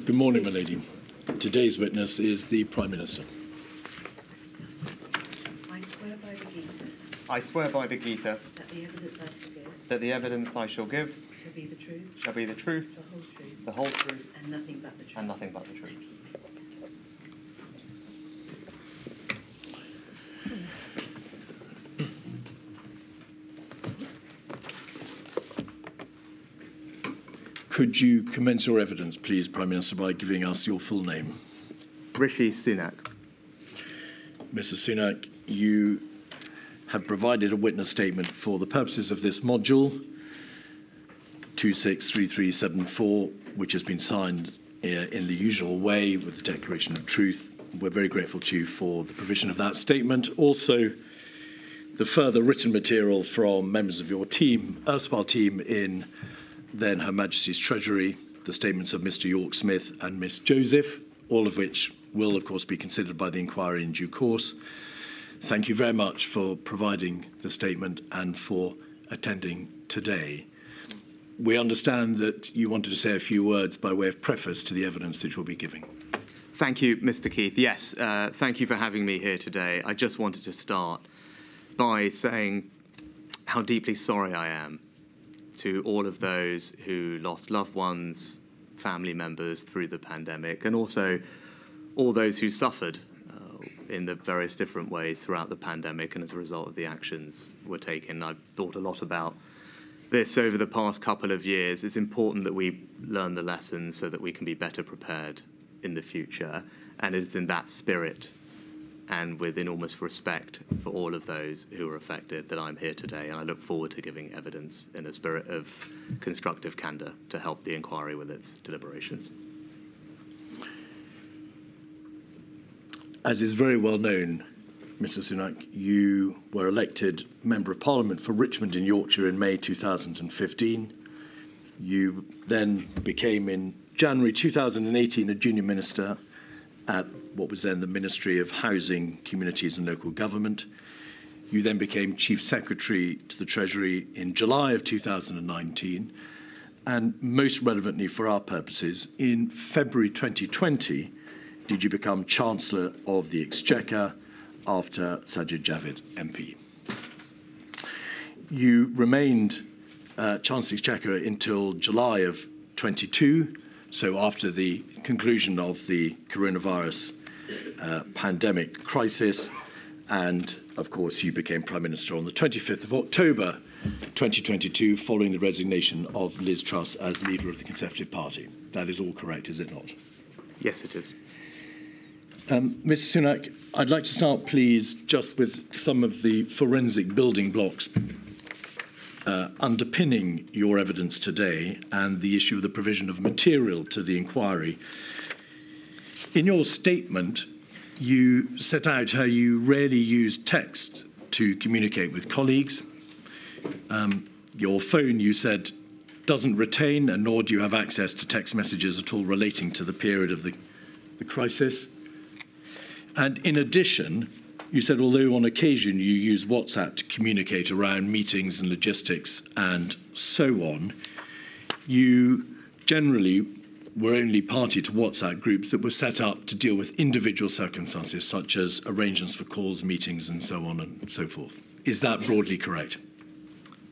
Good morning, my lady. Today's witness is the Prime Minister. I swear by the Gita I swear by the Gita that the evidence I shall give shall be the truth, shall be the truth, the whole truth, and nothing but the truth. and nothing but the truth. Could you commence your evidence, please, Prime Minister, by giving us your full name? Rishi Sunak. Mr. Sunak, you have provided a witness statement for the purposes of this module 263374, which has been signed in the usual way with the Declaration of Truth. We're very grateful to you for the provision of that statement. Also, the further written material from members of your team, erstwhile team in then Her Majesty's Treasury, the statements of Mr. York-Smith and Miss Joseph, all of which will, of course, be considered by the inquiry in due course. Thank you very much for providing the statement and for attending today. We understand that you wanted to say a few words by way of preface to the evidence that you'll be giving. Thank you, Mr. Keith. Yes, thank you for having me here today. I just wanted to start by saying how deeply sorry I am to all of those who lost loved ones, family members through the pandemic, and also all those who suffered in the various different ways throughout the pandemic and as a result of the actions were taken. I've thought a lot about this over the past couple of years. It's important that we learn the lessons so that we can be better prepared in the future, and it's in that spirit and with enormous respect for all of those who are affected that I'm here today, and I look forward to giving evidence in a spirit of constructive candour to help the inquiry with its deliberations. As is very well known, Mr. Sunak, you were elected Member of Parliament for Richmond in Yorkshire in May 2015. You then became, in January 2018, a junior minister at what was then the Ministry of Housing, Communities and Local Government. You then became Chief Secretary to the Treasury in July of 2019. And most relevantly for our purposes, in February 2020, did you become Chancellor of the Exchequer after Sajid Javid MP. You remained Chancellor of the Exchequer until July of 22, so after the conclusion of the coronavirus pandemic crisis, and of course you became Prime Minister on the 25th of October 2022 following the resignation of Liz Truss as leader of the Conservative Party. That is all correct, is it not? Yes, it is. Mr. Sunak, I'd like to start, please, just with some of the forensic building blocks underpinning your evidence today and the issue of the provision of material to the inquiry. In your statement, you set out how you rarely use text to communicate with colleagues. Your phone, you said, doesn't retain, and nor do you have access to text messages at all relating to the period of the crisis. And in addition, you said, although on occasion you use WhatsApp to communicate around meetings and logistics and so on, you generally were only party to WhatsApp groups that were set up to deal with individual circumstances, such as arrangements for calls, meetings, and so on and so forth. Is that broadly correct?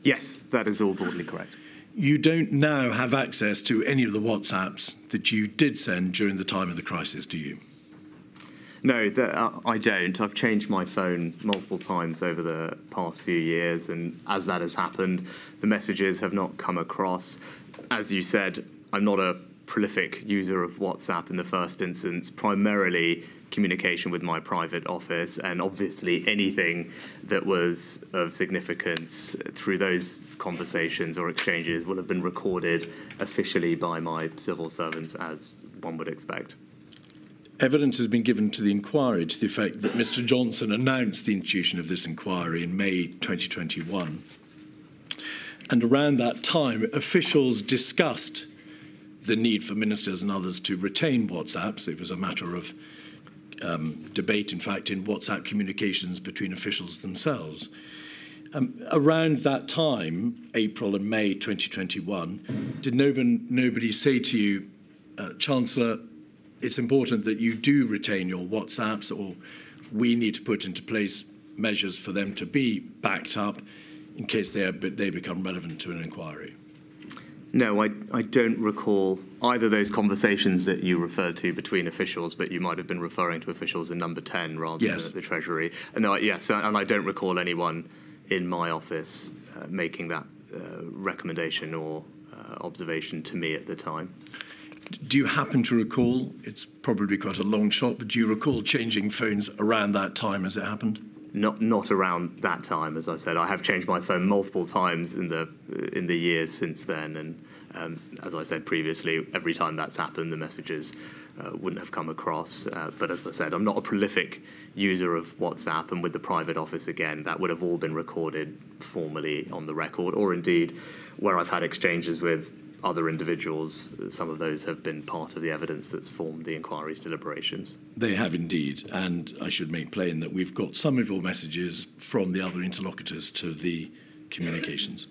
Yes, that is all broadly correct. You don't now have access to any of the WhatsApps that you did send during the time of the crisis, do you? No, I don't. I've changed my phone multiple times over the past few years, and as that has happened, the messages have not come across. As you said, I'm not a prolific user of WhatsApp in the first instance, primarily communication with my private office, and obviously anything that was of significance through those conversations or exchanges will have been recorded officially by my civil servants, as one would expect. Evidence has been given to the inquiry to the effect that Mr. Johnson announced the institution of this inquiry in May 2021. And around that time, officials discussed the need for ministers and others to retain WhatsApps. It was a matter of debate, in fact, in WhatsApp communications between officials themselves. Around that time, April and May 2021, did nobody say to you, Chancellor, it's important that you do retain your WhatsApps, or we need to put into place measures for them to be backed up in case they become relevant to an inquiry. No, I don't recall either of those conversations that you referred to between officials, but you might have been referring to officials in number 10 rather than the Treasury. No, yes, and I don't recall anyone in my office making that recommendation or observation to me at the time. Do you happen to recall, it's probably quite a long shot, but do you recall changing phones around that time as it happened? Not around that time, as I said. I have changed my phone multiple times in the years since then, and as I said previously, every time that's happened, the messages wouldn't have come across. But as I said, I'm not a prolific user of WhatsApp, and with the private office, again, that would have all been recorded formally on the record, or indeed, where I've had exchanges with other individuals, some of those have been part of the evidence that's formed the inquiry's deliberations. They have indeed, and I should make plain that we've got some of your messages from the other interlocutors to the communications.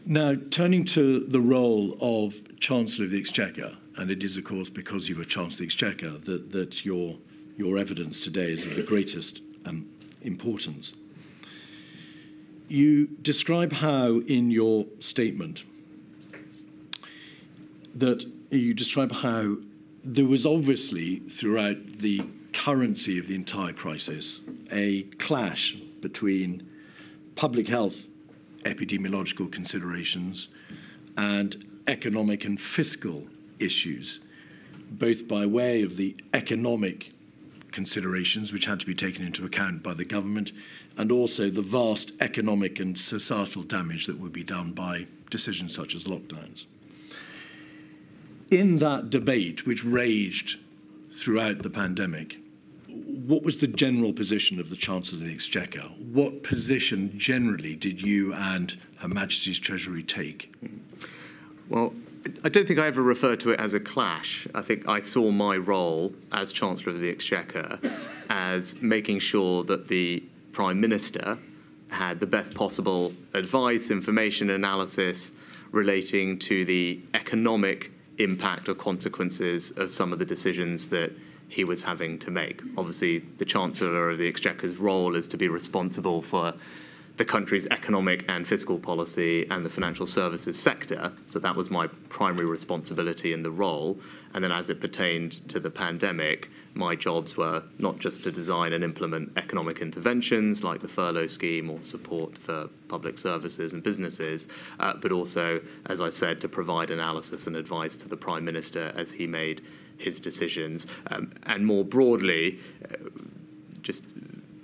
Now, turning to the role of Chancellor of the Exchequer, and it is, of course, because you were Chancellor of the Exchequer that your evidence today is of the greatest importance. You describe how, in your statement, that you describe how there was obviously, throughout the currency of the entire crisis, a clash between public health epidemiological considerations and economic and fiscal issues, both by way of the economic considerations which had to be taken into account by the government, and also the vast economic and societal damage that would be done by decisions such as lockdowns. In that debate, which raged throughout the pandemic, what was the general position of the Chancellor of the Exchequer? What position generally did you and Her Majesty's Treasury take? Well, I don't think I ever referred to it as a clash. I think I saw my role as Chancellor of the Exchequer as making sure that the Prime Minister had the best possible advice, information, analysis relating to the economic impact or consequences of some of the decisions that he was having to make. Obviously, the Chancellor of the Exchequer's role is to be responsible for the country's economic and fiscal policy and the financial services sector. So that was my primary responsibility in the role. And then as it pertained to the pandemic, my jobs were not just to design and implement economic interventions like the furlough scheme or support for public services and businesses, but also, as I said, to provide analysis and advice to the Prime Minister as he made his decisions. And more broadly, just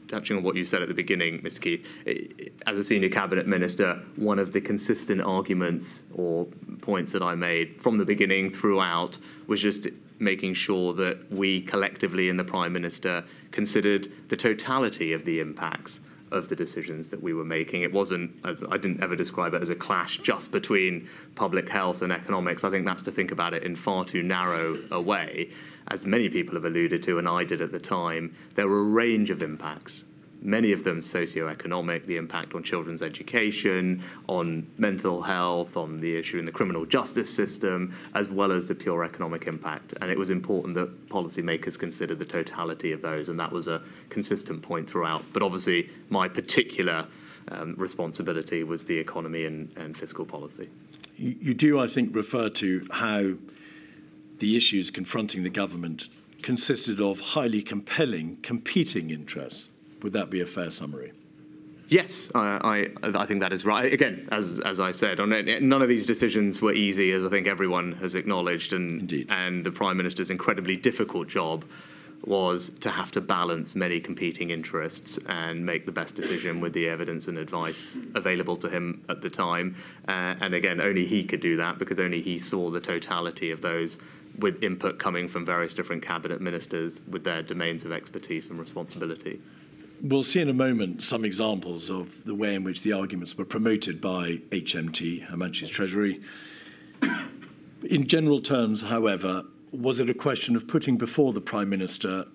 touching on what you said at the beginning, Mr. Keith, as a senior cabinet minister, one of the consistent arguments or points that I made from the beginning throughout was just making sure that we collectively in the Prime Minister considered the totality of the impacts of the decisions that we were making. It wasn't, as I didn't ever describe it as a clash just between public health and economics. I think that's to think about it in far too narrow a way. As many people have alluded to, and I did at the time, there were a range of impacts, many of them socioeconomic, the impact on children's education, on mental health, on the issue in the criminal justice system, as well as the pure economic impact. And it was important that policymakers consider the totality of those, and that was a consistent point throughout. But obviously, my particular responsibility was the economy and fiscal policy. You do, I think, refer to how the issues confronting the government consisted of highly compelling competing interests. Would that be a fair summary? Yes, I think that is right. Again, as I said, none of these decisions were easy, as I think everyone has acknowledged. Indeed. And the Prime Minister's incredibly difficult job was to have to balance many competing interests and make the best decision with the evidence and advice available to him at the time. And again, only he could do that because only he saw the totality of those, with input coming from various different cabinet ministers with their domains of expertise and responsibility. We'll see in a moment some examples of the way in which the arguments were promoted by HMT, Her Majesty's Treasury. In general terms, however, was it a question of putting before the Prime Minister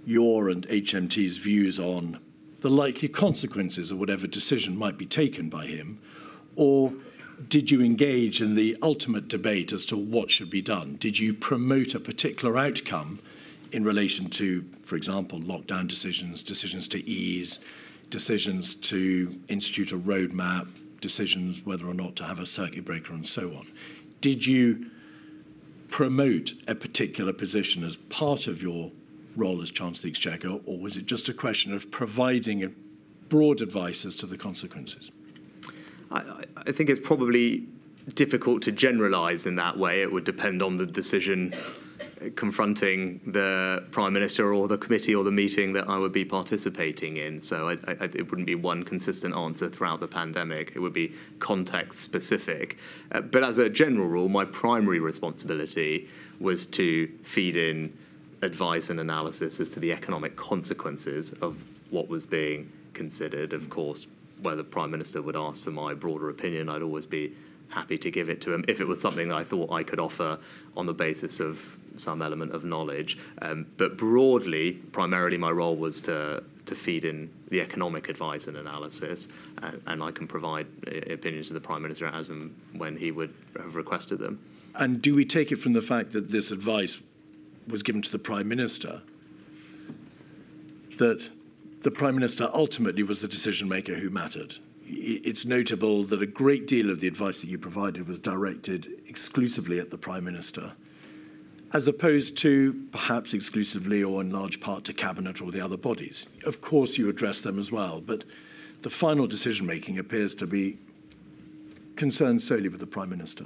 your and HMT's views on the likely consequences of whatever decision might be taken by him, or did you engage in the ultimate debate as to what should be done? Did you promote a particular outcome in relation to, for example, lockdown decisions, decisions to ease, decisions to institute a roadmap, decisions whether or not to have a circuit breaker and so on? Did you promote a particular position as part of your role as Chancellor of the Exchequer, or was it just a question of providing a broad advice as to the consequences? I think it's probably difficult to generalise in that way. It would depend on the decision confronting the Prime Minister or the committee or the meeting that I would be participating in. So it wouldn't be one consistent answer throughout the pandemic. It would be context specific. But as a general rule, my primary responsibility was to feed in advice and analysis as to the economic consequences of what was being considered. Of course, where the Prime Minister would ask for my broader opinion, I'd always be happy to give it to him if it was something that I thought I could offer on the basis of some element of knowledge. But broadly, primarily my role was to feed in the economic advice and analysis, and I can provide opinions to the Prime Minister as and when he would have requested them. And do we take it from the fact that this advice was given to the Prime Minister that the Prime Minister ultimately was the decision maker who mattered? It's notable that a great deal of the advice that you provided was directed exclusively at the Prime Minister, as opposed to perhaps exclusively or in large part to Cabinet or the other bodies. Of course, you address them as well, but the final decision-making appears to be concerned solely with the Prime Minister.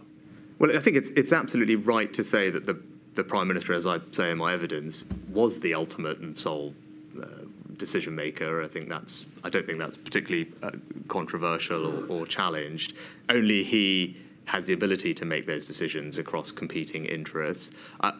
Well, I think it's absolutely right to say that the Prime Minister, as I say in my evidence, was the ultimate and sole decision maker. I don't think that's particularly controversial or challenged. Only he has the ability to make those decisions across competing interests. I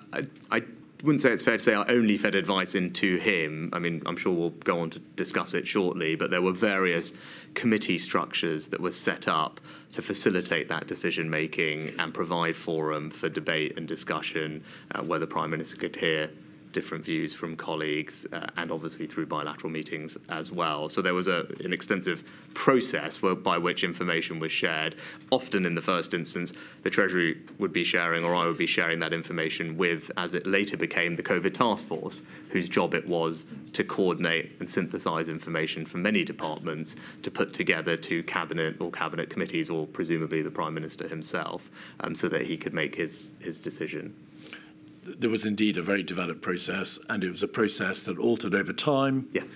wouldn't say it's fair to say I only fed advice into him. I mean, I'm sure we'll go on to discuss it shortly, but there were various committee structures that were set up to facilitate that decision making and provide forum for debate and discussion where the Prime Minister could hear different views from colleagues and obviously through bilateral meetings as well. So there was an extensive process by which information was shared. Often in the first instance, the Treasury would be sharing or I would be sharing that information with, as it later became, the COVID task force, whose job it was to coordinate and synthesise information from many departments to put together to Cabinet or Cabinet committees or presumably the Prime Minister himself so that he could make his decision. There was indeed a very developed process, and it was a process that altered over time. Yes.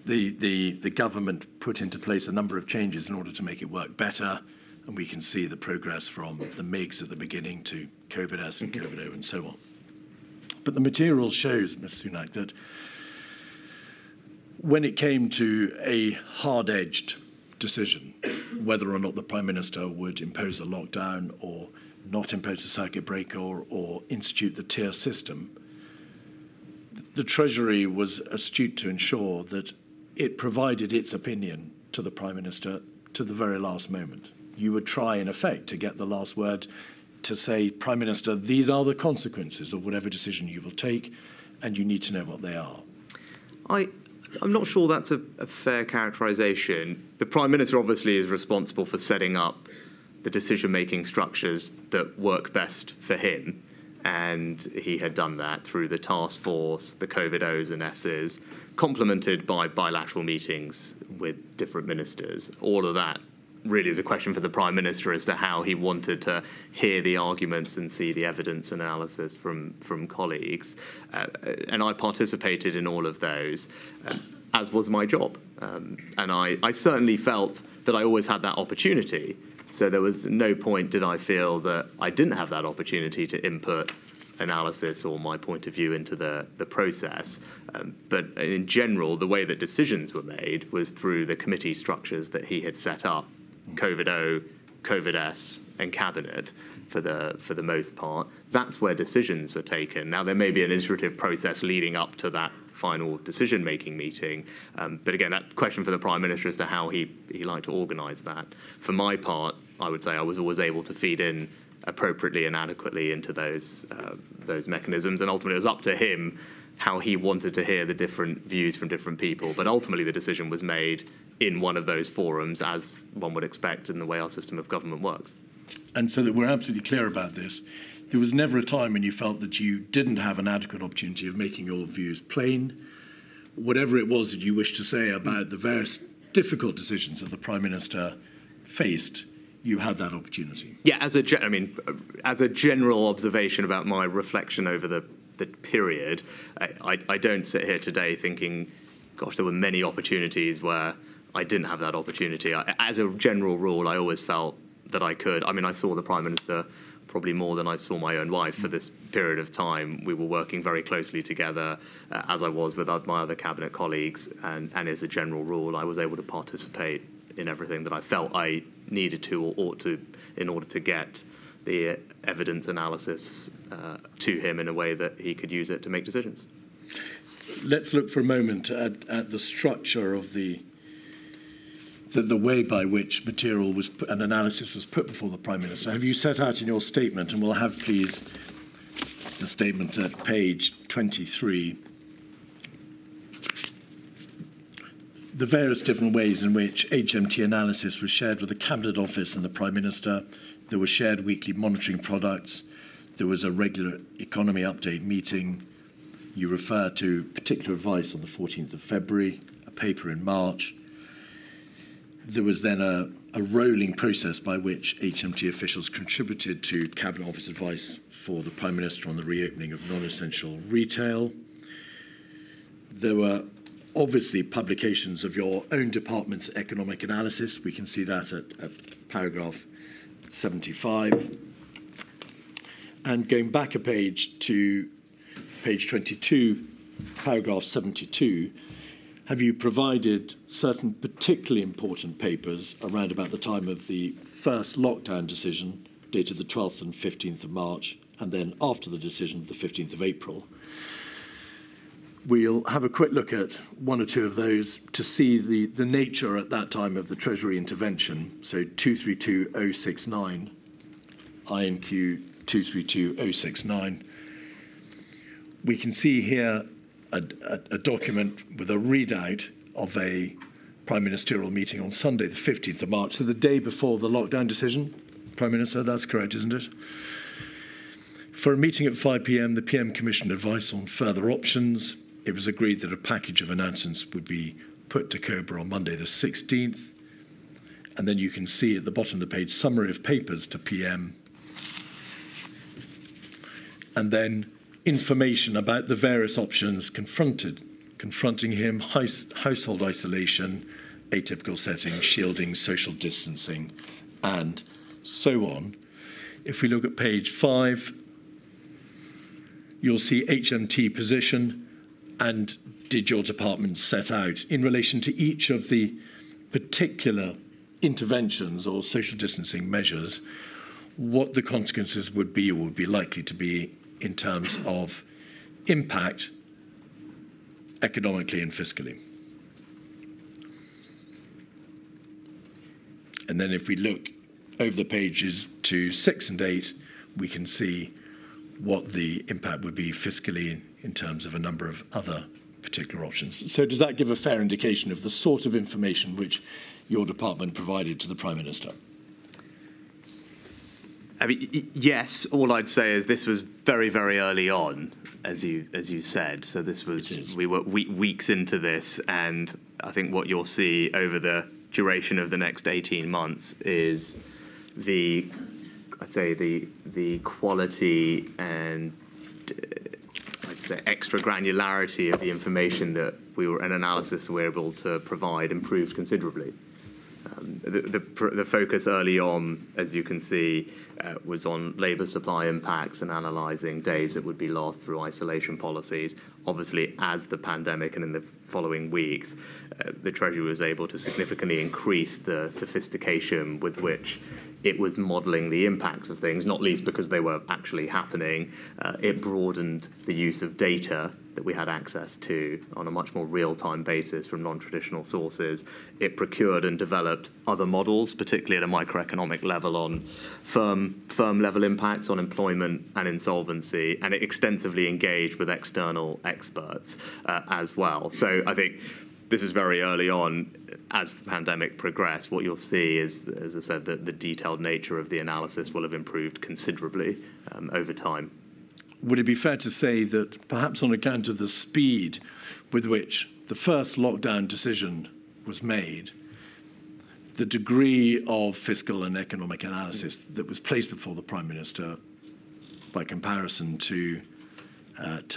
The government put into place a number of changes in order to make it work better, and we can see the progress from the MIGs at the beginning to COVID-S and COVID-O and so on. But the material shows, Ms. Sunak, that when it came to a hard-edged decision, whether or not the Prime Minister would impose a lockdown or not impose a circuit breaker or institute the tier system, the Treasury was astute to ensure that it provided its opinion to the Prime Minister to the very last moment. You would try, in effect, to get the last word to say, Prime Minister, these are the consequences of whatever decision you will take, and you need to know what they are. I'm not sure that's a fair characterisation. The Prime Minister obviously is responsible for setting up the decision-making structures that work best for him, and he had done that through the task force, the COVID-Os and S's, complemented by bilateral meetings with different ministers. All of that really is a question for the Prime Minister as to how he wanted to hear the arguments and see the evidence analysis from colleagues. And I participated in all of those, as was my job. And I certainly felt that I always had that opportunity. So there was no point did I feel that I didn't have that opportunity to input analysis or my point of view into the process. But in general, the way that decisions were made was through the committee structures that he had set up, COVID-O, COVID-S and Cabinet for the most part. That's where decisions were taken. Now, there may be an iterative process leading up to that final decision-making meeting. But again, that question for the Prime Minister as to how he liked to organise that. For my part, I would say I was always able to feed in appropriately and adequately into those mechanisms, and ultimately it was up to him how he wanted to hear the different views from different people. But ultimately the decision was made in one of those forums, as one would expect in the way our system of government works. And so that we're absolutely clear about this, there was never a time when you felt that you didn't have an adequate opportunity of making your views plain. Whatever it was that you wished to say about the various difficult decisions that the Prime Minister faced, you had that opportunity. Yeah, as a general observation about my reflection over the period, I don't sit here today thinking, gosh, there were many opportunities where I didn't have that opportunity. As a general rule, I always felt that I could. I mean, I saw the Prime Minister probably more than I saw my own wife for this period of time. We were working very closely together, as I was with my other cabinet colleagues, and as a general rule, I was able to participate in everything that I felt I needed to or ought to in order to get the evidence analysis to him in a way that he could use it to make decisions. Let's look for a moment at the structure of the way by which material was an analysis was put before the Prime Minister. Have you set out in your statement, and we'll have, please, the statement at page 23, the various different ways in which HMT analysis was shared with the Cabinet Office and the Prime Minister. There were shared weekly monitoring products. There was a regular economy update meeting. You refer to particular advice on the 14th of February, a paper in March. There was then a rolling process by which HMT officials contributed to Cabinet Office advice for the Prime Minister on the reopening of non-essential retail. There were obviously publications of your own department's economic analysis. We can see that at paragraph 75. And going back a page to page 22, paragraph 72, have you provided certain particularly important papers around about the time of the first lockdown decision, dated the 12th and 15th of March, and then after the decision, the 15th of April? We'll have a quick look at one or two of those to see the nature at that time of the Treasury intervention. So 232069, INQ 232069. We can see here a document with a readout of a Prime Ministerial meeting on Sunday, the 15th of March, so the day before the lockdown decision. Prime Minister, that's correct, isn't it? For a meeting at 5 p.m, the PM commissioned advice on further options. It was agreed that a package of announcements would be put to COBRA on Monday the 16th. And then you can see at the bottom of the page, summary of papers to PM. And then information about the various options confronting him: household isolation, atypical settings, shielding, social distancing, and so on. If we look at page 5, you'll see HMT position, and did your department set out in relation to each of the particular interventions or social distancing measures what the consequences would be or would be likely to be in terms of impact economically and fiscally. And then if we look over the pages to 6 and 8, we can see what the impact would be fiscally in terms of a number of other particular options. So does that give a fair indication of the sort of information which your department provided to the Prime Minister? I mean, yes. All I'd say is this was very, very early on, as you said. So this was we were weeks into this, and I think what you'll see over the duration of the next 18 months is the quality and I'd say extra granularity of the information that an analysis we were able to provide improved considerably. The focus early on, as you can see, was on labour supply impacts and analysing days that would be lost through isolation policies. Obviously, as the pandemic and in the following weeks, the Treasury was able to significantly increase the sophistication with which it was modelling the impacts of things, not least because they were actually happening. It broadened the use of data that we had access to on a much more real-time basis from non-traditional sources. It procured and developed other models, particularly at a microeconomic level, on firm-level impacts on employment and insolvency, and it extensively engaged with external experts as well. So I think this is very early on. As the pandemic progressed, what you'll see is, as I said, that the detailed nature of the analysis will have improved considerably over time. Would it be fair to say that perhaps on account of the speed with which the first lockdown decision was made, the degree of fiscal and economic analysis that was placed before the Prime Minister by comparison to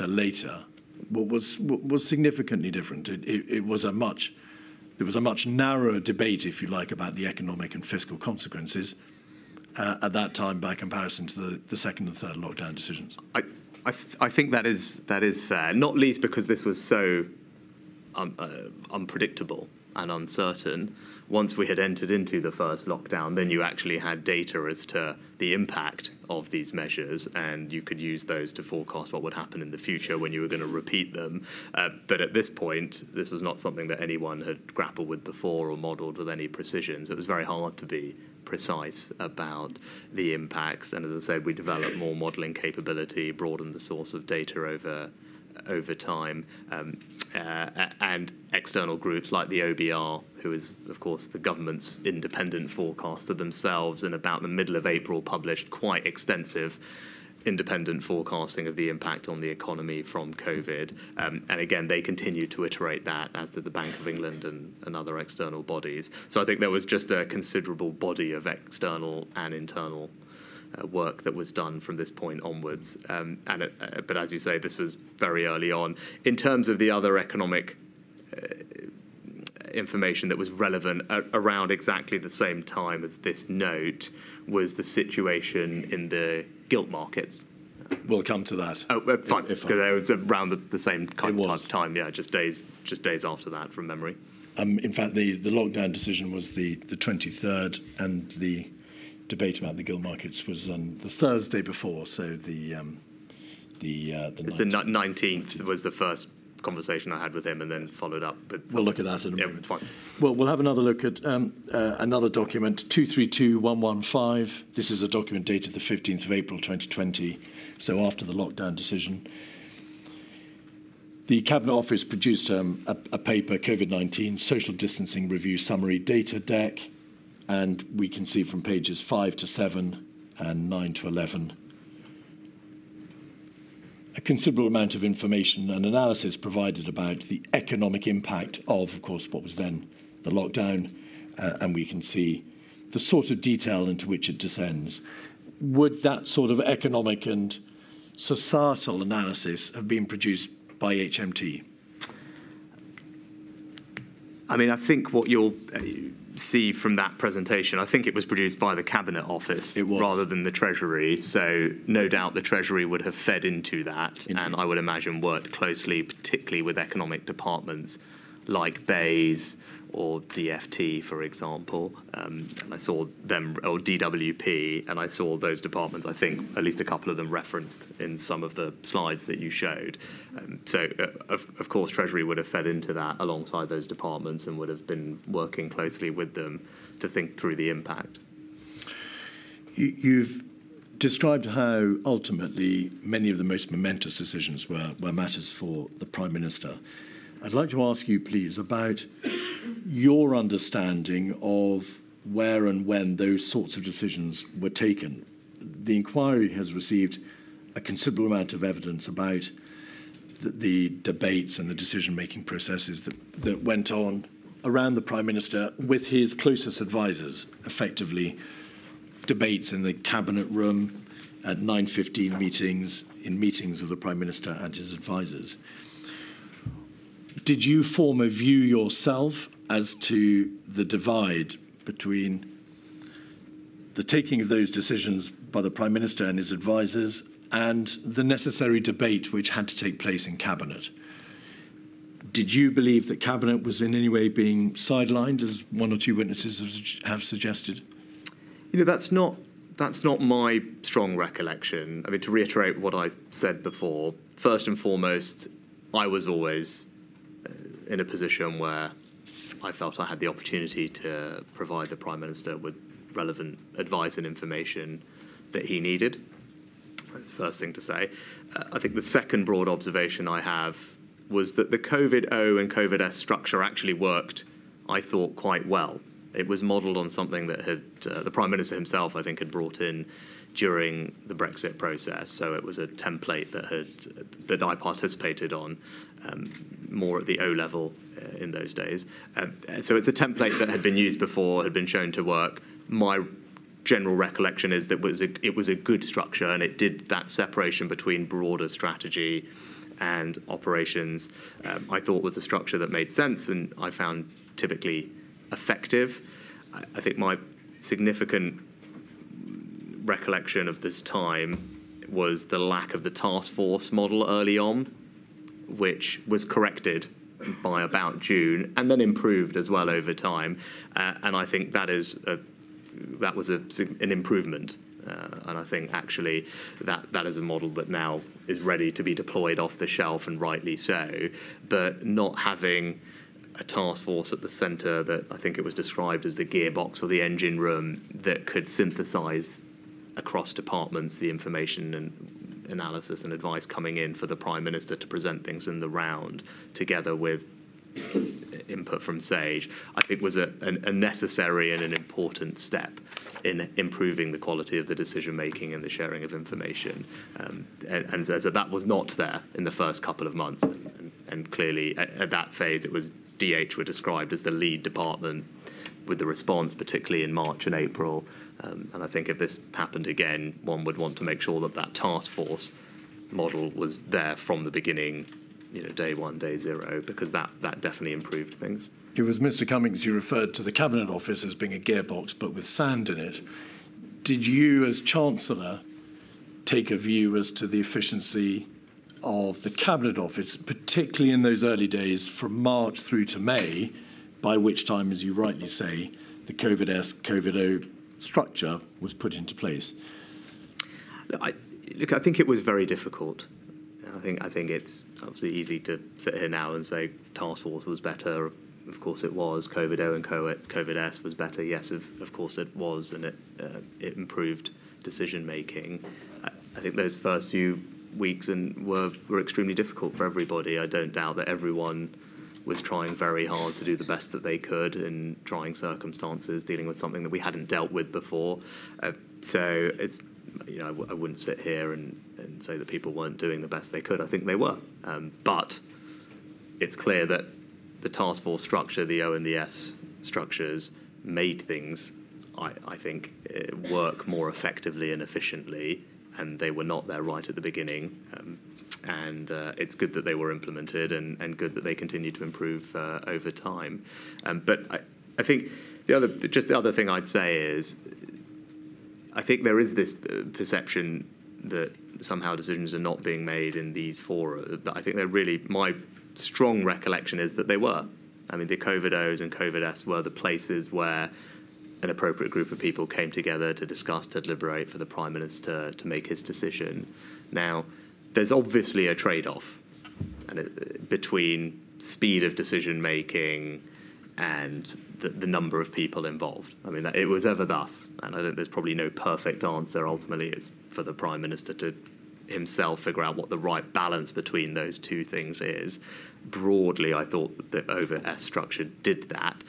later was significantly different? There was a much narrower debate, if you like, about the economic and fiscal consequences at that time by comparison to the second and third lockdown decisions. I think that is fair, not least because this was so unpredictable and uncertain. Once we had entered into the first lockdown, then you actually had data as to the impact of these measures, and you could use those to forecast what would happen in the future when you were going to repeat them. But at this point, this was not something that anyone had grappled with before or modelled with any precision, so it was very hard to be precise about the impacts. And as I said, we developed more modelling capability, broadened the source of data over time, and external groups like the OBR, who is, of course, the government's independent forecaster themselves, in about the middle of April published quite extensive independent forecasting of the impact on the economy from COVID. And again, they continue to iterate that, as did the Bank of England and other external bodies. So I think there was just a considerable body of external and internal work that was done from this point onwards. But as you say, this was very early on. In terms of the other economic information that was relevant around exactly the same time as this note was the situation in the gilt markets. We'll come to that. Oh, fine, because it was around the same kind of time, yeah, just days after that from memory. In fact, the lockdown decision was the 23rd, and the debate about the gilt markets was on the Thursday before, so the 19th was the first conversation I had with him, and then followed up. But we'll look at that in a moment. Fine. Well, we'll have another look at another document, 232115. This is a document dated the 15th of April 2020, so after the lockdown decision. The Cabinet Office produced a paper, COVID-19 Social Distancing Review Summary Data Deck, and we can see from pages 5 to 7 and 9 to 11 a considerable amount of information and analysis provided about the economic impact of course, what was then the lockdown, and we can see the sort of detail into which it descends. Would that sort of economic and societal analysis have been produced by HMT? I mean, I think what you'll see from that presentation, I think it was produced by the Cabinet Office rather than the Treasury. So no doubt the Treasury would have fed into that. Indeed. And I would imagine worked closely, particularly with economic departments like BEIS or DFT, for example. And I saw them, or DWP, and I saw those departments, I think at least a couple of them referenced in some of the slides that you showed. So, of course, Treasury would have fed into that alongside those departments and would have been working closely with them to think through the impact. You've described how ultimately many of the most momentous decisions were matters for the Prime Minister. I'd like to ask you, please, about your understanding of where and when those sorts of decisions were taken. The inquiry has received a considerable amount of evidence about the debates and the decision-making processes that went on around the Prime Minister with his closest advisers, effectively debates in the Cabinet room, at 9:15 meetings, in meetings of the Prime Minister and his advisers. Did you form a view yourself as to the divide between the taking of those decisions by the Prime Minister and his advisers and the necessary debate which had to take place in Cabinet? Did you believe that Cabinet was in any way being sidelined, as one or two witnesses have suggested? You know, that's not my strong recollection. I mean, to reiterate what I said before, first and foremost, I was always in a position where I felt I had the opportunity to provide the Prime Minister with relevant advice and information that he needed. That's the first thing to say. I think the second broad observation I have was that the COVID-O and COVID-S structure actually worked, I thought, quite well. It was modelled on something that had the Prime Minister himself, I think, had brought in during the Brexit process. So it was a template that I participated on more at the O level in those days. So it's a template that had been used before, had been shown to work. My general recollection is that it was a good structure, and it did that separation between broader strategy and operations. I thought was a structure that made sense, and I found typically effective. I think my significant recollection of this time was the lack of the task force model early on, which was corrected by about June and then improved as well over time. And I think that was an improvement. And I think actually that is a model that now is ready to be deployed off the shelf, and rightly so. But not having a task force at the centre that I think it was described as the gearbox or the engine room that could synthesise across departments the information and analysis and advice coming in for the Prime Minister to present things in the round, together with input from SAGE, I think was a necessary and an important step in improving the quality of the decision-making and the sharing of information. And so that was not there in the first couple of months. And clearly, at that phase, it was DH were described as the lead department with the response, particularly in March and April. And I think if this happened again, one would want to make sure that that task force model was there from the beginning, day one, day zero, because that definitely improved things. It was Mr. Cummings who referred to the Cabinet Office as being a gearbox, but with sand in it. Did you, as Chancellor, take a view as to the efficiency of the Cabinet Office, particularly in those early days from March through to May, by which time, as you rightly say, the COVID-S, COVID-O structure was put into place? I think it was very difficult. I think it's obviously easy to sit here now and say task force was better. Of course it was. COVID-O and COVID-S was better. Yes, of course it was, and it improved decision making. I think those first few weeks were extremely difficult for everybody. I don't doubt that everyone was trying very hard to do the best that they could in trying circumstances, dealing with something that we hadn't dealt with before. So it's, I wouldn't sit here and say that people weren't doing the best they could. I think they were. But it's clear that the task force structure, the O and the S structures, made things, I think, work more effectively and efficiently, and they were not there right at the begining. And it's good that they were implemented, and good that they continue to improve over time. But I think the other thing I'd say is, I think there is this perception that somehow decisions are not being made in these fora. But I think they're really, my strong recollection is that they were. I mean, the COVID-Os and COVID-S were the places where an appropriate group of people came together to discuss, to deliberate, for the Prime Minister to make his decision. Now, there's obviously a trade-off between speed of decision-making and the number of people involved. I mean, it was ever thus, and I think there's probably no perfect answer. Ultimately, it's for the Prime Minister to himself figure out what the right balance between those two things is. Broadly, I thought the O-S structure did that.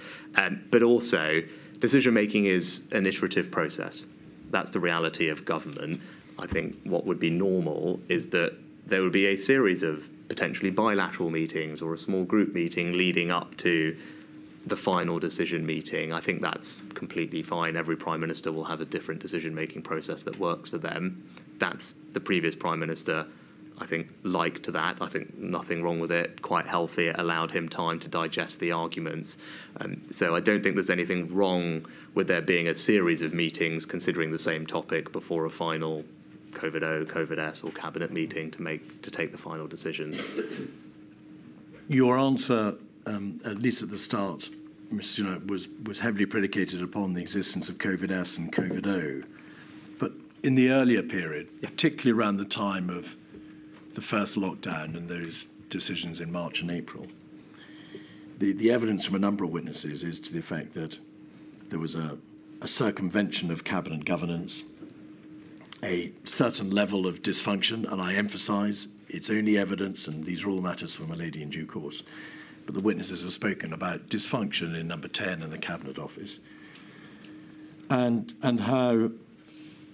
But also, decision-making is an iterative process. That's the reality of government. I think what would be normal is that there would be a series of potentially bilateral meetings or a small group meeting leading up to the final decision meeting. I think that's completely fine. Every Prime Minister will have a different decision-making process that works for them. That's the previous Prime Minister, I think, liked that. I think nothing wrong with it, quite healthy. It allowed him time to digest the arguments. So I don't think there's anything wrong with there being a series of meetings considering the same topic before a final COVID-O, COVID-S or cabinet meeting to take the final decision. Your answer, at least at the start, Mr. Sunak, was heavily predicated upon the existence of COVID-S and COVID-O. But in the earlier period, particularly around the time of the first lockdown and those decisions in March and April, the evidence from a number of witnesses is to the effect that there was a circumvention of cabinet governance, a certain level of dysfunction, and I emphasise it's only evidence and these are all matters for my lady in due course. But the witnesses have spoken about dysfunction in number 10 in the Cabinet Office and how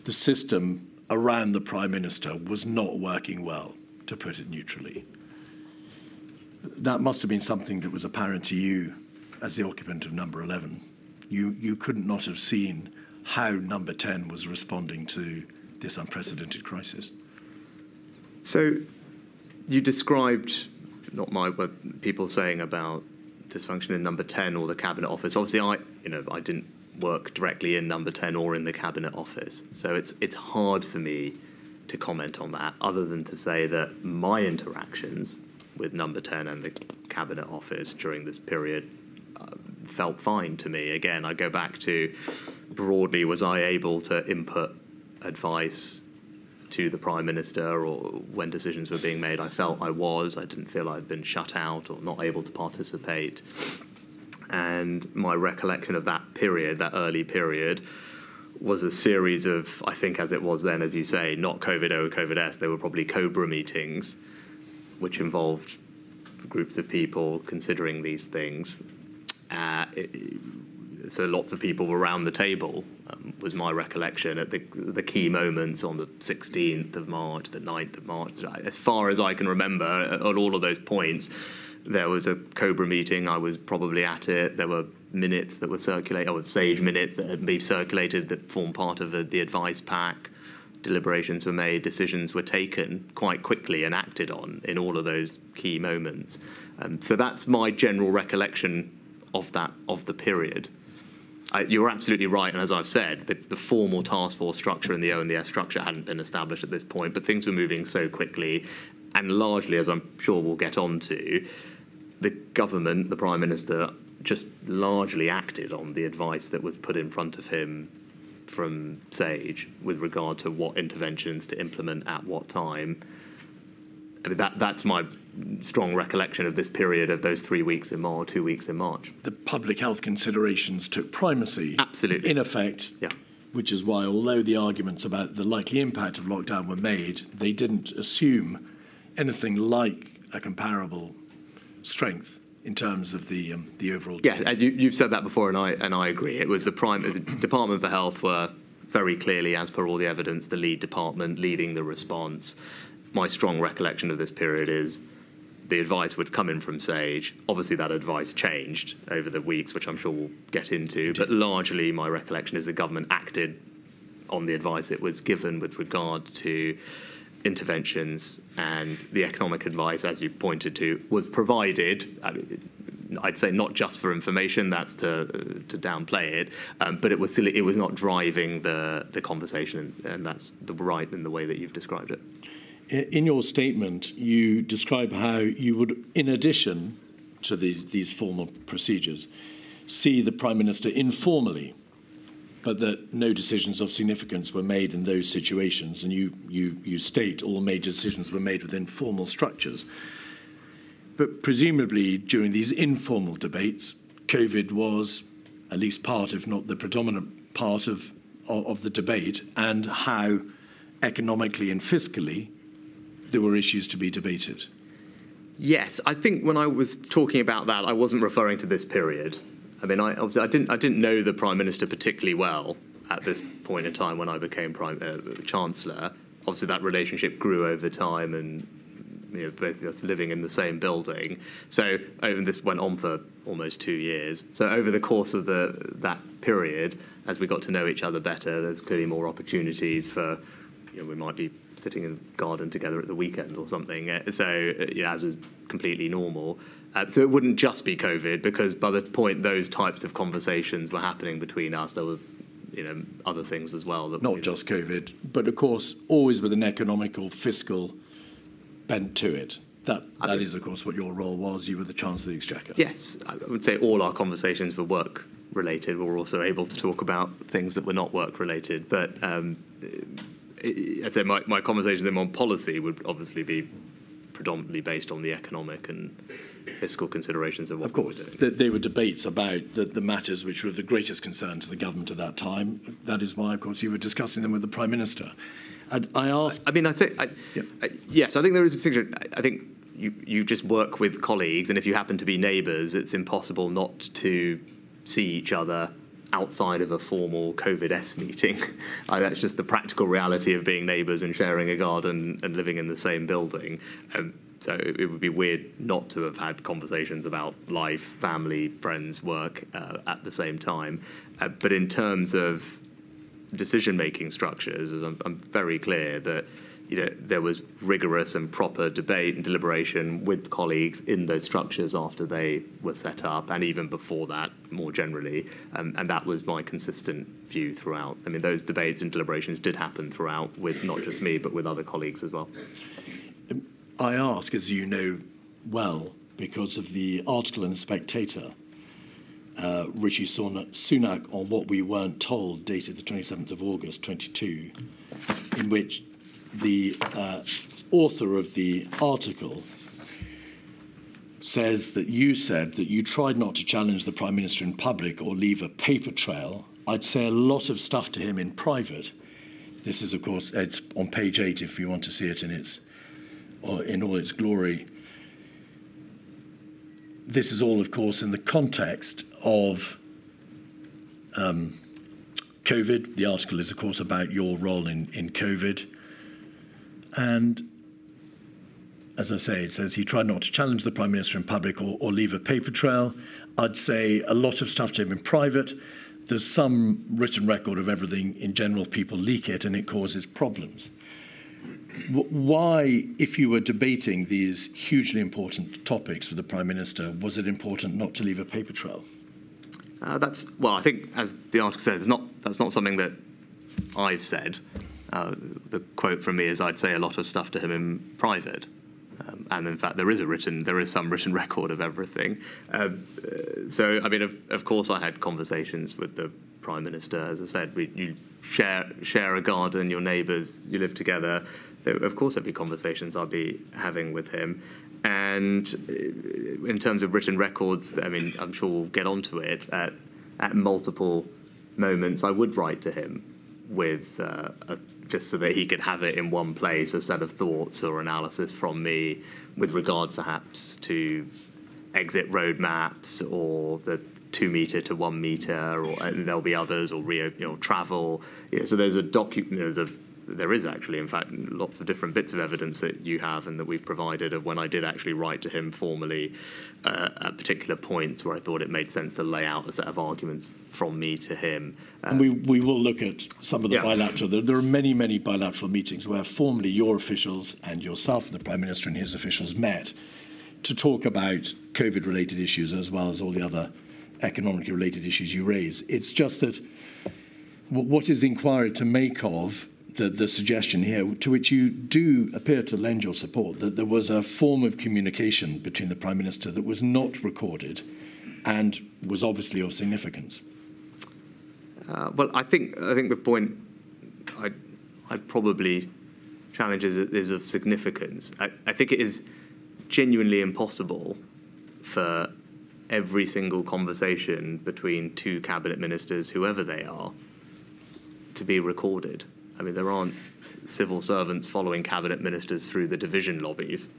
the system around the Prime Minister was not working well, to put it neutrally. That must have been something that was apparent to you as the occupant of number 11. You could not have seen how number 10 was responding to this unprecedented crisis. So you described, not what people saying about dysfunction in number 10 or the Cabinet Office. Obviously, I didn't work directly in number 10 or in the Cabinet Office. So it's hard for me to comment on that, other than to say that my interactions with number 10 and the Cabinet Office during this period felt fine to me. Again, I go back to, broadly, was I able to input advice to the Prime Minister or when decisions were being made? I felt I was. I didn't feel I'd been shut out or not able to participate. And my recollection of that period, that early period, was a series of, I think as it was then, as you say, not COVID-O, COVID-S, they were probably COBRA meetings, which involved groups of people considering these things. So lots of people were around the table, was my recollection, at the key moments on the 16th of March, the 9th of March. As far as I can remember, at all of those points, there was a COBRA meeting. I was probably at it. There were minutes that were circulated, or SAGE minutes that had been circulated that formed part of the advice pack. Deliberations were made, decisions were taken quite quickly and acted on in all of those key moments. So that's my general recollection of the period. You're absolutely right, and as I've said, the formal task force structure and the O and the S structure hadn't been established at this point, but things were moving so quickly, and largely, as I'm sure we'll get on to, the government, the Prime Minister, just largely acted on the advice that was put in front of him from SAGE with regard to what interventions to implement at what time. I mean, that's my strong recollection of this period of those 3 weeks in March, 2 weeks in March. The public health considerations took primacy. Absolutely. In effect, yeah. Which is why, although the arguments about the likely impact of lockdown were made, they didn't assume anything like a comparable strength in terms of the overall. Yeah, you've said that before, and I agree. It was the Department for Health were very clearly, as per all the evidence, the lead department leading the response. My strong recollection of this period is the advice would come in from SAGE. Obviously, that advice changed over the weeks, which I'm sure we'll get into. But largely, my recollection is the government acted on the advice it was given with regard to interventions, and the economic advice, as you pointed to, was provided. I'd say not just for information, that's to downplay it, but it was not driving the conversation, and that's right in the way that you've described it. In your statement, you describe how you would, in addition to these formal procedures, see the Prime Minister informally, but that no decisions of significance were made in those situations, and you state all major decisions were made within formal structures. But presumably, during these informal debates, COVID was at least part, if not the predominant part of the debate, and how economically and fiscally there were issues to be debated. Yes, I think when I was talking about that, I wasn't referring to this period. I mean, obviously, I didn't know the Prime Minister particularly well at this point in time when I became Chancellor. Obviously, that relationship grew over time, and both of us living in the same building. So this went on for almost 2 years. So over the course of that period, as we got to know each other better, there's clearly more opportunities for, we might be sitting in the garden together at the weekend or something. So as is completely normal. So it wouldn't just be COVID, because by the point those types of conversations were happening between us, there were other things as well. Not just COVID, but of course always with an economic or fiscal bent to it. That is, of course, what your role was. You were the Chancellor of the Exchequer. Yes, I would say all our conversations were work-related. We were also able to talk about things that were not work-related. But I'd say my conversations with him on policy would obviously be predominantly based on the economic and fiscal considerations of what we were doing. There were debates about the matters which were of the greatest concern to the government at that time. That is why, of course, you were discussing them with the Prime Minister. I ask. I mean, I'd say, Yeah. yes, I think there is a distinction. I think you just work with colleagues, and if you happen to be neighbours, it's impossible not to see each other outside of a formal COVID-S meeting. That's just the practical reality of being neighbours and sharing a garden and living in the same building. So it would be weird not to have had conversations about life, family, friends, work at the same time. But in terms of decision-making structures, as I'm very clear that there was rigorous and proper debate and deliberation with colleagues in those structures after they were set up, and even before that, more generally. And that was my consistent view throughout. I mean, those debates and deliberations did happen throughout with not just me, but with other colleagues as well. I ask, as you know well, because of the article in The Spectator, Rishi Sunak on What We Weren't Told, dated the 27th of August 22, in which the author of the article says that you said that you tried not to challenge the Prime Minister in public or leave a paper trail. I'd say a lot of stuff to him in private. This is, of course, it's on page 8 if you want to see it in all its glory. This is all, of course, in the context of COVID. The article is, of course, about your role in COVID. And as I say, it says he tried not to challenge the Prime Minister in public or leave a paper trail. I'd say a lot of stuff to him in private. There's some written record of everything. In general, people leak it and it causes problems. Why, if you were debating these hugely important topics with the Prime Minister, was it important not to leave a paper trail? Well, I think, as the article said, that's not something that I've said. The quote from me is, I'd say a lot of stuff to him in private. And in fact, there is some written record of everything. So, I mean, of course, I had conversations with the Prime Minister. As I said, you share a garden, your neighbours, you live together. Of course, there'd be conversations I'd be having with him. And in terms of written records, I mean, I'm sure we'll get onto it. At multiple moments, I would write to him with just so that he could have it in one place, a set of thoughts or analysis from me with regard perhaps to exit roadmaps or the 2 metre to 1 metre, and there'll be others, or travel. So there's there is actually, in fact, lots of different bits of evidence that you have and that we've provided of when I did actually write to him formally at particular points where I thought it made sense to lay out a set of arguments from me to him. And we will look at some of the bilateral. There are many, many bilateral meetings where formally your officials and yourself and the Prime Minister and his officials met to talk about COVID-related issues as well as all the other economically related issues you raise. It's just that what is the inquiry to make of the suggestion here, to which you do appear to lend your support, that there was a form of communication between the Prime Minister that was not recorded and was obviously of significance? Well, I think the point I'd probably challenge is of significance. I think it is genuinely impossible for every single conversation between two cabinet ministers, whoever they are, to be recorded. I mean, there aren't civil servants following cabinet ministers through the division lobbies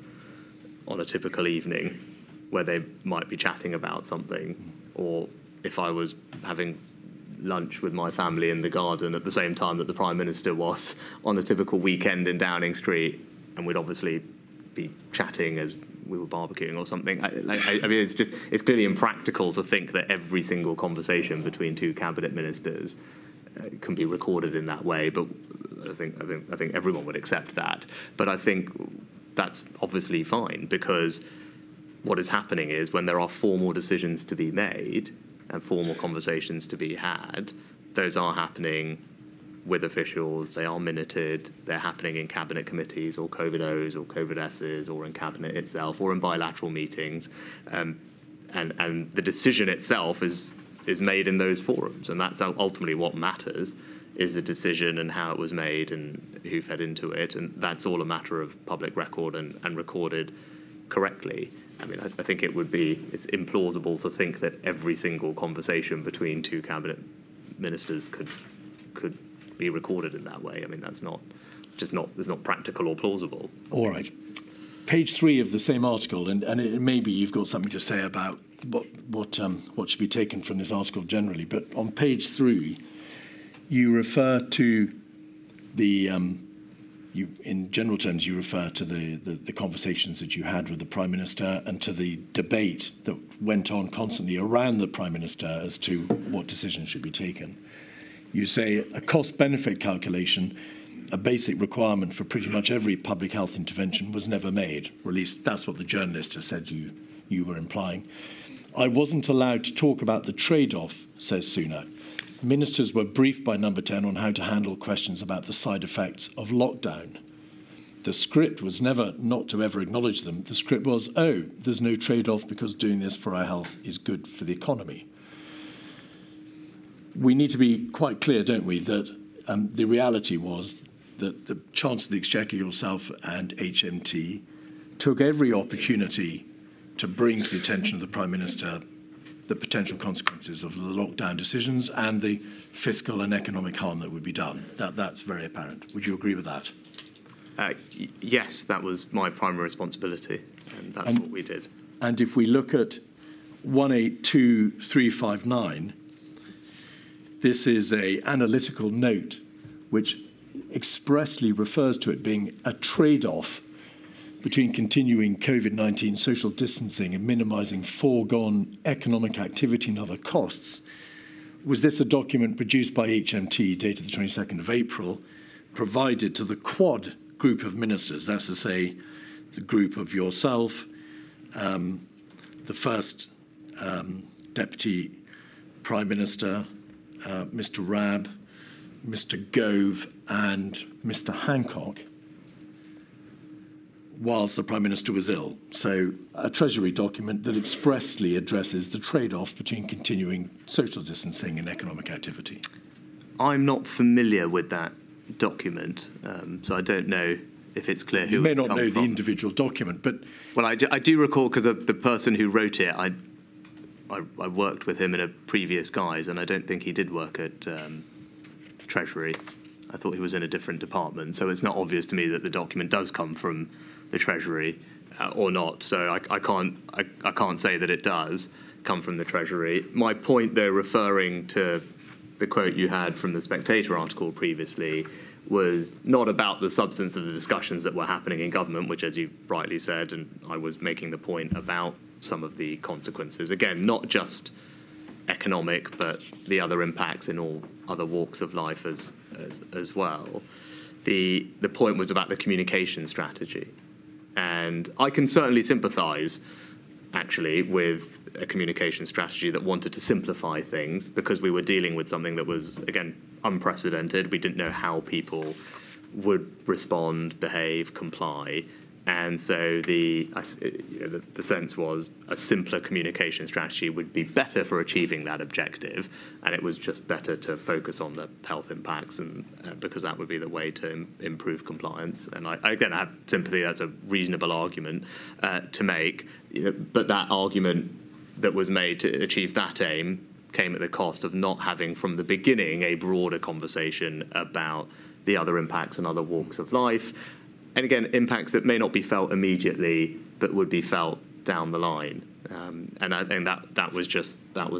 on a typical evening where they might be chatting about something, or if I was having lunch with my family in the garden at the same time that the Prime Minister was on a typical weekend in Downing Street, and we'd obviously be chatting as we were barbecuing or something. I mean, it's clearly impractical to think that every single conversation between two cabinet ministers can be recorded in that way, but I think everyone would accept that. But I think that's obviously fine, because what is happening is when there are formal decisions to be made and formal conversations to be had, those are happening with officials, they are minuted, they're happening in cabinet committees or COVID-Os or COVID-Ss or in cabinet itself or in bilateral meetings, and the decision itself is made in those forums, and that's ultimately what matters, is the decision and how it was made and who fed into it, and that's all a matter of public record and recorded correctly. I mean, I think it's implausible to think that every single conversation between two cabinet ministers could be recorded in that way. I mean, that's not just not, it's not practical or plausible. All right. Page 3 of the same article, and maybe you've got something to say about what should be taken from this article generally, but on page 3, you refer to the, in general terms, you refer to the conversations that you had with the Prime Minister and to the debate that went on constantly around the Prime Minister as to what decisions should be taken. You say a cost-benefit calculation, a basic requirement for pretty much every public health intervention, was never made, or at least that's what the journalist has said you were implying. I wasn't allowed to talk about the trade-off, says Sunak. Ministers were briefed by Number 10 on how to handle questions about the side effects of lockdown. The script was never not to ever acknowledge them. The script was, oh, there's no trade-off because doing this for our health is good for the economy. We need to be quite clear, don't we, that the reality was that the Chancellor of the Exchequer, yourself and HMT, took every opportunity to bring to the attention of the Prime Minister the potential consequences of the lockdown decisions and the fiscal and economic harm that would be done. That's very apparent. Would you agree with that? Yes, that was my primary responsibility, and that's what we did. And if we look at 182359, this is an analytical note which expressly refers to it being a trade-off between continuing COVID-19 social distancing and minimising foregone economic activity and other costs. Was this a document produced by HMT dated the 22nd of April, provided to the Quad group of ministers, that's to say the group of yourself, the first Deputy Prime Minister, Mr. Rabb, Mr. Gove and Mr. Hancock, whilst the Prime Minister was ill? So a Treasury document that expressly addresses the trade-off between continuing social distancing and economic activity. I'm not familiar with that document, so I don't know if it's clear who you may it's not come know from. the individual document, but... Well, I do recall, because of the person who wrote it, I worked with him in a previous guise, and I don't think he did work at Treasury. I thought he was in a different department, so it's not obvious to me that the document does come from the Treasury or not. So I can't say that it does come from the Treasury. My point, though, referring to the quote you had from the Spectator article previously, was not about the substance of the discussions that were happening in government, which, as you rightly said, and I was making the point about some of the consequences. Again, not just economic, but the other impacts in all other walks of life as well. The point was about the communication strategy. And I can certainly sympathise, actually, with a communication strategy that wanted to simplify things, because we were dealing with something that was, again, unprecedented. We didn't know how people would respond, behave, comply. And so the sense was a simpler communication strategy would be better for achieving that objective, and it was just better to focus on the health impacts, and because that would be the way to improve compliance. And I have sympathy. That's a reasonable argument to make, but that argument that was made to achieve that aim came at the cost of not having from the beginning a broader conversation about the other impacts and other walks of life. And again, impacts that may not be felt immediately, but would be felt down the line. And I think that was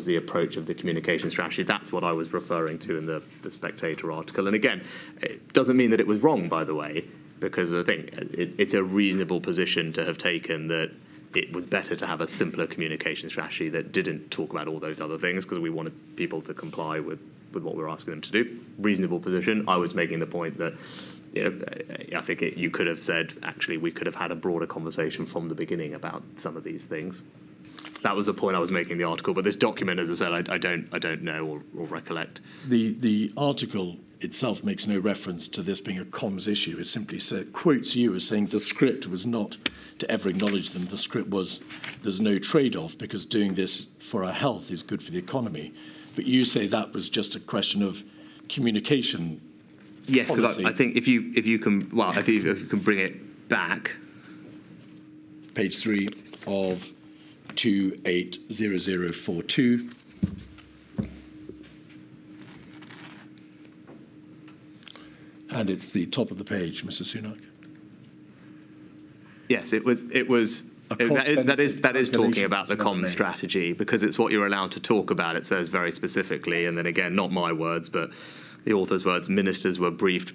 the approach of the communication strategy. That's what I was referring to in the Spectator article. And again, it doesn't mean that it was wrong, by the way, because I think it's a reasonable position to have taken that it was better to have a simpler communication strategy that didn't talk about all those other things, because we wanted people to comply with what we were asking them to do. Reasonable position. I was making the point that, I think you could have said, actually, we could have had a broader conversation from the beginning about some of these things. That was the point I was making in the article. But this document, as I said, I don't know or recollect. The article itself makes no reference to this being a comms issue. It simply quotes you as saying the script was not to ever acknowledge them. The script was there's no trade-off because doing this for our health is good for the economy. But you say that was just a question of communication. Yes, because I think if you can bring it back. Page 3 of 280042. And it's the top of the page, Mr. Sunak. Yes, it was. That is talking about the comms strategy, because it's what you're allowed to talk about. It says very specifically, and then again, not my words, but the author's words, ministers were briefed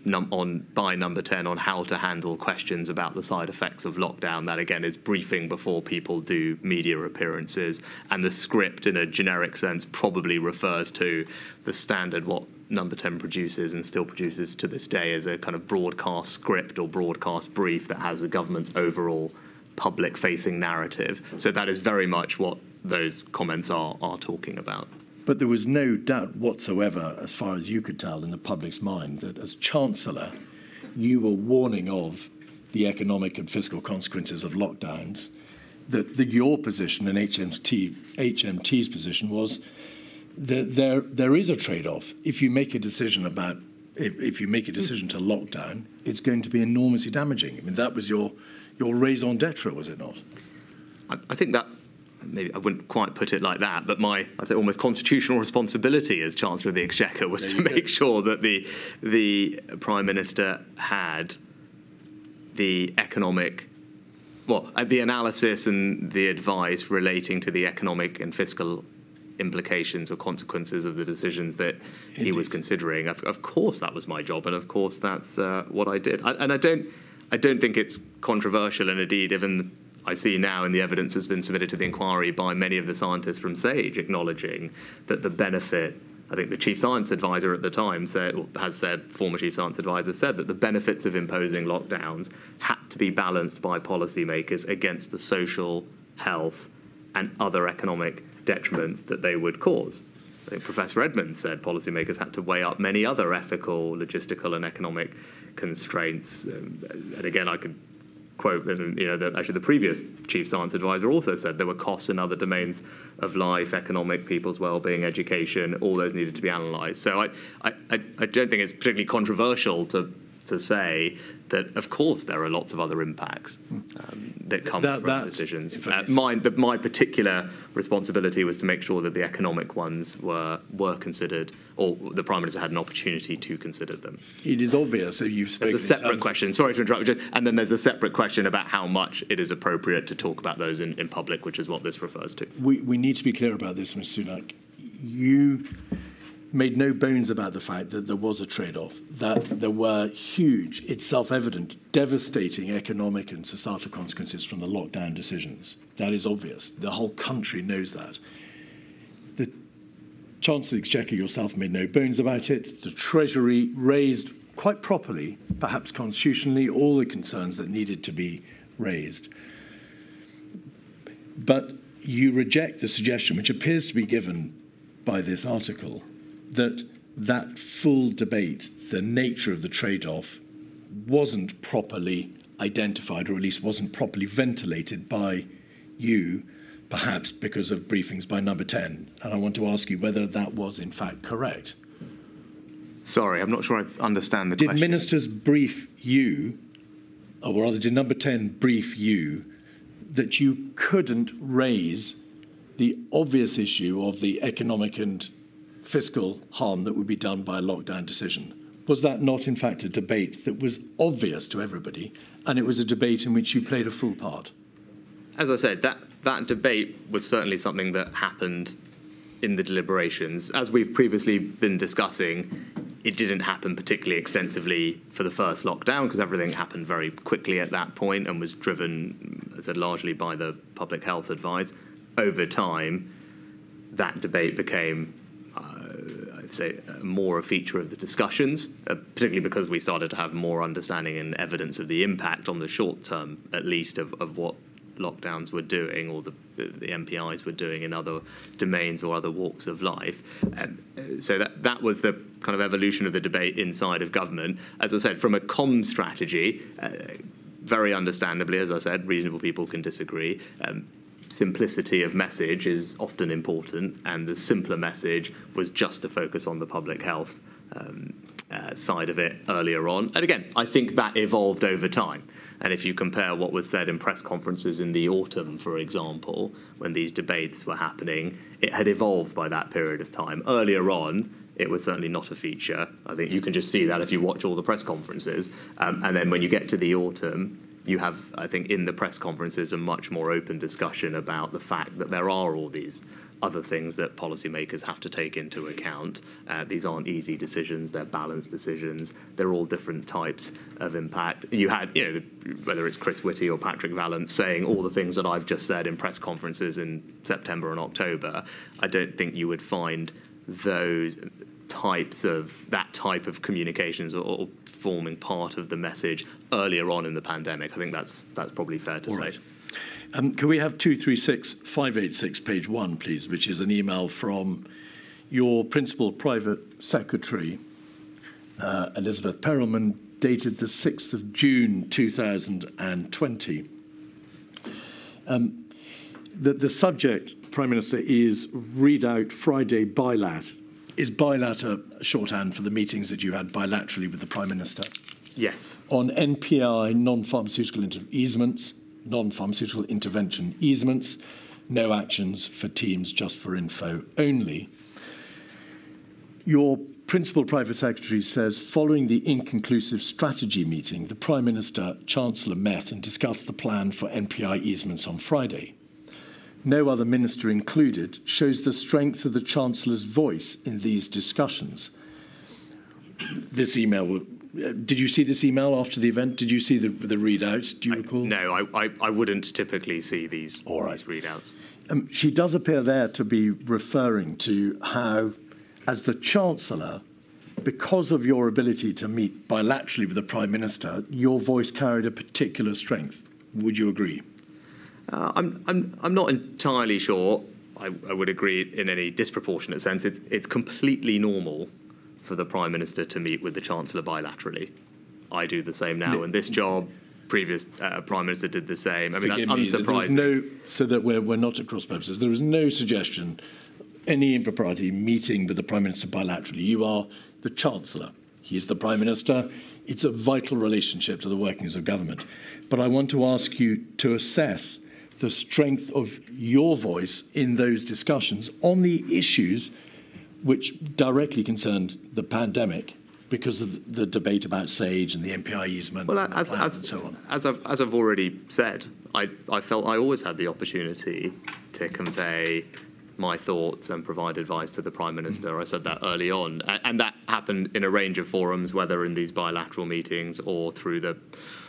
by Number 10 on how to handle questions about the side effects of lockdown. That, again, is briefing before people do media appearances. And the script, in a generic sense, probably refers to the standard what Number 10 produces and still produces to this day as a kind of broadcast script or broadcast brief that has the government's overall public-facing narrative. So that is very much what those comments are talking about. But there was no doubt whatsoever, as far as you could tell, in the public's mind, that as Chancellor, you were warning of the economic and fiscal consequences of lockdowns, that your position and HMT's position was that there is a trade-off. If you make a decision about, if you make a decision to lockdown, it's going to be enormously damaging. I mean, that was your raison d'etre, was it not? I think that, maybe I wouldn't quite put it like that, but my, I'd say, almost constitutional responsibility as Chancellor of the Exchequer was to make sure that the Prime Minister had the economic, well, the analysis and the advice relating to the economic and fiscal implications or consequences of the decisions that he was considering. Of course, that was my job, and of course, that's what I did. And I don't think it's controversial, and indeed, even I see now in the evidence that's been submitted to the inquiry by many of the scientists from SAGE acknowledging that the benefit, I think the Chief Science Advisor at the time former Chief Science Advisor said that the benefits of imposing lockdowns had to be balanced by policymakers against the social, health, and other economic detriments that they would cause. I think Professor Edmonds said policymakers had to weigh up many other ethical, logistical, and economic constraints. And again, I could quote, actually the previous Chief Science Advisor also said there were costs in other domains of life, economic, people's well-being, education, all those needed to be analysed. So I don't think it's particularly controversial to say that, of course, there are lots of other impacts that come from decisions. My particular responsibility was to make sure that the economic ones were considered, or the Prime Minister had an opportunity to consider them. It is obvious that you've spoken. There's a separate question. Sorry to interrupt. And then there's a separate question about how much it is appropriate to talk about those in public, which is what this refers to. We need to be clear about this, Mr. Sunak. You made no bones about the fact that there was a trade-off, that there were huge, it's self-evident, devastating economic and societal consequences from the lockdown decisions. That is obvious. The whole country knows that. The Chancellor of the Exchequer yourself made no bones about it. The Treasury raised quite properly, perhaps constitutionally, all the concerns that needed to be raised. But you reject the suggestion, which appears to be given by this article, that full debate, the nature of the trade-off, wasn't properly identified, or at least wasn't properly ventilated by you, perhaps because of briefings by Number 10. And I want to ask you whether that was in fact correct. Sorry, I'm not sure I understand the question. Did ministers brief you, or rather did Number 10 brief you, that you couldn't raise the obvious issue of the economic and fiscal harm that would be done by a lockdown decision? Was that not, in fact, a debate that was obvious to everybody, and it was a debate in which you played a full part? As I said, that debate was certainly something that happened in the deliberations. As we've previously been discussing, it didn't happen particularly extensively for the first lockdown because everything happened very quickly at that point and was driven, as I said, largely by the public health advice. Over time, that debate became I'd say more a feature of the discussions, particularly because we started to have more understanding and evidence of the impact on the short term, at least, of what lockdowns were doing, or the MPIs were doing in other domains or other walks of life. So that was the kind of evolution of the debate inside of government. As I said, from a comms strategy, very understandably, as I said, reasonable people can disagree. Simplicity of message is often important, and the simpler message was just to focus on the public health side of it earlier on. And again, I think that evolved over time. And if you compare what was said in press conferences in the autumn, for example, when these debates were happening, it had evolved by that period of time. Earlier on, It was certainly not a feature. I think you can just see that if you watch all the press conferences. And then when you get to the autumn, you have, I think, in the press conferences, a much more open discussion about the fact that there are all these other things that policymakers have to take into account. These aren't easy decisions, they're balanced decisions. They're all different types of impact. You had, whether it's Chris Whitty or Patrick Vallance saying all the things that I've just said in press conferences in September and October. I don't think you would find those that type of communications or forming part of the message earlier on in the pandemic. I think that's probably fair to say. Right. Can we have 236586, page 1, please, which is an email from your principal private secretary, Elizabeth Perelman, dated the 6th of June 2020. The subject, Prime Minister, is read out Friday bilat. Is bilat a shorthand for the meetings that you had bilaterally with the Prime Minister? Yes. On NPI, non-pharmaceutical easements, non-pharmaceutical intervention easements, no actions for teams, just for info only. Your principal private secretary says, following the inconclusive strategy meeting, the Prime Minister, Chancellor met and discussed the plan for NPI easements on Friday. No other minister included, shows the strength of the Chancellor's voice in these discussions. This email, did you see this email after the event? Did you see the readout? Do you recall? No, I wouldn't typically see these readouts. She does appear there to be referring to how, as the Chancellor, because of your ability to meet bilaterally with the Prime Minister, your voice carried a particular strength. Would you agree? I'm not entirely sure. I would agree in any disproportionate sense. It's completely normal for the Prime Minister to meet with the Chancellor bilaterally. I do the same now in this job. Previous Prime Minister did the same. I mean, that's unsurprising. So that we're not at cross purposes. There is no suggestion, any impropriety, meeting with the Prime Minister bilaterally. You are the Chancellor. He is the Prime Minister. It's a vital relationship to the workings of government. But I want to ask you to assess the strength of your voice in those discussions on the issues which directly concerned the pandemic because of the debate about SAGE and the NPI easements and so on. As I've already said, I felt I always had the opportunity to convey my thoughts and provide advice to the Prime Minister. I said that early on. And that happened in a range of forums, whether in these bilateral meetings or through the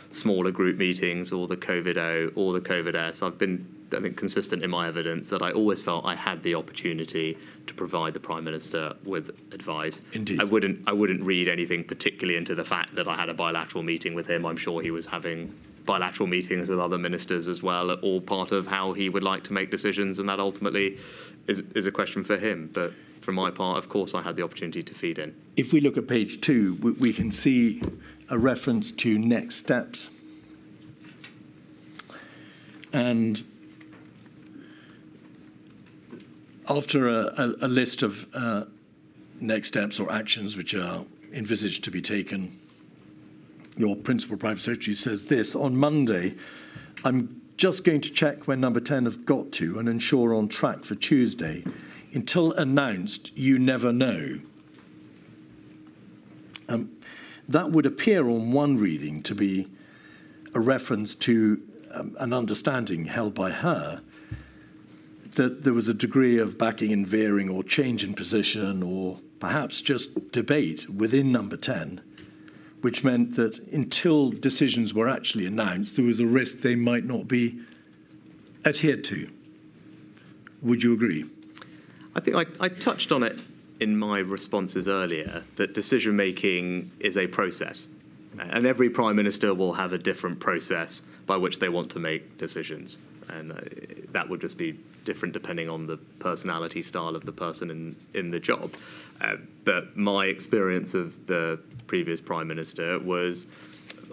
smaller group meetings or the COVID-O or the COVID-S. I've been, I think, consistent in my evidence that I always felt I had the opportunity to provide the Prime Minister with advice. Indeed. I wouldn't read anything particularly into the fact that I had a bilateral meeting with him. I'm sure he was having bilateral meetings with other ministers as well, all part of how he would like to make decisions, and that ultimately is a question for him. But from my part, of course, I had the opportunity to feed in. If we look at page 2, we can see a reference to next steps. And after a list of next steps or actions which are envisaged to be taken, your principal private secretary says this: on Monday, I'm just going to check where number 10 have got to and ensure on track for Tuesday. Until announced, you never know. That would appear on one reading to be a reference to an understanding held by her that there was a degree of backing and veering or change in position or perhaps just debate within number 10, which meant that until decisions were actually announced, there was a risk they might not be adhered to. Would you agree? I think I touched on it in my responses earlier, that decision-making is a process. And every Prime Minister will have a different process by which they want to make decisions. And that would just be different depending on the personality style of the person in the job. But my experience of the previous Prime Minister was,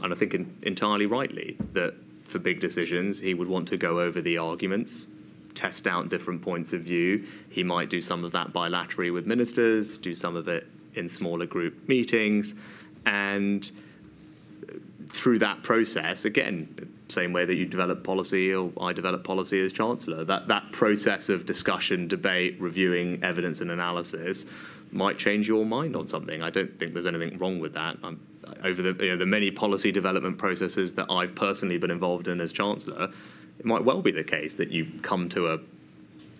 and I think entirely rightly, that for big decisions, he would want to go over the arguments, test out different points of view. He might do some of that bilaterally with ministers, do some of it in smaller group meetings, and through that process, again, same way that you develop policy or I develop policy as Chancellor, that process of discussion, debate, reviewing evidence and analysis might change your mind on something. I don't think there's anything wrong with that. Over the many policy development processes that I've personally been involved in as Chancellor, it might well be the case that you come to a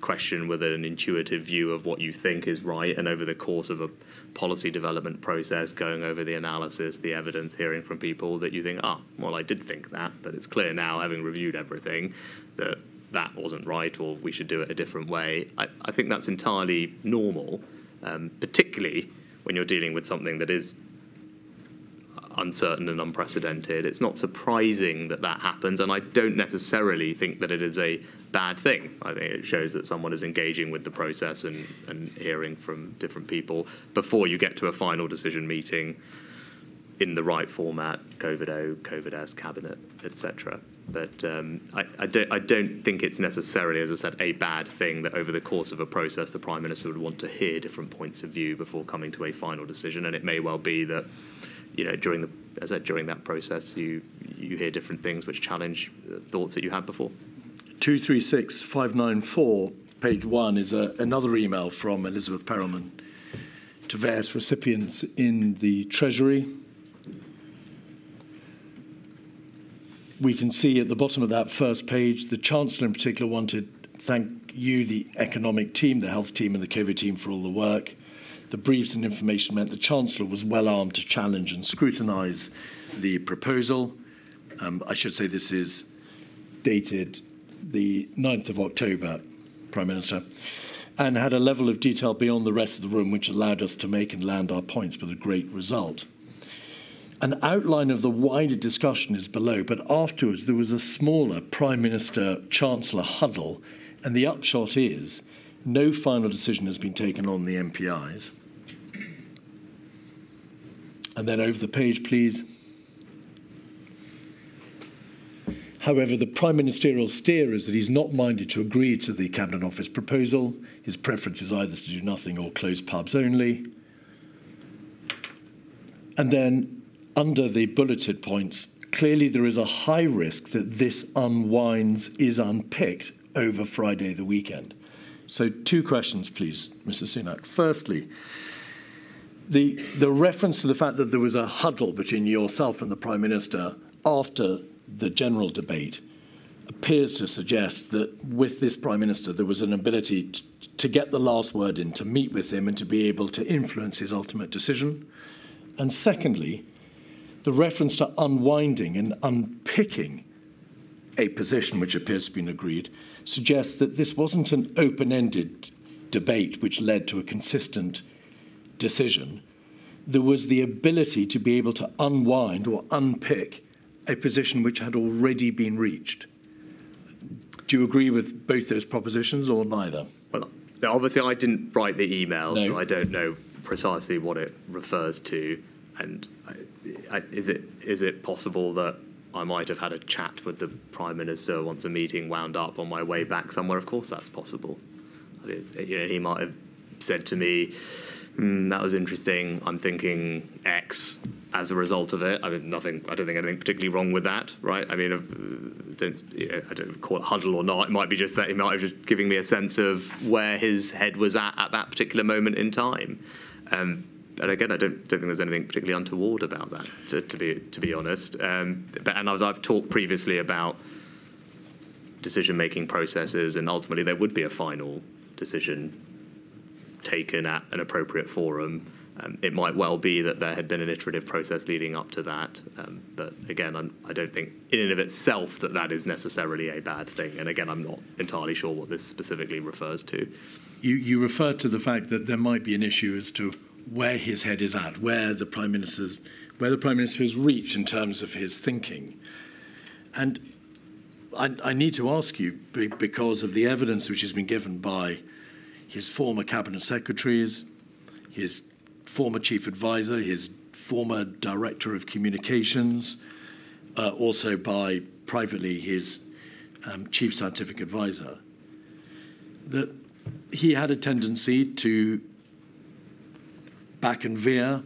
question with an intuitive view of what you think is right, and over the course of a policy development process, going over the analysis, the evidence, hearing from people, that you think, well, I did think that, but it's clear now, having reviewed everything, that that wasn't right, or we should do it a different way. I think that's entirely normal, particularly when you're dealing with something that is uncertain and unprecedented. It's not surprising that that happens, and I don't necessarily think that it is a bad thing. I think it shows that someone is engaging with the process and hearing from different people before you get to a final decision meeting in the right format, COVID-O, COVID-S, cabinet, etc. But I don't think it's necessarily, as I said, a bad thing that over the course of a process the Prime Minister would want to hear different points of view before coming to a final decision. And it may well be that, during that process you hear different things which challenge thoughts that you had before. 236594, page 1, is another email from Elizabeth Perelman to various recipients in the Treasury. We can see at the bottom of that first page, the Chancellor in particular wanted to thank you, the economic team, the health team and the COVID team for all the work. The briefs and information meant the Chancellor was well armed to challenge and scrutinise the proposal. I should say this is dated the 9th of October, Prime Minister, and had a level of detail beyond the rest of the room which allowed us to make and land our points with a great result. An outline of the wider discussion is below, but afterwards there was a smaller Prime Minister-Chancellor huddle, and the upshot is no final decision has been taken on the MPIs. And then over the page, please. However, the Prime Ministerial steer is that he's not minded to agree to the Cabinet Office proposal. His preference is either to do nothing or close pubs only. And then, under the bulleted points, clearly there is a high risk that this is unpicked over Friday the weekend. So 2 questions, please, Mr. Sunak. Firstly, the reference to the fact that there was a huddle between yourself and the Prime Minister after the general debate appears to suggest that with this Prime Minister there was an ability to get the last word in, to meet with him and to be able to influence his ultimate decision. And secondly, the reference to unwinding and unpicking a position which appears to have been agreed suggests that this wasn't an open-ended debate which led to a consistent decision. There was the ability to be able to unwind or unpick a position which had already been reached. Do you agree with both those propositions or neither? Well, obviously I didn't write the email, no. So I don't know precisely what it refers to. And is it possible that I might have had a chat with the Prime Minister once a meeting wound up on my way back somewhere? Of course that's possible. He might have said to me, that was interesting, I'm thinking X as a result of it. I don't think anything particularly wrong with that, right? I mean, I don't call it huddle or not. It might be just that he might have just giving me a sense of where his head was at that particular moment in time. And again, I don't think there's anything particularly untoward about that, to be honest. And as I've talked previously about decision-making processes, and ultimately there would be a final decision taken at an appropriate forum. It might well be that there had been an iterative process leading up to that. But again, I don't think in and of itself that is necessarily a bad thing. And again, I'm not entirely sure what this specifically refers to. You refer to the fact that there might be an issue as to where his head is at, where the Prime Minister has reached in terms of his thinking. And I need to ask you, because of the evidence which has been given by his former cabinet secretaries, his former chief advisor, his former director of communications, also by privately his chief scientific advisor, that he had a tendency to back and veer,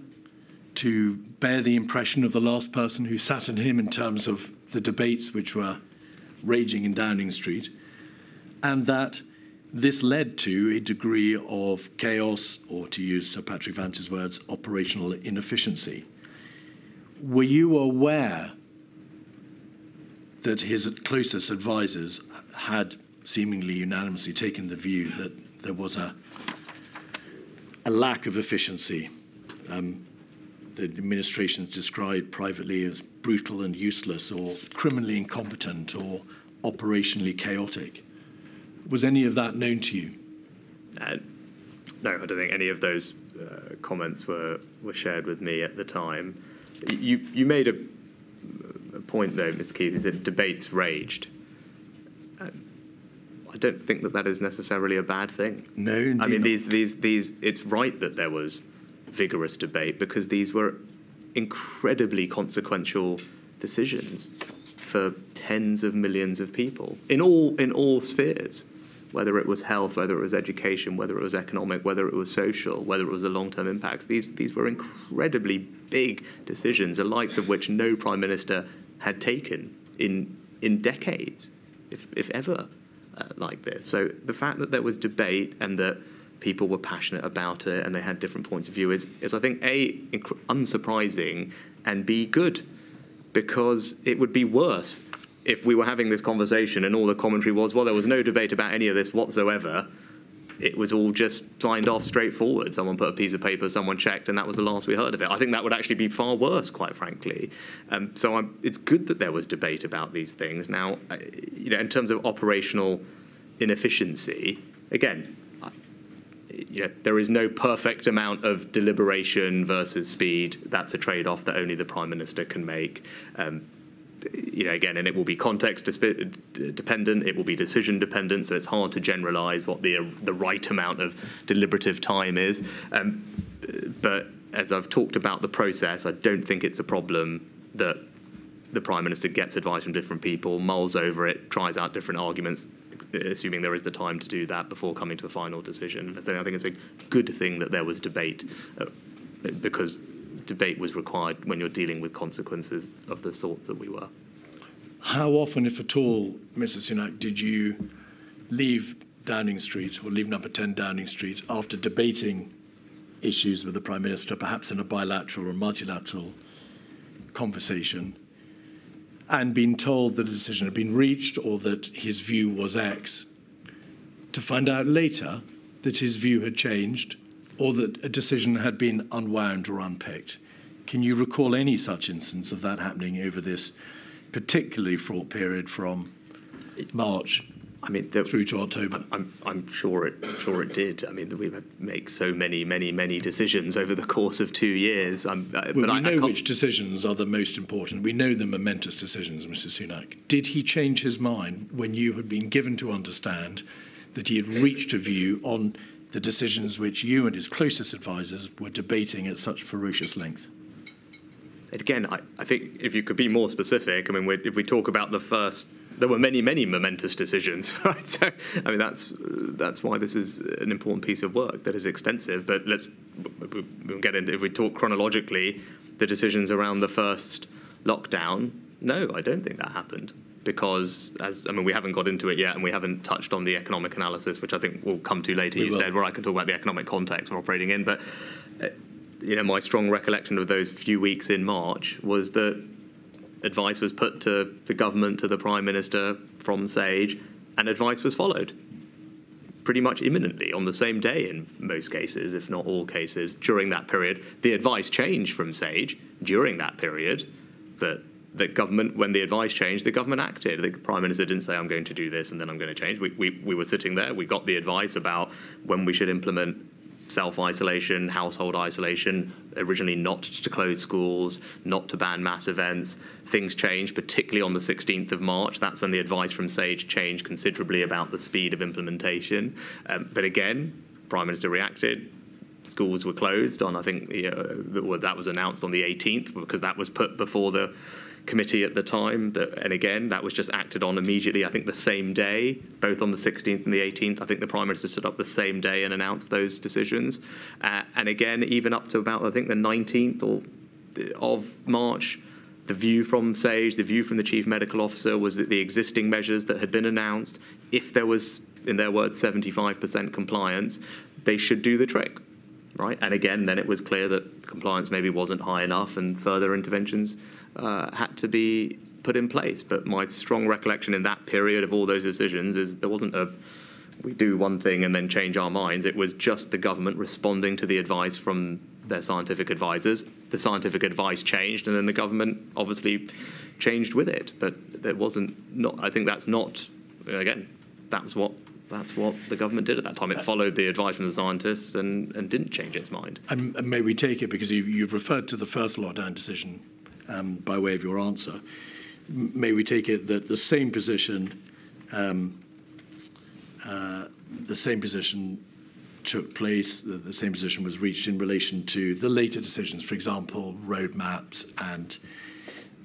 to bear the impression of the last person who sat in him in terms of the debates which were raging in Downing Street, and that this led to a degree of chaos, or to use Sir Patrick Vance's words, operational inefficiency. Were you aware that his closest advisors had seemingly unanimously taken the view that there was a lack of efficiency? The administration is described privately as brutal and useless, or criminally incompetent, or operationally chaotic. Was any of that known to you? No, I don't think any of those comments were shared with me at the time. You made a point, though, Mr. Keith, is that debates raged. I don't think that is necessarily a bad thing. No, indeed. I mean, it's right that there was vigorous debate, because these were incredibly consequential decisions for tens of millions of people in all spheres, whether it was health, whether it was education, whether it was economic, whether it was social, whether it was the long-term impacts. These were incredibly big decisions, the likes of which no Prime Minister had taken in decades, if ever, like this. So the fact that there was debate and that people were passionate about it and they had different points of view is I think, A, unsurprising, and B, good, because it would be worse if we were having this conversation and all the commentary was, well, there was no debate about any of this whatsoever. It was all just signed off straightforward. Someone put a piece of paper, someone checked, and that was the last we heard of it. I think that would actually be far worse, quite frankly. So it's good that there was debate about these things. Now, in terms of operational inefficiency, again, there is no perfect amount of deliberation versus speed. That's a trade-off that only the Prime Minister can make. Again, and it will be context dependent, it will be decision dependent, so it's hard to generalise what the right amount of deliberative time is. But as I've talked about the process, I don't think it's a problem that the Prime Minister gets advice from different people, mulls over it, tries out different arguments, assuming there is the time to do that before coming to a final decision. I think it's a good thing that there was debate, because debate was required when you're dealing with consequences of the sort that we were. How often, if at all, Mr. Sunak, did you leave Downing Street, or leave number 10 Downing Street, after debating issues with the Prime Minister, perhaps in a bilateral or multilateral conversation, and been told that a decision had been reached or that his view was X, to find out later that his view had changed or that a decision had been unwound or unpicked? Can you recall any such instance of that happening over this particularly fraught period from March through to October? I'm sure it did. I mean, we've had to make so many decisions over the course of 2 years. We know which decisions are the most important. We know the momentous decisions, Mr. Sunak. Did he change his mind when you had been given to understand that he had reached a view on the decisions which you and his closest advisors were debating at such ferocious length? Again, I think if you could be more specific, I mean, if we talk about the first, there were many momentous decisions, right? So, I mean, that's why this is an important piece of work that is extensive. But we'll get into, if we talk chronologically, the decisions around the first lockdown. No, I don't think that happened, because we haven't got into it yet, and we haven't touched on the economic analysis, which I think we'll come to later. You said, where I can talk about the economic context we're operating in, but. My strong recollection of those few weeks in March was that advice was put to the government, to the Prime Minister from Sage, and advice was followed pretty much imminently on the same day in most cases, if not all cases, during that period. The advice changed from Sage during that period, but the government, when the advice changed, the government acted. The Prime Minister didn't say, I'm going to do this and then I'm going to change. We were sitting there, we got the advice about when we should implement self-isolation, household isolation, originally not to close schools, not to ban mass events. Things changed, particularly on the 16th of March. That's when the advice from Sage changed considerably about the speed of implementation. But again, Prime Minister reacted. Schools were closed on, I think, that was announced on the 18th, because that was put before the committee at the time, and again, that was just acted on immediately, I think the same day, both on the 16th and the 18th. I think the Prime Minister stood up the same day and announced those decisions. And again, even up to about, I think, the 19th of March, the view from Sage, the view from the Chief Medical Officer was that the existing measures that had been announced, if there was in their words, 75% compliance, they should do the trick, right? And again, then it was clear that compliance maybe wasn't high enough and further interventions had to be put in place. But my strong recollection in that period of all those decisions is there wasn't a we do one thing and then change our minds. It was just the government responding to the advice from their scientific advisors. The scientific advice changed, and then the government obviously changed with it. But there wasn't not. I think that's not. Again, that's what the government did at that time. It followed the advice from the scientists and didn't change its mind. And may we take it, because you've referred to the first lockdown decision by way of your answer. May we take it that the same position took place, the same position was reached in relation to the later decisions, for example, roadmaps and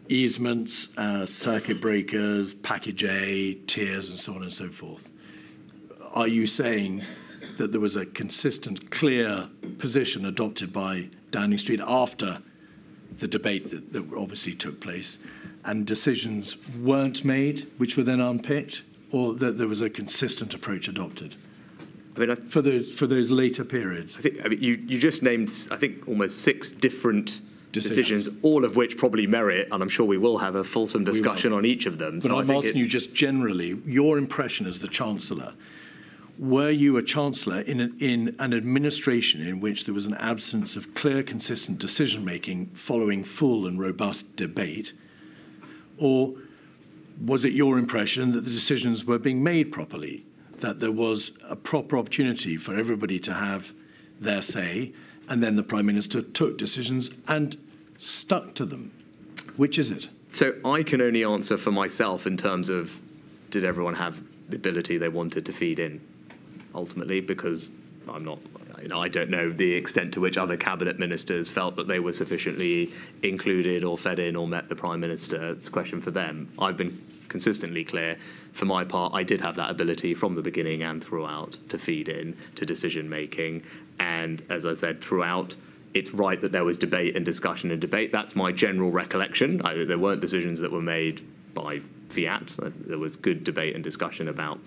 easements, circuit breakers, package A, tiers, and so on and so forth. Are you saying that there was a consistent, clear position adopted by Downing Street after the debate that obviously took place, and decisions weren't made, which were then unpicked, or that there was a consistent approach adopted? I mean, for those later periods. I mean, you just named, I think, almost 6 different decisions, all of which probably merit, and I'm sure we will have a fulsome discussion on each of them. But so I'm asking you just generally, your impression as the Chancellor. Were you a Chancellor in an administration in which there was an absence of clear, consistent decision-making following full and robust debate? Or was it your impression that the decisions were being made properly, that there was a proper opportunity for everybody to have their say, and then the Prime Minister took decisions and stuck to them? Which is it? So I can only answer for myself in terms of, did everyone have the ability they wanted to feed in? Ultimately, because I'm not, I don't know the extent to which other cabinet ministers felt that they were sufficiently included or fed in or met the Prime Minister. It's a question for them. I've been consistently clear. For my part, I did have that ability from the beginning and throughout to feed in to decision making. And as I said, throughout, it's right that there was debate and discussion and debate. That's my general recollection. There weren't decisions that were made by fiat. There was good debate and discussion about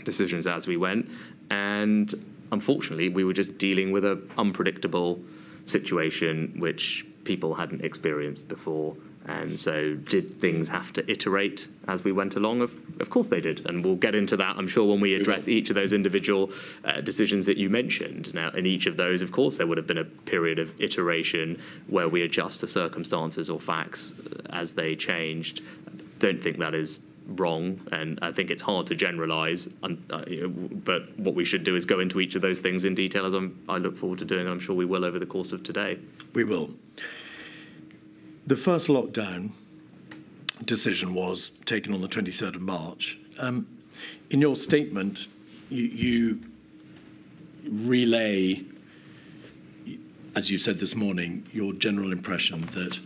decisions as we went, and unfortunately we were just dealing with an unpredictable situation which people hadn't experienced before. And so did things have to iterate as we went along? Of course they did, and we'll get into that, I'm sure, when we address each of those individual decisions that you mentioned. Now, in each of those, of course, there would have been a period of iteration where we adjust the circumstances or facts as they changed. Don't think that is wrong, and I think it's hard to generalise, but what we should do is go into each of those things in detail, as I look forward to doing, and I'm sure we will over the course of today. We will. The first lockdown decision was taken on the 23rd of March. In your statement, you relay, as you said this morning, your general impression that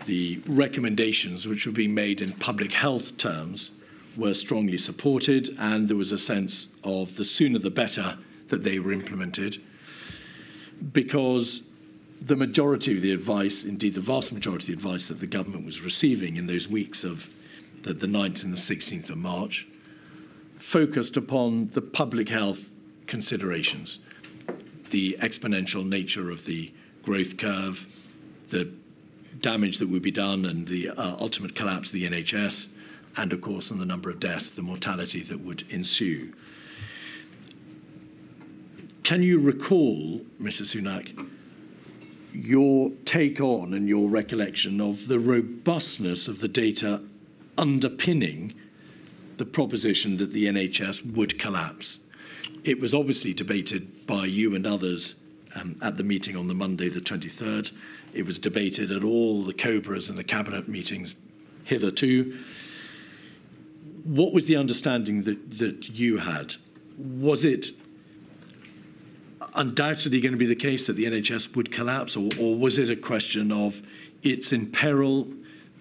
the recommendations which were being made in public health terms were strongly supported, and there was a sense of the sooner the better that they were implemented, because the majority of the advice, indeed the vast majority of the advice that the government was receiving in those weeks of the 9th and the 16th of March, focused upon the public health considerations, the exponential nature of the growth curve, the damage that would be done and the ultimate collapse of the NHS, and of course on the number of deaths, the mortality that would ensue. Can you recall, Mr. Sunak, your take on and your recollection of the robustness of the data underpinning the proposition that the NHS would collapse? It was obviously debated by you and others at the meeting on the Monday, the 23rd. It was debated at all the COBRAs and the cabinet meetings hitherto. What was the understanding that you had? Was it undoubtedly going to be the case that the NHS would collapse, or was it a question of it's in peril,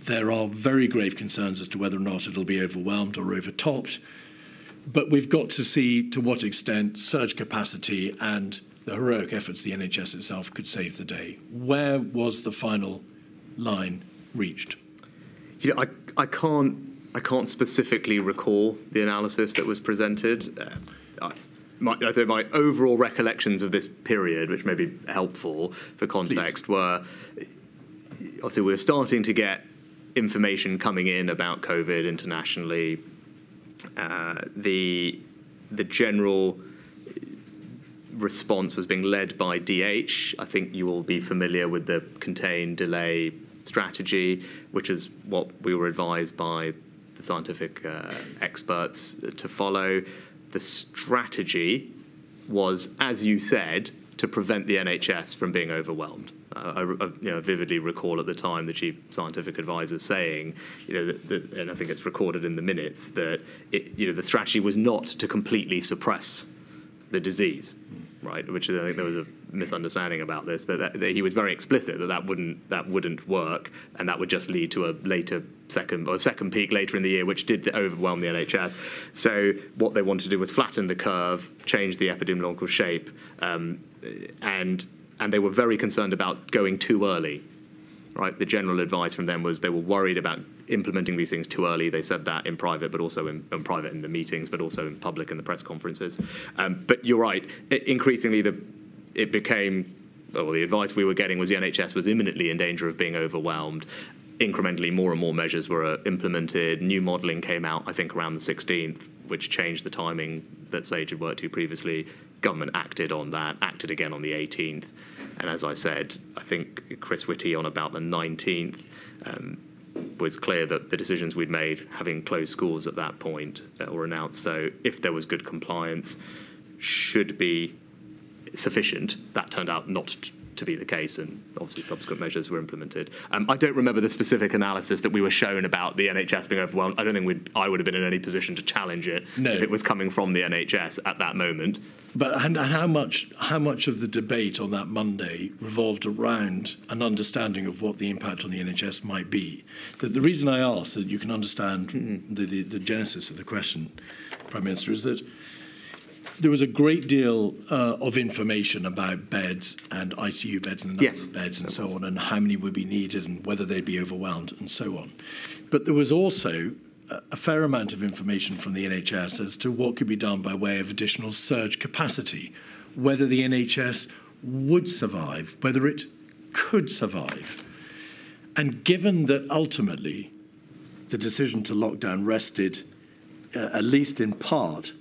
there are very grave concerns as to whether or not it'll be overwhelmed or overtopped, but we've got to see to what extent surge capacity and the heroic efforts of the NHS itself could save the day? Where was the final line reached? You know, I can't I can't specifically recall the analysis that was presented. My overall recollections of this period, which may be helpful for context, were obviously we were starting to get information coming in about COVID internationally. The general response was being led by DH. I think you will be familiar with the contain, delay strategy, which is what we were advised by the scientific experts to follow. The strategy was, as you said, to prevent the NHS from being overwhelmed. I vividly recall at the time the chief scientific advisor saying, and I think it's recorded in the minutes, that the strategy was not to completely suppress the disease, right? Which I think there was a misunderstanding about this, but that he was very explicit that wouldn't work, and that would just lead to a later second peak later in the year, which did overwhelm the NHS. So what they wanted to do was flatten the curve, change the epidemiological shape, and they were very concerned about going too early. Right, the general advice from them was they were worried about implementing these things too early. They said that in private, but also in private in the meetings, but also in public in the press conferences. But you're right. Increasingly, it became, well, the advice we were getting was the NHS was imminently in danger of being overwhelmed. Incrementally, more and more measures were implemented. New modelling came out, I think, around the 16th, which changed the timing that Sage had worked to previously. Government acted on that, acted again on the 18th. And as I said, I think Chris Whitty on about the 19th was clear that the decisions we'd made, having closed schools at that point, were announced. So if there was good compliance, should be sufficient. That turned out not to be the case, and obviously subsequent measures were implemented. I don't remember the specific analysis that we were shown about the NHS being overwhelmed. I don't think I would have been in any position to challenge it if it was coming from the NHS at that moment. But and how much of the debate on that Monday revolved around an understanding of what the impact on the NHS might be? The reason I ask, so that you can understand the genesis of the question, Prime Minister, is that there was a great deal of information about beds and ICU beds and the number of beds and so on, and how many would be needed and whether they'd be overwhelmed and so on. But there was also a fair amount of information from the NHS as to what could be done by way of additional surge capacity, whether the NHS would survive, whether it could survive. And given that ultimately the decision to lock down rested, at least in part,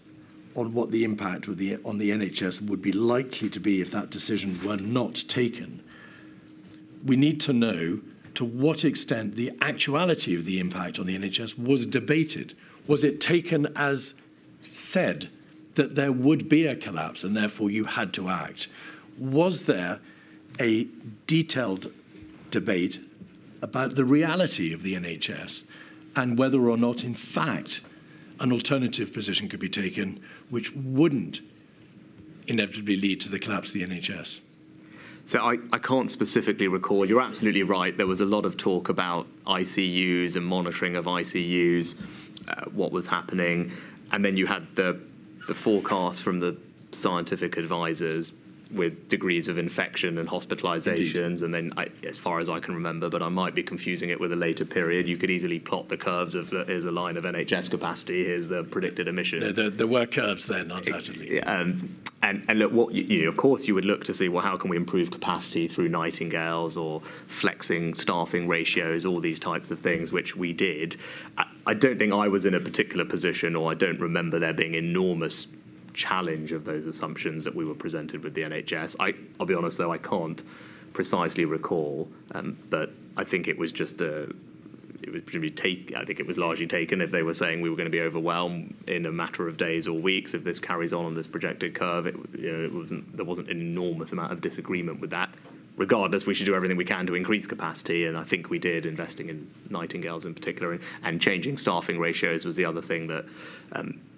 on what the impact on the NHS would be likely to be if that decision were not taken, we need to know to what extent the actuality of the impact on the NHS was debated. Was it taken as said that there would be a collapse and therefore you had to act? Was there a detailed debate about the reality of the NHS and whether or not, in fact, an alternative position could be taken which wouldn't inevitably lead to the collapse of the NHS? So I can't specifically recall. You're absolutely right. There was a lot of talk about ICUs and monitoring of ICUs, what was happening. And then you had the forecast from the scientific advisors with degrees of infection and hospitalizations. Indeed. And then, as far as I can remember, but I might be confusing it with a later period, you could easily plot the curves of here's a line of NHS capacity, here's the predicted emissions. There were curves then, undoubtedly. And look, of course, you would look to see, well, how can we improve capacity through Nightingales or flexing staffing ratios, all these types of things, which we did. I don't think I was in a particular position, or I don't remember there being enormous challenge of those assumptions that we were presented with the NHS. I'll be honest, though, I can't precisely recall, but I think it was just I think it was largely taken if they were saying we were going to be overwhelmed in a matter of days or weeks if this carries on this projected curve. There wasn't an enormous amount of disagreement with that. Regardless, we should do everything we can to increase capacity, and I think we did, investing in Nightingales in particular, and changing staffing ratios was the other thing that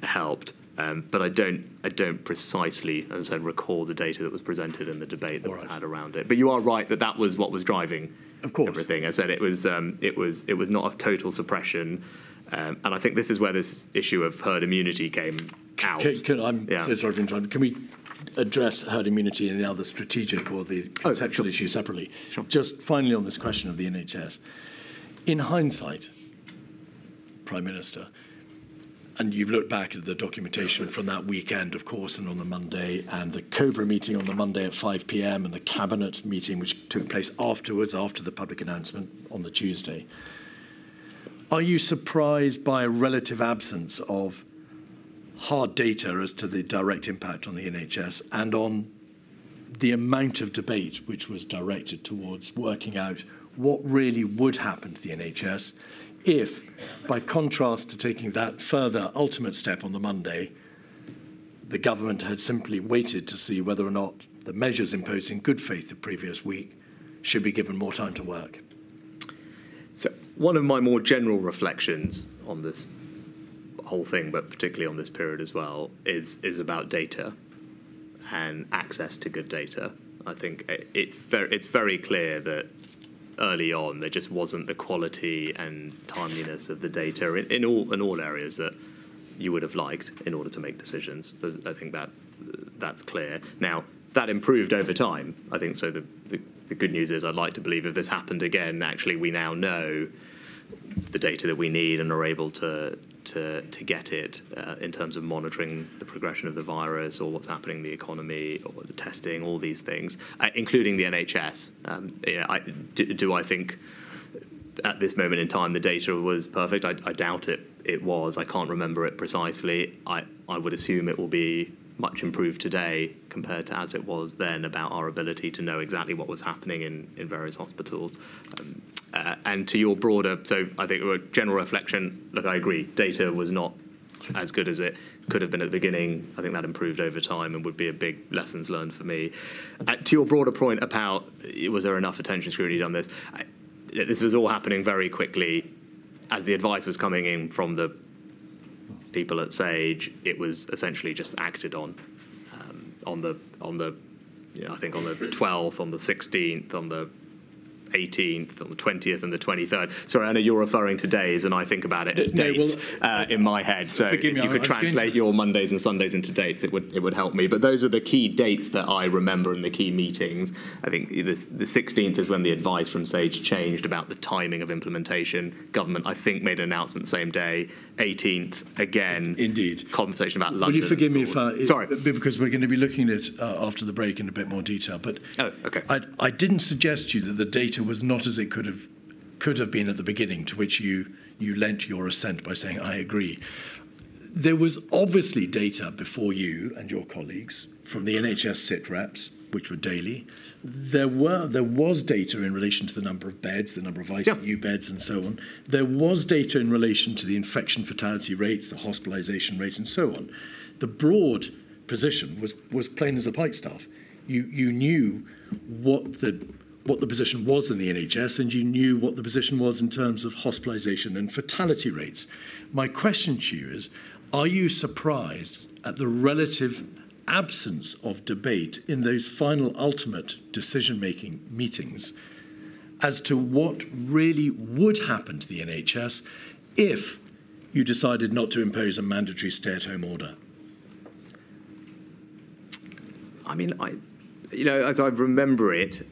helped. But I don't precisely, as I said, recall the data that was presented and the debate that was had around it. But you are right that was what was driving everything. I said it was not a total suppression, and I think this is where this issue of herd immunity came out. So sorry to interrupt. Can we address herd immunity and the other strategic or the conceptual issue separately? Sure. Just finally on this question of the NHS, in hindsight, Prime Minister. And you've looked back at the documentation from that weekend, of course, and on the Monday, and the Cobra meeting on the Monday at 5 p.m. and the Cabinet meeting, which took place afterwards, after the public announcement on the Tuesday. Are you surprised by a relative absence of hard data as to the direct impact on the NHS and on the amount of debate which was directed towards working out what really would happen to the NHS if, by contrast to taking that further ultimate step on the Monday, the government had simply waited to see whether or not the measures imposed in good faith the previous week should be given more time to work? So one of my more general reflections on this whole thing, but particularly on this period as well, is about data and access to good data. I think it's very clear that early on there just wasn't the quality and timeliness of the data in all areas that you would have liked in order to make decisions. I think that's clear. Now, that improved over time, I think. So the good news is, I'd like to believe if this happened again, actually we now know the data that we need and are able to get it in terms of monitoring the progression of the virus or what's happening in the economy or the testing, all these things, including the NHS. Do I think at this moment in time the data was perfect? I doubt it was. I can't remember it precisely. I would assume it will be much improved today compared to as it was then about our ability to know exactly what was happening in various hospitals. And to your broader, so I think a general reflection, look, I agree, data was not as good as it could have been at the beginning. I think that improved over time and would be a big lessons learned for me. To your broader point about was there enough attention scrutiny on this, this was all happening very quickly. As the advice was coming in from the people at Sage, it was essentially just acted on I think on the 12th, on the 16th, on the 18th, on the 20th and the 23rd. Sorry, I know you're referring to days, and I think about it as dates in my head. So if you could translate your Mondays and Sundays into dates, it would help me. But those are the key dates that I remember in the key meetings. I think the 16th is when the advice from Sage changed about the timing of implementation. Government, I think, made an announcement same day. 18th, again. Indeed. Conversation about London. Will you forgive me if sorry, because we're going to be looking at it after the break in a bit more detail. But okay. I didn't suggest to you that the data was not as it could have been at the beginning, to which you lent your assent by saying, I agree. There was obviously data before you and your colleagues from the NHS sit reps, which were daily. There was data in relation to the number of beds, the number of ICU beds and so on. There was data in relation to the infection fatality rates, the hospitalisation rate and so on. The broad position was plain as a pikestaff. You knew what the position was in the NHS, and you knew what the position was in terms of hospitalisation and fatality rates. My question to you is, are you surprised at the relative absence of debate in those final ultimate decision-making meetings as to what really would happen to the NHS if you decided not to impose a mandatory stay-at-home order? I mean, as I remember it,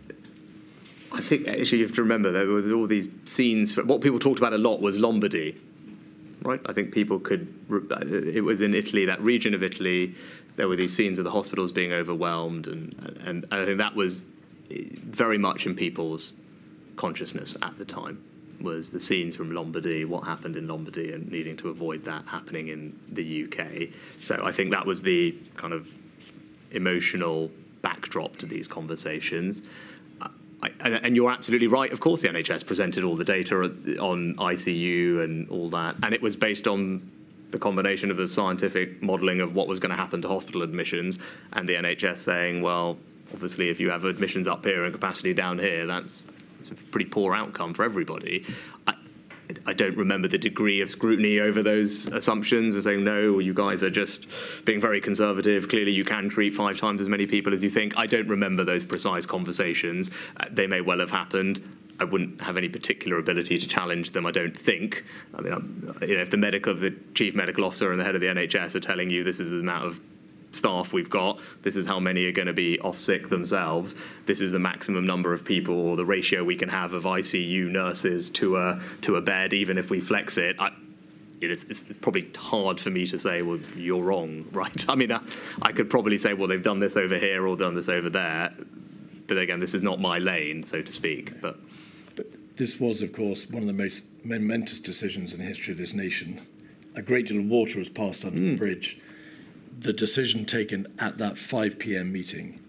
I think actually you have to remember there were all these scenes. What people talked about a lot was Lombardy, right? I think people it was in Italy, that region of Italy. There were these scenes of the hospitals being overwhelmed, and I think that was very much in people's consciousness at the time, was the scenes from Lombardy, what happened in Lombardy, and needing to avoid that happening in the UK. So I think that was the kind of emotional backdrop to these conversations. And you're absolutely right. Of course, the NHS presented all the data on ICU and all that, and it was based on the combination of the scientific modelling of what was going to happen to hospital admissions and the NHS saying, well, obviously, if you have admissions up here and capacity down here, it's a pretty poor outcome for everybody. I don't remember the degree of scrutiny over those assumptions of saying, no, you guys are just being very conservative. Clearly, you can treat 5 times as many people as you think. I don't remember those precise conversations. They may well have happened. I wouldn't have any particular ability to challenge them, I don't think. I mean, if the chief medical officer and the head of the NHS are telling you this is the amount of staff we've got, this is how many are going to be off sick themselves, this is the maximum number of people or the ratio we can have of ICU nurses to a bed, even if we flex it, it's probably hard for me to say, well, you're wrong, right? I mean, I could probably say, well, they've done this over here or done this over there. But again, this is not my lane, so to speak. But this was, of course, one of the most momentous decisions in the history of this nation. A great deal of water was passed under the bridge. The decision taken at that 5 p.m. meeting.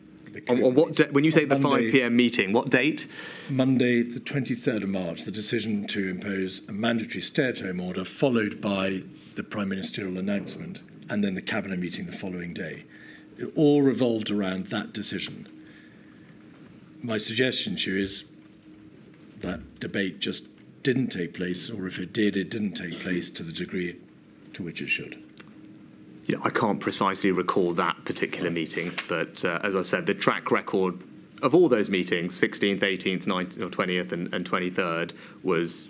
On what when you say the 5 p.m. meeting, what date? Monday, the 23rd of March, the decision to impose a mandatory stay-at-home order, followed by the Prime Ministerial announcement, and then the Cabinet meeting the following day. It all revolved around that decision. My suggestion to you is that debate just didn't take place, or if it did, it didn't take place to the degree to which it should. You know, I can't precisely recall that particular meeting, but as I said, the track record of all those meetings, 16th, 18th, 19th, or 20th and 23rd, was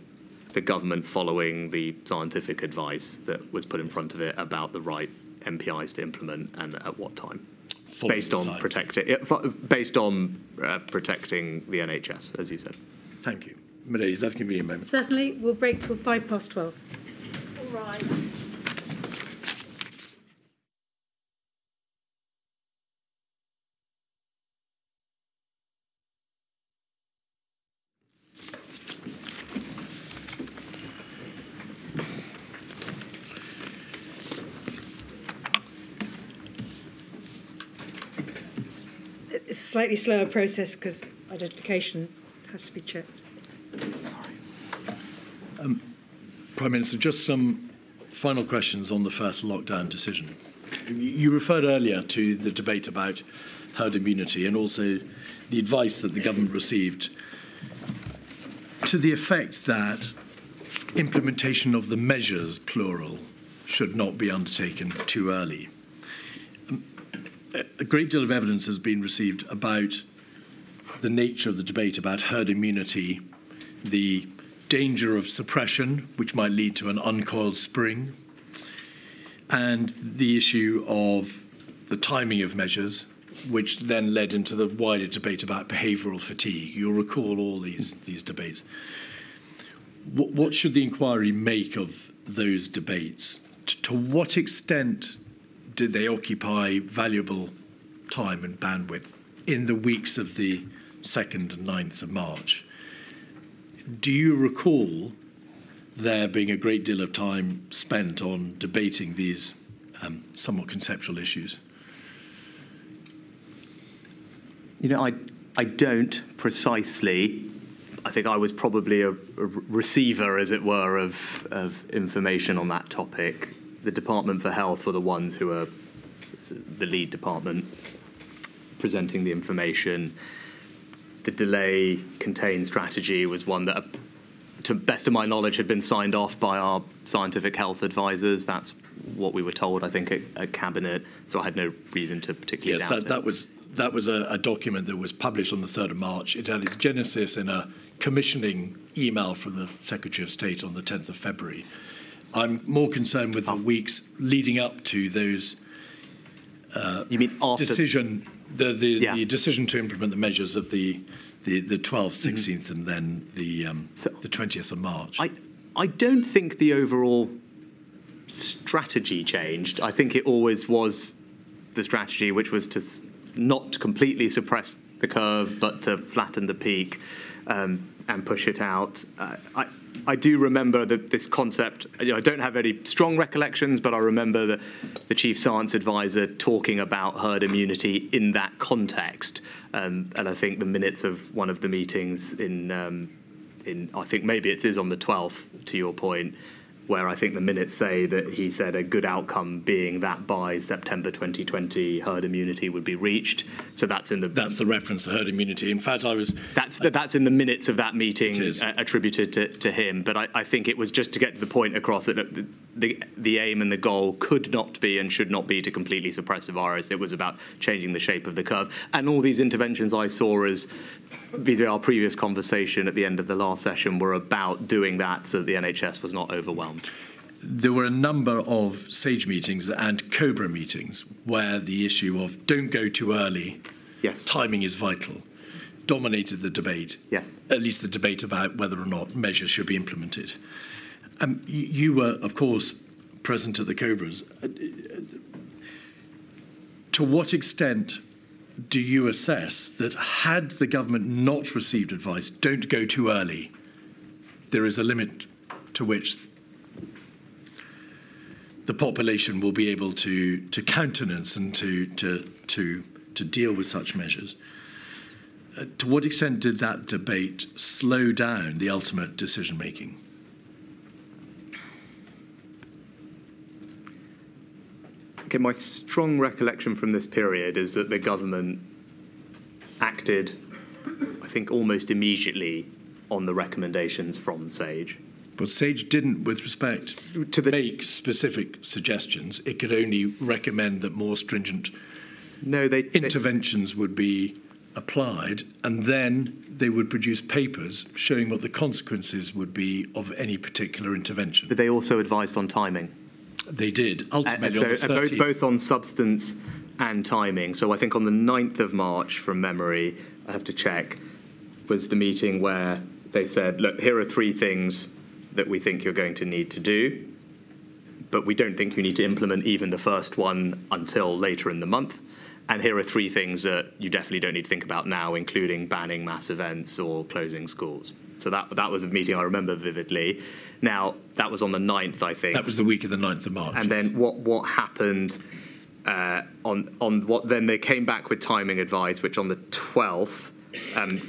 the government following the scientific advice that was put in front of it about the right MPIs to implement and at what time. Based on protecting the NHS, as you said. Thank you. Milady, is that a convenient moment? Certainly. We'll break till 12:05. All right. It's a slightly slower process because identification has to be checked. Sorry. Prime Minister, just some final questions on the first lockdown decision. You referred earlier to the debate about herd immunity and also the advice that the government received to the effect that implementation of the measures, plural, should not be undertaken too early. A great deal of evidence has been received about the nature of the debate about herd immunity, the danger of suppression, which might lead to an uncoiled spring, and the issue of the timing of measures, which then led into the wider debate about behavioural fatigue. You'll recall all these debates. What should the inquiry make of those debates? To what extent did they occupy valuable time and bandwidth in the weeks of the 2nd and 9th of March? Do you recall there being a great deal of time spent on debating these somewhat conceptual issues? You know, I don't precisely. I think I was probably a receiver, as it were, of information on that topic. The Department for Health were the ones who were the lead department presenting the information. The delay contain strategy was one that, to the best of my knowledge, had been signed off by our scientific health advisors. That's what we were told, I think, at Cabinet. So I had no reason to particularly doubt it. That was a document that was published on the 3rd of March. It had its genesis in a commissioning email from the Secretary of State on the 10th of February. I'm more concerned with the weeks leading up to those you mean after the decision to implement the measures of the 12th, 16th, and then the 20th of March. I don't think the overall strategy changed. I think it always was the strategy, which was to not completely suppress the curve, but to flatten the peak and push it out. I do remember that this concept, I don't have any strong recollections, but I remember the Chief Science Advisor talking about herd immunity in that context. And I think the minutes of one of the meetings I think maybe it is on the 12th, to your point, where I think the minutes say that he said a good outcome being that by September 2020 herd immunity would be reached. So that's the reference to herd immunity. In fact, that's in the minutes of that meeting attributed to him. But I think it was just to get to the point across that the aim and the goal could not be and should not be to completely suppress the virus. It was about changing the shape of the curve. And all these interventions I saw as our previous conversation at the end of the last session were about doing that so that the NHS was not overwhelmed. There were a number of SAGE meetings and COBRA meetings where the issue of don't go too early, timing is vital, dominated the debate, at least the debate about whether or not measures should be implemented. You were, of course, present at the Cobras. To what extent do you assess that had the government not received advice, don't go too early, there is a limit to which the population will be able to countenance and to deal with such measures? To what extent did that debate slow down the ultimate decision-making? Okay, my strong recollection from this period is that the government acted, I think, almost immediately on the recommendations from SAGE. But SAGE didn't, with respect to make specific suggestions. It could only recommend that more stringent interventions would be applied, and then they would produce papers showing what the consequences would be of any particular intervention. But they also advised on timing. They did, ultimately on the 30th. Both on substance and timing. So I think on the 9th of March, from memory, I have to check, was the meeting where they said, look, here are 3 things that we think you're going to need to do, but we don't think you need to implement even the first one until later in the month. And here are 3 things that you definitely don't need to think about now, including banning mass events or closing schools. So that was a meeting I remember vividly. Now, that was on the 9th, I think. That was the week of the 9th of March. And then what happened then they came back with timing advice, which on the 12th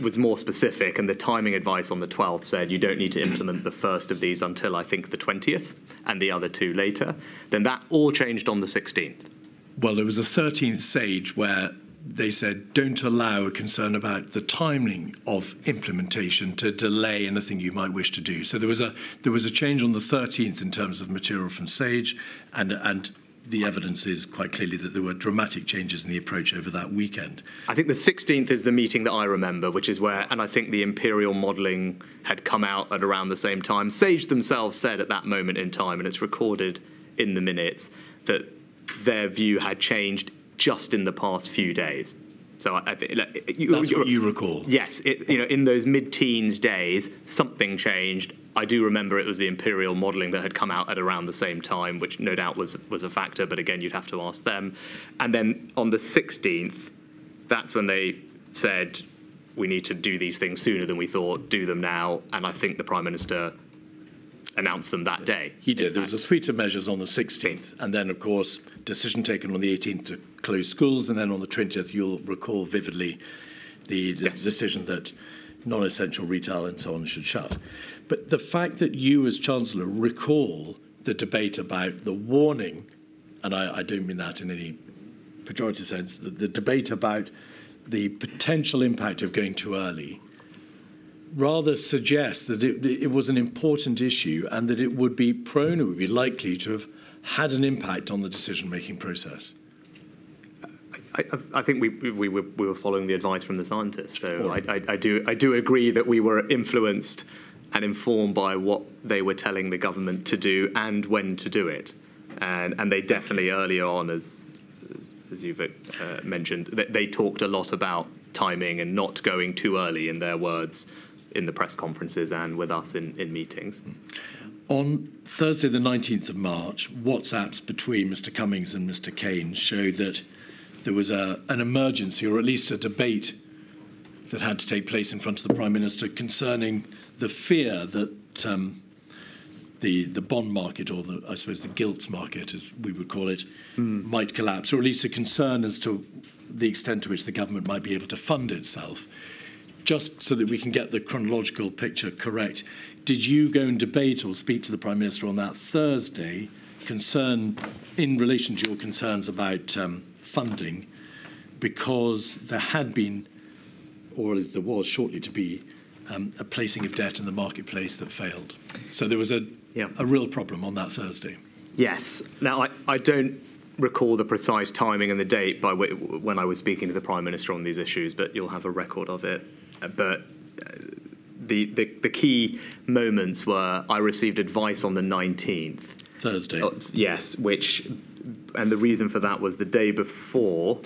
was more specific, and the timing advice on the 12th said you don't need to implement the first of these until, I think, the 20th, and the other 2 later. Then that all changed on the 16th. Well, there was a 13th SAGE where they said don't allow a concern about the timing of implementation to delay anything you might wish to do. So there was a change on the 13th in terms of material from SAGE, and the evidence is quite clearly that there were dramatic changes in the approach over that weekend. I think the 16th is the meeting that I remember, which is where, and I think the imperial modelling had come out at around the same time. SAGE themselves said at that moment in time, and it's recorded in the minutes, that their view had changed just in the past few days. So that's what you recall. Yes, in those mid-teens days, something changed. I do remember it was the imperial modelling that had come out at around the same time, which no doubt was a factor, but again, you'd have to ask them. And then on the 16th, that's when they said, we need to do these things sooner than we thought, do them now. And I think the Prime Minister announced them that day. He did. There was a suite of measures on the 16th, and then, of course, decision taken on the 18th to close schools, and then on the 20th, you'll recall vividly the decision that non-essential retail and so on should shut. But the fact that you, as Chancellor, recall the debate about the warning, and I don't mean that in any pejorative sense, the debate about the potential impact of going too early, rather suggests that it was an important issue and that it would be prone, it would be likely to have had an impact on the decision-making process. I think we were following the advice from the scientists. So right. I do agree that we were influenced and informed by what they were telling the government to do and when to do it. And they definitely earlier on, as you've mentioned, they talked a lot about timing and not going too early, in their words, in the press conferences and with us in meetings. On Thursday, the 19th of March, WhatsApps between Mr. Cummings and Mr. Keynes showed that there was an emergency, or at least a debate, that had to take place in front of the Prime Minister concerning the fear that the bond market, or I suppose the gilts market, as we would call it, might collapse, or at least a concern as to the extent to which the government might be able to fund itself. Just so that we can get the chronological picture correct, did you go and debate or speak to the Prime Minister on that Thursday, in relation to your concerns about funding, because there had been, or as there was shortly to be, a placing of debt in the marketplace that failed? So there was a real problem on that Thursday. Yes. Now, I don't recall the precise timing and the date by when I was speaking to the Prime Minister on these issues, but you'll have a record of it. But the key moments were I received advice on the 19th. Thursday. Yes, and the reason for that was the day before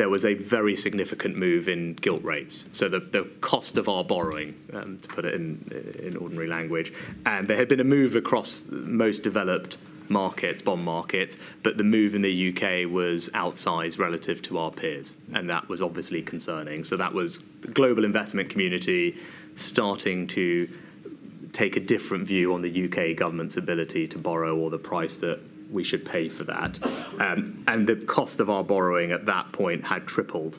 there was a very significant move in gilt rates. So the cost of our borrowing, to put it in ordinary language, and there had been a move across most developed markets, bond markets, but the move in the UK was outsized relative to our peers, and that was obviously concerning. So that was the global investment community starting to take a different view on the UK government's ability to borrow or the price that we should pay for that. And the cost of our borrowing at that point had tripled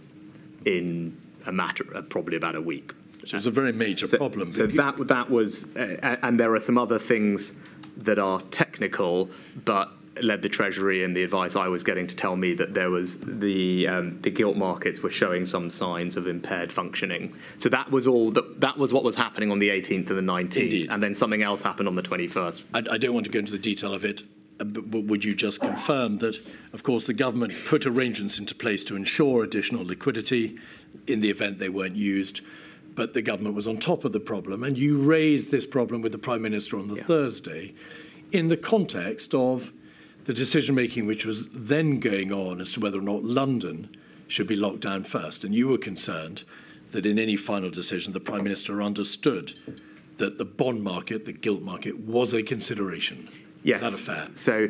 in a matter of probably about a week. Which was a very major problem. So that was, and there are some other things that are technical, but led the Treasury and the advice I was getting to tell me that there was the gilt markets were showing some signs of impaired functioning. So that was all. That was what was happening on the 18th and the 19th, Indeed. and then something else happened on the 21st. I don't want to go into the detail of it, but would you just confirm that, of course, the government put arrangements into place to ensure additional liquidity in the event they weren't used, but the government was on top of the problem, and you raised this problem with the Prime Minister on the Thursday in the context of the decision-making which was then going on as to whether or not London should be locked down first. And you were concerned that in any final decision, the Prime Minister understood that the bond market, the gilt market, was a consideration. Yes. Is that a fair? So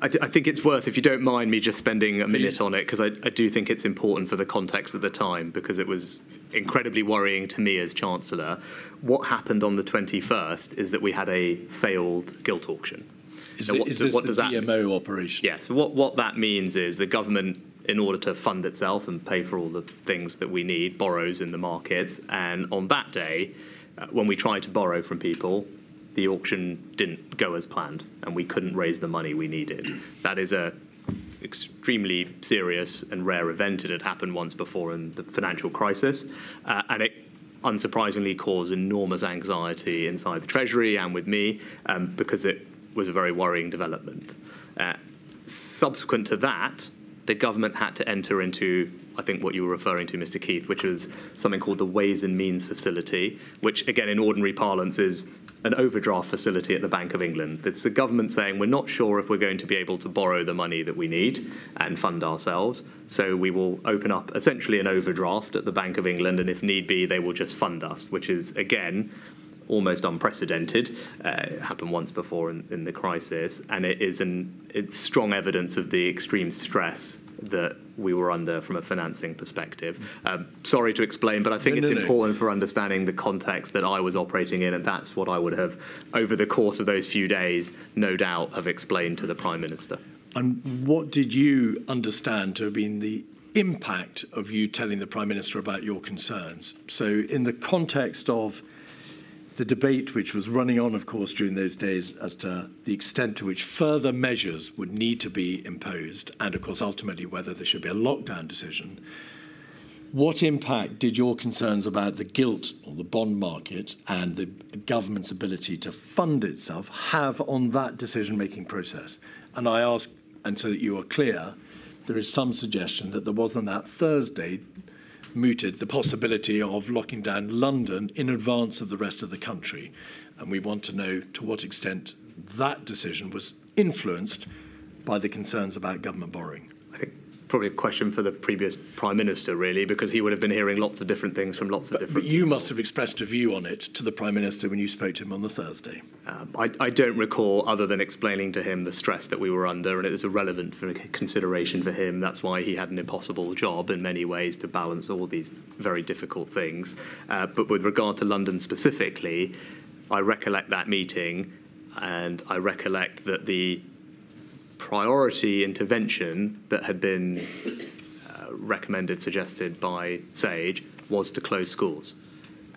I think it's worth, if you don't mind me just spending a minute on it, because I do think it's important for the context of the time, because it was incredibly worrying to me as Chancellor. What happened on the 21st is that we had a failed gilt auction. Is this the DMO operation? Yes. Yeah, so what that means is the government, in order to fund itself and pay for all the things that we need, borrows in the markets. And on that day, when we tried to borrow from people, the auction didn't go as planned, and we couldn't raise the money we needed. That is a extremely serious and rare event. It had happened once before in the financial crisis, and it unsurprisingly caused enormous anxiety inside the Treasury and with me, because it was a very worrying development. Subsequent to that, the government had to enter into, I think, what you were referring to, Mr. Keith, which was something called the Ways and Means Facility, which, again, in ordinary parlance is an overdraft facility at the Bank of England. It's the government saying we're not sure if we're going to be able to borrow the money that we need and fund ourselves, so we will open up essentially an overdraft at the Bank of England, and if need be, they will just fund us, which is, again, almost unprecedented. It happened once before in the crisis, and it's strong evidence of the extreme stress that we were under from a financing perspective. Sorry to explain, but I think it's important for understanding the context that I was operating in, and that's what I would have, over the course of those few days, no doubt have explained to the Prime Minister. And what did you understand to have been the impact of you telling the Prime Minister about your concerns? So in the context of the debate which was running on, of course, during those days as to the extent to which further measures would need to be imposed, and, of course, ultimately whether there should be a lockdown decision, what impact did your concerns about the gilt or the bond market and the government's ability to fund itself have on that decision-making process? And I ask, and so that you are clear, there is some suggestion that there was on that Thursday mooted the possibility of locking down London in advance of the rest of the country. And we want to know to what extent that decision was influenced by the concerns about government borrowing. I think probably a question for the previous Prime Minister, really, because he would have been hearing lots of different things from lots of different people. But you people. must have expressed a view on it to the Prime Minister when you spoke to him on the Thursday. I don't recall, other than explaining to him the stress that we were under, and it was a relevant consideration for him. That's why he had an impossible job in many ways to balance all these very difficult things. But with regard to London specifically, I recollect that meeting, and I recollect that the priority intervention that had been recommended, suggested by SAGE, was to close schools.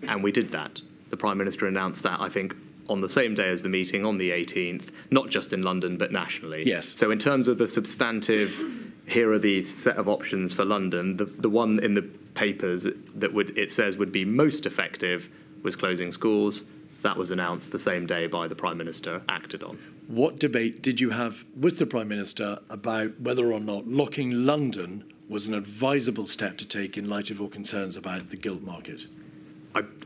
And we did that. The Prime Minister announced that, I think, on the same day as the meeting, on the 18th, not just in London, but nationally. Yes. So in terms of the substantive, here are these set of options for London, the one in the papers that it says would be most effective was closing schools. That was announced the same day by the Prime Minister, acted on. What debate did you have with the Prime Minister about whether or not locking London was an advisable step to take in light of your concerns about the gilt market?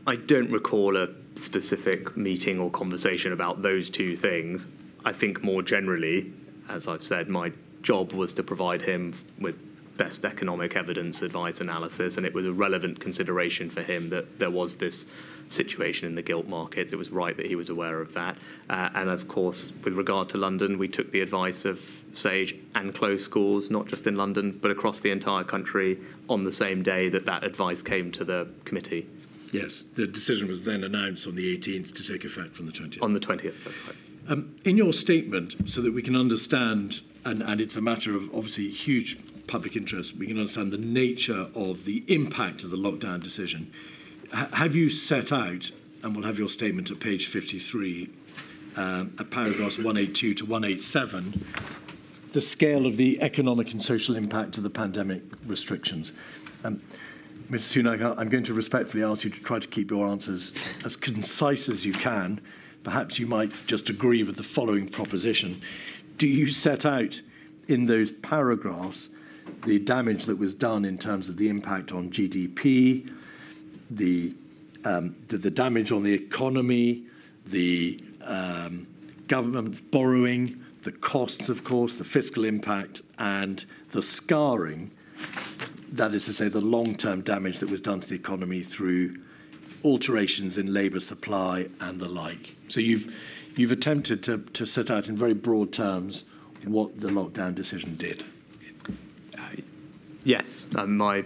I don't recall a specific meeting or conversation about those two things. I think more generally, as I've said, my job was to provide him with best economic evidence, advice, analysis, and it was a relevant consideration for him that there was this situation in the gilt markets. It was right that he was aware of that. And of course, with regard to London, we took the advice of SAGE and closed schools, not just in London, but across the entire country on the same day that that advice came to the committee. Yes, the decision was then announced on the 18th to take effect from the 20th. On the 20th, that's right. In your statement, so that we can understand, and it's a matter of obviously huge public interest, we can understand the nature of the impact of the lockdown decision. Have you set out, and we'll have your statement at page 53, at paragraphs 182 to 187, the scale of the economic and social impact of the pandemic restrictions? Mr. Sunak, I'm going to respectfully ask you to try to keep your answers as concise as you can. Perhaps you might just agree with the following proposition. Do you set out in those paragraphs the damage that was done in terms of the impact on GDP, the damage on the economy, the government's borrowing, the costs, of course, the fiscal impact, and the scarring, that is to say, the long-term damage that was done to the economy through alterations in labour supply and the like? So you've attempted to set out in very broad terms what the lockdown decision did. Yes, my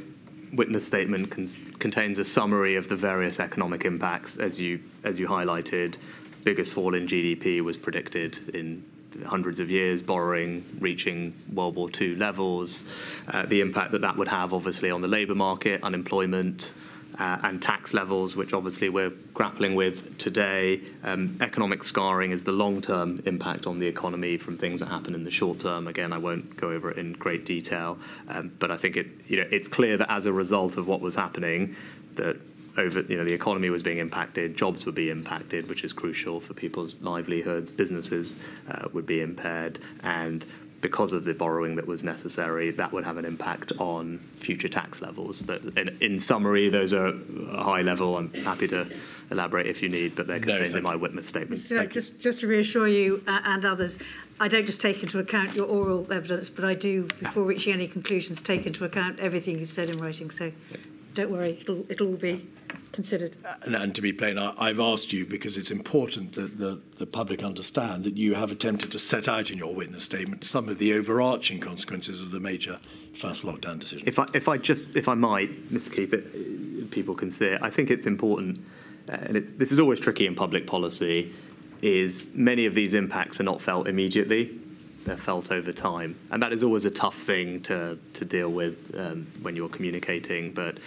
witness statement contains a summary of the various economic impacts, as you highlighted. Biggest fall in GDP was predicted in hundreds of years, borrowing reaching World War II levels, the impact that would have obviously on the labour market, unemployment, and tax levels, which obviously we're grappling with today. Economic scarring is the long-term impact on the economy from things that happen in the short term. Again, I won't go over it in great detail, but I think it's clear that as a result of what was happening, that the economy was being impacted, jobs would be impacted, which is crucial for people's livelihoods, businesses would be impaired, and because of the borrowing that was necessary, that would have an impact on future tax levels. In summary, those are high level. I'm happy to elaborate if you need, but they're contained in my witness statement. So just to reassure you and others, I don't just take into account your oral evidence, but I do, before reaching any conclusions, take into account everything you've said in writing. So don't worry, it'll all be considered. And to be plain, I've asked you because it's important that the public understand that you have attempted to set out in your witness statement some of the overarching consequences of the major first lockdown decision. If I might, Mr. Keith, people can see it. I think it's important, and this is always tricky in public policy, is many of these impacts are not felt immediately. They're felt over time. And that is always a tough thing to deal with when you're communicating. But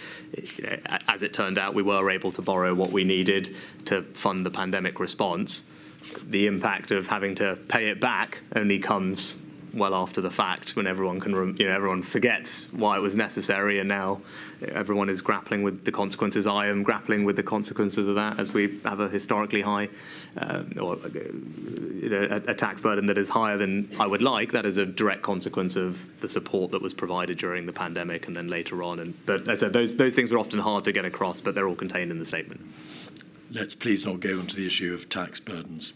as it turned out, we were able to borrow what we needed to fund the pandemic response. The impact of having to pay it back only comes well after the fact, when everyone everyone forgets why it was necessary, and now everyone is grappling with the consequences. I am grappling with the consequences of that, as we have a historically high, a tax burden that is higher than I would like. That is a direct consequence of the support that was provided during the pandemic and then later on. But as I said, those things are often hard to get across, but they're all contained in the statement. Let's please not go into the issue of tax burdens.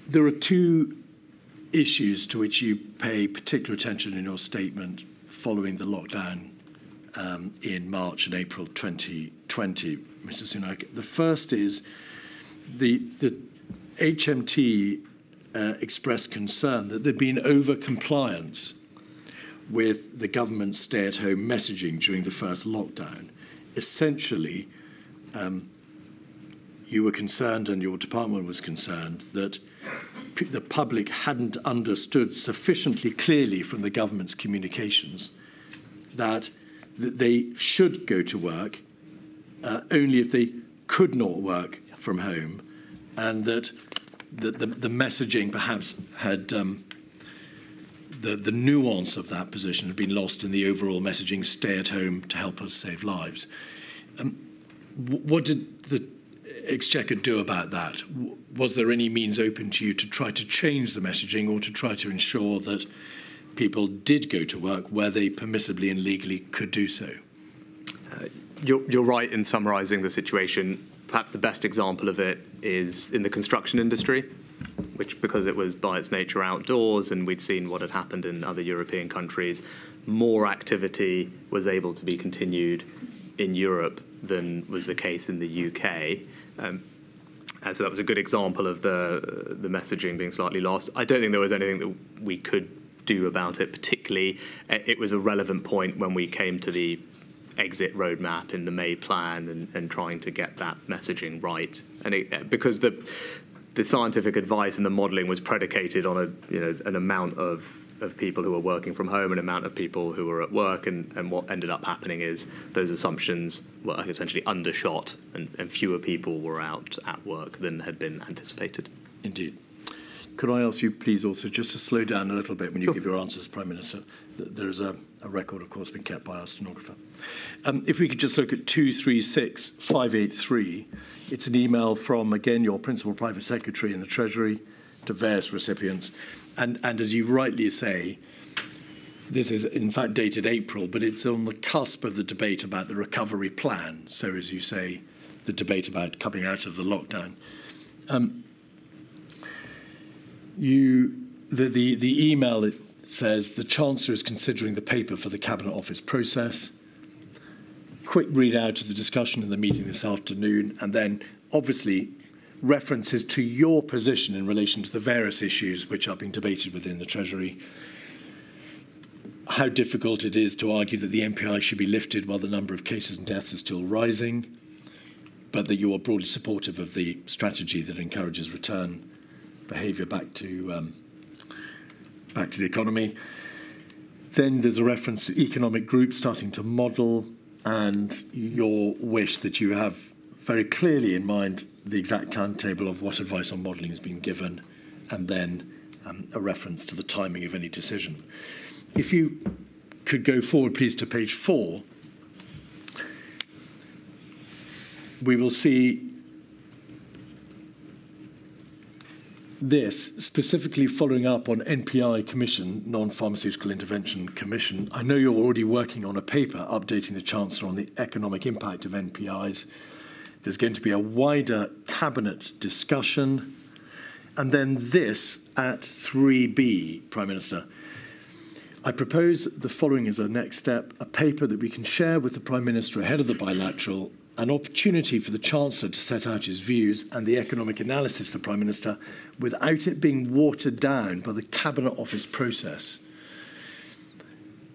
There are two issues to which you pay particular attention in your statement following the lockdown in March and April 2020, Mr. Sunak. The first is the HMT expressed concern that there'd been over-compliance with the government's stay-at-home messaging during the first lockdown. Essentially, you were concerned, and your department was concerned, that the public hadn't understood sufficiently clearly from the government's communications that they should go to work only if they could not work from home, and that the messaging perhaps had the nuance of that position had been lost in the overall messaging, stay at home to help us save lives. What did the Exchequer do about that? Was there any means open to you to try to change the messaging, or to try to ensure that people did go to work where they permissibly and legally could do so? You're right in summarising the situation. Perhaps the best example of it is in the construction industry. which, because it was by its nature outdoors and we'd seen what had happened in other European countries, more activity was able to be continued in Europe than was the case in the UK. And so that was a good example of the messaging being slightly lost. I don't think there was anything that we could do about it, particularly. It was a relevant point when we came to the exit roadmap in the May plan and trying to get that messaging right. And because the scientific advice and the modelling was predicated on an amount of people who were working from home and amount of people who were at work, and what ended up happening is those assumptions were essentially undershot and fewer people were out at work than had been anticipated. Indeed. Could I ask you, please, also just to slow down a little bit when you give your answers, Prime Minister? There's a record, of course, being kept by our stenographer. If we could just look at 236583, it's an email from, again, your Principal Private Secretary in the Treasury to various recipients. And as you rightly say, this is, in fact, dated April, but it's on the cusp of the debate about the recovery plan. So, as you say, the debate about coming out of the lockdown. The email, it says, the Chancellor is considering the paper for the Cabinet Office process. Quick readout of the discussion in the meeting this afternoon, and then, obviously, references to your position in relation to the various issues which are being debated within the Treasury. How difficult it is to argue that the MPI should be lifted while the number of cases and deaths is still rising, but that you are broadly supportive of the strategy that encourages return behaviour back to the economy. Then there's a reference to economic groups starting to model, and your wish that you have very clearly in mind the exact timetable of what advice on modelling has been given, and then a reference to the timing of any decision. If you could go forward, please, to page 4, we will see this, specifically following up on NPI Commission, Non-Pharmaceutical Intervention Commission. I know you're already working on a paper updating the Chancellor on the economic impact of NPIs. There's going to be a wider Cabinet discussion. And then this at 3B, Prime Minister. I propose the following as a next step: a paper that we can share with the Prime Minister ahead of the bilateral, an opportunity for the Chancellor to set out his views and the economic analysis of the Prime Minister without it being watered down by the Cabinet Office process.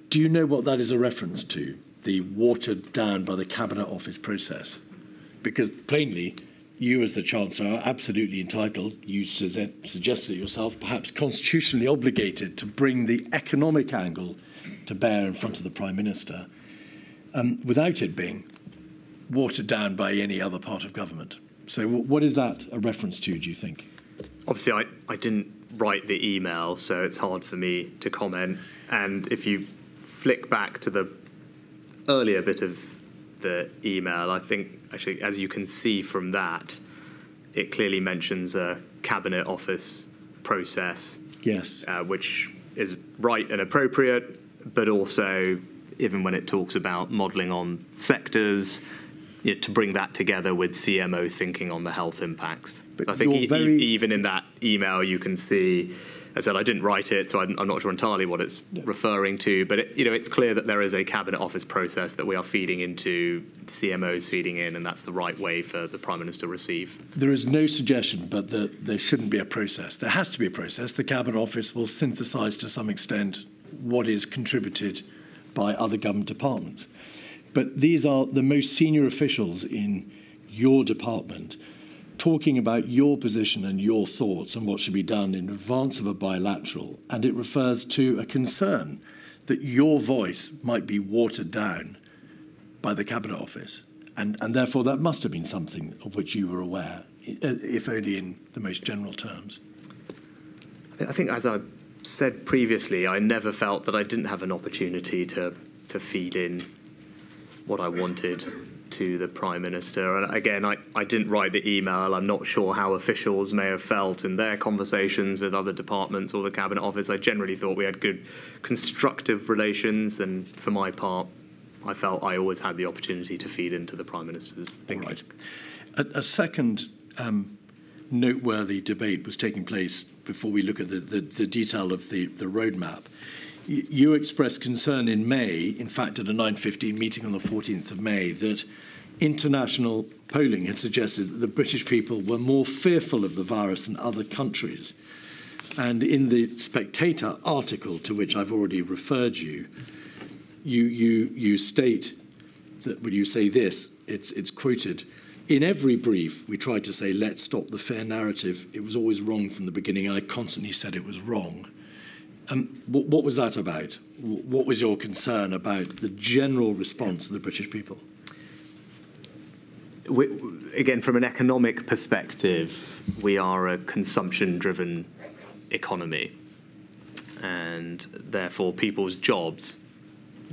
Do you know what that is a reference to, the watered down by the Cabinet Office process? Because plainly, you as the Chancellor are absolutely entitled, you suggested it yourself, perhaps constitutionally obligated to bring the economic angle to bear in front of the Prime Minister without it being watered down by any other part of government. So what is that a reference to, do you think? Obviously, I didn't write the email, so it's hard for me to comment. And if you flick back to the earlier bit of the email, I think, actually, as you can see from that, it clearly mentions a Cabinet Office process. Yes. Which is right and appropriate, but also, even when it talks about modelling on sectors, to bring that together with CMO thinking on the health impacts. But I think even in that email you can see, as I said, I didn't write it, so I'm not sure entirely what it's referring to, but it's clear that there is a Cabinet Office process that we are feeding into, CMOs feeding in, and that's the right way for the Prime Minister to receive. There is no suggestion but that there shouldn't be a process. There has to be a process. The Cabinet Office will synthesise to some extent what is contributed by other government departments. But these are the most senior officials in your department talking about your position and your thoughts and what should be done in advance of a bilateral. And it refers to a concern that your voice might be watered down by the Cabinet Office. And therefore, that must have been something of which you were aware, if only in the most general terms. I think, as I said previously, I never felt that I didn't have an opportunity to feed in what I wanted to the Prime Minister. And again, I didn't write the email. I'm not sure how officials may have felt in their conversations with other departments or the Cabinet Office. I generally thought we had good, constructive relations. And for my part, I felt I always had the opportunity to feed into the Prime Minister's thinking. Right. A second noteworthy debate was taking place before we look at the detail of the roadmap. You expressed concern in May, in fact, at a 9:15 meeting on the 14th of May, that international polling had suggested that the British people were more fearful of the virus than other countries. And in the Spectator article, to which I've already referred you, you state that when you say this, it's quoted, "In every brief, we tried to say, let's stop the fear narrative. It was always wrong from the beginning. I constantly said it was wrong." What was that about? What was your concern about the general response of the British people? Again, from an economic perspective, we are a consumption-driven economy, and therefore people's jobs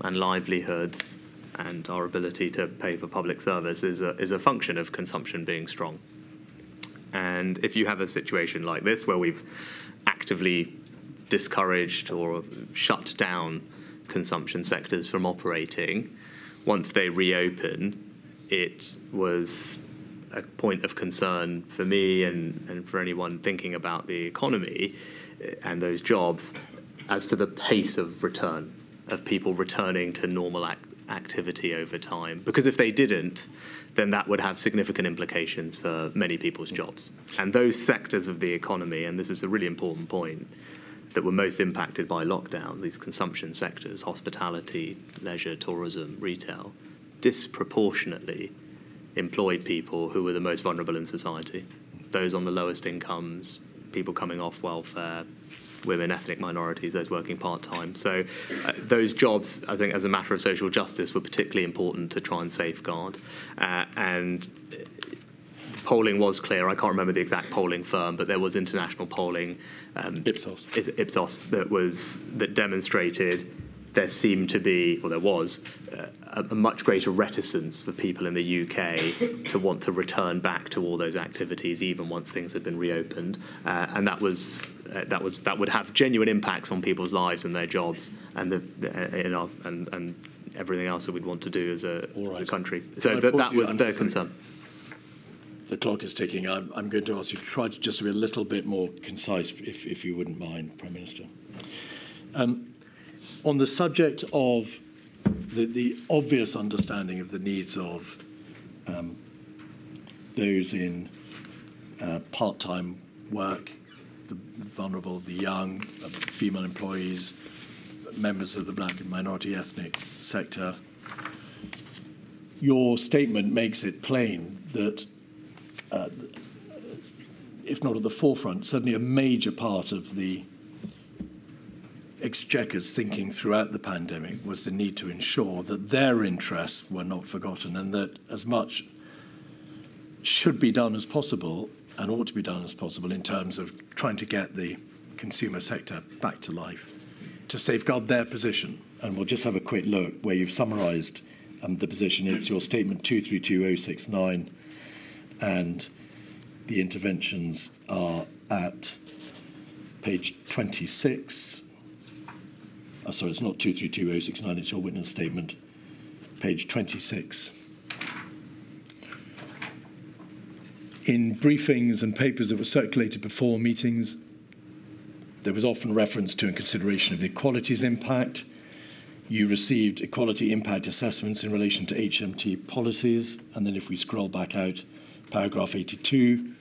and livelihoods and our ability to pay for public service is a function of consumption being strong. And if you have a situation like this where we've actively discouraged or shut down consumption sectors from operating, once they reopen, it was a point of concern for me and for anyone thinking about the economy and those jobs as to the pace of return, of people returning to normal activity over time. Because if they didn't, then that would have significant implications for many people's jobs. And those sectors of the economy, and this is a really important point, that were most impacted by lockdown, these consumption sectors, hospitality, leisure, tourism, retail, disproportionately employed people who were the most vulnerable in society. Those on the lowest incomes, people coming off welfare, women, ethnic minorities, those working part-time. So those jobs, I think, as a matter of social justice, were particularly important to try and safeguard. And polling was clear. I can't remember the exact polling firm, but there was international polling, Ipsos, that demonstrated there seemed to be, or there was, a much greater reticence for people in the UK to want to return back to all those activities, even once things had been reopened, and that would have genuine impacts on people's lives and their jobs, and and everything else that we'd want to do as a country. So that was their concern. The clock is ticking. I'm going to ask you to try to just be a little bit more concise, if you wouldn't mind, Prime Minister. On the subject of the obvious understanding of the needs of those in part-time work, the vulnerable, the young, female employees, members of the black and minority ethnic sector, your statement makes it plain that if not at the forefront, certainly a major part of the Exchequer's thinking throughout the pandemic was the need to ensure that their interests were not forgotten, and that as much should be done as possible and ought to be done as possible in terms of trying to get the consumer sector back to life, to safeguard their position. And we'll just have a quick look where you've summarised the position. It's your statement 232069, and the interventions are at page 26. Sorry, it's not 232069, it's your witness statement, page 26. In briefings and papers that were circulated before meetings, there was often reference to and consideration of the equalities impact. You received equality impact assessments in relation to HMT policies. And then if we scroll back out, paragraph 82,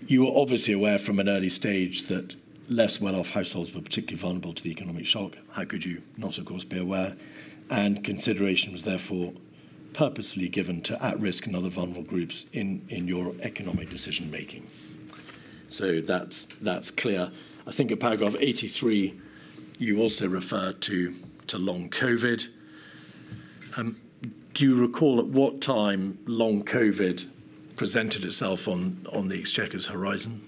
you were obviously aware from an early stage that less well-off households were particularly vulnerable to the economic shock. How could you not, of course, be aware? And consideration was therefore purposely given to at-risk and other vulnerable groups in your economic decision-making. So that's clear. I think at paragraph 83, you also refer to long COVID. Do you recall at what time long COVID presented itself on the Exchequer's horizon?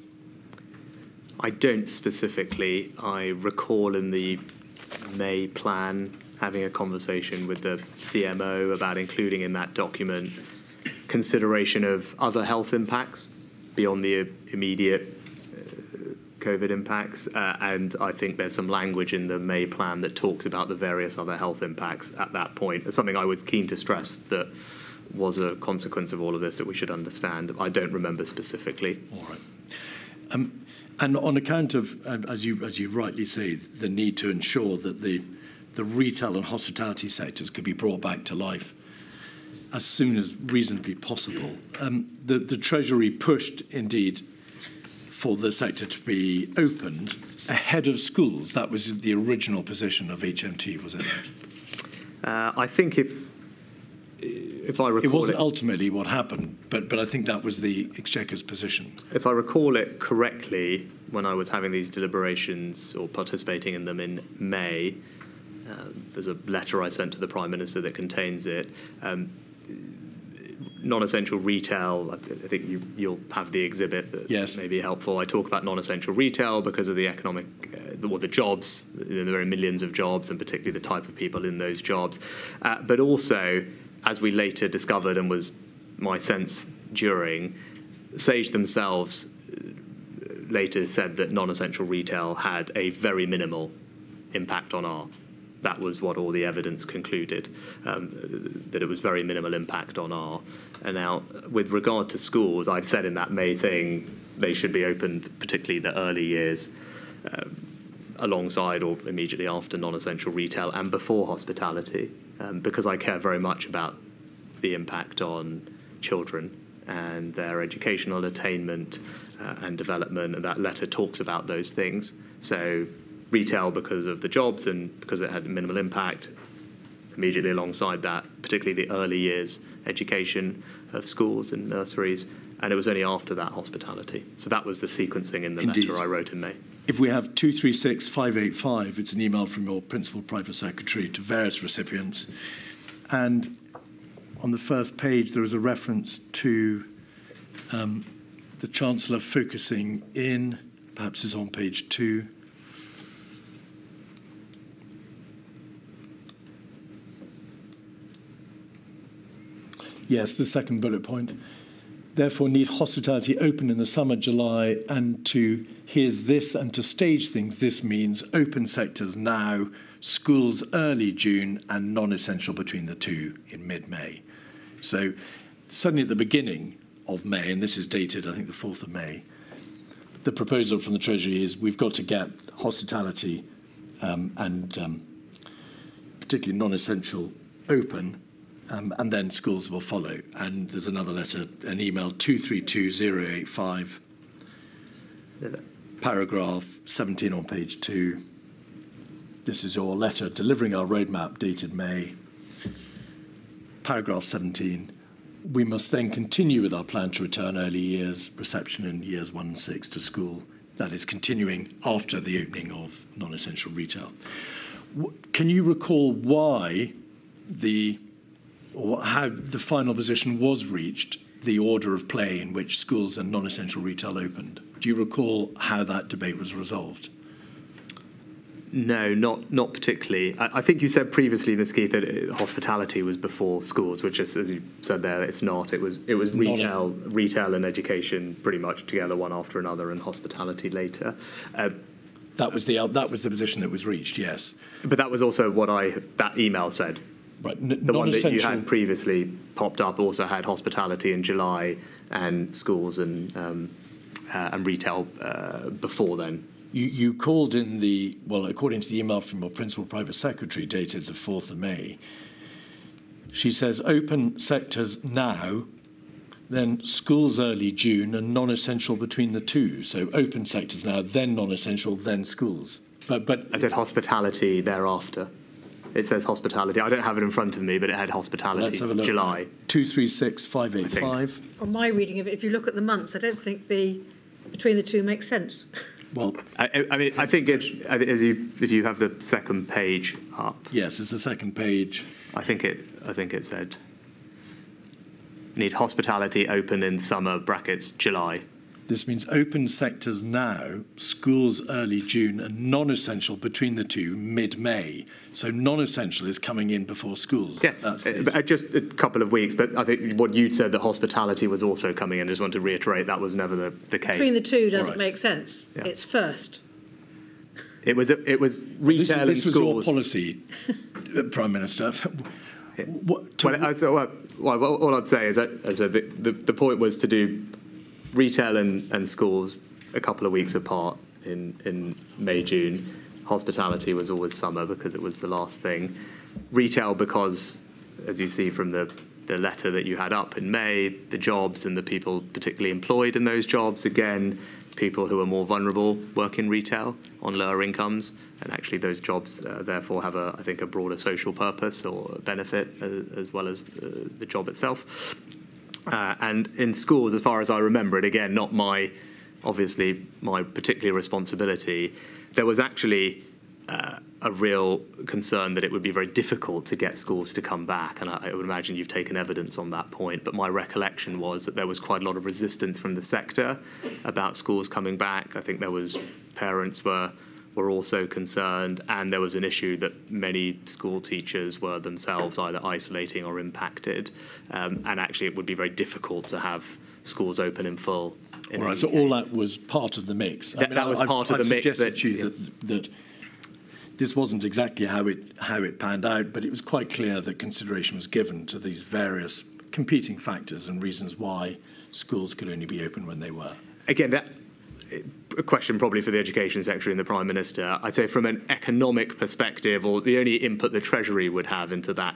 I don't specifically. I recall in the May plan having a conversation with the CMO about including in that document consideration of other health impacts beyond the immediate COVID impacts. And I think there's some language in the May plan that talks about the various other health impacts at that point. It's something I was keen to stress that was a consequence of all of this that we should understand. I don't remember specifically. All right. And on account of, as you rightly say, the need to ensure that the retail and hospitality sectors could be brought back to life as soon as reasonably possible, the Treasury pushed, indeed, for the sector to be opened ahead of schools. That was the original position of HMT, was it? I think if I recall, it wasn't ultimately what happened, but I think that was the Exchequer's position. If I recall it correctly, when I was having these deliberations or participating in them in May, there's a letter I sent to the Prime Minister that contains it. Non-essential retail, I think you'll have the exhibit that may be helpful. I talk about non-essential retail because of the economic, the jobs, there are millions of jobs, and particularly the type of people in those jobs. But also, as we later discovered, and was my sense during, Sage themselves later said that non-essential retail had a very minimal impact on R. That was what all the evidence concluded, that it was very minimal impact on R. And now, with regard to schools, I've said in that May thing they should be opened, particularly the early years, alongside or immediately after non-essential retail and before hospitality, because I care very much about the impact on children and their educational attainment and development, and that letter talks about those things. So retail because of the jobs and because it had minimal impact. Immediately alongside that, particularly the early years education of schools and nurseries, and it was only after that hospitality. So that was the sequencing in the letter I wrote in May. If we have 236585, it's an email from your Principal Private Secretary to various recipients, and on the first page there is a reference to the Chancellor focusing in, perhaps it's on page 2, yes, the second bullet point. Therefore, need hospitality open in the summer, July, and to, here's this, and to stage things, this means open sectors now, schools early June, and non-essential between the two in mid-May. So suddenly at the beginning of May, and this is dated, I think, the 4th of May, the proposal from the Treasury is we've got to get hospitality and particularly non-essential open, and then schools will follow. And there's another letter, an email, 232085, paragraph 17 on page 2. This is your letter delivering our roadmap dated May. Paragraph 17. We must then continue with our plan to return early years reception in years 1 and 6 to school. That is continuing after the opening of non-essential retail. Can you recall why or how the final position was reached, the order of play in which schools and non-essential retail opened? Do you recall how that debate was resolved? No, not particularly. I think you said previously, Ms. Keith, that hospitality was before schools, which is, as you said there, it's not. It was retail and education pretty much together, one after another, and hospitality later. That was the position that was reached, yes. But that was also what that email said. Right. The one that you had previously popped up also had hospitality in July and schools and retail before then. You called in according to the email from your Principal Private Secretary dated the 4th of May, she says open sectors now, then schools early June and non-essential between the two. So open sectors now, then non-essential, then schools. But it says hospitality thereafter. It says hospitality. I don't have it in front of me, but it had hospitality. Let's have a look. July. 236585. On my reading of it, if you look at the months, I don't think between the two makes sense. Well, I mean, I think it's if you have the second page up. Yes, it's the second page. I think it said need hospitality open in summer brackets July. This means open sectors now, schools early June, and non-essential between the two mid-May. So non-essential is coming in before schools. Yes, just a couple of weeks. But I think what you'd said, that hospitality was also coming in. I just want to reiterate that was never the case. Between the two doesn't make sense. Yeah. It's first. It was retail and schools. This was your policy, Prime Minister. All I'd say is that the point was to do retail and schools a couple of weeks apart in May, June. Hospitality was always summer because it was the last thing. Retail because, as you see from the letter that you had up in May, the jobs and the people particularly employed in those jobs, again, people who are more vulnerable work in retail on lower incomes, and actually those jobs therefore have, I think, a broader social purpose or benefit as well as the job itself. And in schools, as far as I remember it, again, not obviously my particular responsibility, there was actually a real concern that it would be very difficult to get schools to come back. And I would imagine you've taken evidence on that point. But my recollection was that there was quite a lot of resistance from the sector about schools coming back. I think there was parents were also concerned, and there was an issue that many school teachers were themselves either isolating or impacted. And actually, it would be very difficult to have schools open in full. All right, so all that was part of the mix. That was part of the mix. I've suggested to you that this wasn't exactly how it panned out, but it was quite clear that consideration was given to these various competing factors and reasons why schools could only be open when they were. Again, a question probably for the Education Secretary and the Prime Minister. I'd say from an economic perspective, or the only input the Treasury would have into that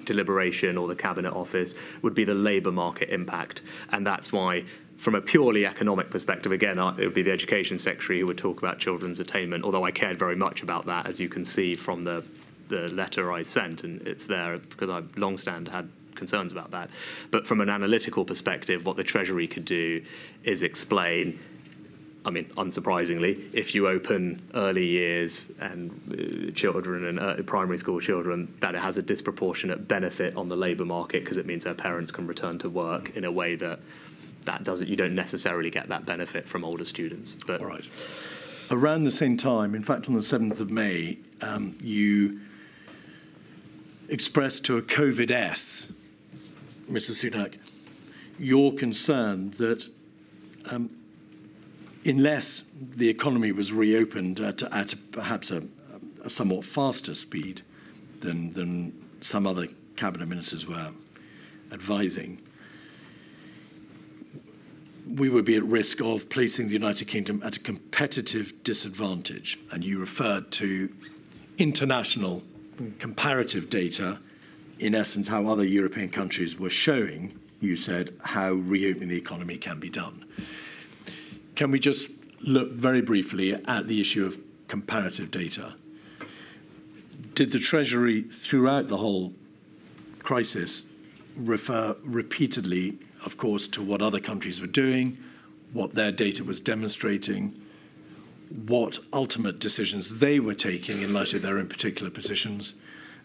deliberation or the Cabinet Office would be the labour market impact. And that's why, from a purely economic perspective, again, it would be the Education Secretary who would talk about children's attainment, although I cared very much about that, as you can see from the letter I sent, and it's there because I've long had concerns about that. But from an analytical perspective, what the Treasury could do is explain, I mean, unsurprisingly, if you open early years and children and primary school children, that it has a disproportionate benefit on the labour market because it means their parents can return to work in a way that you don't necessarily get that benefit from older students. But all right. Around the same time, in fact, on the 7th of May, you expressed to a COVID-S, Mr. Sunak, your concern that unless the economy was reopened at perhaps a somewhat faster speed than some other cabinet ministers were advising, we would be at risk of placing the United Kingdom at a competitive disadvantage. And you referred to international comparative data, in essence, how other European countries were showing, you said, how reopening the economy can be done. Can we just look very briefly at the issue of comparative data? Did the Treasury, throughout the whole crisis, refer repeatedly, of course, to what other countries were doing, what their data was demonstrating, what ultimate decisions they were taking in light of their own particular positions?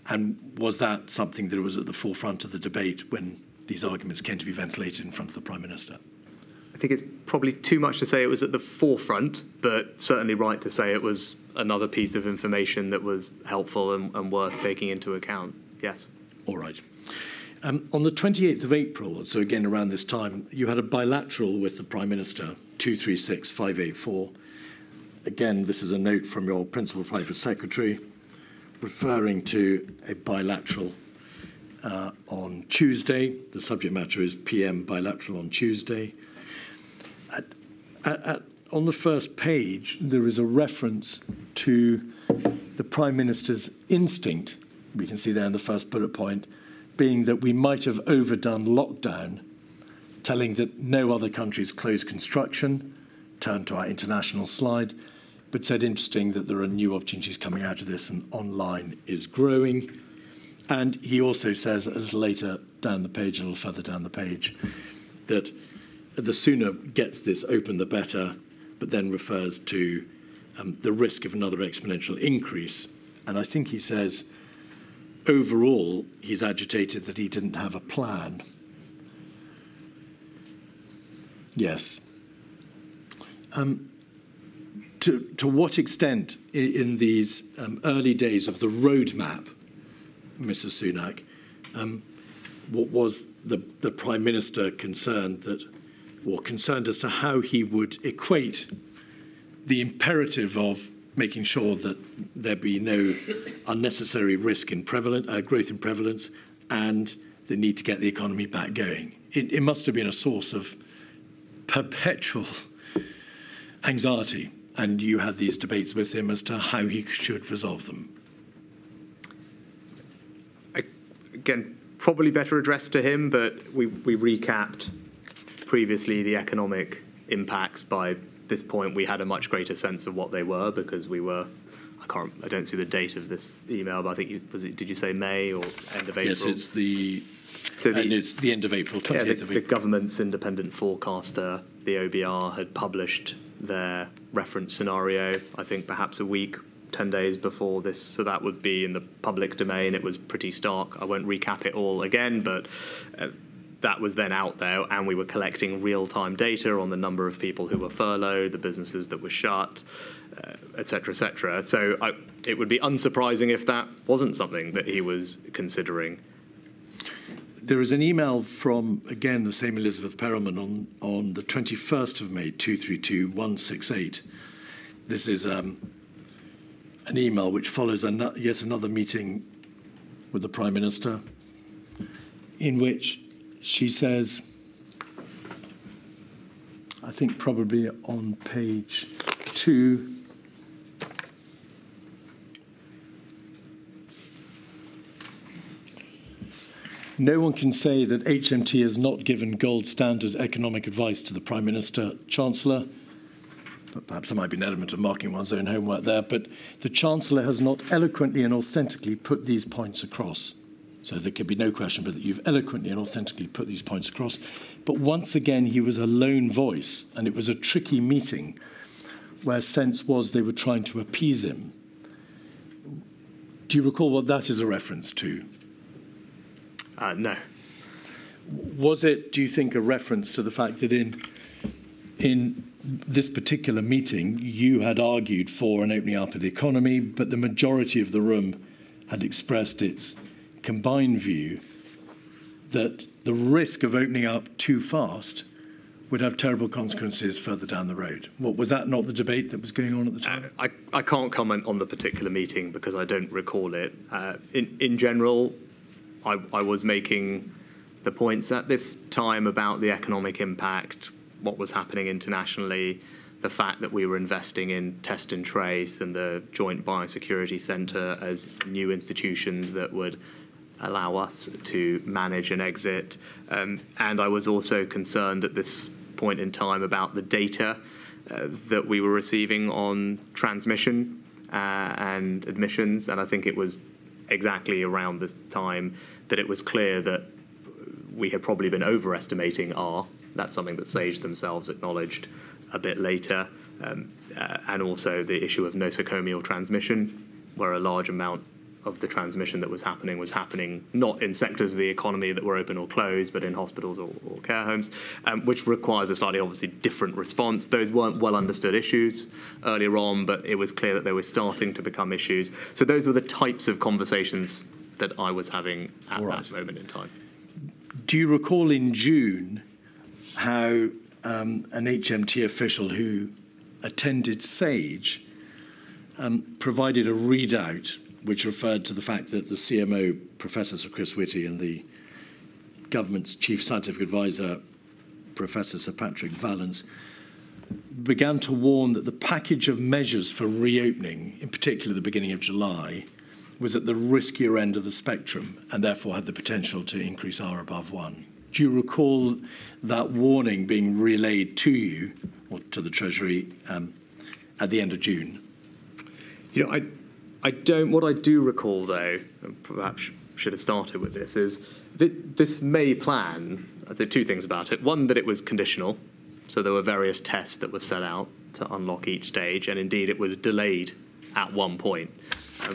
And was that something that was at the forefront of the debate when these arguments came to be ventilated in front of the Prime Minister? I think it's probably too much to say it was at the forefront, but certainly right to say it was another piece of information that was helpful and worth taking into account. Yes. All right. On the 28th of April, so again around this time, you had a bilateral with the Prime Minister, 236-584. Again, this is a note from your Principal Private Secretary referring to a bilateral on Tuesday. The subject matter is PM bilateral on Tuesday. On the first page, there is a reference to the Prime Minister's instinct, we can see there in the first bullet point, being that we might have overdone lockdown, telling that no other countries closed construction, turned to our international slide, but said interesting that there are new opportunities coming out of this and online is growing. And he also says a little later down the page, a little further down the page, that the sooner gets this open, the better, but then refers to the risk of another exponential increase. And I think he says, overall, he's agitated that he didn't have a plan. Yes. To what extent in these early days of the roadmap, Mrs. Sunak, what was the Prime Minister concerned as to how he would equate the imperative of making sure that there be no unnecessary risk in growth in prevalence and the need to get the economy back going? It must have been a source of perpetual anxiety, and you had these debates with him as to how he should resolve them. Again, probably better addressed to him, but we recapped previously the economic impacts. By this point, we had a much greater sense of what they were because we were, I don't see the date of this email, but I think, did you say May or end of April? Yes, it's the end of April, 28th of April. The government's independent forecaster, the OBR, had published their reference scenario, I think perhaps a week, 10 days before this, so that would be in the public domain. It was pretty stark. I won't recap it all again, but that was then out there, and we were collecting real-time data on the number of people who were furloughed, the businesses that were shut, et cetera, et cetera. So it would be unsurprising if that wasn't something that he was considering. There is an email from, again, the same Elizabeth Perelman on the 21st of May, 232168. This is an email which follows yet another meeting with the Prime Minister, in which she says, I think probably on page 2, no one can say that HMT has not given gold standard economic advice to the Prime Minister, Chancellor. But perhaps there might be an element of marking one's own homework there. But the Chancellor has not eloquently and authentically put these points across. So there could be no question but that you've eloquently and authentically put these points across. But once again, he was a lone voice, and it was a tricky meeting where sense was they were trying to appease him. Do you recall what that is a reference to? No. Was it, do you think, a reference to the fact that in this particular meeting you had argued for an opening up of the economy, but the majority of the room had expressed its combined view that the risk of opening up too fast would have terrible consequences further down the road? Was that not the debate that was going on at the time? I can't comment on the particular meeting because I don't recall it. In general, I was making the points at this time about the economic impact, what was happening internationally, the fact that we were investing in test and trace and the Joint Biosecurity Centre as new institutions that would allow us to manage an exit. And I was also concerned at this point in time about the data that we were receiving on transmission and admissions. And I think it was exactly around this time that it was clear that we had probably been overestimating R. That's something that SAGE themselves acknowledged a bit later. And also the issue of nosocomial transmission, where a large amount of the transmission that was happening not in sectors of the economy that were open or closed, but in hospitals or care homes, which requires a slightly obviously different response. Those weren't well understood issues earlier on, but it was clear that they were starting to become issues. So those were the types of conversations that I was having at that moment in time. Do you recall in June how an HMT official who attended SAGE provided a readout which referred to the fact that the CMO, Professor Sir Chris Whitty, and the government's chief scientific advisor, Professor Sir Patrick Vallance, began to warn that the package of measures for reopening, in particular the beginning of July, was at the riskier end of the spectrum and therefore had the potential to increase R above 1. Do you recall that warning being relayed to you or to the Treasury at the end of June? You know, I don't. What I do recall, though, and perhaps should have started with this, is that this May plan, I'd say two things about it. One, that it was conditional, so there were various tests that were set out to unlock each stage, and indeed it was delayed at one point,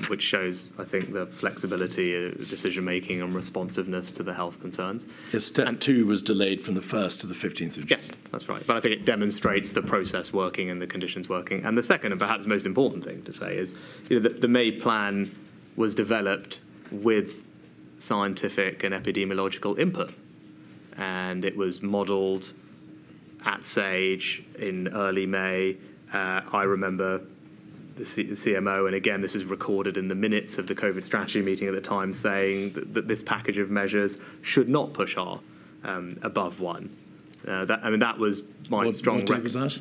which shows, I think, the flexibility, decision-making and responsiveness to the health concerns. Yes, step 2 was delayed from the 1st to the 15th of June. Yes, that's right. But I think it demonstrates the process working and the conditions working. And the second, and perhaps most important thing to say is, you know, the May plan was developed with scientific and epidemiological input. And it was modelled at SAGE in early May. I remember the CMO, and again, this is recorded in the minutes of the COVID strategy meeting at the time, saying that this package of measures should not push R above 1. That was my strong. What date was that?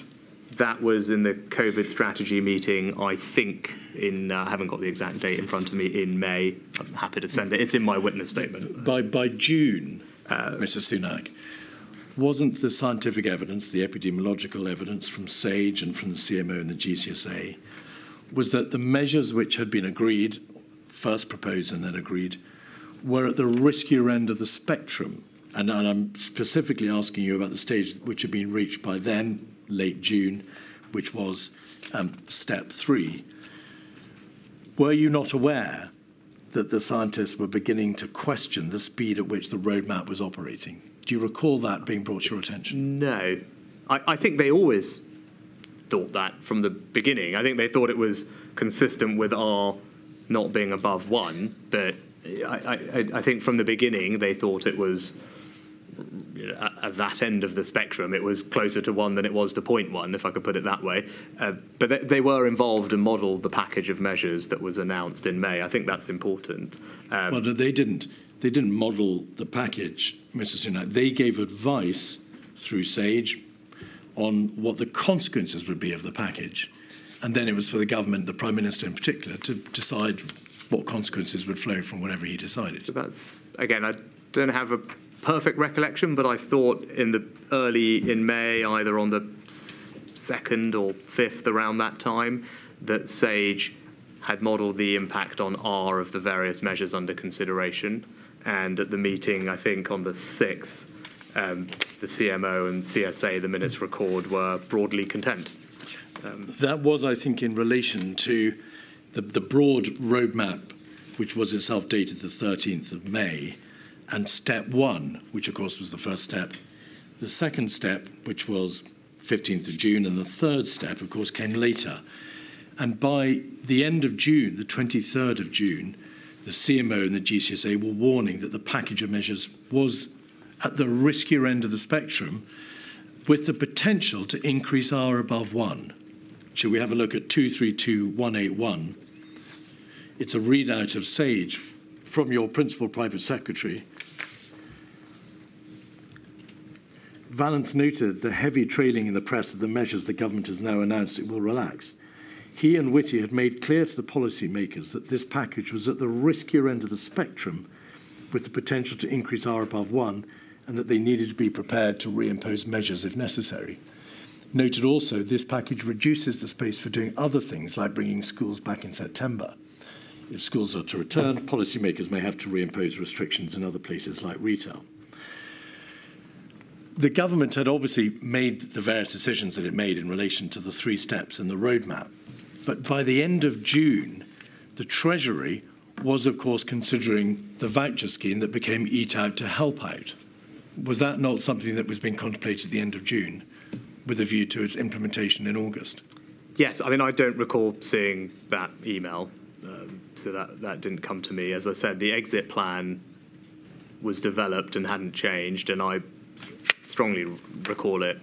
That was in the COVID strategy meeting, I think, I haven't got the exact date in front of me, in May. I'm happy to send it. It's in my witness statement. By June, Mr. Sunak, wasn't the scientific evidence, the epidemiological evidence from SAGE and from the CMO and the GCSA, was that the measures which had been agreed, first proposed and then agreed, were at the riskier end of the spectrum? And I'm specifically asking you about the stage which had been reached by then, late June, which was step 3. Were you not aware that the scientists were beginning to question the speed at which the roadmap was operating? Do you recall that being brought to your attention? No. I think they always thought that from the beginning. I think they thought it was consistent with R not being above 1, but I think from the beginning they thought it was, at that end of the spectrum, it was closer to 1 than it was to 0.1, if I could put it that way. But they were involved and modelled the package of measures that was announced in May. I think that's important. Well, they didn't model the package, Mr. Sunak. They gave advice through SAGE on what the consequences would be of the package. And then it was for the government, the Prime Minister in particular, to decide what consequences would flow from whatever he decided. So that's, again, I don't have a perfect recollection, but I thought in May, either on the 2nd or 5th, around that time, that SAGE had modelled the impact on R of the various measures under consideration. And at the meeting, I think on the 6th, the CMO and CSA, the minutes record, were broadly content. That was, I think, in relation to the broad roadmap, which was itself dated the 13th of May, and step 1, which of course was the first step. The second step, which was 15th of June, and the third step, of course, came later. And by the end of June, the 23rd of June, the CMO and the GCSA were warning that the package of measures was at the riskier end of the spectrum, with the potential to increase R above 1. Should we have a look at 232181? It's a readout of SAGE from your principal private secretary. Valence noted the heavy trailing in the press of the measures the government has now announced it will relax. He and Whitty had made clear to the policymakers that this package was at the riskier end of the spectrum, with the potential to increase R above 1, and that they needed to be prepared to reimpose measures if necessary. Noted also this package reduces the space for doing other things like bringing schools back in September. If schools are to return, policymakers may have to reimpose restrictions in other places like retail. The government had obviously made the various decisions that it made in relation to the 3 steps in the roadmap. But by the end of June, the Treasury was, of course, considering the voucher scheme that became Eat Out to Help Out. Was that not something that was being contemplated at the end of June, with a view to its implementation in August? Yes, I mean, I don't recall seeing that email, so that didn't come to me. As I said, the exit plan was developed and hadn't changed, and I strongly recall it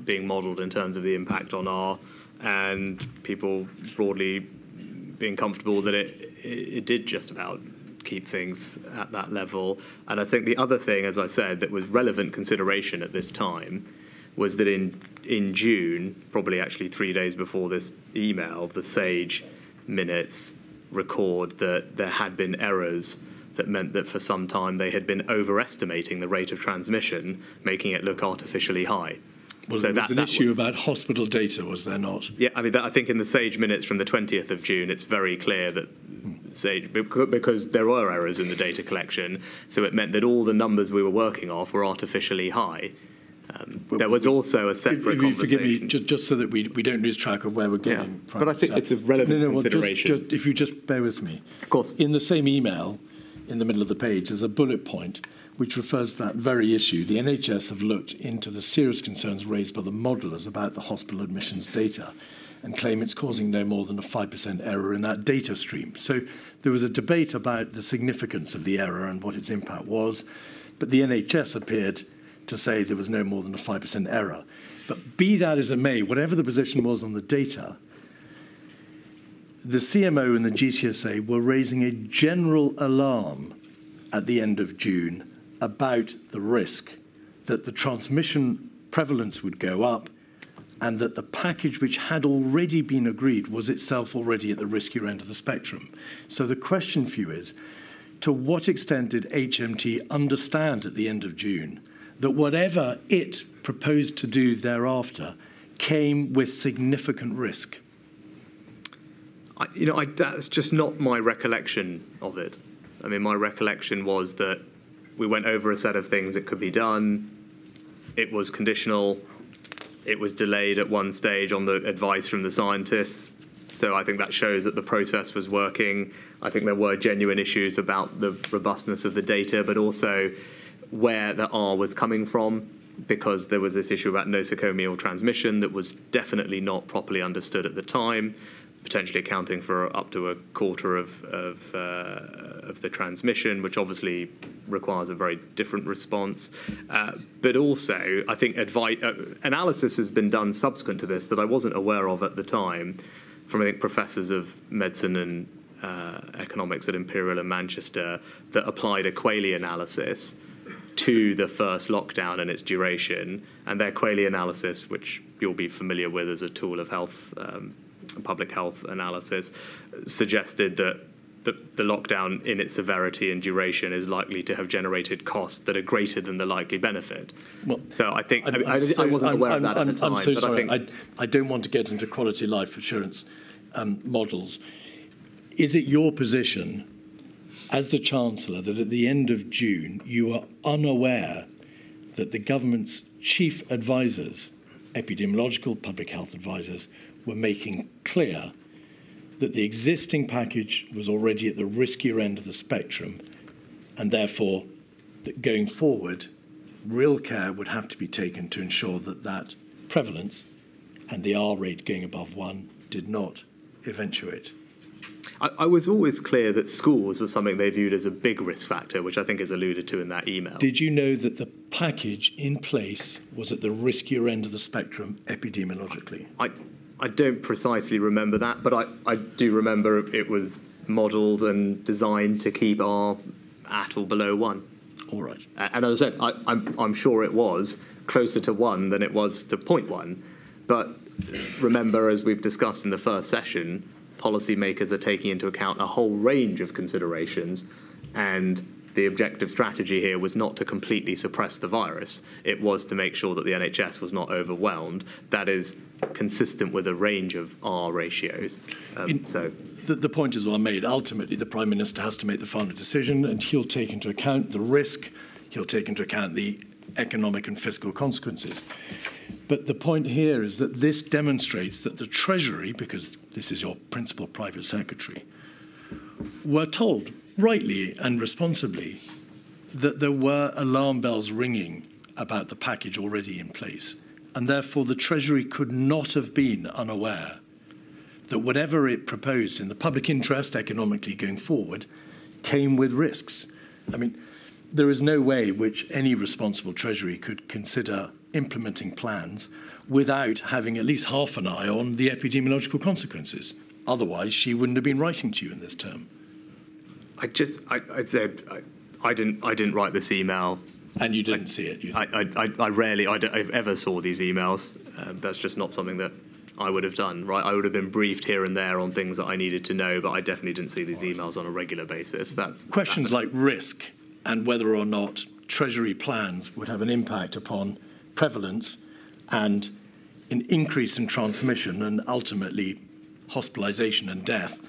being modelled in terms of the impact on R, and people broadly being comfortable that it did just about keep things at that level. And I think the other thing, as I said, that was relevant consideration at this time was that in June, probably actually 3 days before this email, the SAGE minutes record that there had been errors that meant that for some time they had been overestimating the rate of transmission, making it look artificially high. Well, so there was an issue about hospital data, was there not? Yeah, I mean, I think in the SAGE minutes from the 20th of June, it's very clear that SAGE, because there were errors in the data collection, so it meant that all the numbers we were working off were artificially high. There was also a separate conversation. Forgive me, just so that we don't lose track of where we're going. Yeah, but I think it's a relevant consideration. Well, if you just bear with me. Of course. In the same email, in the middle of the page, there's a bullet point which refers to that very issue. The NHS have looked into the serious concerns raised by the modellers about the hospital admissions data and claim it's causing no more than a 5% error in that data stream. So there was a debate about the significance of the error and what its impact was, but the NHS appeared to say there was no more than a 5% error. But be that as it may, whatever the position was on the data, the CMO and the GCSA were raising a general alarm at the end of June about the risk that the transmission prevalence would go up and that the package which had already been agreed was itself already at the riskier end of the spectrum. So the question for you is, to what extent did HMT understand at the end of June that whatever it proposed to do thereafter came with significant risk? That's just not my recollection of it. I mean, my recollection was that we went over a set of things that could be done. It was conditional. It was delayed at one stage on the advice from the scientists. So I think that shows that the process was working. I think there were genuine issues about the robustness of the data, but also where the R was coming from, because there was this issue about nosocomial transmission that was definitely not properly understood at the time, potentially accounting for up to a quarter of the transmission, which obviously requires a very different response. But also, I think analysis has been done subsequent to this that I wasn't aware of at the time, from I think professors of medicine and economics at Imperial and Manchester, that applied a Quayle analysis to the first lockdown and its duration. And their Quayle analysis, which you'll be familiar with as a tool of health, public health analysis, suggested that the lockdown in its severity and duration is likely to have generated costs that are greater than the likely benefit. Well, so I think I wasn't aware of that at the time. I'm so but sorry. I think I don't want to get into quality life assurance models. Is it your position as the Chancellor that at the end of June you were unaware that the government's chief advisors, epidemiological public health advisors, were making clear that the existing package was already at the riskier end of the spectrum, and therefore that going forward, real care would have to be taken to ensure that that prevalence and the R rate going above 1 did not eventuate? I was always clear that schools was something they viewed as a big risk factor, which I think is alluded to in that email. Did you know that the package in place was at the riskier end of the spectrum epidemiologically? I don't precisely remember that, but I do remember it was modelled and designed to keep R at or below 1. All right. And as I said, I'm sure it was closer to 1 than it was to 0.1. But remember, as we've discussed in the first session, policymakers are taking into account a whole range of considerations, and the objective strategy here was not to completely suppress the virus. It was to make sure that the NHS was not overwhelmed. That is consistent with a range of R ratios. The point is well made. Ultimately, the Prime Minister has to make the final decision, and he'll take into account the risk, he'll take into account the economic and fiscal consequences. But the point here is that this demonstrates that the Treasury, because this is your principal private secretary, were told, rightly and responsibly, that there were alarm bells ringing about the package already in place, and therefore the Treasury could not have been unaware that whatever it proposed in the public interest economically going forward came with risks. I mean, there is no way which any responsible Treasury could consider implementing plans without having at least half an eye on the epidemiological consequences. Otherwise, she wouldn't have been writing to you in this term. I said I didn't write this email. And you didn't see it? I ever saw these emails. That's just not something that I would have done, right? I would have been briefed here and there on things that I needed to know, but I definitely didn't see these emails on a regular basis. Questions like risk and whether or not Treasury plans would have an impact upon prevalence and an increase in transmission and ultimately hospitalisation and death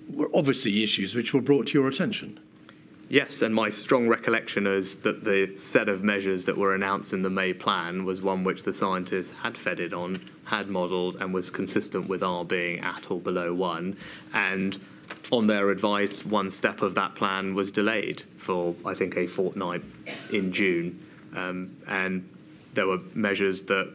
were obviously issues which were brought to your attention. Yes, and my strong recollection is that the set of measures that were announced in the May plan was one which the scientists had fedded on, had modelled, and was consistent with R being at or below 1. And on their advice, one step of that plan was delayed for, I think, a fortnight in June. And there were measures that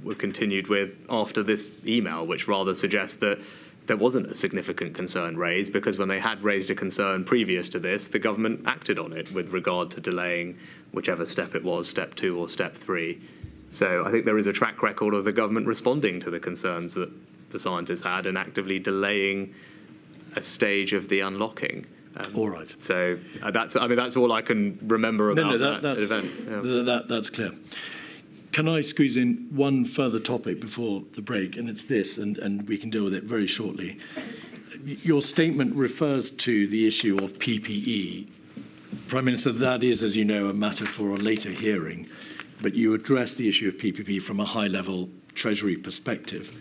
were continued with after this email, which rather suggests that there wasn't a significant concern raised, because when they had raised a concern previous to this, the government acted on it with regard to delaying whichever step it was, step 2 or step 3. So I think there is a track record of the government responding to the concerns that the scientists had and actively delaying a stage of the unlocking. All right. So that's all I can remember about that event. Yeah. That's clear. Can I squeeze in one further topic before the break? And it's this, and we can deal with it very shortly. Your statement refers to the issue of PPE. Prime Minister, that is, as you know, a matter for a later hearing, but you address the issue of PPP from a high-level Treasury perspective.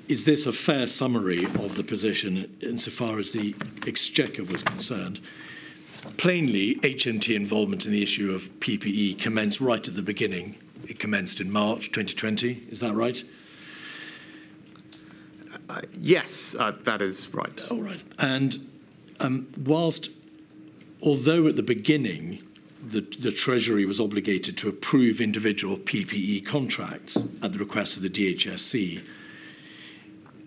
Is this a fair summary of the position insofar as the Exchequer was concerned? Plainly, HMT involvement in the issue of PPE commenced right at the beginning. It commenced in March 2020. Is that right? Yes, that is right. All right. And although at the beginning the Treasury was obligated to approve individual PPE contracts at the request of the DHSC,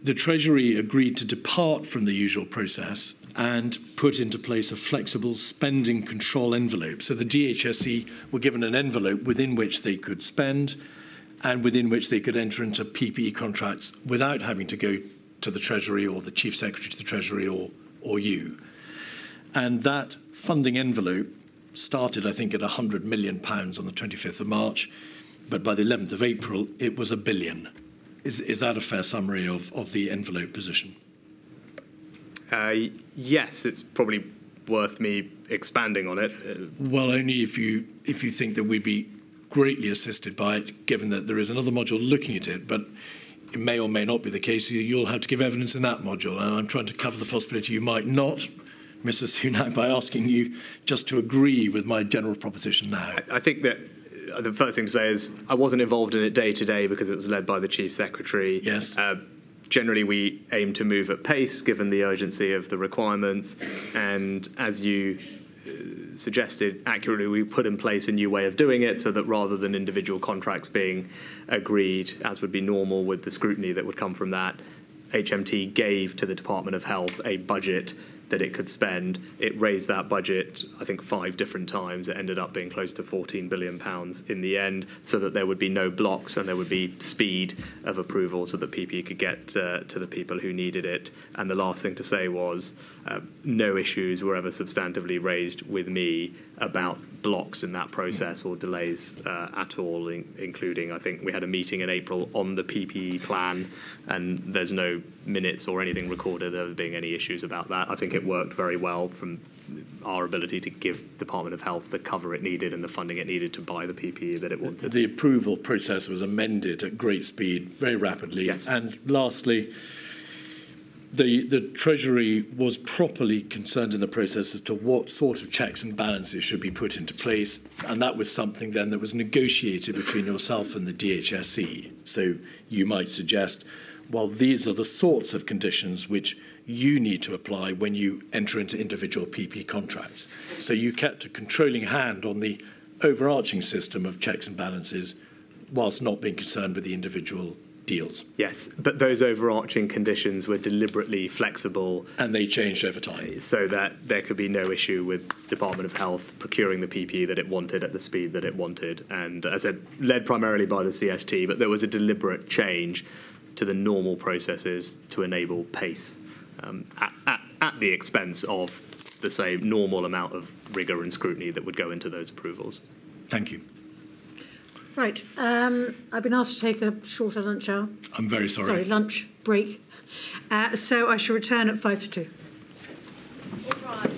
the Treasury agreed to depart from the usual process and put into place a flexible spending control envelope. So the DHSC were given an envelope within which they could spend and within which they could enter into PPE contracts without having to go to the Treasury or the Chief Secretary to the Treasury or you. And that funding envelope started, I think, at £100 million on the 25th of March, but by the 11th of April, it was £1 billion. Is that a fair summary of the envelope position? Yes, it's probably worth me expanding on it. Well, only if you think that we'd be greatly assisted by it, given that there is another module looking at it, but it may or may not be the case. You'll have to give evidence in that module, and I'm trying to cover the possibility you might not, Mrs. Sunak, by asking you just to agree with my general proposition now. I think that the first thing to say is I wasn't involved in it day to day because it was led by the Chief Secretary. Yes. Generally, we aim to move at pace given the urgency of the requirements. And as you suggested accurately, we put in place a new way of doing it so that rather than individual contracts being agreed, as would be normal with the scrutiny that would come from that, HMT gave to the Department of Health a budget that it could spend. It raised that budget, I think, 5 different times. It ended up being close to £14 billion in the end, so that there would be no blocks and there would be speed of approval so that PPE could get to the people who needed it. And the last thing to say was no issues were ever substantively raised with me about blocks in that process or delays at all, including, I think we had a meeting in April on the PPE plan, and there's no minutes or anything recorded of there being any issues about that. I think it worked very well from our ability to give Department of Health the cover it needed and the funding it needed to buy the PPE that it wanted. The approval process was amended at great speed, very rapidly. Yes. And lastly, the Treasury was properly concerned in the process as to what sort of checks and balances should be put into place, and that was something then that was negotiated between yourself and the DHSC. So you might suggest, well, these are the sorts of conditions which you need to apply when you enter into individual PP contracts. So you kept a controlling hand on the overarching system of checks and balances whilst not being concerned with the individual deals. Yes, but those overarching conditions were deliberately flexible. And they changed over time. So that there could be no issue with Department of Health procuring the PPE that it wanted at the speed that it wanted. And as I said, led primarily by the CST, but there was a deliberate change to the normal processes to enable pace at the expense of the same normal amount of rigour and scrutiny that would go into those approvals. Thank you. Right. I've been asked to take a shorter lunch hour. I'm very sorry. Sorry, lunch break. So I shall return at 5 to 2. All right.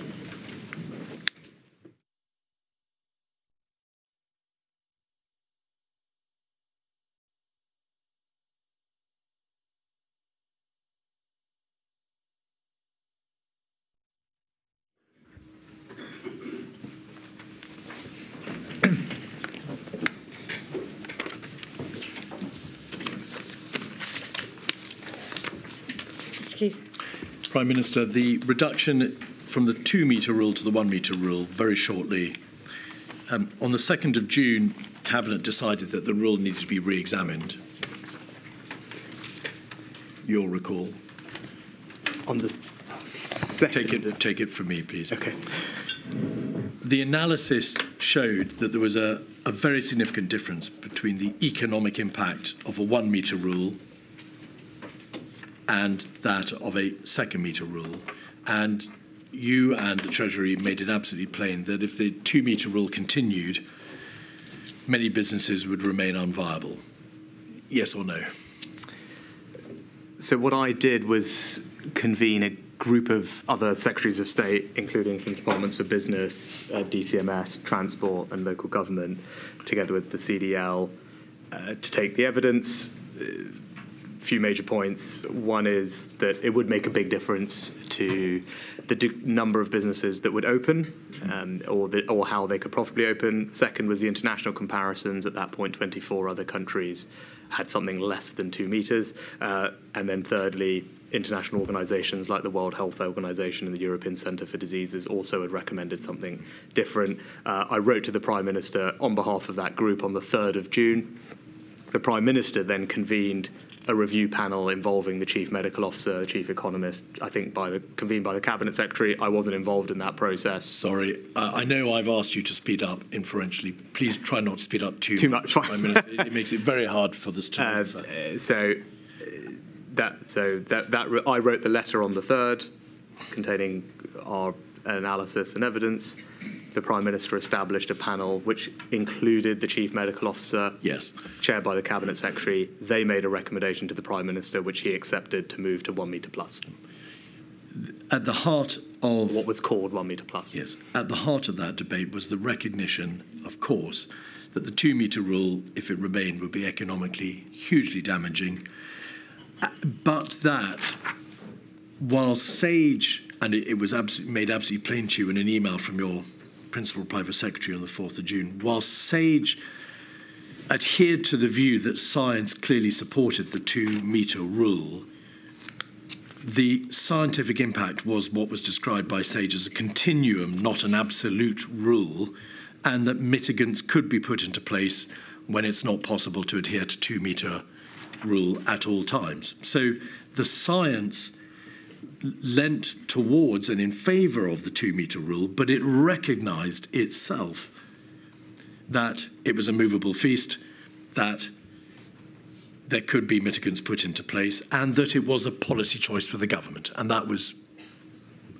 Prime Minister, the reduction from the 2-metre rule to the 1-metre rule, very shortly. On the 2nd of June, Cabinet decided that the rule needed to be re-examined. You'll recall. On the second... Take it from me, please. Okay. The analysis showed that there was a very significant difference between the economic impact of a 1-metre rule and that of a 2nd-metre rule. And you and the Treasury made it absolutely plain that if the 2-metre rule continued, many businesses would remain unviable. Yes or no? So what I did was convene a group of other secretaries of state, including from departments for business, DCMS, transport and local government, together with the CDL, to take the evidence. Few major points. One is that it would make a big difference to the number of businesses that would open, or how they could profitably open. Second was the international comparisons. At that point, 24 other countries had something less than 2 meters. And then thirdly, international organisations like the World Health Organization and the European Centre for Diseases also had recommended something different. I wrote to the Prime Minister on behalf of that group on the 3rd of June. The Prime Minister then convened a review panel involving the Chief Medical Officer, the Chief Economist, I think convened by the Cabinet Secretary. I wasn't involved in that process. Sorry, I know I've asked you to speed up inferentially. Please try not to speed up too much. Fine. It makes it very hard for this to I wrote the letter on the 3rd, containing our analysis and evidence. The Prime Minister established a panel which included the Chief Medical Officer, yes, chaired by the Cabinet Secretary. They made a recommendation to the Prime Minister, which he accepted, to move to 1 metre plus. At the heart of what was called 1 metre plus. Yes, at the heart of that debate was the recognition, of course, that the 2 metre rule, if it remained, would be economically hugely damaging, but that while SAGE, and it was made absolutely plain to you in an email from your Principal Private Secretary on the 4th of June, while SAGE adhered to the view that science clearly supported the 2 metre rule, the scientific impact was what was described by SAGE as a continuum, not an absolute rule, and that mitigants could be put into place when it's not possible to adhere to 2 metre rule at all times. So the science lent towards and in favour of the 2 metre rule, but it recognised itself that it was a movable feast, that there could be mitigants put into place, and that it was a policy choice for the government, and that was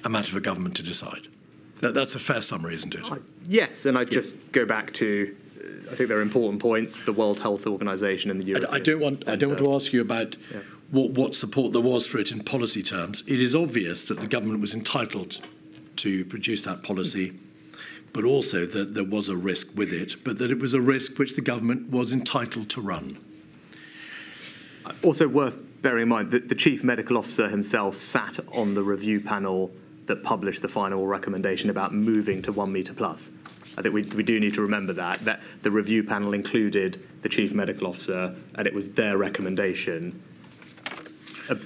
a matter for government to decide. That's a fair summary, isn't it? Yes, and I'd just go back to, I think there are important points, the World Health Organization and the European... I don't want to ask you about what support there was for it in policy terms. It is obvious that the government was entitled to produce that policy, but also that there was a risk with it, but that it was a risk which the government was entitled to run. Also worth bearing in mind that the Chief Medical Officer himself sat on the review panel that published the final recommendation about moving to 1 metre plus. I think we do need to remember that the review panel included the Chief Medical Officer, and it was their recommendation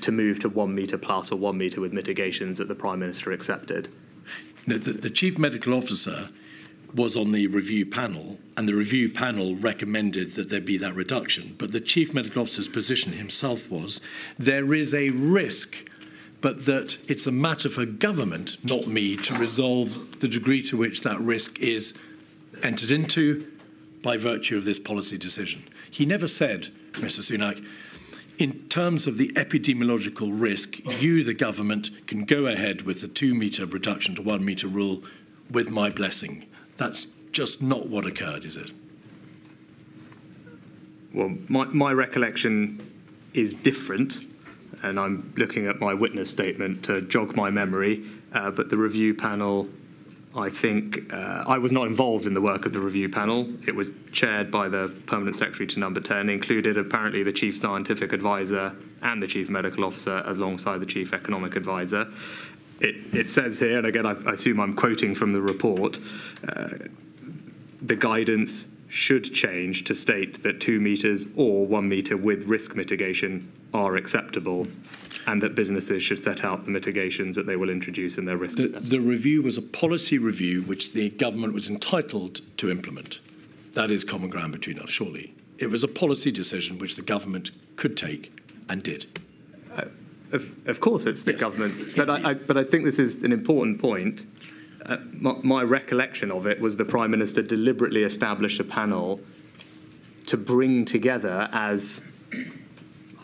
to move to 1 metre plus or 1 metre with mitigations that the Prime Minister accepted. No, the Chief Medical Officer was on the review panel, and the review panel recommended that there be that reduction. But the Chief Medical Officer's position himself was there is a risk, but that it's a matter for government, not me, to resolve the degree to which that risk is entered into by virtue of this policy decision. He never said, Mr. Sunak, in terms of the epidemiological risk, you, the government, can go ahead with the 2 metre reduction to 1 metre rule with my blessing. That's just not what occurred, is it? Well, my recollection is different, and I'm looking at my witness statement to jog my memory, but the review panel, I think, I was not involved in the work of the review panel. It was chaired by the Permanent Secretary to Number 10, included apparently the Chief Scientific Advisor and the Chief Medical Officer alongside the Chief Economic Advisor. It says here, and again I assume I'm quoting from the report, the guidance should change to state that 2 metres or 1 metre with risk mitigation are acceptable, and that businesses should set out the mitigations that they will introduce in their risk assessment. The review was a policy review which the government was entitled to implement. That is common ground between us, surely. It was a policy decision which the government could take and did. Of course it's the government's, but I think this is an important point. My recollection of it was the Prime Minister deliberately established a panel to bring together, as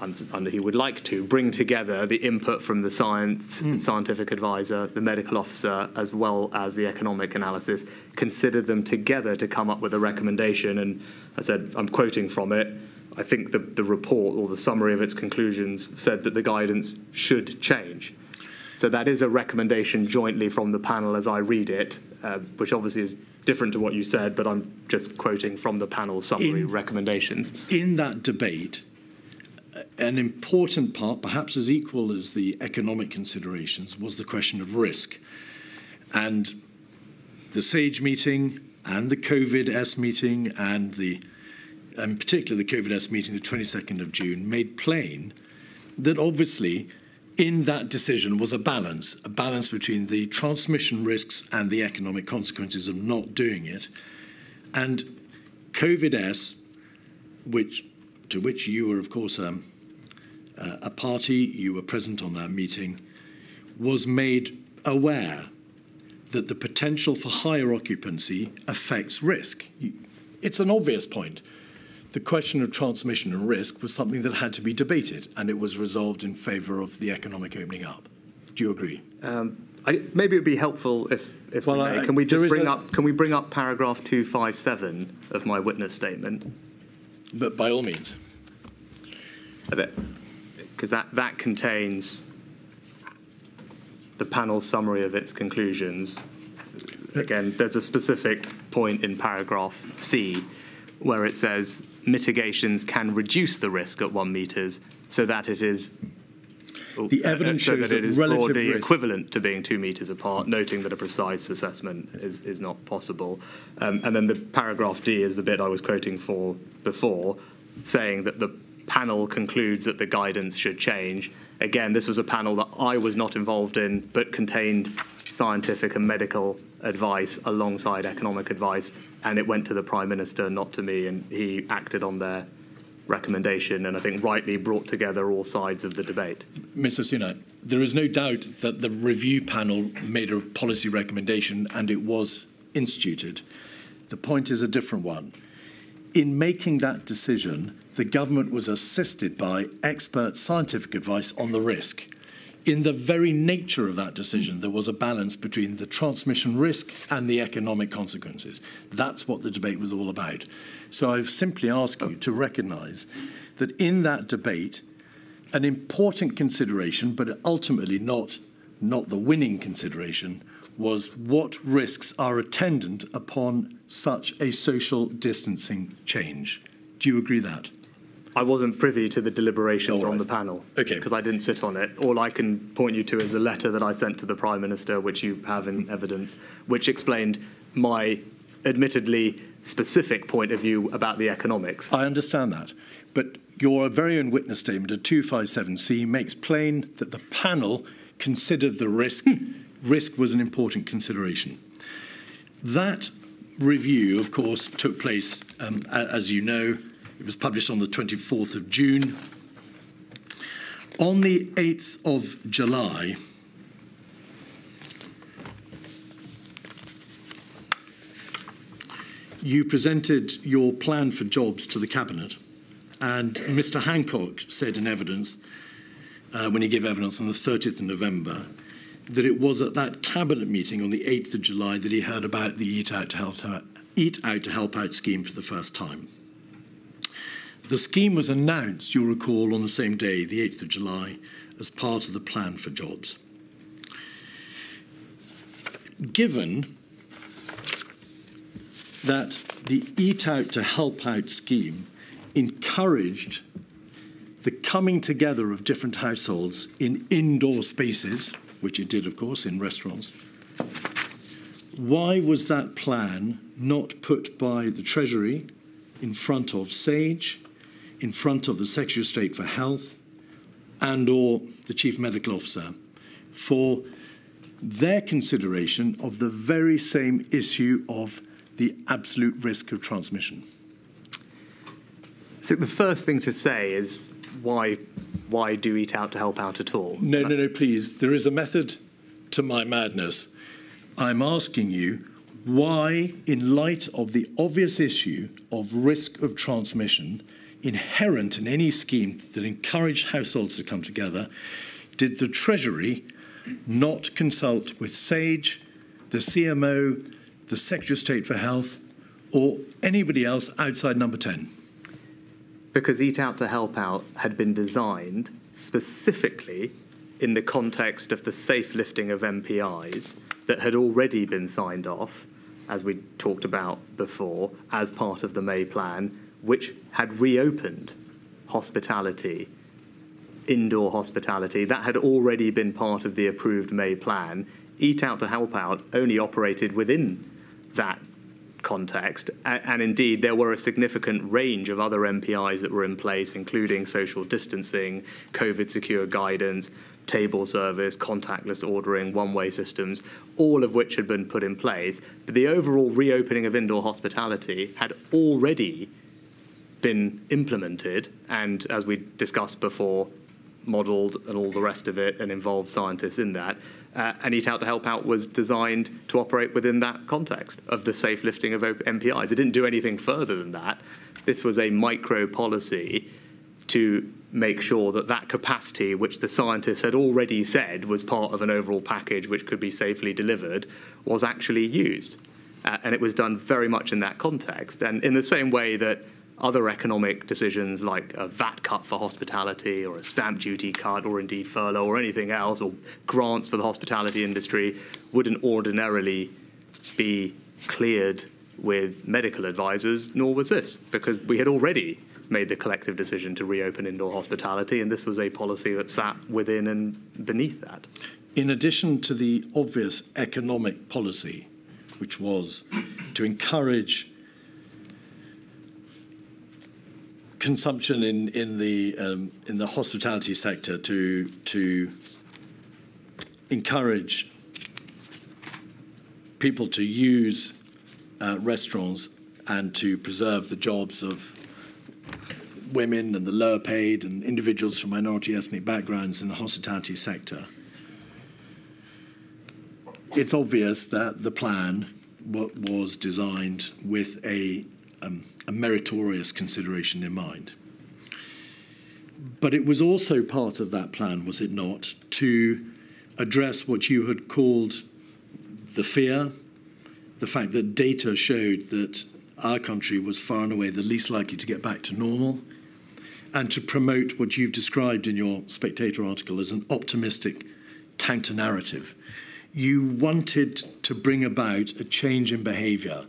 and he would like to bring together the input from the scientific advisor, the medical officer, as well as the economic analysis, consider them together to come up with a recommendation. And I said, I'm quoting from it, I think the report or the summary of its conclusions said that the guidance should change. So that is a recommendation jointly from the panel as I read it, which obviously is different to what you said, but I'm just quoting from the panel's summary recommendations. In that debate, an important part, perhaps as equal as the economic considerations, was the question of risk. And the SAGE meeting and the COVID-S meeting and in particular the COVID-S meeting, the 22nd of June, made plain that obviously in that decision was a balance between the transmission risks and the economic consequences of not doing it. And COVID-S, to which you were, of course, a party, you were present on that meeting, was made aware that the potential for higher occupancy affects risk. It's an obvious point. The question of transmission and risk was something that had to be debated, and it was resolved in favour of the economic opening up. Do you agree? Maybe it would be helpful if we may. Can we just bring up paragraph 257 of my witness statement? But by all means. Because that contains the panel's summary of its conclusions. Again, there's a specific point in paragraph C where it says mitigations can reduce the risk at 1 metres so that it is the evidence shows that it is broadly risk equivalent to being 2 metres apart, noting that a precise assessment is not possible. And then the paragraph D is the bit I was quoting for before, saying that the panel concludes that the guidance should change. Again, this was a panel that I was not involved in, but contained scientific and medical advice alongside economic advice, and it went to the Prime Minister, not to me, and he acted on their recommendation and I think rightly brought together all sides of the debate. Mr. Sunak, there is no doubt that the review panel made a policy recommendation and it was instituted. The point is a different one. In making that decision, the government was assisted by expert scientific advice on the risk. In the very nature of that decision, there was a balance between the transmission risk and the economic consequences. That's what the debate was all about. So I simply ask you to recognise that in that debate, an important consideration, but ultimately not the winning consideration, was what risks are attendant upon such a social distancing change. Do you agree that? I wasn't privy to the deliberations on the panel because I didn't sit on it. All I can point you to is a letter that I sent to the Prime Minister, which you have in evidence, which explained my admittedly specific point of view about the economics. I understand that. But your very own witness statement at 257C makes plain that the panel considered the risk. Risk was an important consideration. That review, of course, took place, as you know. It was published on the 24th of June. On the 8th of July, you presented your plan for jobs to the Cabinet. And Mr. Hancock said in evidence, when he gave evidence on the 30th of November, that it was at that Cabinet meeting on the 8th of July that he heard about the Eat Out to Help Out scheme for the first time. The scheme was announced, you'll recall, on the same day, the 8th of July, as part of the plan for jobs. Given that the Eat Out to Help Out scheme encouraged the coming together of different households in indoor spaces, which it did, of course, in restaurants, why was that plan not put by the Treasury in front of SAGE, in front of the Secretary of State for Health and or the Chief Medical Officer for their consideration of the very same issue of the absolute risk of transmission? So the first thing to say is why do Eat Out to Help Out at all? No, please. There is a method to my madness. I'm asking you why, in light of the obvious issue of risk of transmission, inherent in any scheme that encouraged households to come together, did the Treasury not consult with SAGE, the CMO, the Secretary of State for Health, or anybody else outside number 10? Because Eat Out to Help Out had been designed specifically in the context of the safe lifting of MPIs that had already been signed off, as we talked about before, as part of the May plan, which had reopened hospitality, indoor hospitality. That had already been part of the approved May plan. Eat Out to Help Out only operated within that context, and indeed there were a significant range of other MPIs that were in place, including social distancing, COVID secure guidance, table service, contactless ordering, one-way systems, all of which had been put in place. But the overall reopening of indoor hospitality had already been implemented and, as we discussed before, modelled and all the rest of it, and involved scientists in that. And Eat Out to Help Out was designed to operate within that context of the safe lifting of MPIs. It didn't do anything further than that. This was a micro policy to make sure that that capacity, which the scientists had already said was part of an overall package which could be safely delivered, was actually used. And it was done very much in that context. And in the same way that other economic decisions like a VAT cut for hospitality or a stamp duty cut or indeed furlough or anything else or grants for the hospitality industry wouldn't ordinarily be cleared with medical advisors, nor was this, because we had already made the collective decision to reopen indoor hospitality, and this was a policy that sat within and beneath that. In addition to the obvious economic policy, which was to encourage consumption in the hospitality sector, to encourage people to use restaurants and to preserve the jobs of women and the lower paid and individuals from minority ethnic backgrounds in the hospitality sector. It's obvious that the plan was designed with a meritorious consideration in mind. But it was also part of that plan, was it not, to address what you had called the fear, the fact that data showed that our country was far and away the least likely to get back to normal, and to promote what you've described in your Spectator article as an optimistic counter-narrative. You wanted to bring about a change in behaviour,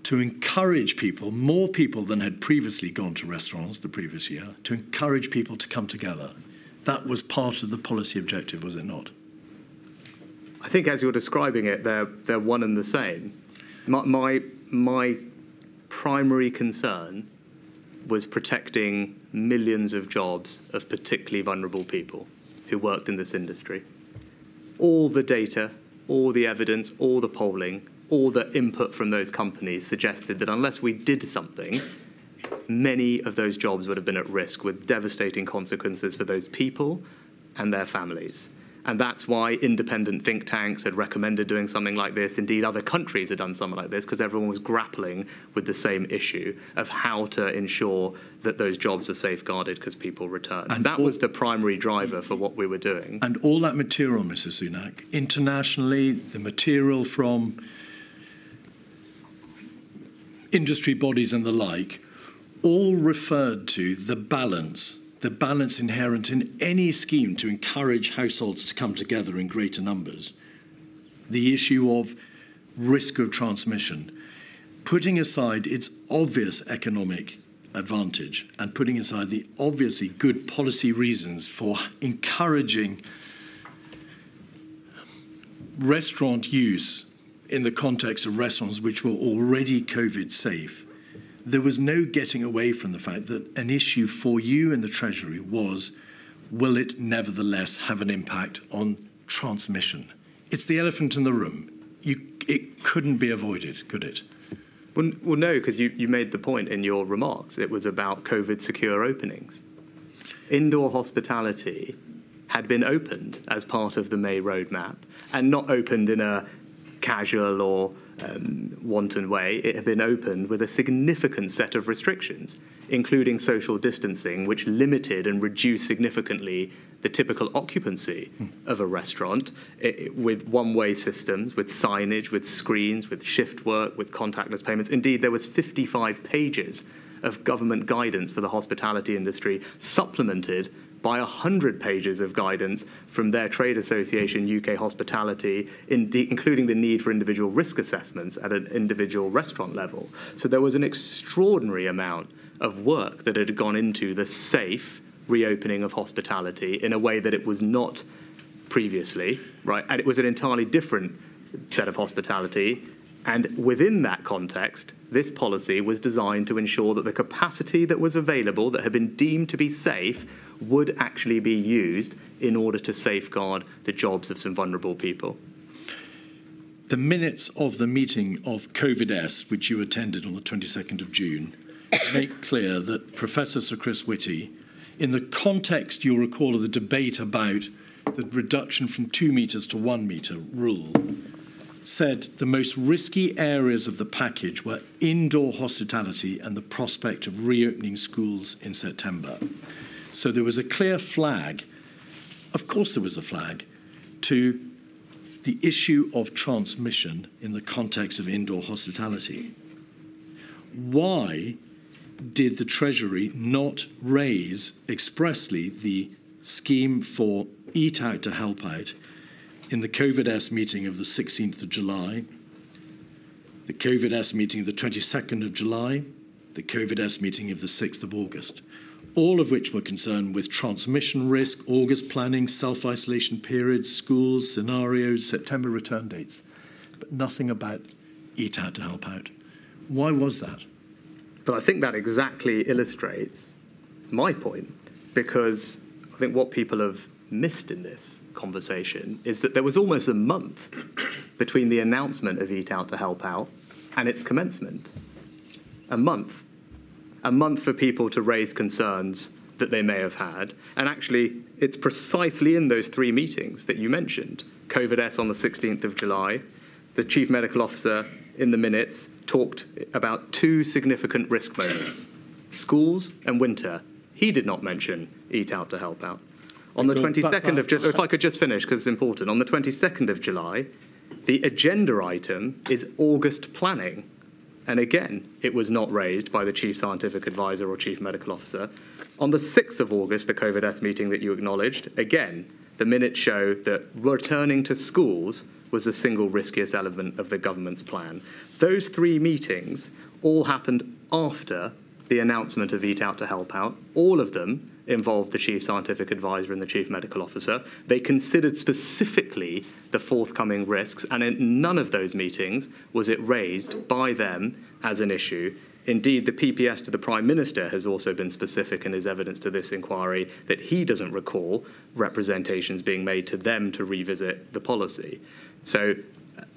to encourage people, more people than had previously gone to restaurants the previous year, to encourage people to come together. That was part of the policy objective, was it not? I think as you're describing it, they're one and the same. My primary concern was protecting millions of jobs of particularly vulnerable people who worked in this industry. All the data, all the evidence, all the polling, all the input from those companies suggested that unless we did something, many of those jobs would have been at risk with devastating consequences for those people and their families. And that's why independent think tanks had recommended doing something like this. Indeed, other countries had done something like this because everyone was grappling with the same issue of how to ensure that those jobs are safeguarded because people return. And that was the primary driver for what we were doing. And all that material, Mrs. Sunak, internationally, the material from industry bodies and the like, all referred to the balance inherent in any scheme to encourage households to come together in greater numbers, the issue of risk of transmission, putting aside its obvious economic advantage and putting aside the obviously good policy reasons for encouraging restaurant use in the context of restaurants which were already COVID safe. There was no getting away from the fact that an issue for you in the Treasury was, will it nevertheless have an impact on transmission? It's the elephant in the room. It couldn't be avoided, could it? Well no, because you made the point in your remarks. It was about COVID secure openings. Indoor hospitality had been opened as part of the May roadmap, and not opened in a casual or wanton way, it had been opened with a significant set of restrictions, including social distancing, which limited and reduced significantly the typical occupancy of a restaurant, with one-way systems, with signage, with screens, with shift work, with contactless payments. Indeed, there was 55 pages of government guidance for the hospitality industry, supplemented by 100 pages of guidance from their trade association, UK Hospitality, including the need for individual risk assessments at an individual restaurant level. So there was an extraordinary amount of work that had gone into the safe reopening of hospitality in a way that it was not previously, right? And it was an entirely different set of hospitality. And within that context, this policy was designed to ensure that the capacity that was available, that had been deemed to be safe, would actually be used in order to safeguard the jobs of some vulnerable people. The minutes of the meeting of COVID-S, which you attended on the 22nd of June, make clear that Professor Sir Chris Whitty, in the context, you'll recall, of the debate about the reduction from 2 metres to 1 metre rule, said the most risky areas of the package were indoor hospitality and the prospect of reopening schools in September. So there was a clear flag, of course there was a flag, to the issue of transmission in the context of indoor hospitality. Why did the Treasury not raise expressly the scheme for Eat Out to Help Out in the COVID-S meeting of the 16th of July, the COVID-S meeting of the 22nd of July, the COVID-S meeting of the 6th of August, all of which were concerned with transmission risk, August planning, self-isolation periods, schools, scenarios, September return dates, but nothing about Eat Out to Help Out. Why was that? But I think that exactly illustrates my point, because I think what people have missed in this conversation is that there was almost a month between the announcement of Eat Out to Help Out and its commencement. A month. A month for people to raise concerns that they may have had. And actually, it's precisely in those 3 meetings that you mentioned. COVID-S on the 16th of July, the Chief Medical Officer in the minutes talked about 2 significant risk moments, schools and winter. He did not mention Eat Out to Help Out. On the 22nd of July, if I could just finish because it's important, on the 22nd of July, the agenda item is August planning. And again, it was not raised by the Chief Scientific Advisor or Chief Medical Officer. On the 6th of August, the COVID-S meeting that you acknowledged, again, the minutes show that returning to schools was the single riskiest element of the government's plan. Those 3 meetings all happened after the announcement of Eat Out to Help Out. All of them involved the Chief Scientific Advisor and the Chief Medical Officer. They considered specifically the forthcoming risks, and in none of those meetings was it raised by them as an issue. Indeed, the PPS to the Prime Minister has also been specific in his evidence to this inquiry that he doesn't recall representations being made to them to revisit the policy. So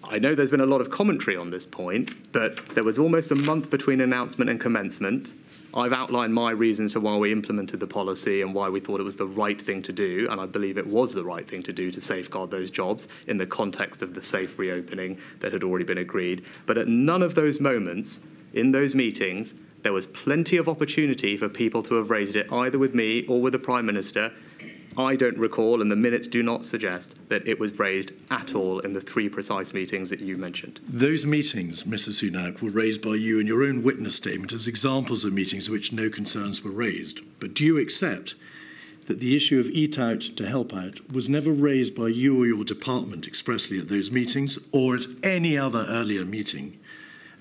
I know there's been a lot of commentary on this point, but there was almost a month between announcement and commencement. I've outlined my reasons for why we implemented the policy and why we thought it was the right thing to do, and I believe it was the right thing to do to safeguard those jobs in the context of the safe reopening that had already been agreed. But at none of those moments, in those meetings, there was plenty of opportunity for people to have raised it either with me or with the Prime Minister. I don't recall, and the minutes do not suggest, that it was raised at all in the 3 precise meetings that you mentioned. Those meetings, Mrs. Sunak, were raised by you in your own witness statement as examples of meetings in which no concerns were raised. But do you accept that the issue of Eat Out to Help Out was never raised by you or your department expressly at those meetings or at any other earlier meeting,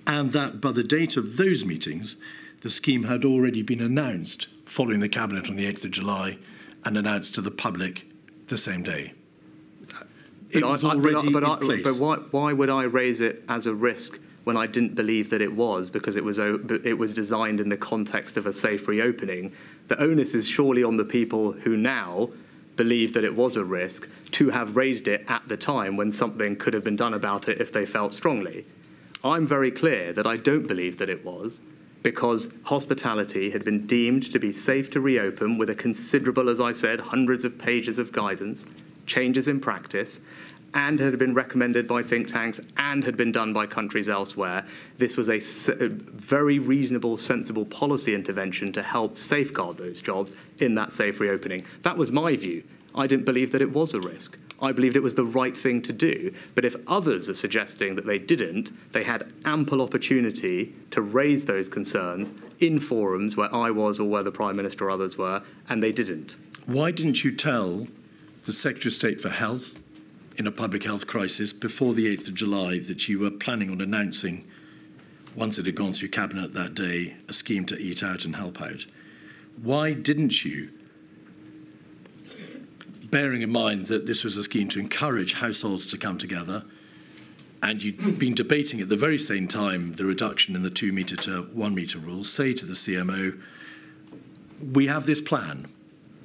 and that by the date of those meetings, the scheme had already been announced following the Cabinet on the 8th of July and announced to the public the same day? It was already in place. But why would I raise it as a risk when I didn't believe that it was? Because it was designed in the context of a safe reopening. The onus is surely on the people who now believe that it was a risk to have raised it at the time when something could have been done about it if they felt strongly. I'm very clear that I don't believe that it was, because hospitality had been deemed to be safe to reopen with a considerable, as I said, hundreds of pages of guidance, changes in practice, and had been recommended by think tanks and had been done by countries elsewhere. This was a very reasonable, sensible policy intervention to help safeguard those jobs in that safe reopening. That was my view. I didn't believe that it was a risk. I believed it was the right thing to do. But if others are suggesting that they didn't, they had ample opportunity to raise those concerns in forums where I was or where the Prime Minister or others were, and they didn't. Why didn't you tell the Secretary of State for Health in a public health crisis before the 8th of July that you were planning on announcing, once it had gone through Cabinet that day, a scheme to eat out and help out? Why didn't you, bearing in mind that this was a scheme to encourage households to come together, and you'd been debating at the very same time the reduction in the 2 metre to 1 metre rules, say to the CMO, we have this plan.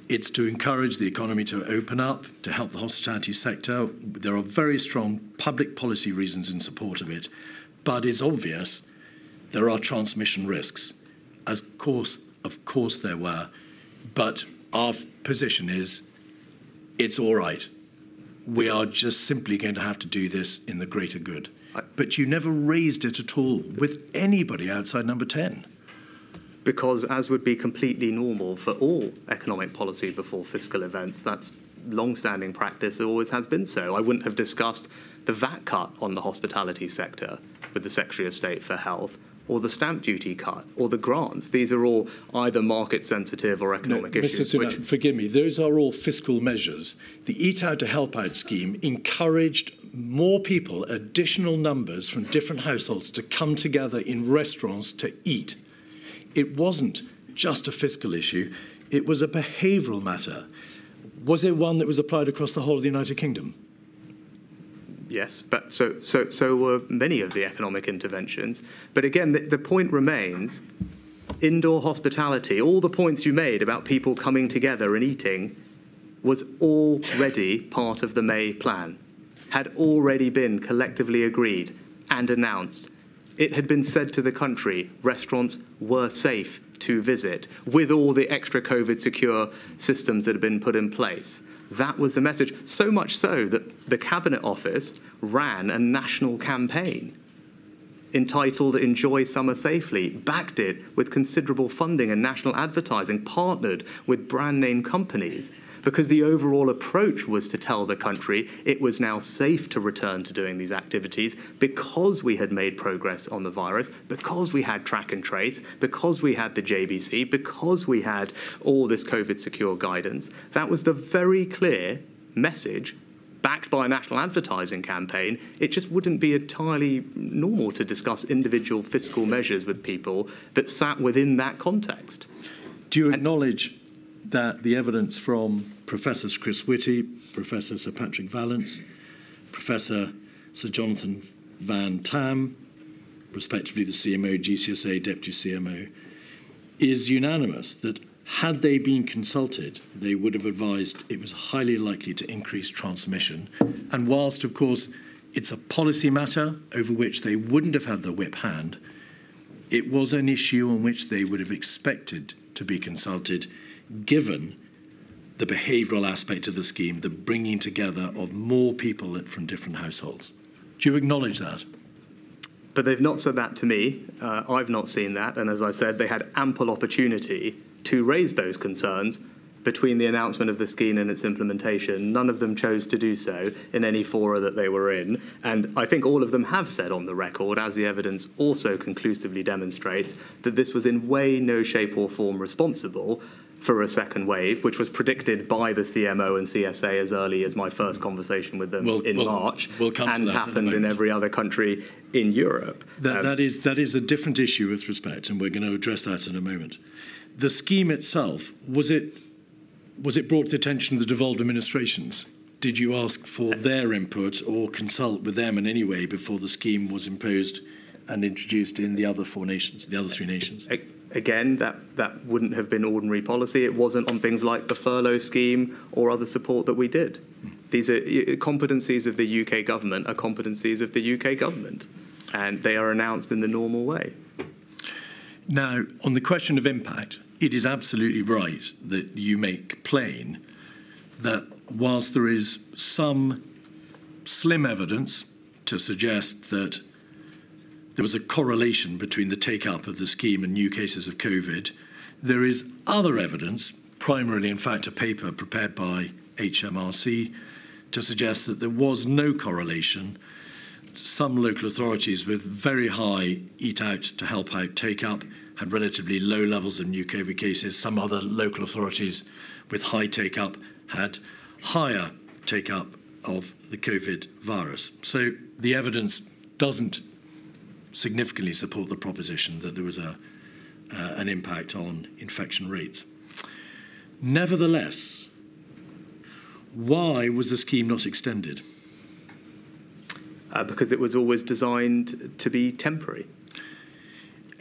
It's to encourage the economy to open up, to help the hospitality sector. There are very strong public policy reasons in support of it, but it's obvious there are transmission risks. Of course there were, but our position is it's all right. We are just simply going to have to do this in the greater good. But you never raised it at all with anybody outside Number 10. Because, as would be completely normal for all economic policy before fiscal events, that's long-standing practice. It always has been so. I wouldn't have discussed the VAT cut on the hospitality sector with the Secretary of State for Health, or the stamp duty cut, or the grants. These are all either market-sensitive or economic issues. Mr. Sunak, forgive me, those are all fiscal measures. The Eat Out to Help Out scheme encouraged more people, additional numbers from different households to come together in restaurants to eat. It wasn't just a fiscal issue, it was a behavioural matter. Was it one that was applied across the whole of the United Kingdom? Yes, but so were many of the economic interventions. But again, the point remains, indoor hospitality, all the points you made about people coming together and eating was already part of the May plan, had already been collectively agreed and announced. It had been said to the country, restaurants were safe to visit, with all the extra COVID secure systems that had been put in place. That was the message, so much so that the Cabinet Office ran a national campaign entitled Enjoy Summer Safely, backed it with considerable funding and national advertising, partnered with brand name companies, because the overall approach was to tell the country it was now safe to return to doing these activities because we had made progress on the virus, because we had track and trace, because we had the JBC, because we had all this COVID secure guidance. That was the very clear message backed by a national advertising campaign. It just wouldn't be entirely normal to discuss individual fiscal measures with people that sat within that context. Do you acknowledge that the evidence from Professor Chris Whitty, Professor Sir Patrick Vallance, Professor Sir Jonathan Van Tam, respectively the CMO, GCSA, Deputy CMO, is unanimous that had they been consulted, they would have advised it was highly likely to increase transmission. And whilst, of course, it's a policy matter over which they wouldn't have had the whip hand, it was an issue on which they would have expected to be consulted, given the behavioural aspect of the scheme, the bringing together of more people from different households. Do you acknowledge that? But they've not said that to me. I've not seen that. And as I said, they had ample opportunity to raise those concerns between the announcement of the scheme and its implementation. None of them chose to do so in any fora that they were in. And I think all of them have said on the record, as the evidence also conclusively demonstrates, that this was in way, no shape or form responsible for a second wave, which was predicted by the CMO and CSA as early as my first conversation with them in March, and happened in every other country in Europe. That is a different issue with respect, and we're going to address that in a moment. The scheme itself, was it brought to the attention of the devolved administrations? Did you ask for their input or consult with them in any way before the scheme was imposed and introduced in the other four nations, the other three nations? Again, that wouldn't have been ordinary policy. It wasn't on things like the furlough scheme or other support that we did. These are competencies of the UK government, are competencies of the UK government, and they are announced in the normal way. Now, on the question of impact, it is absolutely right that you make plain that whilst there is some slim evidence to suggest that there was a correlation between the take-up of the scheme and new cases of COVID. There is other evidence, primarily in fact a paper prepared by HMRC, to suggest that there was no correlation. Some local authorities with very high Eat Out to Help Out take-up had relatively low levels of new COVID cases. Some other local authorities with high take-up had higher take-up of the COVID virus. So the evidence doesn't significantly support the proposition that there was an impact on infection rates. Nevertheless, why was the scheme not extended? Because it was always designed to be temporary.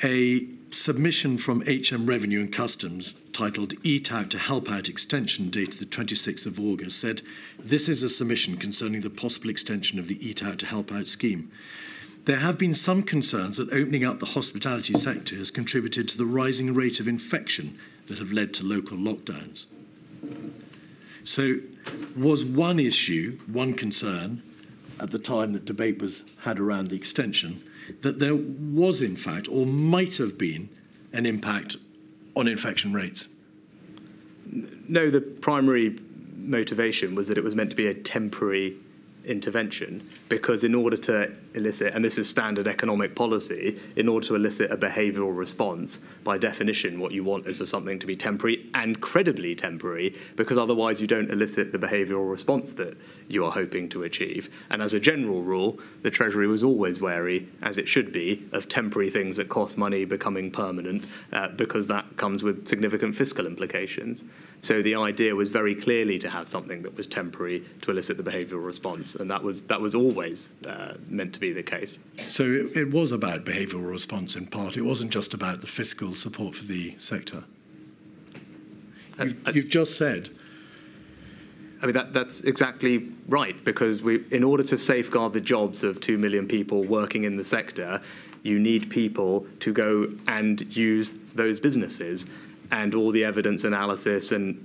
A submission from HM Revenue and Customs titled Eat Out to Help Out Extension, dated the 26th of August, said, "This is a submission concerning the possible extension of the Eat Out to Help Out scheme. There have been some concerns that opening up the hospitality sector has contributed to the rising rate of infection that have led to local lockdowns." So was one issue, one concern, at the time that debate was had around the extension, that there was in fact, or might have been, an impact on infection rates? No, the primary motivation was that it was meant to be a temporary intervention, because in order to elicit, and this is standard economic policy, in order to elicit a behavioural response, by definition what you want is for something to be temporary and credibly temporary, because otherwise you don't elicit the behavioural response that you are hoping to achieve. And as a general rule, the Treasury was always wary, as it should be, of temporary things that cost money becoming permanent, because that comes with significant fiscal implications. So the idea was very clearly to have something that was temporary to elicit the behavioural response, and that was always meant to be the case. So it was about behavioural response in part. It wasn't just about the fiscal support for the sector. You've just said. I mean, that's exactly right, because in order to safeguard the jobs of 2 million people working in the sector, you need people to go and use those businesses. And all the evidence analysis and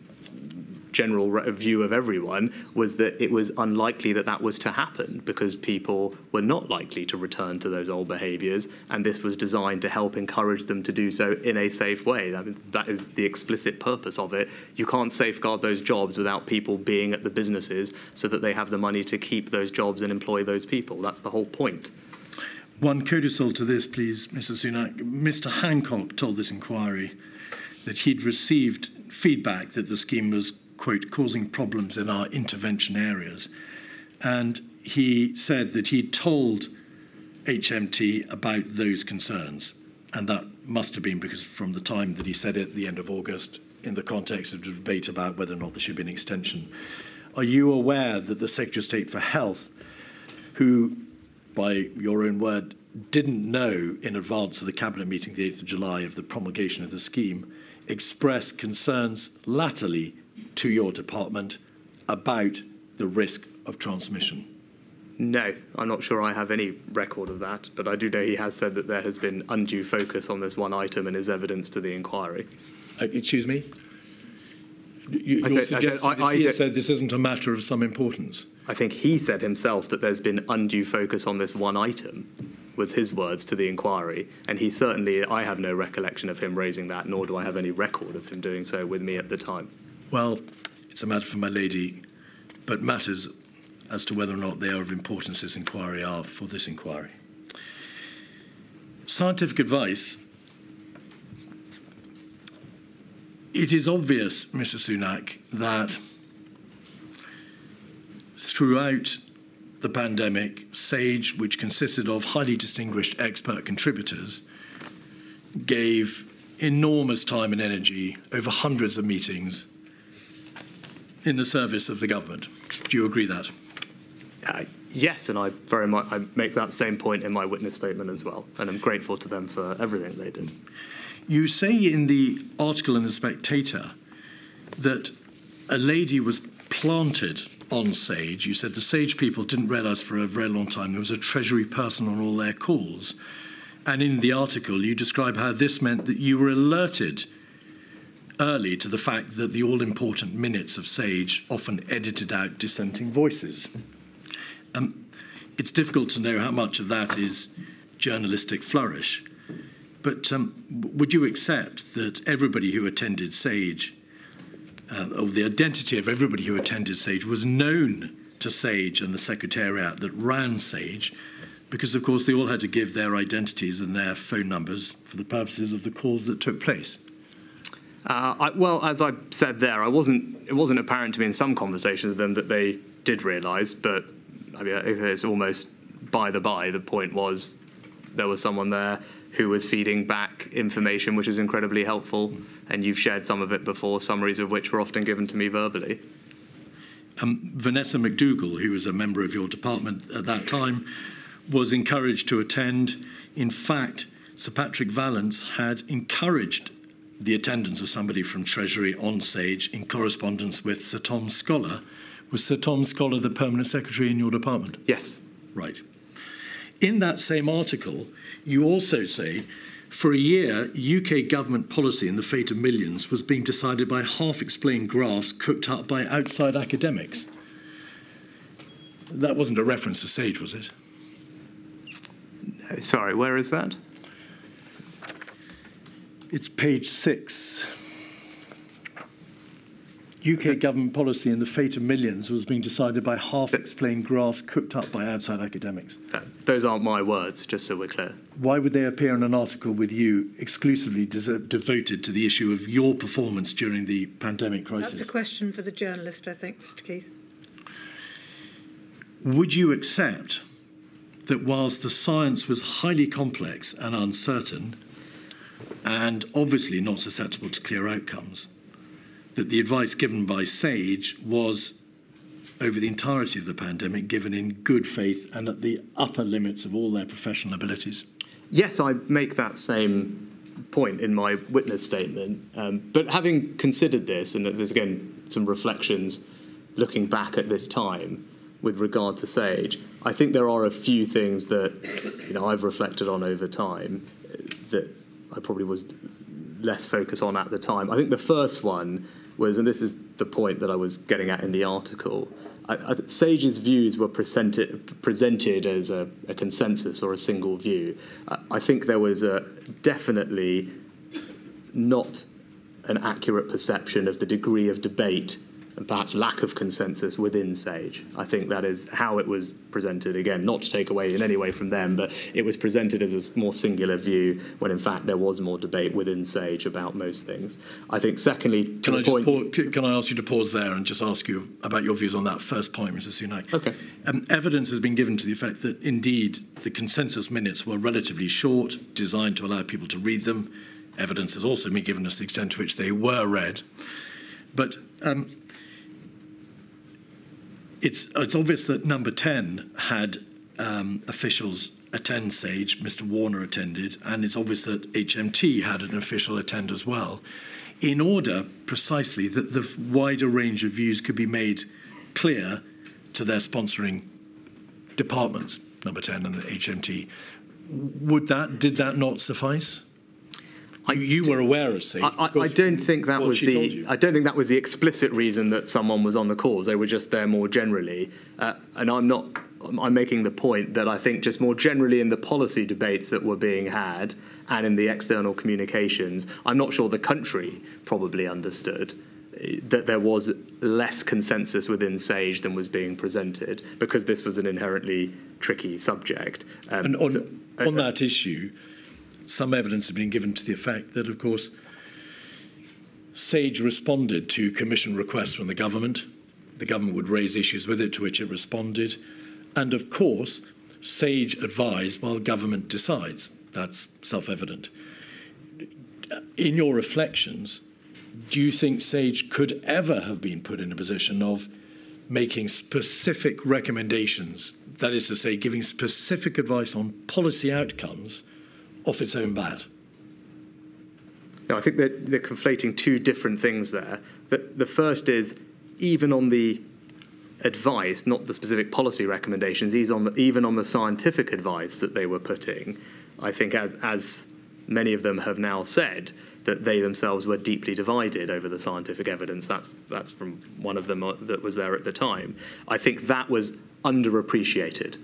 general view of everyone was that it was unlikely that that was to happen, because people were not likely to return to those old behaviours, and this was designed to help encourage them to do so in a safe way. I mean, that is the explicit purpose of it. You can't safeguard those jobs without people being at the businesses so that they have the money to keep those jobs and employ those people. That's the whole point. One codicil to this, please, Mr. Sunak. Mr. Hancock told this inquiry that he'd received feedback that the scheme was, quote, causing problems in our intervention areas. And he said that he'd told HMT about those concerns. And that must have been because from the time that he said it at the end of August, in the context of the debate about whether or not there should be an extension. Are you aware that the Secretary of State for Health, who, by your own word, didn't know in advance of the Cabinet meeting, the 8th of July, of the promulgation of the scheme, expressed concerns latterly to your department about the risk of transmission? No, I'm not sure I have any record of that, but I do know he has said that there has been undue focus on this one item and is evidence to the inquiry. Excuse me? You're suggesting that he said this isn't a matter of some importance? I think he said himself that there's been undue focus on this one item, was his words to the inquiry. And he certainly, I have no recollection of him raising that, nor do I have any record of him doing so with me at the time. Well, it's a matter for my lady, but matters as to whether or not they are of importance, this inquiry, are for this inquiry. Scientific advice. It is obvious, Mr. Sunak, that throughout the pandemic, SAGE, which consisted of highly distinguished expert contributors, gave enormous time and energy over hundreds of meetings in the service of the government. Do you agree that? Yes, and I make that same point in my witness statement as well, and I'm grateful to them for everything they did. You say in the article in The Spectator that a lady was planted on SAGE. You said the SAGE people didn't realise for a very long time there was a Treasury person on all their calls. And in the article, you describe how this meant that you were alerted early to the fact that the all-important minutes of SAGE often edited out dissenting voices. It's difficult to know how much of that is journalistic flourish, but would you accept that everybody who attended SAGE, or the identity of everybody who attended SAGE, was known to SAGE and the Secretariat that ran SAGE, because, of course, they all had to give their identities and their phone numbers for the purposes of the calls that took place? Well, as I said there, it wasn't apparent to me in some conversations with them that they did realise, but I mean, it's almost by the by. The point was there was someone there who was feeding back information which is incredibly helpful, and you've shared some of it before, summaries of which were often given to me verbally. Vanessa McDougall, who was a member of your department at that time, was encouraged to attend. In fact, Sir Patrick Vallance had encouraged the attendance of somebody from Treasury on SAGE in correspondence with Sir Tom Scholar. Was Sir Tom Scholar the permanent secretary in your department? Yes. Right. In that same article, you also say, for a year, UK government policy in the fate of millions was being decided by half-explained graphs cooked up by outside academics. That wasn't a reference to SAGE, was it? No, sorry, where is that? It's page 6. UK government policy in the fate of millions was being decided by half-explained graphs cooked up by outside academics. Those aren't my words, just so we're clear. Why would they appear in an article with you exclusively devoted to the issue of your performance during the pandemic crisis? That's a question for the journalist, I think, Mr. Keith. Would you accept that whilst the science was highly complex and uncertain, and obviously not susceptible to clear outcomes, that the advice given by SAGE was, over the entirety of the pandemic, given in good faith and at the upper limits of all their professional abilities? Yes, I make that same point in my witness statement. But having considered this, and there's again some reflections looking back at this time with regard to SAGE, I think there are a few things that I've reflected on over time that I probably was less focused on at the time. I think the first one was, and this is the point that I was getting at in the article, SAGE's views were presented as a consensus or a single view. I think there was definitely not an accurate perception of the degree of debate and perhaps lack of consensus within SAGE. I think that is how it was presented. Again, not to take away in any way from them, but it was presented as a more singular view when in fact there was more debate within SAGE about most things. I think secondly, can I ask you to pause there and just ask you about your views on that first point, Mr. Sunak? Okay. Evidence has been given to the effect that indeed the consensus minutes were relatively short, designed to allow people to read them. Evidence has also been given as to the extent to which they were read. But it's obvious that number 10 had officials attend SAGE. Mr. Warner attended, and it's obvious that HMT had an official attend as well, in order precisely that the wider range of views could be made clear to their sponsoring departments, number 10 and the HMT. Did that not suffice? You were aware of SAGE. I don't think that was I don't think that was the explicit reason that someone was on the calls. They were just there more generally, and I'm making the point that I think just more generally in the policy debates that were being had and in the external communications, I'm not sure the country probably understood that there was less consensus within SAGE than was being presented, because this was an inherently tricky subject. And on that issue, some evidence has been given to the effect that, of course, SAGE responded to commission requests from the government. The government would raise issues with it, to which it responded. And, of course, SAGE advised while government decides. That's self-evident. In your reflections, do you think SAGE could ever have been put in a position of making specific recommendations, that is to say, giving specific advice on policy outcomes off its own bat? No, I think they're conflating two different things there. The first is, even on the advice, not the specific policy recommendations, even on the scientific advice that they were putting, I think as many of them have now said, that they themselves were deeply divided over the scientific evidence. That's from one of them that was there at the time. I think that was underappreciated.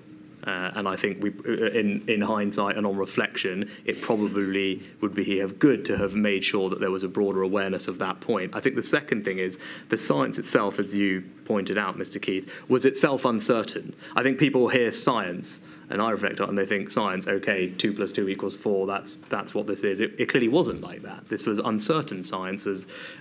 And I think in hindsight and on reflection, it probably would be good to have made sure that there was a broader awareness of that point. I think the second thing is the science itself, as you pointed out, Mr. Keith, was itself uncertain. I think people hear science, and I reflect on it, and they think science, okay, 2 + 2 = 4, that's what this is. It clearly wasn't like that. This was uncertain science,